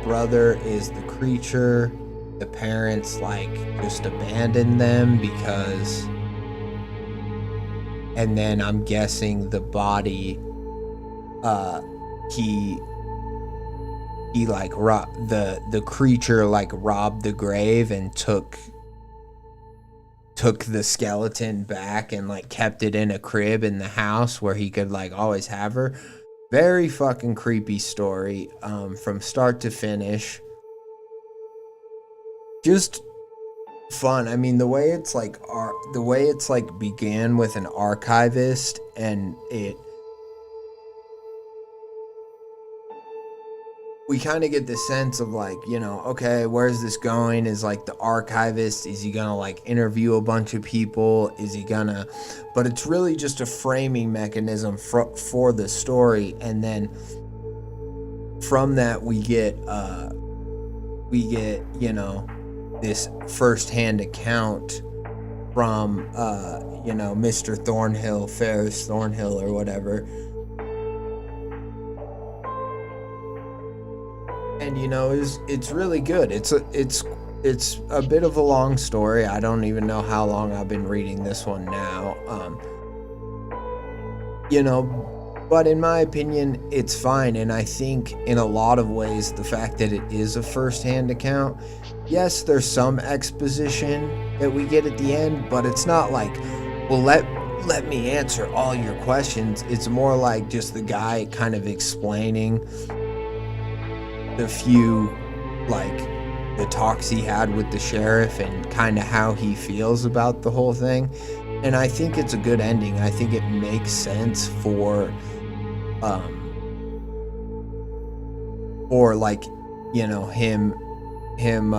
brother is the creature. The parents just abandoned them because, and then I'm guessing the body, he the creature robbed the grave and took the skeleton back and kept it in a crib in the house where he could always have her. Very fucking creepy story, from start to finish. Just fun. I mean, the way it's began with an archivist, and we kind of get the sense of okay, where's this going? Is the archivist, is he gonna interview a bunch of people? Is he gonna, but it's really just a framing mechanism for the story. And then from that we get this firsthand account from Mr. Thornhill, Ferris Thornhill or whatever. And it's really good. It's a bit of a long story. I don't even know how long I've been reading this one now. But in my opinion, it's fine. And I think in a lot of ways, the fact that it is a first-hand account, yes, there's some exposition that we get at the end, but it's not well, let me answer all your questions. It's more just the guy kind of explaining the few the talks he had with the sheriff and kind of how he feels about the whole thing. And I think it's a good ending. I think it makes sense for him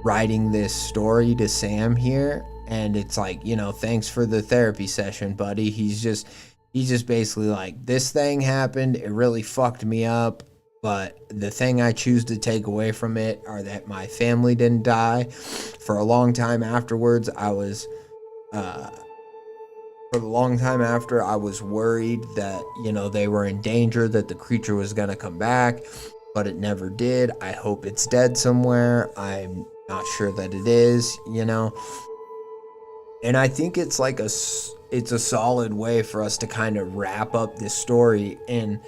writing this story to Sam here. And it's thanks for the therapy session, buddy. He's just he's just basically like, this thing happened, it really fucked me up, but the thing I choose to take away from it are that my family didn't die. For a long time afterwards, I was for a long time after, I was worried that, they were in danger, that the creature was going to come back, but it never did. I hope it's dead somewhere. I'm not sure that it is, And I think it's like it's a solid way for us to kind of wrap up this story in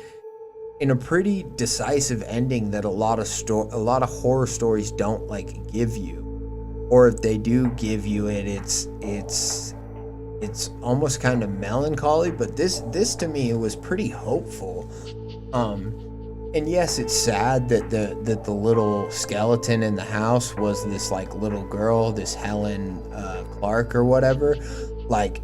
a pretty decisive ending that a lot of horror stories don't like give you, or if they do give you it, it's almost kind of melancholy. But this to me, it was pretty hopeful. And yes, it's sad that the little skeleton in the house was this like little girl, this Helen Clark or whatever, like,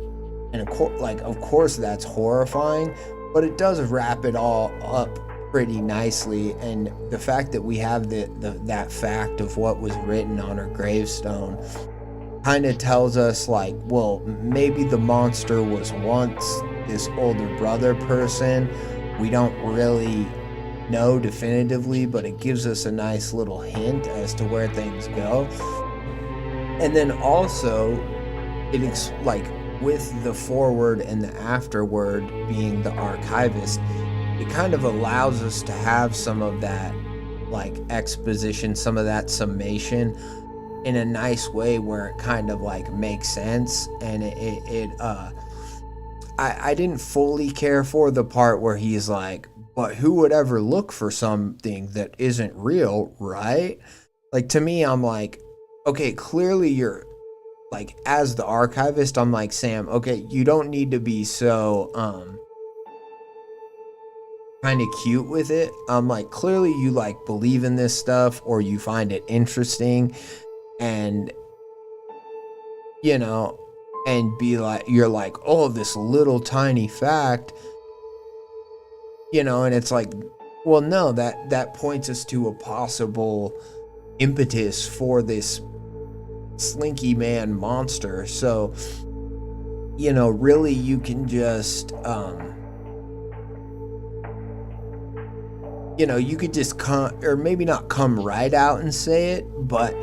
and of course that's horrifying, but it does wrap it all up pretty nicely. And the fact that we have that fact of what was written on her gravestone kind of tells us, like, well, maybe the monster was once this older brother person. We don't really know definitively, but it gives us a nice little hint as to where things go. And then also, it's like with the forward and the afterword being the archivist, it kind of allows us to have some of that like exposition, some of that summation in a nice way where it kind of like makes sense. And I didn't fully care for the part where he's like, but who would ever look for something that isn't real, right? Like, to me, I'm like, okay, clearly you're like, as the archivist, I'm like, Sam, okay, you don't need to be so kind of cute with it. I'm like, clearly you like believe in this stuff, or you find it interesting, and and be like, you're like, oh, this little tiny fact, and it's like, well, no, that points us to a possible impetus for this slinky man monster. So, really you can just you could just come, or maybe not come right out and say it, but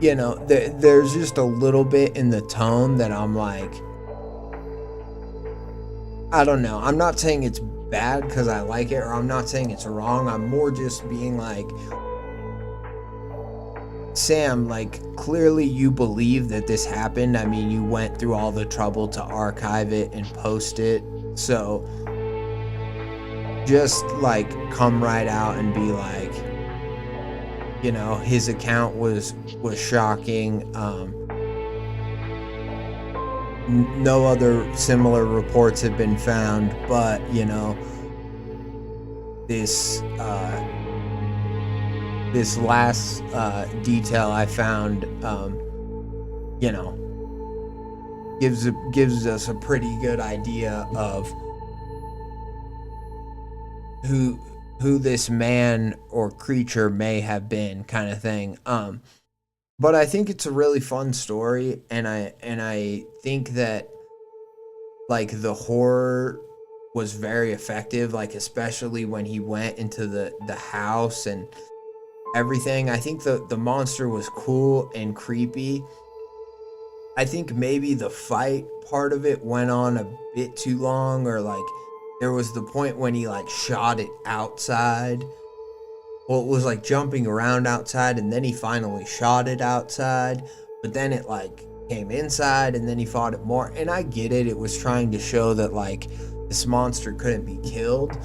there's just a little bit in the tone that I'm like, I don't know. I'm not saying it's bad because I like it, or I'm not saying it's wrong. I'm more just being like, Sam, like, clearly you believe that this happened. I mean, you went through all the trouble to archive it and post it. So just like come right out and be like, his account was shocking. No other similar reports have been found, but this last detail I found, gives us a pretty good idea of who this man or creature may have been, kind of thing. But I think it's a really fun story, and I think that like the horror was very effective, like especially when he went into the house and everything. I think the monster was cool and creepy. I think maybe the fight part of it went on a bit too long, or like there was the point when he like shot it outside. Well, it was like jumping around outside, and then he finally shot it outside, but then it like came inside, and then he fought it more. And I get it. It was trying to show that like this monster couldn't be killed.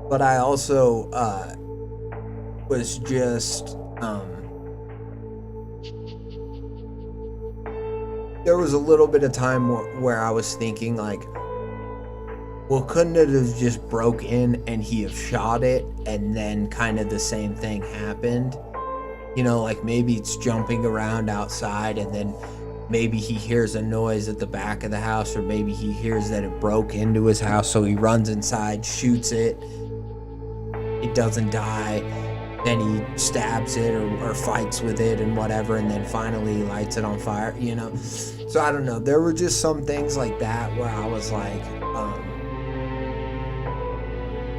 But I also was just there was a little bit of time where I was thinking like, well, couldn't it have just broke in and he have shot it, and then kind of the same thing happened? Like maybe it's jumping around outside, and then maybe he hears a noise at the back of the house, or maybe he hears that it broke into his house, so he runs inside, shoots it, it doesn't die, then he stabs it or fights with it and whatever, and then finally lights it on fire, you know. So I don't know, there were just some things like that where I was like,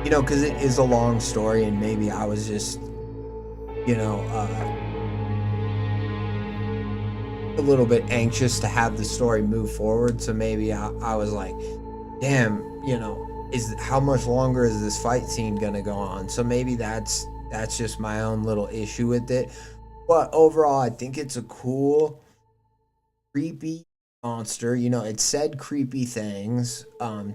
you know, because it is a long story, and maybe I was just, you know, a little bit anxious to have the story move forward. So maybe I was like, damn, you know, how much longer is this fight scene gonna go on? So maybe that's just my own little issue with it. But overall, I think it's a cool, creepy monster. You know, it said creepy things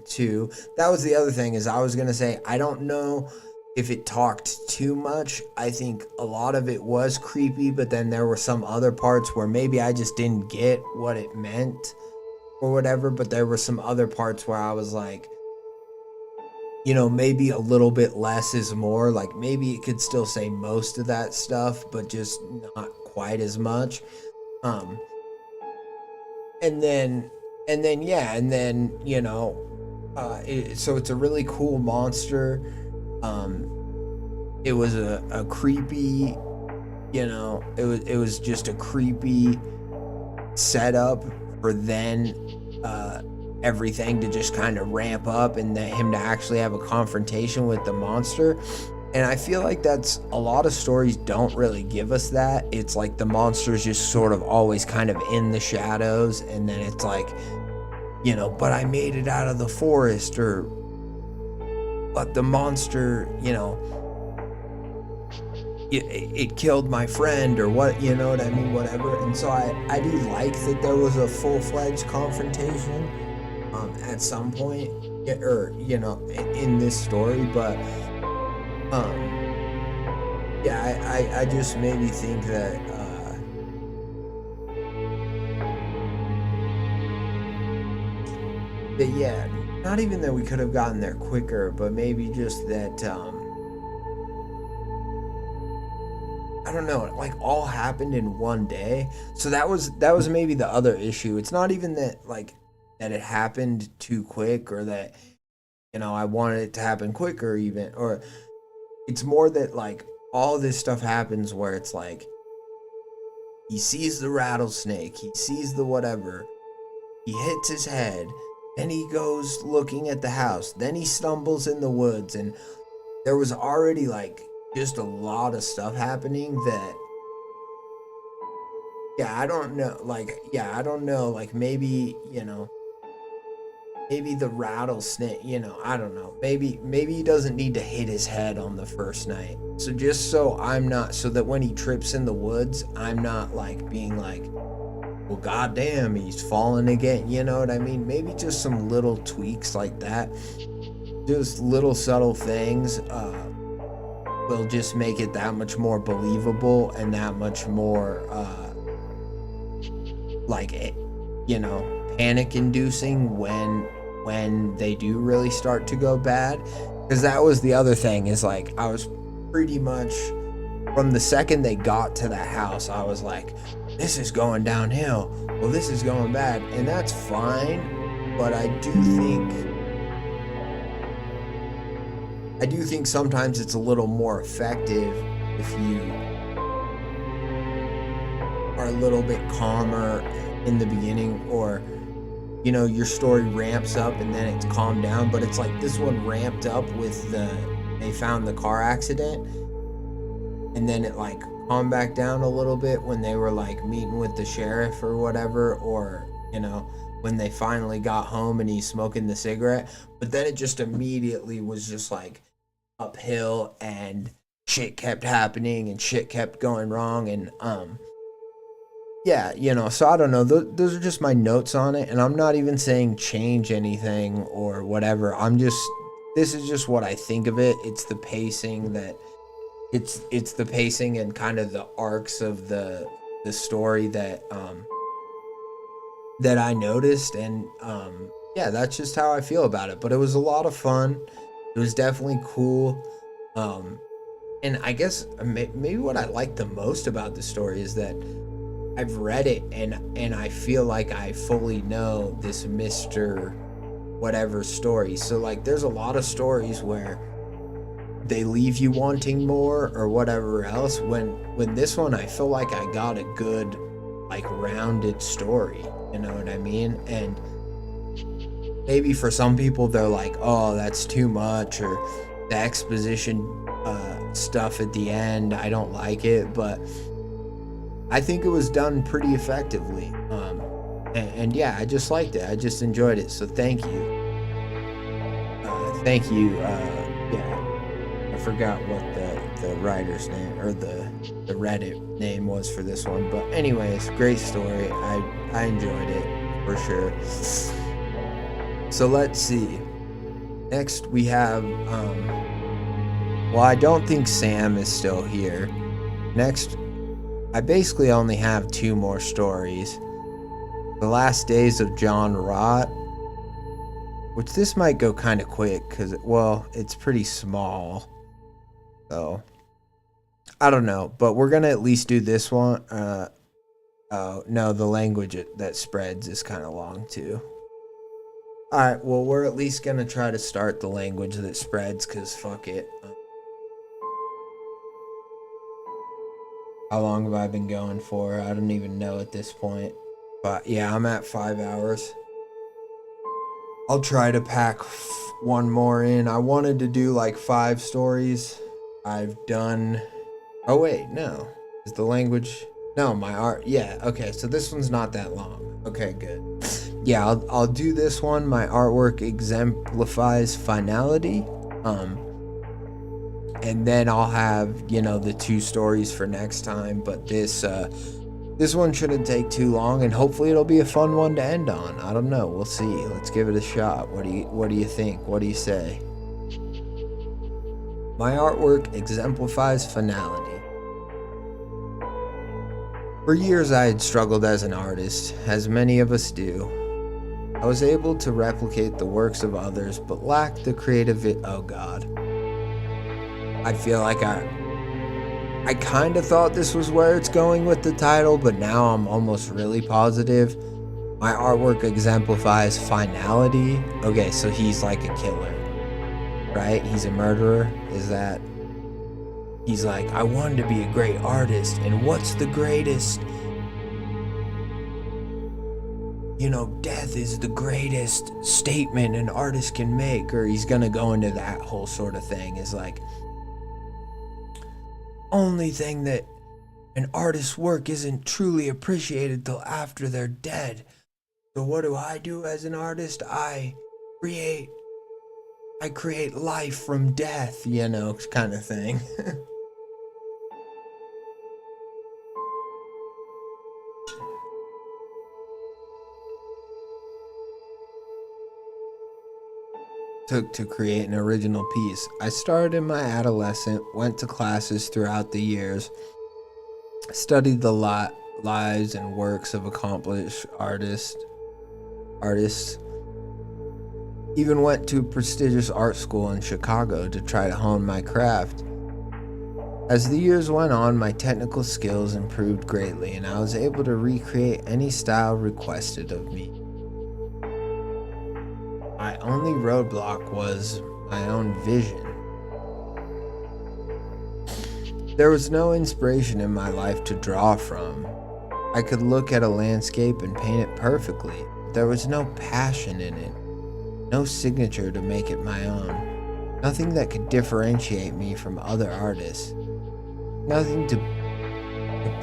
too. That was the other thing, is I was gonna say, I don't know if it talked too much. I think a lot of it was creepy, but then there were some other parts where maybe I just didn't get what it meant or whatever. But there were some other parts where I was like, you know, maybe a little bit less is more. Like maybe it could still say most of that stuff, but just not quite as much. And then you know, so it's a really cool monster. It was a creepy, you know, it was just a creepy setup for then everything to just kind of ramp up, and him to actually have a confrontation with the monster. And I feel like that's a lot of stories don't really give us that. It's like the monster's just sort of always kind of in the shadows, and then it's like, you know, but I made it out of the forest, or but the monster, you know, it killed my friend, or what, you know what I mean, whatever. And so I do like that there was a full-fledged confrontation at some point, or, you know, in this story. But yeah, I just maybe think that that, yeah, not even that we could have gotten there quicker, but maybe just that I don't know, like all happened in one day. So that was maybe the other issue. It's not even that, like, that it happened too quick, or that, you know, I wanted it to happen quicker even, or it's more that, like, all this stuff happens where it's like he sees the rattlesnake, he sees the whatever, he hits his head, then he goes looking at the house, then he stumbles in the woods, and there was already like just a lot of stuff happening that, yeah, I don't know, like maybe, you know, maybe the rattlesnake, you know, I don't know, maybe he doesn't need to hit his head on the first night. So just so I'm not, so that when he trips in the woods, I'm not like being like, well, goddamn, he's falling again, you know what I mean? Maybe just some little tweaks like that, just little subtle things will just make it that much more believable, and that much more like, you know, panic inducing when they do really start to go bad. Because that was the other thing, is like I was pretty much, from the second they got to that house, I was like, this is going downhill, well, this is going bad. And that's fine, but I do think sometimes it's a little more effective if you are a little bit calmer in the beginning, or, you know, your story ramps up and then it's calmed down. But it's like this one ramped up with they found the car accident, and then it like calmed back down a little bit when they were like meeting with the sheriff or whatever, or, you know, when they finally got home and he's smoking the cigarette. But then it just immediately was just like uphill, and shit kept happening and shit kept going wrong. And yeah, you know, so I don't know, those are just my notes on it, and I'm not even saying change anything or whatever. This is just what I think of it. It's the pacing that it's the pacing and kind of the arcs of the story that that I noticed. And yeah, that's just how I feel about it. But it was a lot of fun. It was definitely cool. And I guess maybe what I like the most about the story is that I've read it, and I feel like I fully know this Mr. whatever story. So like there's a lot of stories where they leave you wanting more or whatever else. When this one, I feel like I got a good, like, rounded story. You know what I mean? And maybe for some people they're like, oh, that's too much, or the exposition stuff at the end, I don't like it, but I think it was done pretty effectively. And yeah, I just liked it. I just enjoyed it. So thank you. Yeah, I forgot what the writer's name or the Reddit name was for this one. But anyways, great story. I enjoyed it for sure. So let's see. Next we have, well, I don't think Sam is still here. Next, I basically only have 2 more stories. The Last Days of John Rott, which this might go kind of quick because, well, it's pretty small. So, I don't know, but we're going to at least do this one. Oh, no, the language that spreads is kind of long too. Alright, well, we're at least going to try to start the language that spreads because fuck it. How long have I been going for? I don't even know at this point. But yeah, I'm at 5 hours. I'll try to pack one more in. I wanted to do like 5 stories. I've done... Oh wait, no. Is the language... No, my art... Yeah, okay, so this one's not that long. Okay, good. Yeah, I'll do this one. My artwork exemplifies finality. And then I'll have, you know, the 2 stories for next time. But this one shouldn't take too long, and hopefully it'll be a fun one to end on. I don't know. We'll see. Let's give it a shot. What do you think? What do you say? My artwork exemplifies finality. For years I had struggled as an artist, as many of us do. I was able to replicate the works of others, but lacked the creative oh god. I feel like I kind of thought this was where it's going with the title, but now I'm almost really positive. My artwork exemplifies finality. Okay, so he's like a killer, right? He's a murderer. Is that... He's like, I wanted to be a great artist, and what's the greatest? You know, death is the greatest statement an artist can make, or he's gonna go into that whole sort of thing. Is like, only thing that an artist's work isn't truly appreciated till after they're dead. So what do I do as an artist? I create life from death, you know, kind of thing. Took to create an original piece. I started in my adolescence, went to classes throughout the years, studied the lives and works of accomplished artists, even went to a prestigious art school in Chicago to try to hone my craft. As the years went on, my technical skills improved greatly, and I was able to recreate any style requested of me. My only roadblock was my own vision. There was no inspiration in my life to draw from. I could look at a landscape and paint it perfectly. There was no passion in it, no signature to make it my own, nothing that could differentiate me from other artists, nothing to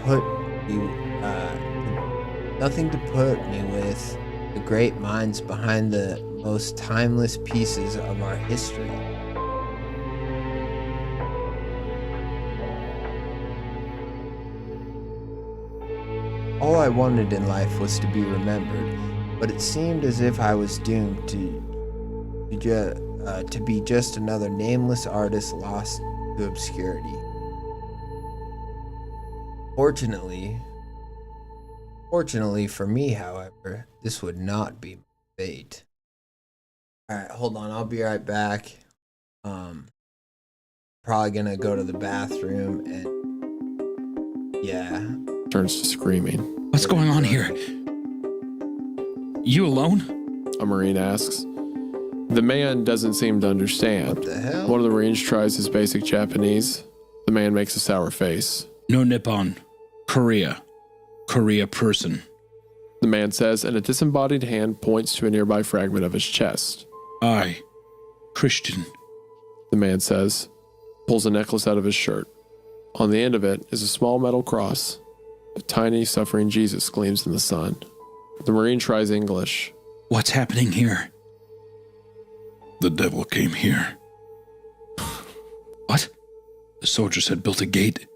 put me with the great minds behind the most timeless pieces of our history. All I wanted in life was to be remembered, but it seemed as if I was doomed to be just another nameless artist lost to obscurity. Fortunately for me, however, this would not be my fate. Alright, hold on, I'll be right back. Probably gonna go to the bathroom and yeah. Turns to screaming. What's going on here? You alone? A Marine asks. The man doesn't seem to understand. What the hell? One of the Marines tries his basic Japanese. The man makes a sour face. No Nippon. Korea. Korea person. The man says, and a disembodied hand points to a nearby fragment of his chest. I. Christian. The man says, pulls a necklace out of his shirt. On the end of it is a small metal cross. A tiny, suffering Jesus gleams in the sun. The Marine tries English. What's happening here? The devil came here. What? The soldiers had built a gate.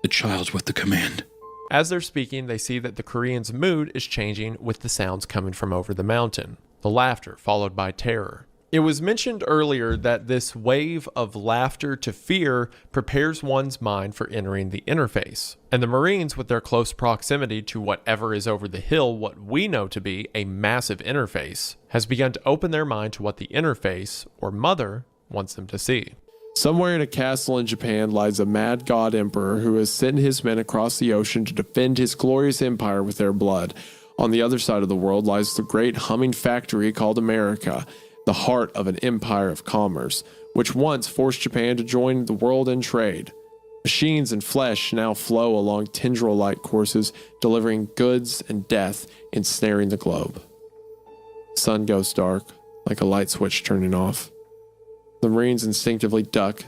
The child's with the command. As they're speaking, they see that the Korean's mood is changing with the sounds coming from over the mountain. The laughter followed by terror. It was mentioned earlier that this wave of laughter to fear prepares one's mind for entering the interface. And the Marines, with their close proximity to whatever is over the hill, what we know to be a massive interface, has begun to open their mind to what the interface, or mother, wants them to see. Somewhere in a castle in Japan lies a mad god emperor who has sent his men across the ocean to defend his glorious empire with their blood. On the other side of the world lies the great humming factory called America, the heart of an empire of commerce, which once forced Japan to join the world in trade. Machines and flesh now flow along tendril-like courses, delivering goods and death, ensnaring the globe. The sun goes dark, like a light switch turning off. The Marines instinctively duck,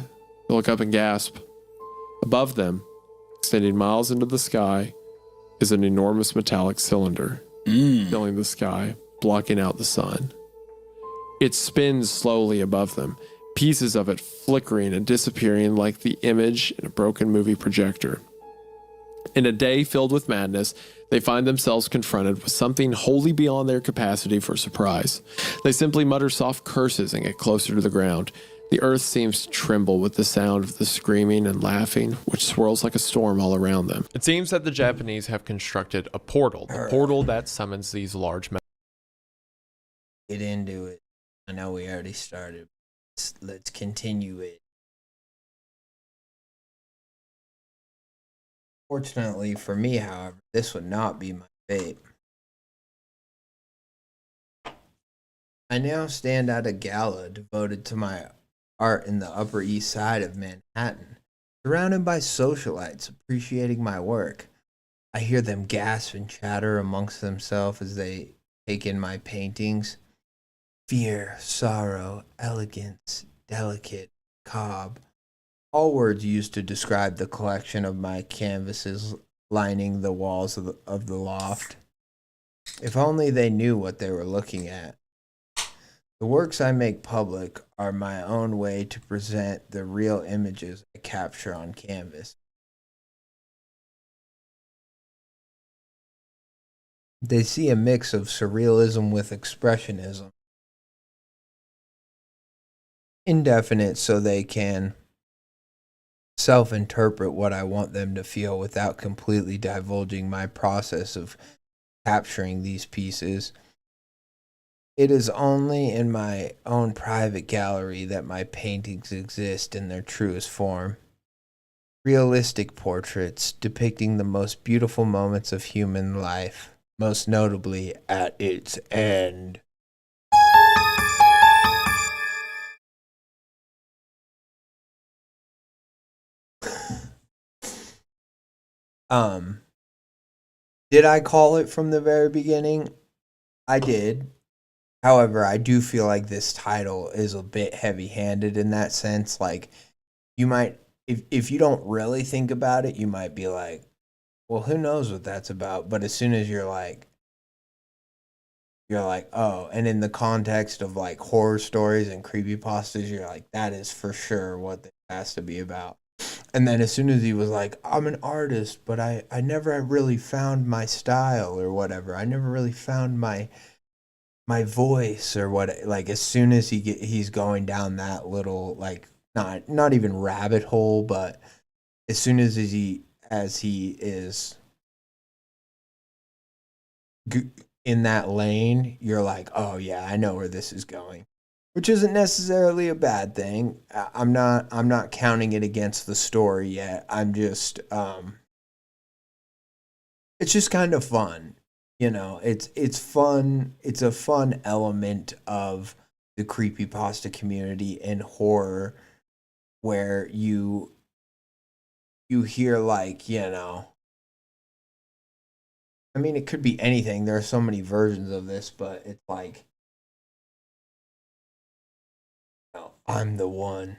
look up and gasp. Above them, extending miles into the sky, is an enormous metallic cylinder, filling the sky, blocking out the sun. It spins slowly above them, pieces of it flickering and disappearing like the image in a broken movie projector. In a day filled with madness, they find themselves confronted with something wholly beyond their capacity for surprise. They simply mutter soft curses and get closer to the ground. The earth seems to tremble with the sound of the screaming and laughing, which swirls like a storm all around them. It seems that the Japanese have constructed a portal, the portal that summons these large Get into it. I know we already started. Let's continue it. Fortunately for me, however, this would not be my fate. I now stand at a gala devoted to my art in the Upper East Side of Manhattan, surrounded by socialites appreciating my work. I hear them gasp and chatter amongst themselves as they take in my paintings. Fear, sorrow, elegance, delicate, cob, all words used to describe the collection of my canvases lining the walls of the loft. If only they knew what they were looking at. The works I make public are my own way to present the real images I capture on canvas. They see a mix of surrealism with expressionism. Indefinite so they can self-interpret what I want them to feel without completely divulging my process of capturing these pieces. It is only in my own private gallery that my paintings exist in their truest form. Realistic portraits depicting the most beautiful moments of human life, most notably at its end. Did I call it from the very beginning? I did. However, I do feel like this title is a bit heavy-handed in that sense. Like, you might, if you don't really think about it, you might be like, well, who knows what that's about? But as soon as you're like, oh, and in the context of like horror stories and creepypastas, you're like, that is for sure what this has to be about. And then as soon as he was like, I'm an artist, but I never really found my style or whatever. I never really found my voice or what. Like, as soon as he's going down that little, like, not even rabbit hole, but as soon as he is in that lane, you're like, oh yeah, I know where this is going. Which isn't necessarily a bad thing. I'm not counting it against the story yet. I'm just it's just kind of fun. You know, it's fun. It's a fun element of the creepypasta community and horror, where you hear, like, I mean, it could be anything. There are so many versions of this, but it's like, I'm the one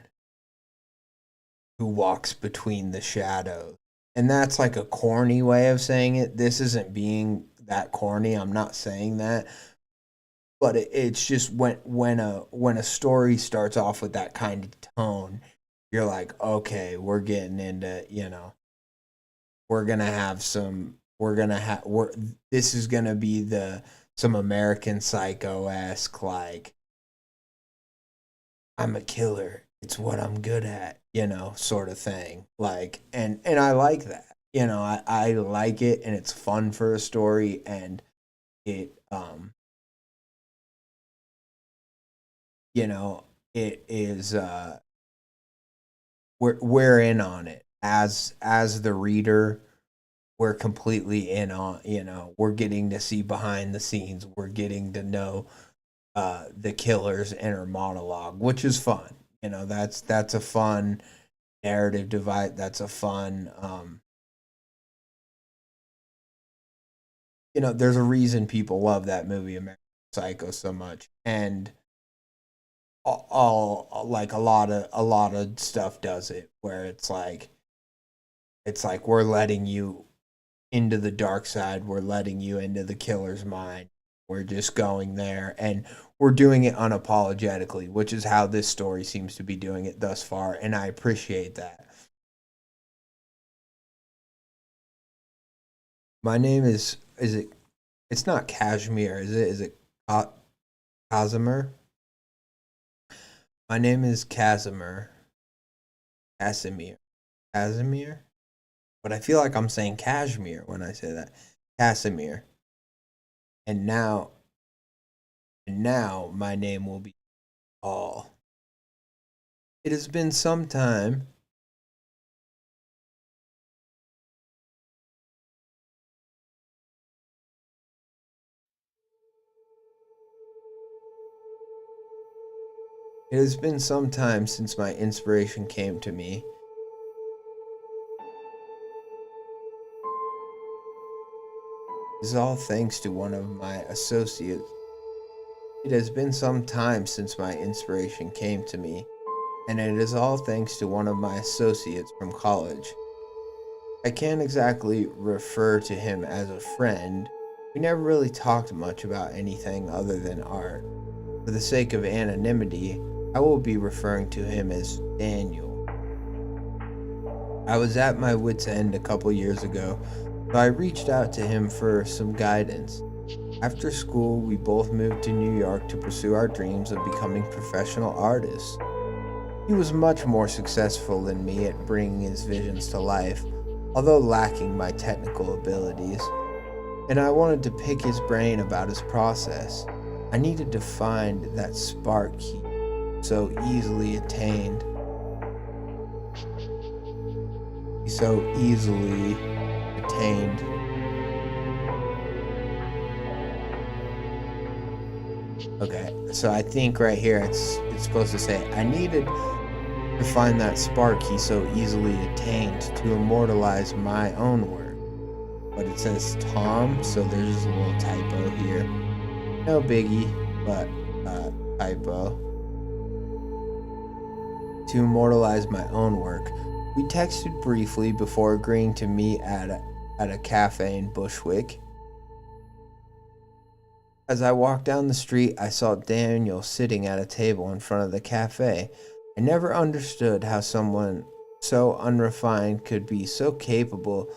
who walks between the shadows. And that's like a corny way of saying it. This isn't being that corny. I'm not saying that. But it's just when a story starts off with that kind of tone, you're like, okay, we're getting into, we're gonna have some, this is gonna be some American Psycho-esque, like, I'm a killer, it's what I'm good at, sort of thing. Like, and I like that. I like it, and it's fun for a story, and it it is, we're in on it as the reader. We're completely in on, we're getting to see behind the scenes. We're getting to know the killer's inner monologue, which is fun. That's a fun narrative device. That's a fun, there's a reason people love that movie, American Psycho, so much. And all like a lot of stuff does it, where it's like we're letting you into the dark side, we're letting you into the killer's mind, we're just going there, and we're doing it unapologetically, which is how this story seems to be doing it thus far, and I appreciate that. My name is it, it's not Kashmir, is it Casimir? My name is Casimir. Casimir? But I feel like I'm saying Kashmir when I say that. Casimir. And now my name will be Paul. It has been some time. It has been some time since my inspiration came to me. This is all thanks to one of my associates. It has been some time since my inspiration came to me, and it is all thanks to one of my associates from college. I can't exactly refer to him as a friend. We never really talked much about anything other than art. For the sake of anonymity, I will be referring to him as Daniel. I was at my wit's end a couple years ago, so I reached out to him for some guidance. After school, we both moved to New York to pursue our dreams of becoming professional artists. He was much more successful than me at bringing his visions to life, although lacking my technical abilities, and I wanted to pick his brain about his process. I needed to find that spark he so easily attained. Okay, so I think right here it's supposed to say, I needed to find that spark he so easily attained to immortalize my own work. But it says Tom, so there's just a little typo here. No biggie, but typo. To immortalize my own work. We texted briefly before agreeing to meet at a cafe in Bushwick. As I walked down the street, I saw Daniel sitting at a table in front of the cafe. I never understood how someone so unrefined could be so capable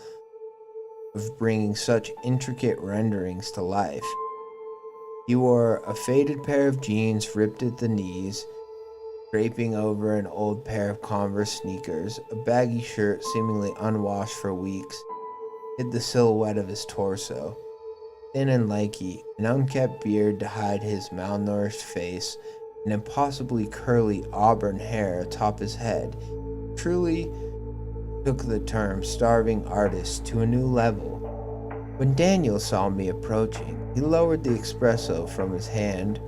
of bringing such intricate renderings to life. He wore a faded pair of jeans ripped at the knees, draping over an old pair of Converse sneakers. A baggy shirt, seemingly unwashed for weeks, hid the silhouette of his torso. Thin and lanky, an unkempt beard to hide his malnourished face, and impossibly curly auburn hair atop his head, truly took the term starving artist to a new level. When Daniel saw me approaching, he lowered the espresso from his hand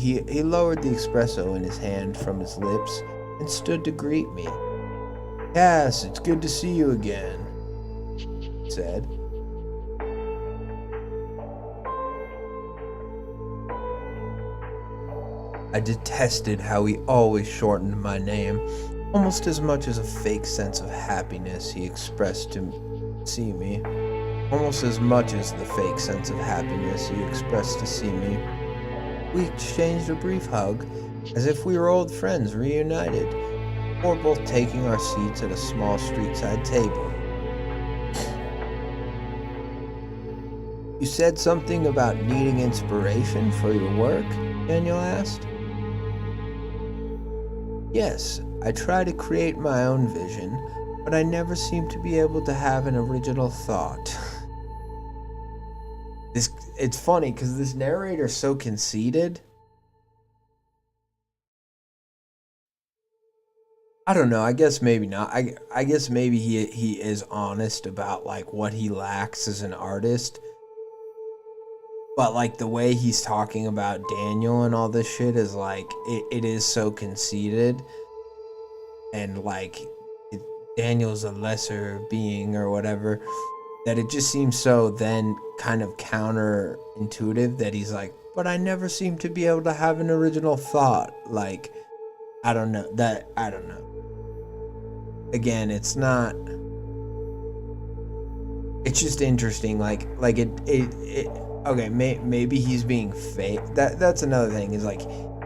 He lowered the espresso in his hand from his lips and stood to greet me. "Yes, it's good to see you again," he said. I detested how he always shortened my name, almost as much as a fake sense of happiness he expressed to see me. Almost as much as the fake sense of happiness he expressed to see me. We exchanged a brief hug, as if we were old friends reunited, or both taking our seats at a small street-side table. "You said something about needing inspiration for your work?" Daniel asked. "Yes, I try to create my own vision, but I never seem to be able to have an original thought." It's funny because this narrator's so conceited. I don't know. I guess maybe not. I guess maybe he is honest about like what he lacks as an artist. But like the way he's talking about Daniel and all this shit is like it is so conceited, and like Daniel's a lesser being or whatever, that it just seems so then kind of counterintuitive that he's like, but I never seem to be able to have an original thought. Like, I don't know. Again, it's not. It's just interesting. Like it okay, maybe he's being fake. That's another thing. Is like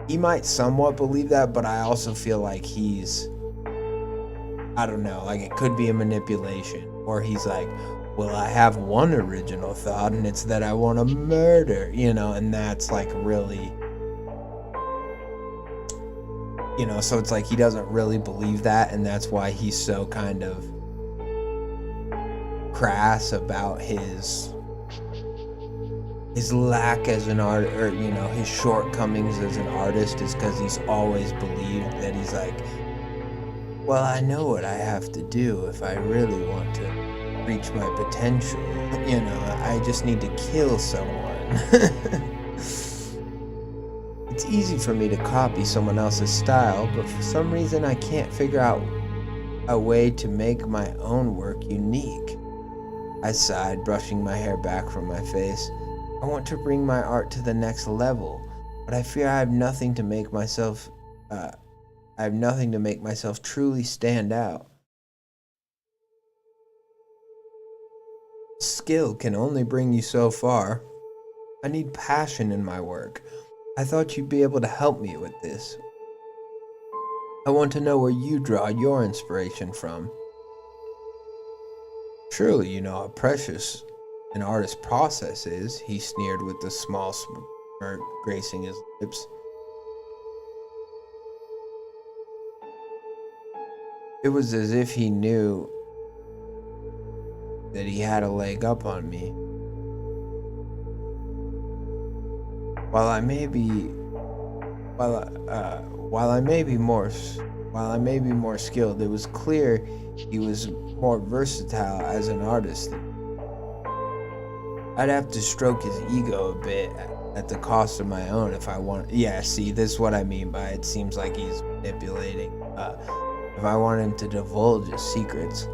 he might somewhat believe that, but I also feel like he's. I don't know. Like it could be a manipulation, or he's like, well, I have one original thought, and it's that I want to murder, and that's like really, so it's like he doesn't really believe that, and that's why he's so kind of crass about his lack as an art, or his shortcomings as an artist, is because he's always believed that he's like, well, I know what I have to do if I really want to reach my potential. I just need to kill someone. It's easy for me to copy someone else's style, but for some reason I can't figure out a way to make my own work unique. I sighed, brushing my hair back from my face. I want to bring my art to the next level, but I fear I have nothing to make myself truly stand out. Skill can only bring you so far. I need passion in my work. I thought you'd be able to help me with this. I want to know where you draw your inspiration from. Surely you know how precious an artist's process is, he sneered with a small smirk gracing his lips. It was as if he knew that he had a leg up on me. While I may be more skilled, it was clear he was more versatile as an artist. I'd have to stroke his ego a bit at the cost of my own if I want. Yeah, see, this is what I mean by it seems like he's manipulating. If I want him to divulge his secrets.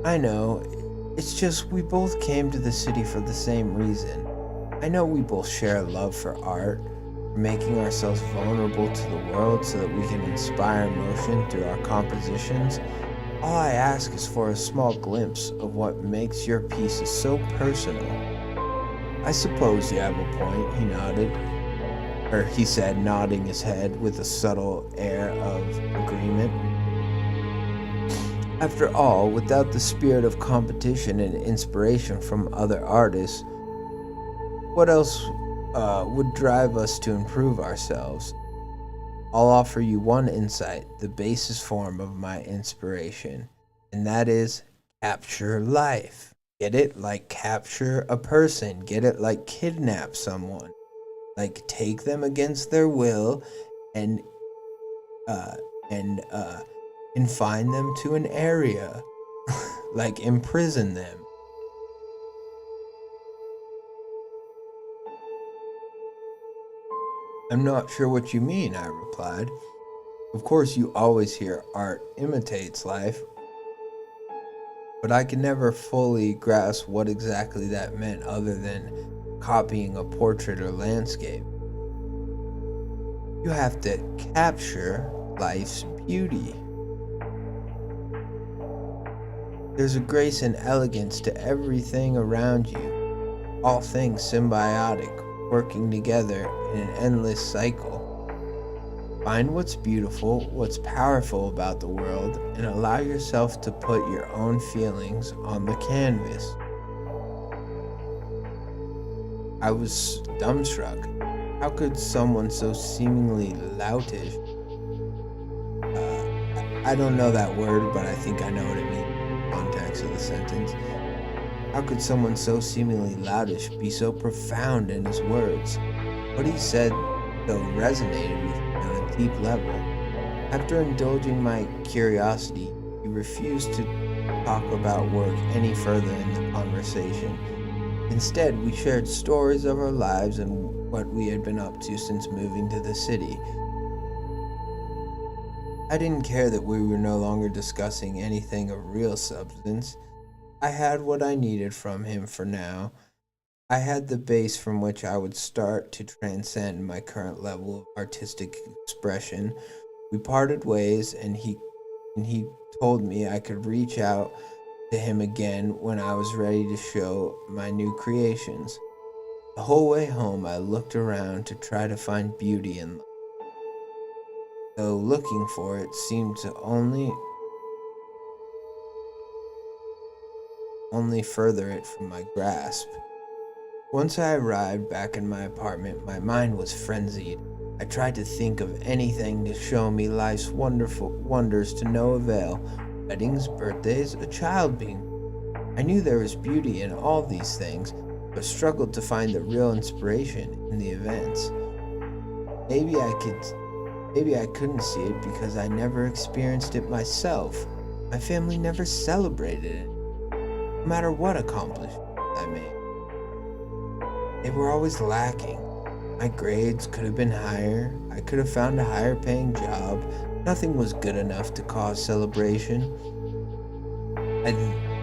I know, it's just we both came to the city for the same reason. I know we both share a love for art, for making ourselves vulnerable to the world so that we can inspire emotion through our compositions. All I ask is for a small glimpse of what makes your pieces so personal. I suppose you have a point, he said, nodding his head with a subtle air of agreement. After all, without the spirit of competition and inspiration from other artists, what else would drive us to improve ourselves? I'll offer you one insight, the basis form of my inspiration, and that is capture life. Get it? Like capture a person. Get it? Like kidnap someone. Like take them against their will and confine them to an area. Like imprison them. I'm not sure what you mean, I replied. Of course, you always hear art imitates life, but I could never fully grasp what exactly that meant other than copying a portrait or landscape. You have to capture life's beauty. There's a grace and elegance to everything around you, all things symbiotic, working together in an endless cycle. Find what's beautiful, what's powerful about the world, and allow yourself to put your own feelings on the canvas. I was dumbstruck. How could someone so seemingly loutish, I don't know that word, but I think I know what it means in the context of the sentence. How could someone so seemingly loutish be so profound in his words? What he said, though, resonated with me on a deep level. After indulging my curiosity, he refused to talk about work any further in the conversation. Instead, we shared stories of our lives and what we had been up to since moving to the city. I didn't care that we were no longer discussing anything of real substance. I had what I needed from him for now. I had the base from which I would start to transcend my current level of artistic expression. We parted ways, and he told me I could reach out to him again when I was ready to show my new creations. The whole way home, I looked around to try to find beauty in life. Though looking for it seemed to only further it from my grasp. Once I arrived back in my apartment, my mind was frenzied. I tried to think of anything to show me life's wonderful wonders to no avail. Weddings, birthdays, a child being. I knew there was beauty in all these things, but struggled to find the real inspiration in the events. Maybe I couldn't see it because I never experienced it myself. My family never celebrated it, no matter what accomplishments I made. They were always lacking. My grades could have been higher. I could have found a higher paying job. Nothing was good enough to cause celebration.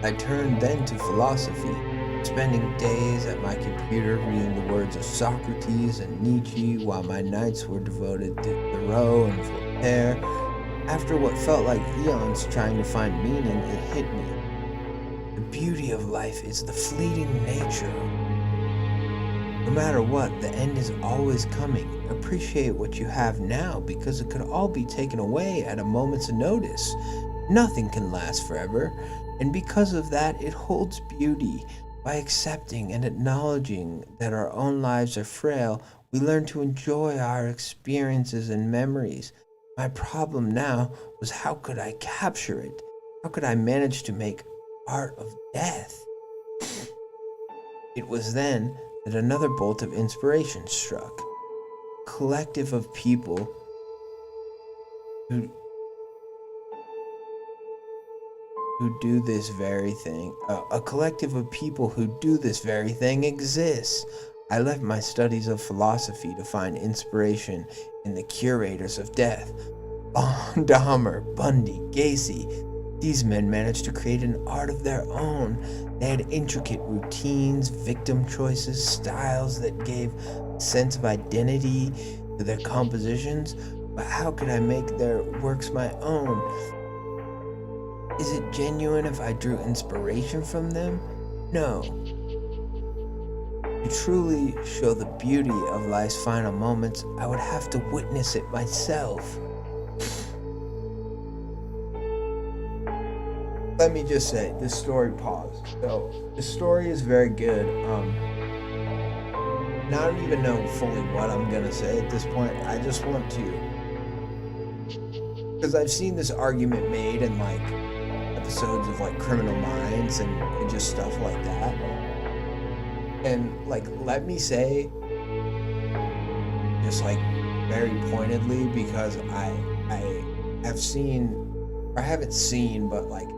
I turned then to philosophy, spending days at my computer reading the words of Socrates and Nietzsche while my nights were devoted to Thoreau and Voltaire. After what felt like eons trying to find meaning, it hit me. The beauty of life is the fleeting nature. No matter what, the end is always coming. Appreciate what you have now because it could all be taken away at a moment's notice. Nothing can last forever, and because of that, it holds beauty. By accepting and acknowledging that our own lives are frail, we learn to enjoy our experiences and memories. My problem now was, how could I capture it? How could I manage to make art of death? It was then that another bolt of inspiration struck. A collective of people who do this very thing. A collective of people who do this very thing exists. I left my studies of philosophy to find inspiration in the curators of death. Dahmer, Bundy, Gacy. These men managed to create an art of their own. They had intricate routines, victim choices, styles that gave a sense of identity to their compositions. But how could I make their works my own? Is it genuine if I drew inspiration from them? No. To truly show the beauty of life's final moments, I would have to witness it myself. Let me just say, this story paused. So, the story is very good. And I don't even know fully what I'm gonna say at this point. I just want to, because I've seen this argument made in like episodes of like Criminal Minds and just stuff like that. And like, let me say, just like very pointedly, because I have seen, or I haven't seen, but like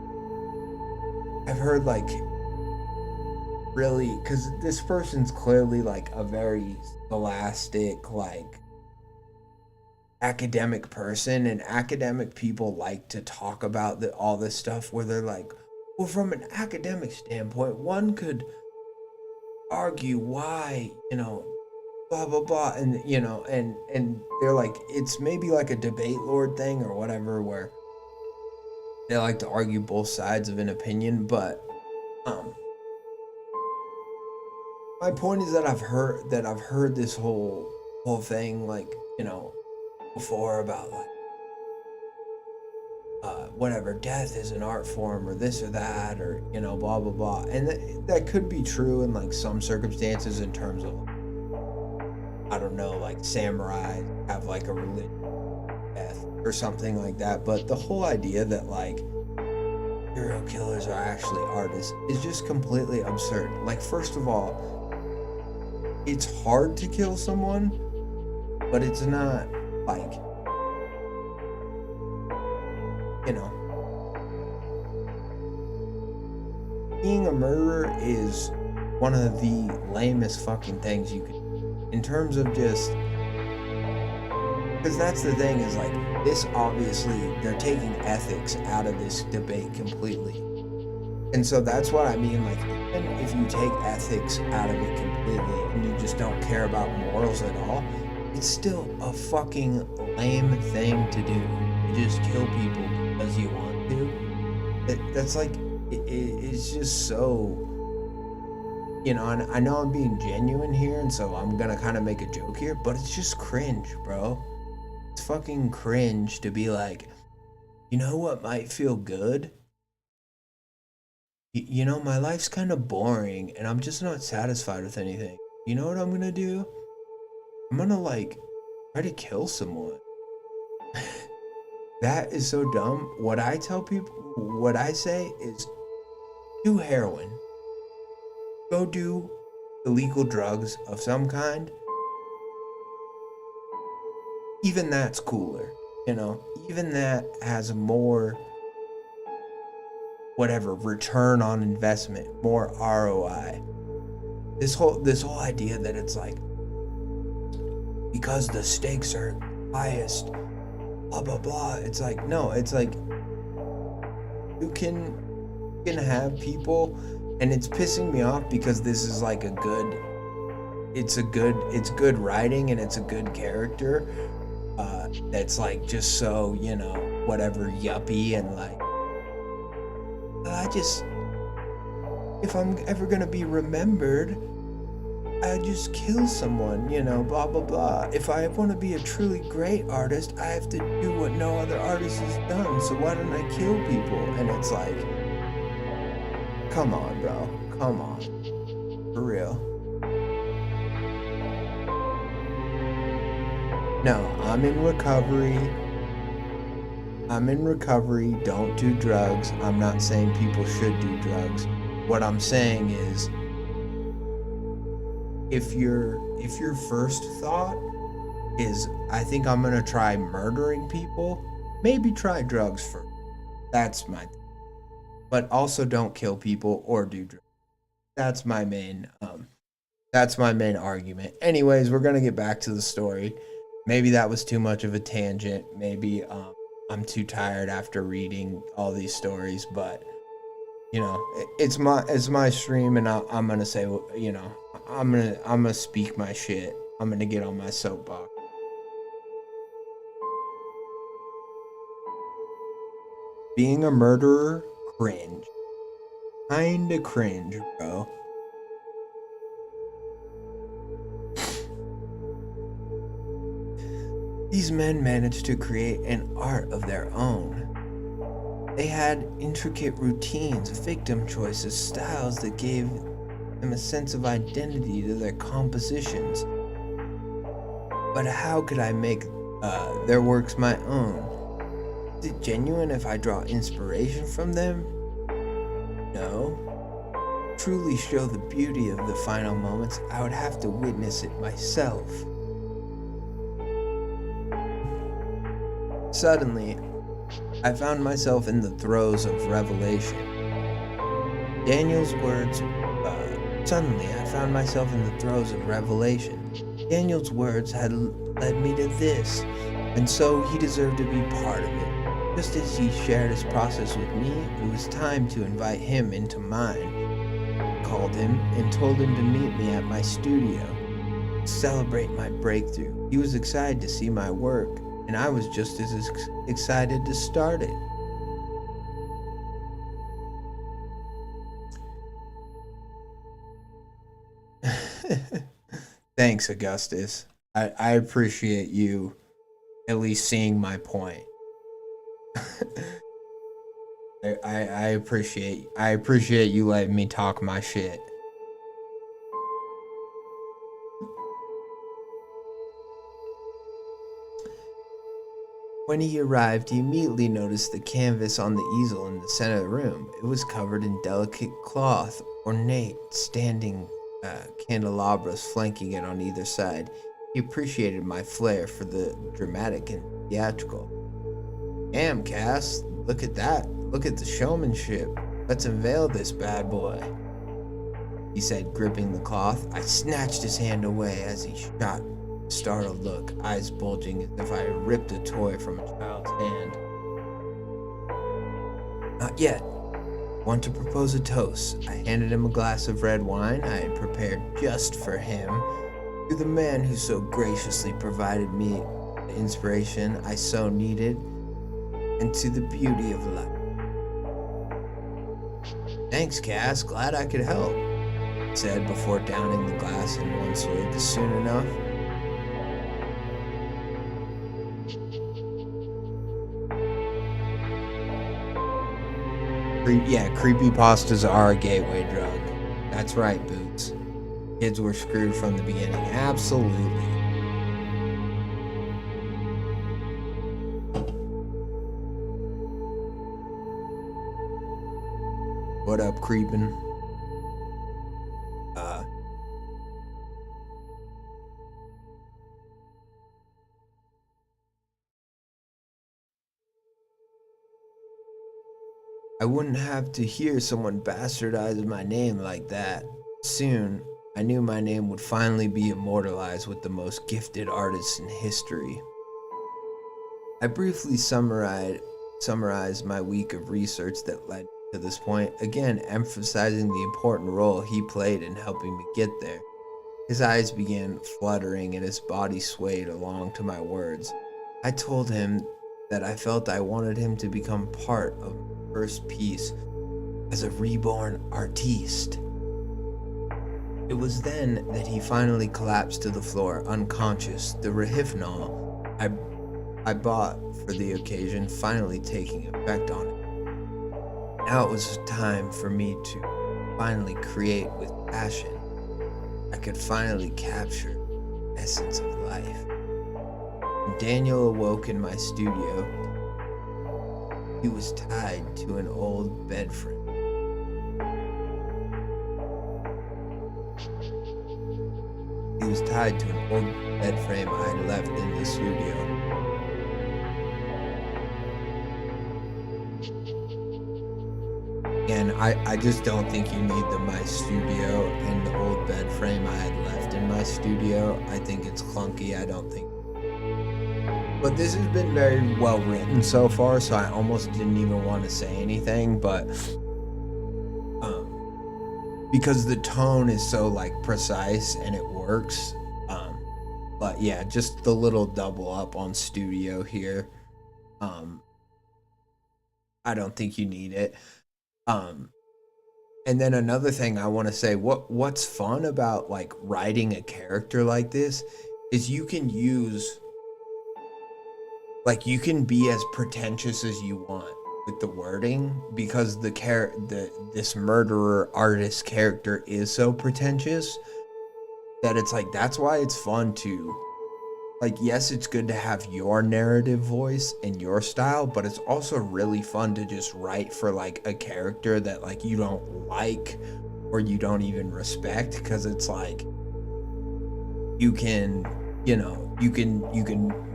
I've heard like really, because this person's clearly like a very scholastic, like academic person, and academic people like to talk about all this stuff where they're like, well, from an academic standpoint, one could argue why, blah blah blah, and and they're like, it's maybe like a debate lord thing or whatever, where they like to argue both sides of an opinion. But my point is that I've heard this whole thing, like, before, about like whatever, death is an art form or this or that, or blah blah blah, and that could be true in like some circumstances, in terms of, I don't know, like samurai have like a religion death or something like that. But the whole idea that like serial killers are actually artists is just completely absurd. Like, first of all, it's hard to kill someone, but it's not like, being a murderer is one of the lamest fucking things you can, in terms of just, because that's the thing, is like, this, obviously they're taking ethics out of this debate completely. And so that's what I mean, like, even if you take ethics out of it completely and you just don't care about morals at all, it's still a fucking lame thing to do. You just kill people because you want to. That's like, it's just so, and I know I'm being genuine here, and so I'm gonna kind of make a joke here, but it's just cringe, bro. It's fucking cringe to be like, you know what might feel good? My life's kind of boring and I'm just not satisfied with anything. You know what I'm gonna do? I'm gonna like try to kill someone. That is so dumb. What I tell people, what I say is, do heroin. Go do illegal drugs of some kind. Even that's cooler, even that has more, whatever, return on investment, more ROI. This whole idea that it's like, because the stakes are highest, blah blah blah. It's like, no, it's like, you can have people, and it's pissing me off because this is like it's good writing and it's a good character. That's like just so, whatever, yuppie, and like, if I'm ever gonna be remembered, I just kill someone, blah blah blah. If I want to be a truly great artist, I have to do what no other artist has done, so why don't I kill people? And it's like, come on, bro, come on, for real. No, I'm in recovery. Don't do drugs. I'm not saying people should do drugs. What I'm saying is, if your first thought is, I think I'm gonna try murdering people, maybe try drugs first. That's my thing. But also don't kill people or do drugs. That's my main argument. Anyways, we're gonna get back to the story. Maybe that was too much of a tangent. Maybe I'm too tired after reading all these stories, but it's my stream, and I'm gonna say, I'm gonna speak my shit. I'm gonna get on my soapbox. Being a murderer, cringe. Kinda cringe, bro. These men managed to create an art of their own. They had intricate routines, victim choices, styles that gave them a sense of identity to their compositions. But how could I make their works my own? Is it genuine if I draw inspiration from them? No. To truly show the beauty of the final moments, I would have to witness it myself. Suddenly, I found myself in the throes of revelation. Daniel's words had led me to this. And so he deserved to be part of it. Just as he shared his process with me, it was time to invite him into mine. I called him and told him to meet me at my studio to celebrate my breakthrough. He was excited to see my work, and I was just as excited to start it. Thanks, Augustus. I appreciate you at least seeing my point. I appreciate you letting me talk my shit. When he arrived, he immediately noticed the canvas on the easel in the center of the room. It was covered in delicate cloth, ornate, standing candelabras flanking it on either side. He appreciated my flair for the dramatic and theatrical. Damn, Cass, look at that. Look at the showmanship. Let's unveil this bad boy, he said, gripping the cloth. I snatched his hand away as he shot a startled look, eyes bulging as if I had ripped a toy from a child's hand. Not yet. Want to propose a toast? I handed him a glass of red wine I had prepared just for him. To the man who so graciously provided me the inspiration I so needed, and to the beauty of life. Thanks, Cass. Glad I could help, he said before downing the glass in one swig. Soon enough, creepypastas are a gateway drug. That's right, Boots. Kids were screwed from the beginning. Absolutely. What up, creepin'? I wouldn't have to hear someone bastardize my name like that. Soon, I knew my name would finally be immortalized with the most gifted artists in history. I briefly summarized my week of research that led to this point, again emphasizing the important role he played in helping me get there. His eyes began fluttering and his body swayed along to my words. I told him that I felt I wanted him to become part of my first piece as a reborn artiste. It was then that he finally collapsed to the floor, unconscious, the rehypnol I bought for the occasion finally taking effect on him. Now it was time for me to finally create with passion. I could finally capture the essence of life. When Daniel awoke in my studio, he was tied to an old bed frame. He was tied to an old bed frame I had left in the studio. And I just don't think you need my studio and the old bed frame I had left in my studio. I think it's clunky. I don't think. But this has been very well written so far, so I almost didn't even want to say anything, but because the tone is so like precise and it works. But yeah, just the little double up on studio here. I don't think you need it. And then another thing I want to say, what's fun about like writing a character like this is you can use, like, you can be as pretentious as you want with the wording, because this murderer artist character is so pretentious that it's like, that's why it's fun to, like, yes, it's good to have your narrative voice and your style, but it's also really fun to just write for like a character that like you don't like or you don't even respect, because it's like you can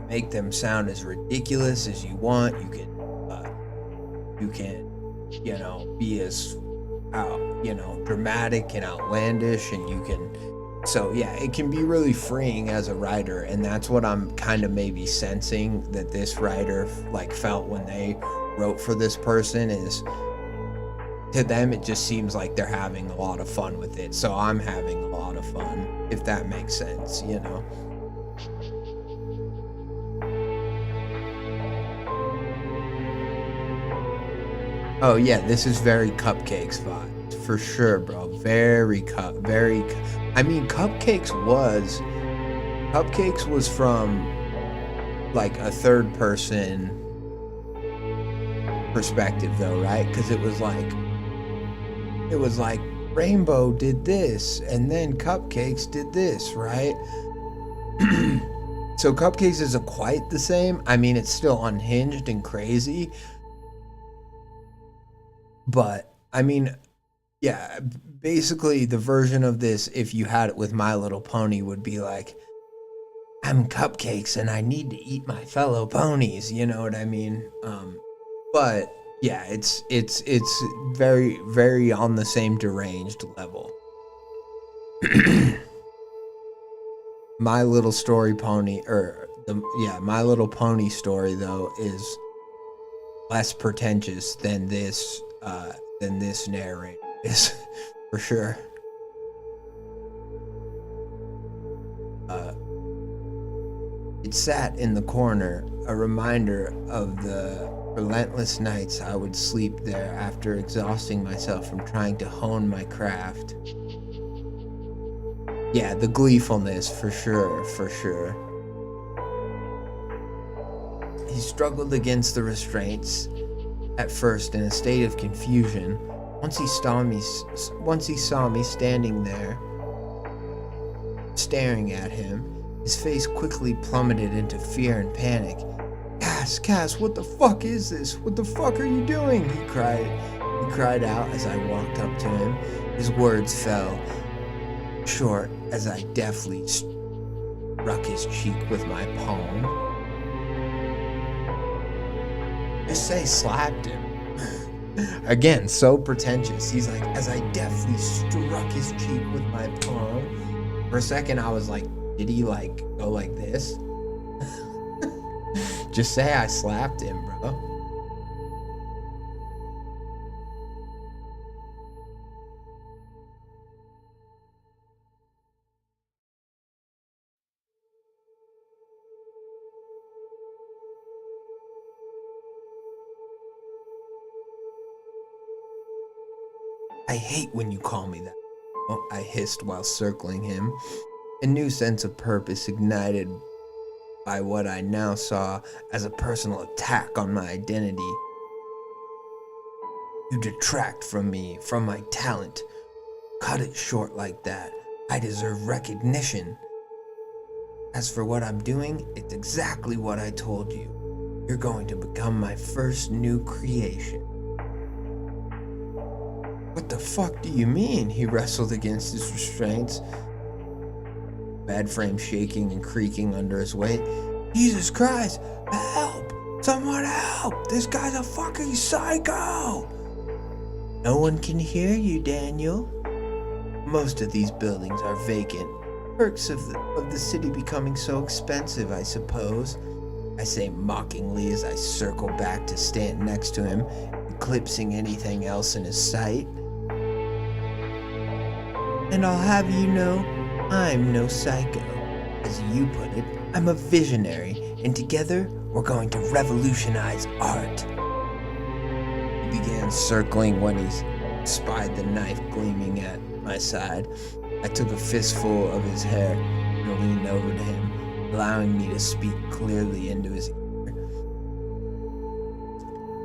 make them sound as ridiculous as you want. You can be as dramatic and outlandish, and you can So yeah, it can be really freeing as a writer, and that's what I'm kind of maybe sensing that this writer like felt when they wrote for this person. Is to them it just seems like they're having a lot of fun with it, so I'm having a lot of fun, if that makes sense, you know. Oh yeah, this is very Cupcakes vibes for sure, bro. I mean, Cupcakes was from like a third person perspective though, right? Because it was like Rainbow did this and then Cupcakes did this, right? So Cupcakes isn't quite the same. I mean, it's still unhinged and crazy. But I mean, yeah, basically the version of this, if you had it with My Little Pony, would be like, I'm Cupcakes and I need to eat my fellow ponies. You know what I mean? But yeah, it's very very on the same deranged level. My Little Story Pony, My Little Pony story though is less pretentious than this narrator is for sure. It sat in the corner, a reminder of the relentless nights I would sleep there after exhausting myself from trying to hone my craft. Yeah, the gleefulness for sure, for sure. He struggled against the restraints, at first in a state of confusion. Once he saw me standing there, staring at him, his face quickly plummeted into fear and panic. Cass, what the fuck is this? What the fuck are you doing? He cried out as I walked up to him. His words fell short as I deftly struck his cheek with my palm. Just say slapped him. Again, so pretentious. He's like, as I deftly struck his cheek with my palm. For a second, I was like, did he like go like this? Just say I slapped him, bro. I hate when you call me that, I hissed while circling him. A new sense of purpose ignited by what I now saw as a personal attack on my identity. You detract from me, from my talent. Cut it short like that. I deserve recognition. As for what I'm doing, it's exactly what I told you. You're going to become my first new creation. What the fuck do you mean? He wrestled against his restraints, bed frame shaking and creaking under his weight. Jesus Christ, help! Someone help! This guy's a fucking psycho! No one can hear you, Daniel. Most of these buildings are vacant. Perks of the city becoming so expensive, I suppose. I say mockingly as I circle back to stand next to him, eclipsing anything else in his sight. And I'll have you know, I'm no psycho. As you put it, I'm a visionary, and together we're going to revolutionize art. He began circling when he spied the knife gleaming at my side. I took a fistful of his hair and leaned over to him, allowing me to speak clearly into his ear.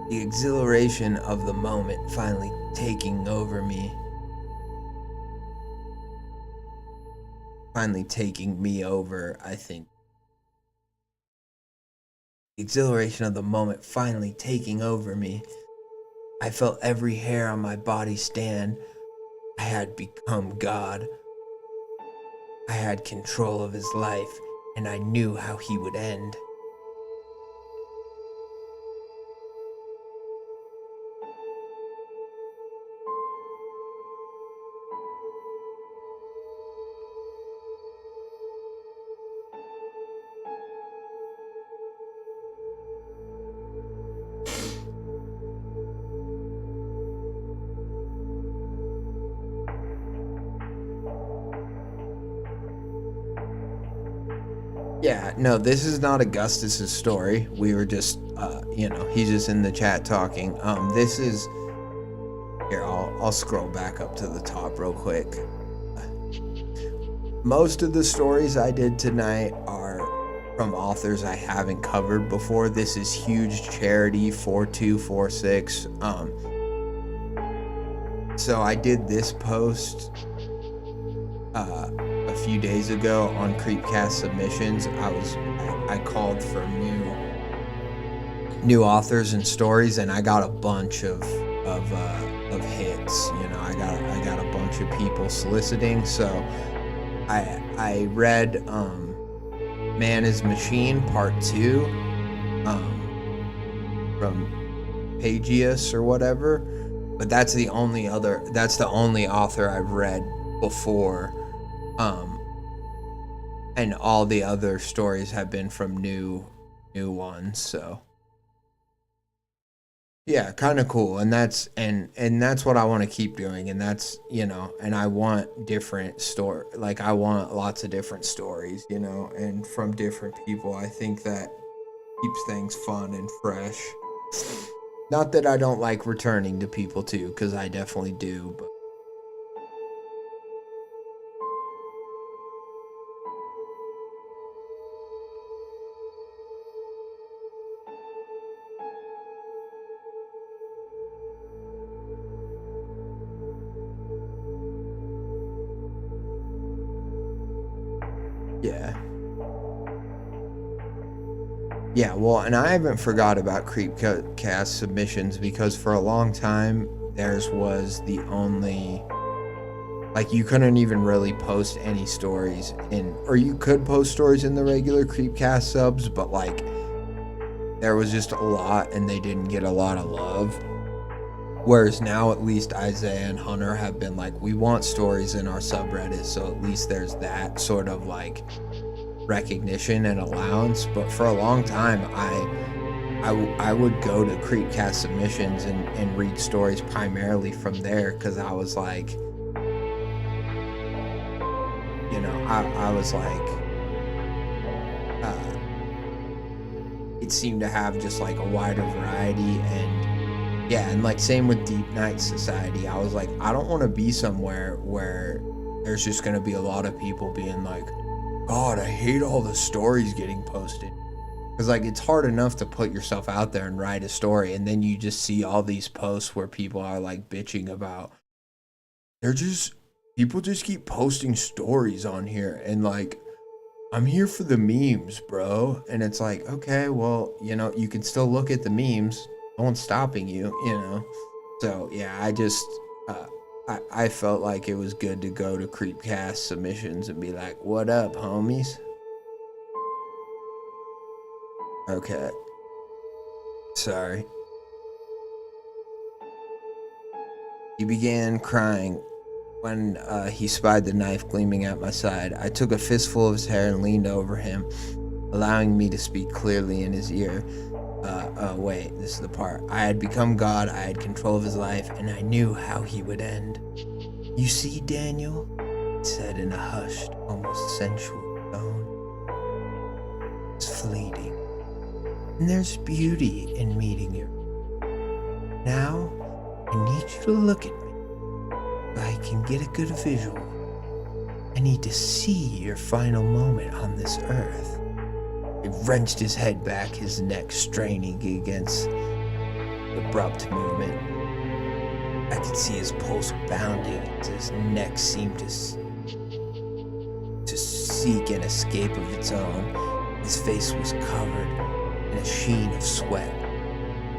The exhilaration of the moment finally taking over me. Finally taking me over, I think. The exhilaration of the moment finally taking over me. I felt every hair on my body stand. I had become God. I had control of his life, and I knew how he would end. Yeah, no, this is not Augustus's story. We were just, he's just in the chat talking. This is here. I'll scroll back up to the top real quick. Most of the stories I did tonight are from authors I haven't covered before. This is Huge Charity 4246. So I did this post a few days ago on Creepcast submissions. I called for new authors and stories, and I got a bunch of hits. I got a bunch of people soliciting. So I read Man is Machine Part 2 from Pagius or whatever, but that's the only author I've read before, and all the other stories have been from new ones. So yeah, kind of cool. And that's what I want to keep doing. And that's, and I want different I want lots of different stories, and from different people. I think that keeps things fun and fresh. Not that I don't like returning to people too, because I definitely do, but yeah. Yeah, well, and I haven't forgot about Creepcast submissions, because for a long time, theirs was the only, you couldn't even really post any stories or you could post stories in the regular Creepcast subs, but there was just a lot and they didn't get a lot of love. Whereas now, at least Isaiah and Hunter have been we want stories in our subreddit, so at least there's that sort of recognition and allowance. But for a long time, I would go to Creepcast submissions and read stories primarily from there, because I was it seemed to have just a wider variety. And yeah, and same with Deep Night Society. I was I don't want to be somewhere where there's just going to be a lot of people being God, I hate all the stories getting posted. Because it's hard enough to put yourself out there and write a story, and then you just see all these posts where people are bitching about, people just keep posting stories on here, and I'm here for the memes, bro. And it's okay, well, you can still look at the memes. No one's stopping you, So yeah, I felt like it was good to go to Creepcast submissions and be what up, homies? Okay. Sorry. He began crying when he spied the knife gleaming at my side. I took a fistful of his hair and leaned over him, allowing me to speak clearly in his ear. Wait, this is the part. I had become God, I had control of his life, and I knew how he would end. You see, Daniel, he said in a hushed, almost sensual tone. It's fleeting. And there's beauty in meeting you. Now, I need you to look at me so I can get a good visual. I need to see your final moment on this earth. He wrenched his head back, his neck straining against the abrupt movement. I could see his pulse bounding as his neck seemed to seek an escape of its own. His face was covered in a sheen of sweat.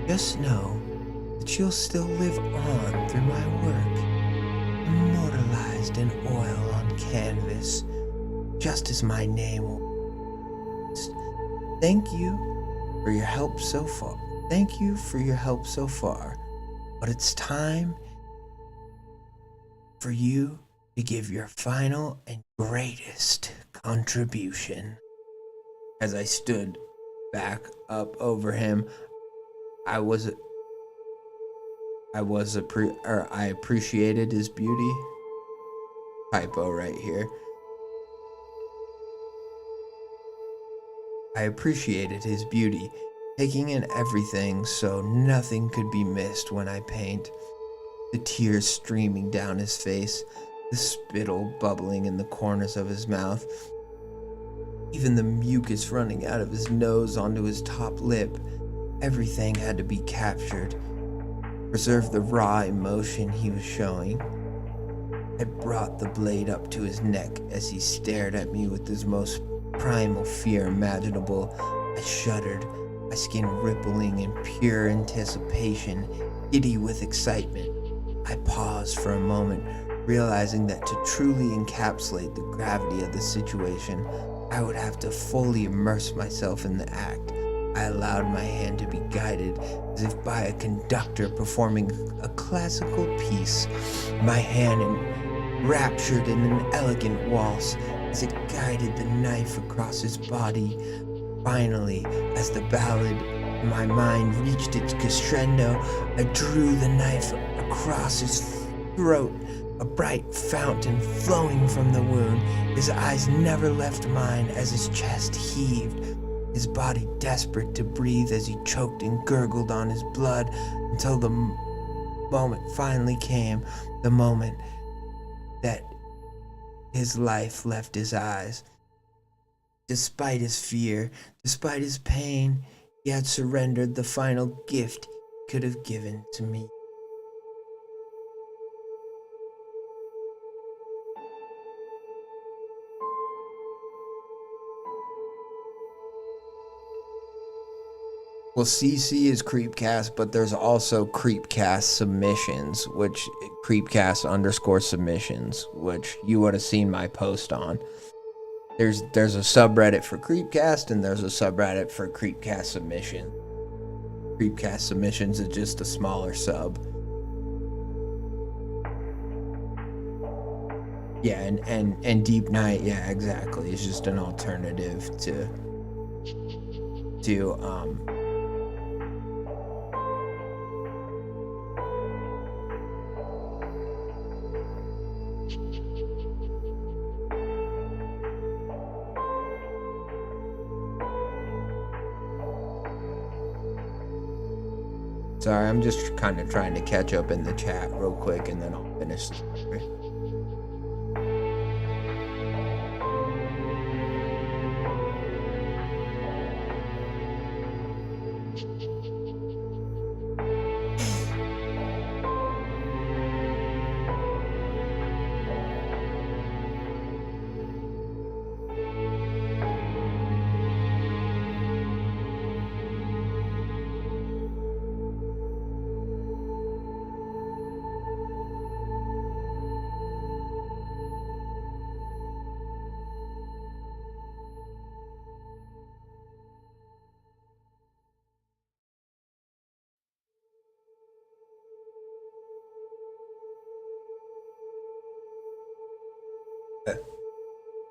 Just know that you'll still live on through my work, immortalized in oil on canvas, just as my name will. Thank you for your help so far. But it's time for you to give your final and greatest contribution. As I stood back up over him, I appreciated his beauty. Typo right here. I appreciated his beauty, taking in everything so nothing could be missed when I paint. The tears streaming down his face, the spittle bubbling in the corners of his mouth, even the mucus running out of his nose onto his top lip. Everything had to be captured. Preserve the raw emotion he was showing. I brought the blade up to his neck as he stared at me with his most primal fear imaginable. I shuddered, my skin rippling in pure anticipation, giddy with excitement. I paused for a moment, realizing that to truly encapsulate the gravity of the situation, I would have to fully immerse myself in the act. I allowed my hand to be guided as if by a conductor performing a classical piece, my hand enraptured in an elegant waltz as it guided the knife across his body. Finally, as the ballad in my mind reached its crescendo, I drew the knife across his throat, a bright fountain flowing from the wound. His eyes never left mine as his chest heaved, his body desperate to breathe as he choked and gurgled on his blood until the moment finally came, the moment that his life left his eyes. Despite his fear, despite his pain, he had surrendered the final gift he could have given to me. Well, CC is Creepcast, but there's also Creepcast submissions, which Creepcast_submissions, which you would have seen my post on. There's a subreddit for Creepcast, and there's a subreddit for Creepcast submission. Creepcast submissions is just a smaller sub. Yeah, and Deep Night, yeah, exactly. It's just an alternative to Sorry, I'm just kind of trying to catch up in the chat real quick, and then I'll finish the story.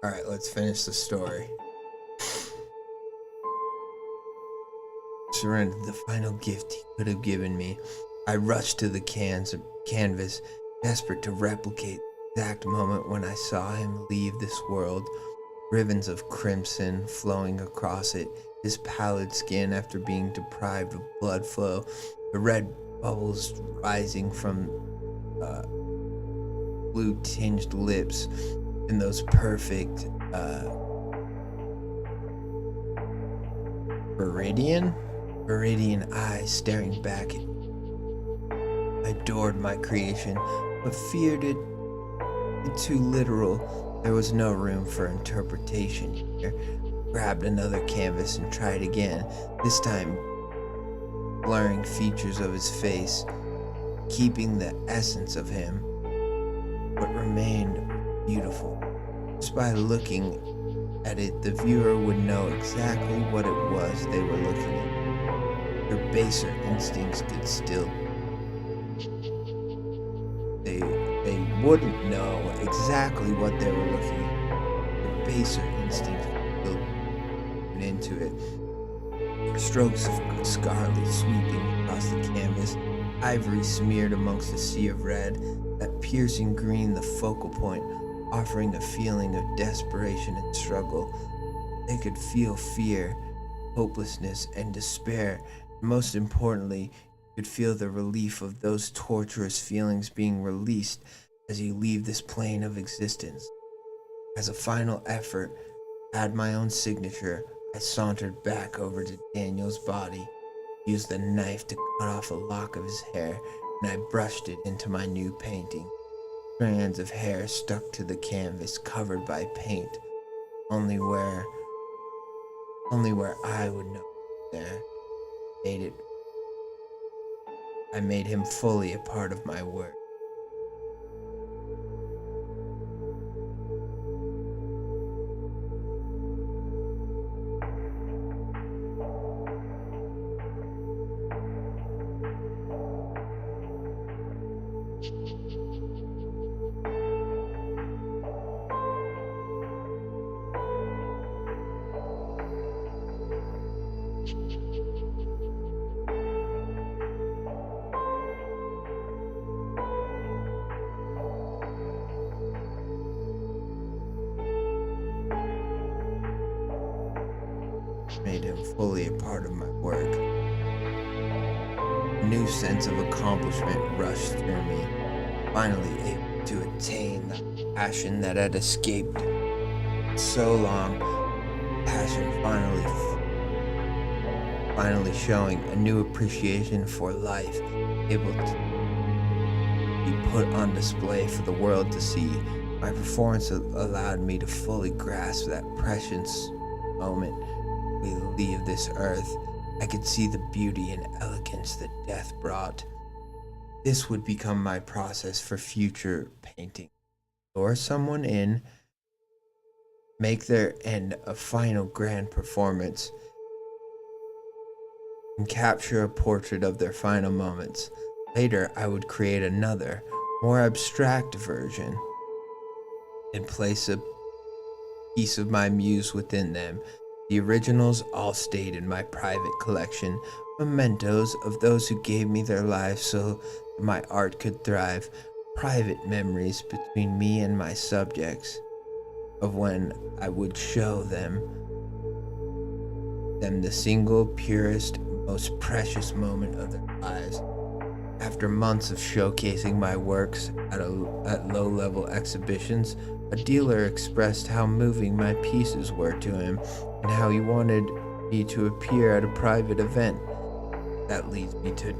Alright, let's finish the story. Surrendered the final gift he could have given me. I rushed to the canvas, desperate to replicate the exact moment when I saw him leave this world. Ribbons of crimson flowing across it, his pallid skin after being deprived of blood flow, the red bubbles rising from blue-tinged lips, and those perfect Viridian eyes staring back at me. I adored my creation, but feared it too literal. There was no room for interpretation here. Grabbed another canvas and tried again, this time blurring features of his face, keeping the essence of him, but remained beautiful. Just by looking at it, the viewer would know exactly what it was they were looking at. Their baser instincts could still... They wouldn't know exactly what they were looking at. Their baser instincts could still get into it. Strokes of scarlet sweeping across the canvas, ivory smeared amongst a sea of red, that piercing green the focal point, offering a feeling of desperation and struggle. They could feel fear, hopelessness, and despair. Most importantly, you could feel the relief of those torturous feelings being released as you leave this plane of existence. As a final effort, to add my own signature, I sauntered back over to Daniel's body, used the knife to cut off a lock of his hair, and I brushed it into my new painting. Strands of hair stuck to the canvas, covered by paint, only where I would know there. I made him fully a part of my work. Made him fully a part of my work. A new sense of accomplishment rushed through me, finally able to attain the passion that had escaped so long. Passion finally showing a new appreciation for life, able to be put on display for the world to see. My performance allowed me to fully grasp that precious moment. We leave this earth. I could see the beauty and elegance that death brought. This would become my process for future painting. Lure someone in, make their end a final grand performance, and capture a portrait of their final moments. Later, I would create another, more abstract version, and place a piece of my muse within them. The originals all stayed in my private collection, mementos of those who gave me their lives so that my art could thrive, private memories between me and my subjects of when I would show them the single, purest, most precious moment of their lives. After months of showcasing my works at low-level exhibitions, a dealer expressed how moving my pieces were to him and how he wanted me to appear at a private event. That leads me to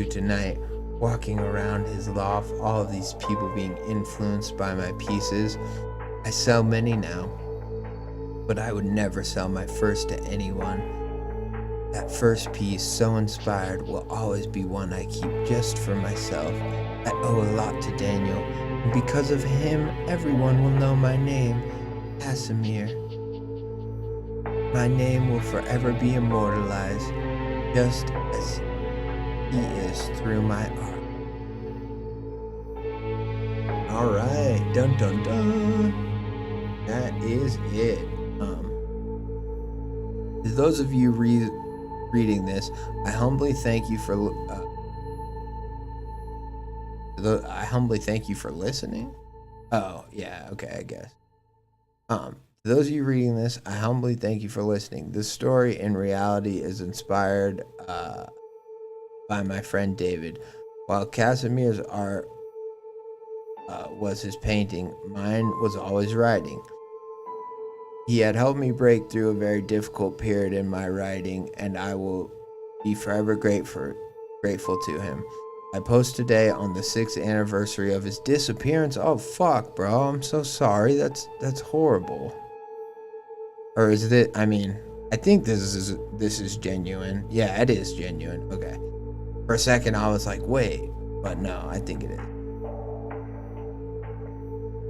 tonight, walking around his loft, all of these people being influenced by my pieces. I sell many now, but I would never sell my first to anyone. That first piece, so inspired, will always be one I keep just for myself. I owe a lot to Daniel, and because of him, everyone will know my name, Casimir. My name will forever be immortalized, just as he is through my art. Alright, dun dun dun. That is it. To those of you reading this, I humbly thank you for listening. Oh yeah, okay, I guess. To those of you reading this, I humbly thank you for listening. This story in reality is inspired by my friend David. While Casimir's art was his painting, mine was always writing. He had helped me break through a very difficult period in my writing, and I will be forever grateful to him. I post today on the 6th anniversary of his disappearance. Oh fuck, bro, I'm so sorry. That's horrible. Or is it? I mean, I think this is genuine. Yeah, it is genuine. Okay. For a second, I was like, wait, but no, I think it is.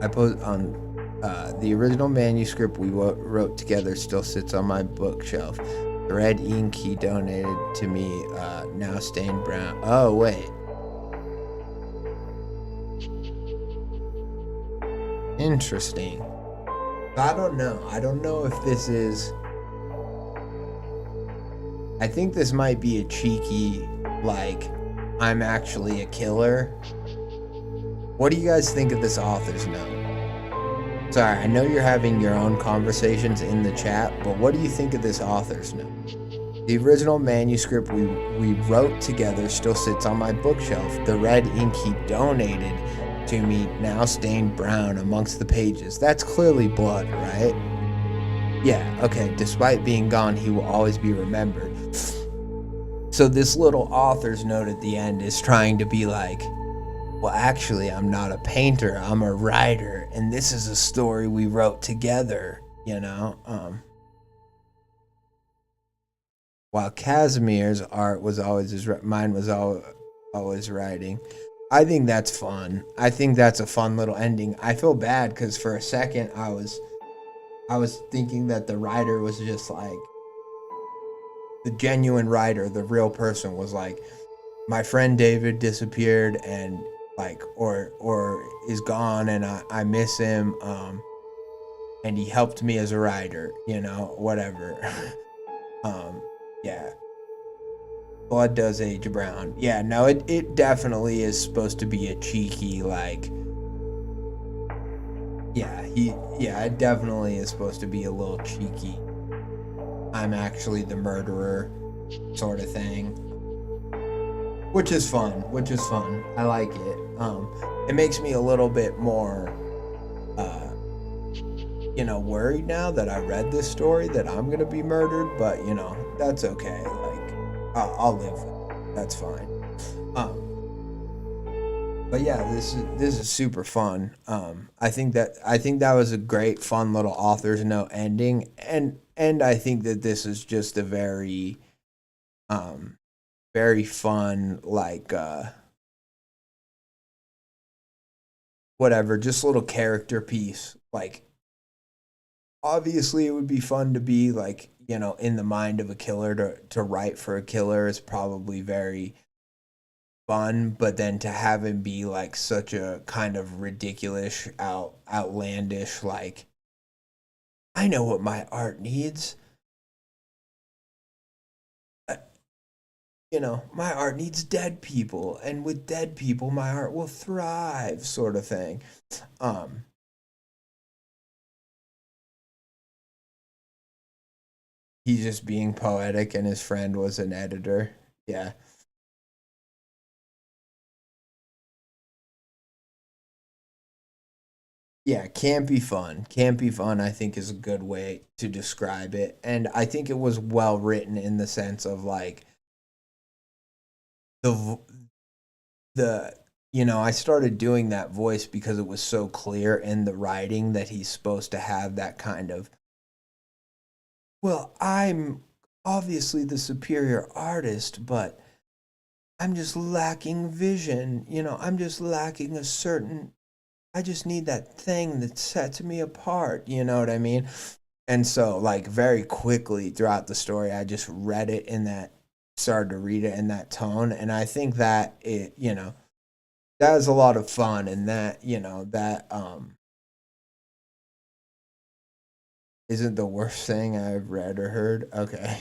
I post on. The original manuscript we wrote together still sits on my bookshelf. The red ink he donated to me now stained brown. Oh, wait. Interesting. I don't know. I don't know if this is... I think this might be a cheeky, like, I'm actually a killer. What do you guys think of this author's note? Sorry, I know you're having your own conversations in the chat, but what do you think of this author's note? The original manuscript we wrote together still sits on my bookshelf. The red ink he donated to me now stained brown amongst the pages. That's clearly blood, right? Yeah, okay. Despite being gone, he will always be remembered. So this little author's note at the end is trying to be like, well, actually, I'm not a painter. I'm a writer, and this is a story we wrote together, you know? While Casimir's art was always mine was always writing. I think that's fun. I think that's a fun little ending. I feel bad because for a second I was thinking that the writer was just like the genuine writer, the real person was like, my friend David disappeared and like or is gone and I miss him, and he helped me as a writer, you know, whatever. Yeah. Blood does age brown. Yeah, no, it definitely is supposed to be a cheeky, like, yeah, it definitely is supposed to be a little cheeky. I'm actually the murderer sort of thing. Which is fun. I like it. It makes me a little bit more, worried now that I read this story that I'm going to be murdered, but, that's okay. Like, I'll live with it. That's fine. But yeah, this is super fun. I think that was a great, fun little author's note ending, and I think that this is just a very, very fun, like, whatever, just a little character piece. Like, obviously, it would be fun to be like, in the mind of a killer to write for a killer is probably very fun, but then to have him be like such a kind of ridiculous, outlandish, like, I know what my art needs. My art needs dead people, and with dead people, my art will thrive, sort of thing. He's just being poetic, and his friend was an editor. Yeah. Yeah, can't be fun. Can't be fun, I think, is a good way to describe it. And I think it was well written in the sense of like the I started doing that voice because it was so clear in the writing that he's supposed to have that kind of, well, I'm obviously the superior artist, but I'm just lacking vision. I'm just lacking I just need that thing that sets me apart. You know what I mean? And so, like, very quickly throughout the story, I just started to read it in that tone. And I think that that was a lot of fun. And that, isn't the worst thing I've read or heard. Okay.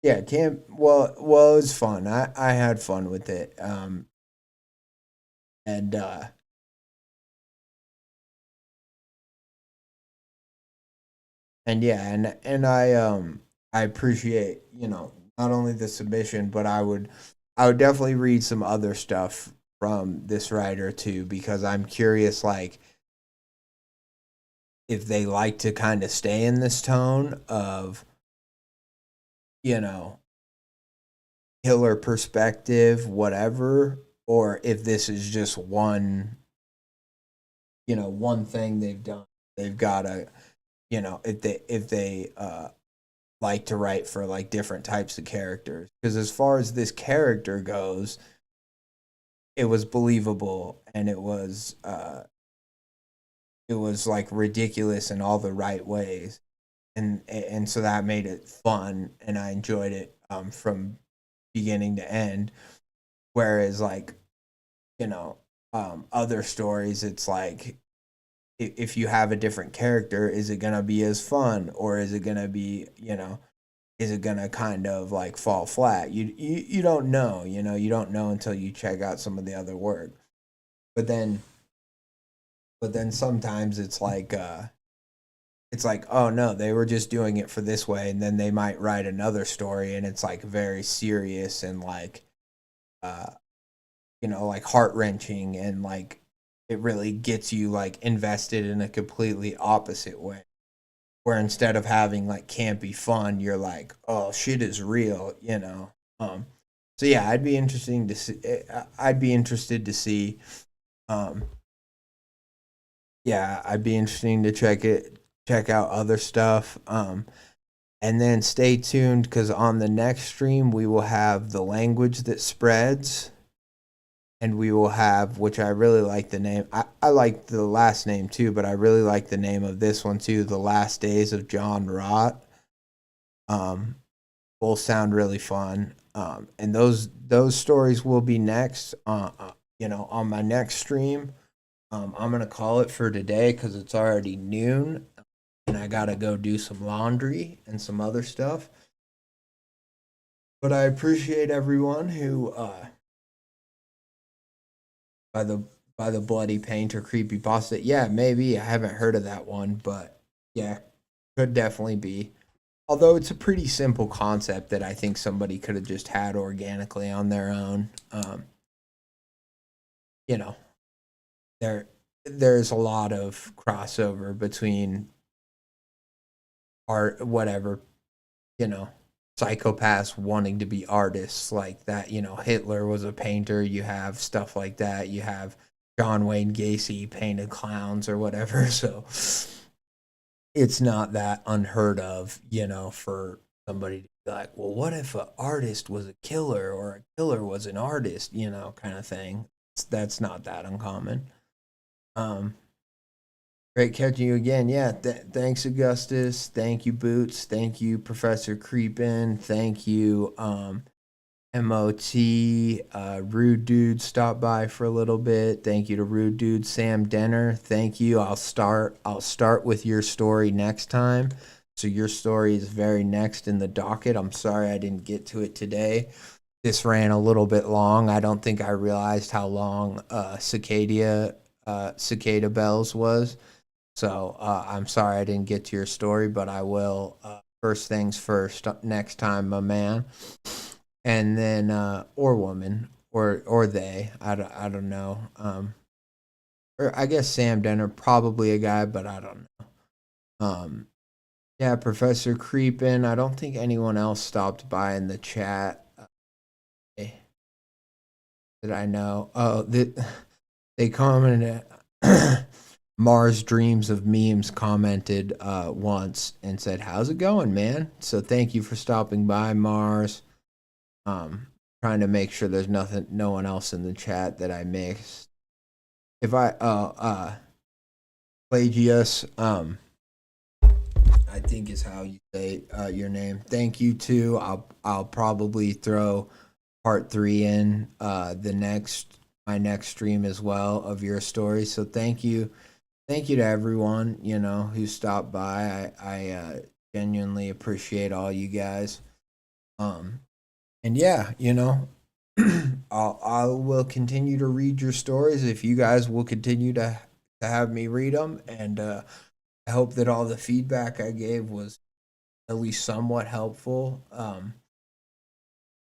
Yeah. Yeah. Well, it was fun. I had fun with it. And, yeah, and I appreciate, not only the submission, but I would definitely read some other stuff from this writer too, because I'm curious, like, if they like to kind of stay in this tone of, killer perspective, whatever, or if this is just one thing they've done. They've got to, if they like to write for like different types of characters, because as far as this character goes, it was believable, and it was like ridiculous in all the right ways, and so that made it fun, and I enjoyed it from beginning to end. Whereas, like, other stories, it's like, if you have a different character, is it gonna be as fun, or is it gonna be, is it gonna kind of like fall flat? You don't know, you don't know until you check out some of the other work. But then but then sometimes it's like oh no, they were just doing it for this way, and then they might write another story and it's like very serious and like like heart-wrenching, and like it really gets you like invested in a completely opposite way, where instead of having like campy fun, you're like, oh, shit is real. So yeah, I'd be interested to see I'd be interesting to check out other stuff. And then stay tuned, because on the next stream we will have The Language That Spreads, and we will have, which I really like the name. I like the last name too, but I really like the name of this one too, The Last Days of John Rott. Both sound really fun. And those stories will be next, on my next stream. I'm gonna call it for today because it's already noon, and I gotta go do some laundry and some other stuff. But I appreciate everyone who, by the Bloody Painter creepypasta. Yeah, maybe I haven't heard of that one, but yeah, could definitely be. Although it's a pretty simple concept that I think somebody could have just had organically on their own. You know, there's a lot of crossover between art, whatever, psychopaths wanting to be artists like that. Hitler was a painter. You have stuff like that. You have John Wayne Gacy painted clowns or whatever. So it's not that unheard of, for somebody to be like, well, what if an artist was a killer or a killer was an artist, kind of thing. That's not that uncommon. Great catching you again. Yeah, thanks, Augustus. Thank you, Boots. Thank you, Professor Creepin. Thank you, MOT. Rude Dude stopped by for a little bit. Thank you to Rude Dude. SamDenner, thank you. I'll start with your story next time. So your story is very next in the docket. I'm sorry I didn't get to it today. This ran a little bit long. I don't think I realized how long Cicada Bells was. So I'm sorry I didn't get to your story, but I will. First things first, next time, my man. And then or woman, or they. I don't know. Or I guess SamDenner, probably a guy, but I don't know. Yeah, Professor Creepin. I don't think anyone else stopped by in the chat that I know. Oh, they commented. Mars Dreams of Memes commented once and said, "How's it going, man?" So thank you for stopping by, Mars. Trying to make sure there's no one else in the chat that I missed. If Plagius, I think is how you say your name. Thank you too. I'll probably throw part 3 in my next stream as well of your story. So thank you to everyone who stopped by. I genuinely appreciate all you guys. And yeah, I will continue to read your stories if you guys will continue to have me read them. And I hope that all the feedback I gave was at least somewhat helpful.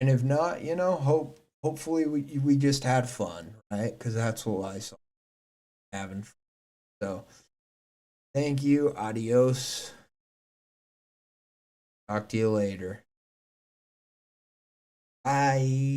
And if not, hopefully we just had fun, right? Because that's what I saw, having fun. So thank you. Adios. Talk to you later. Bye.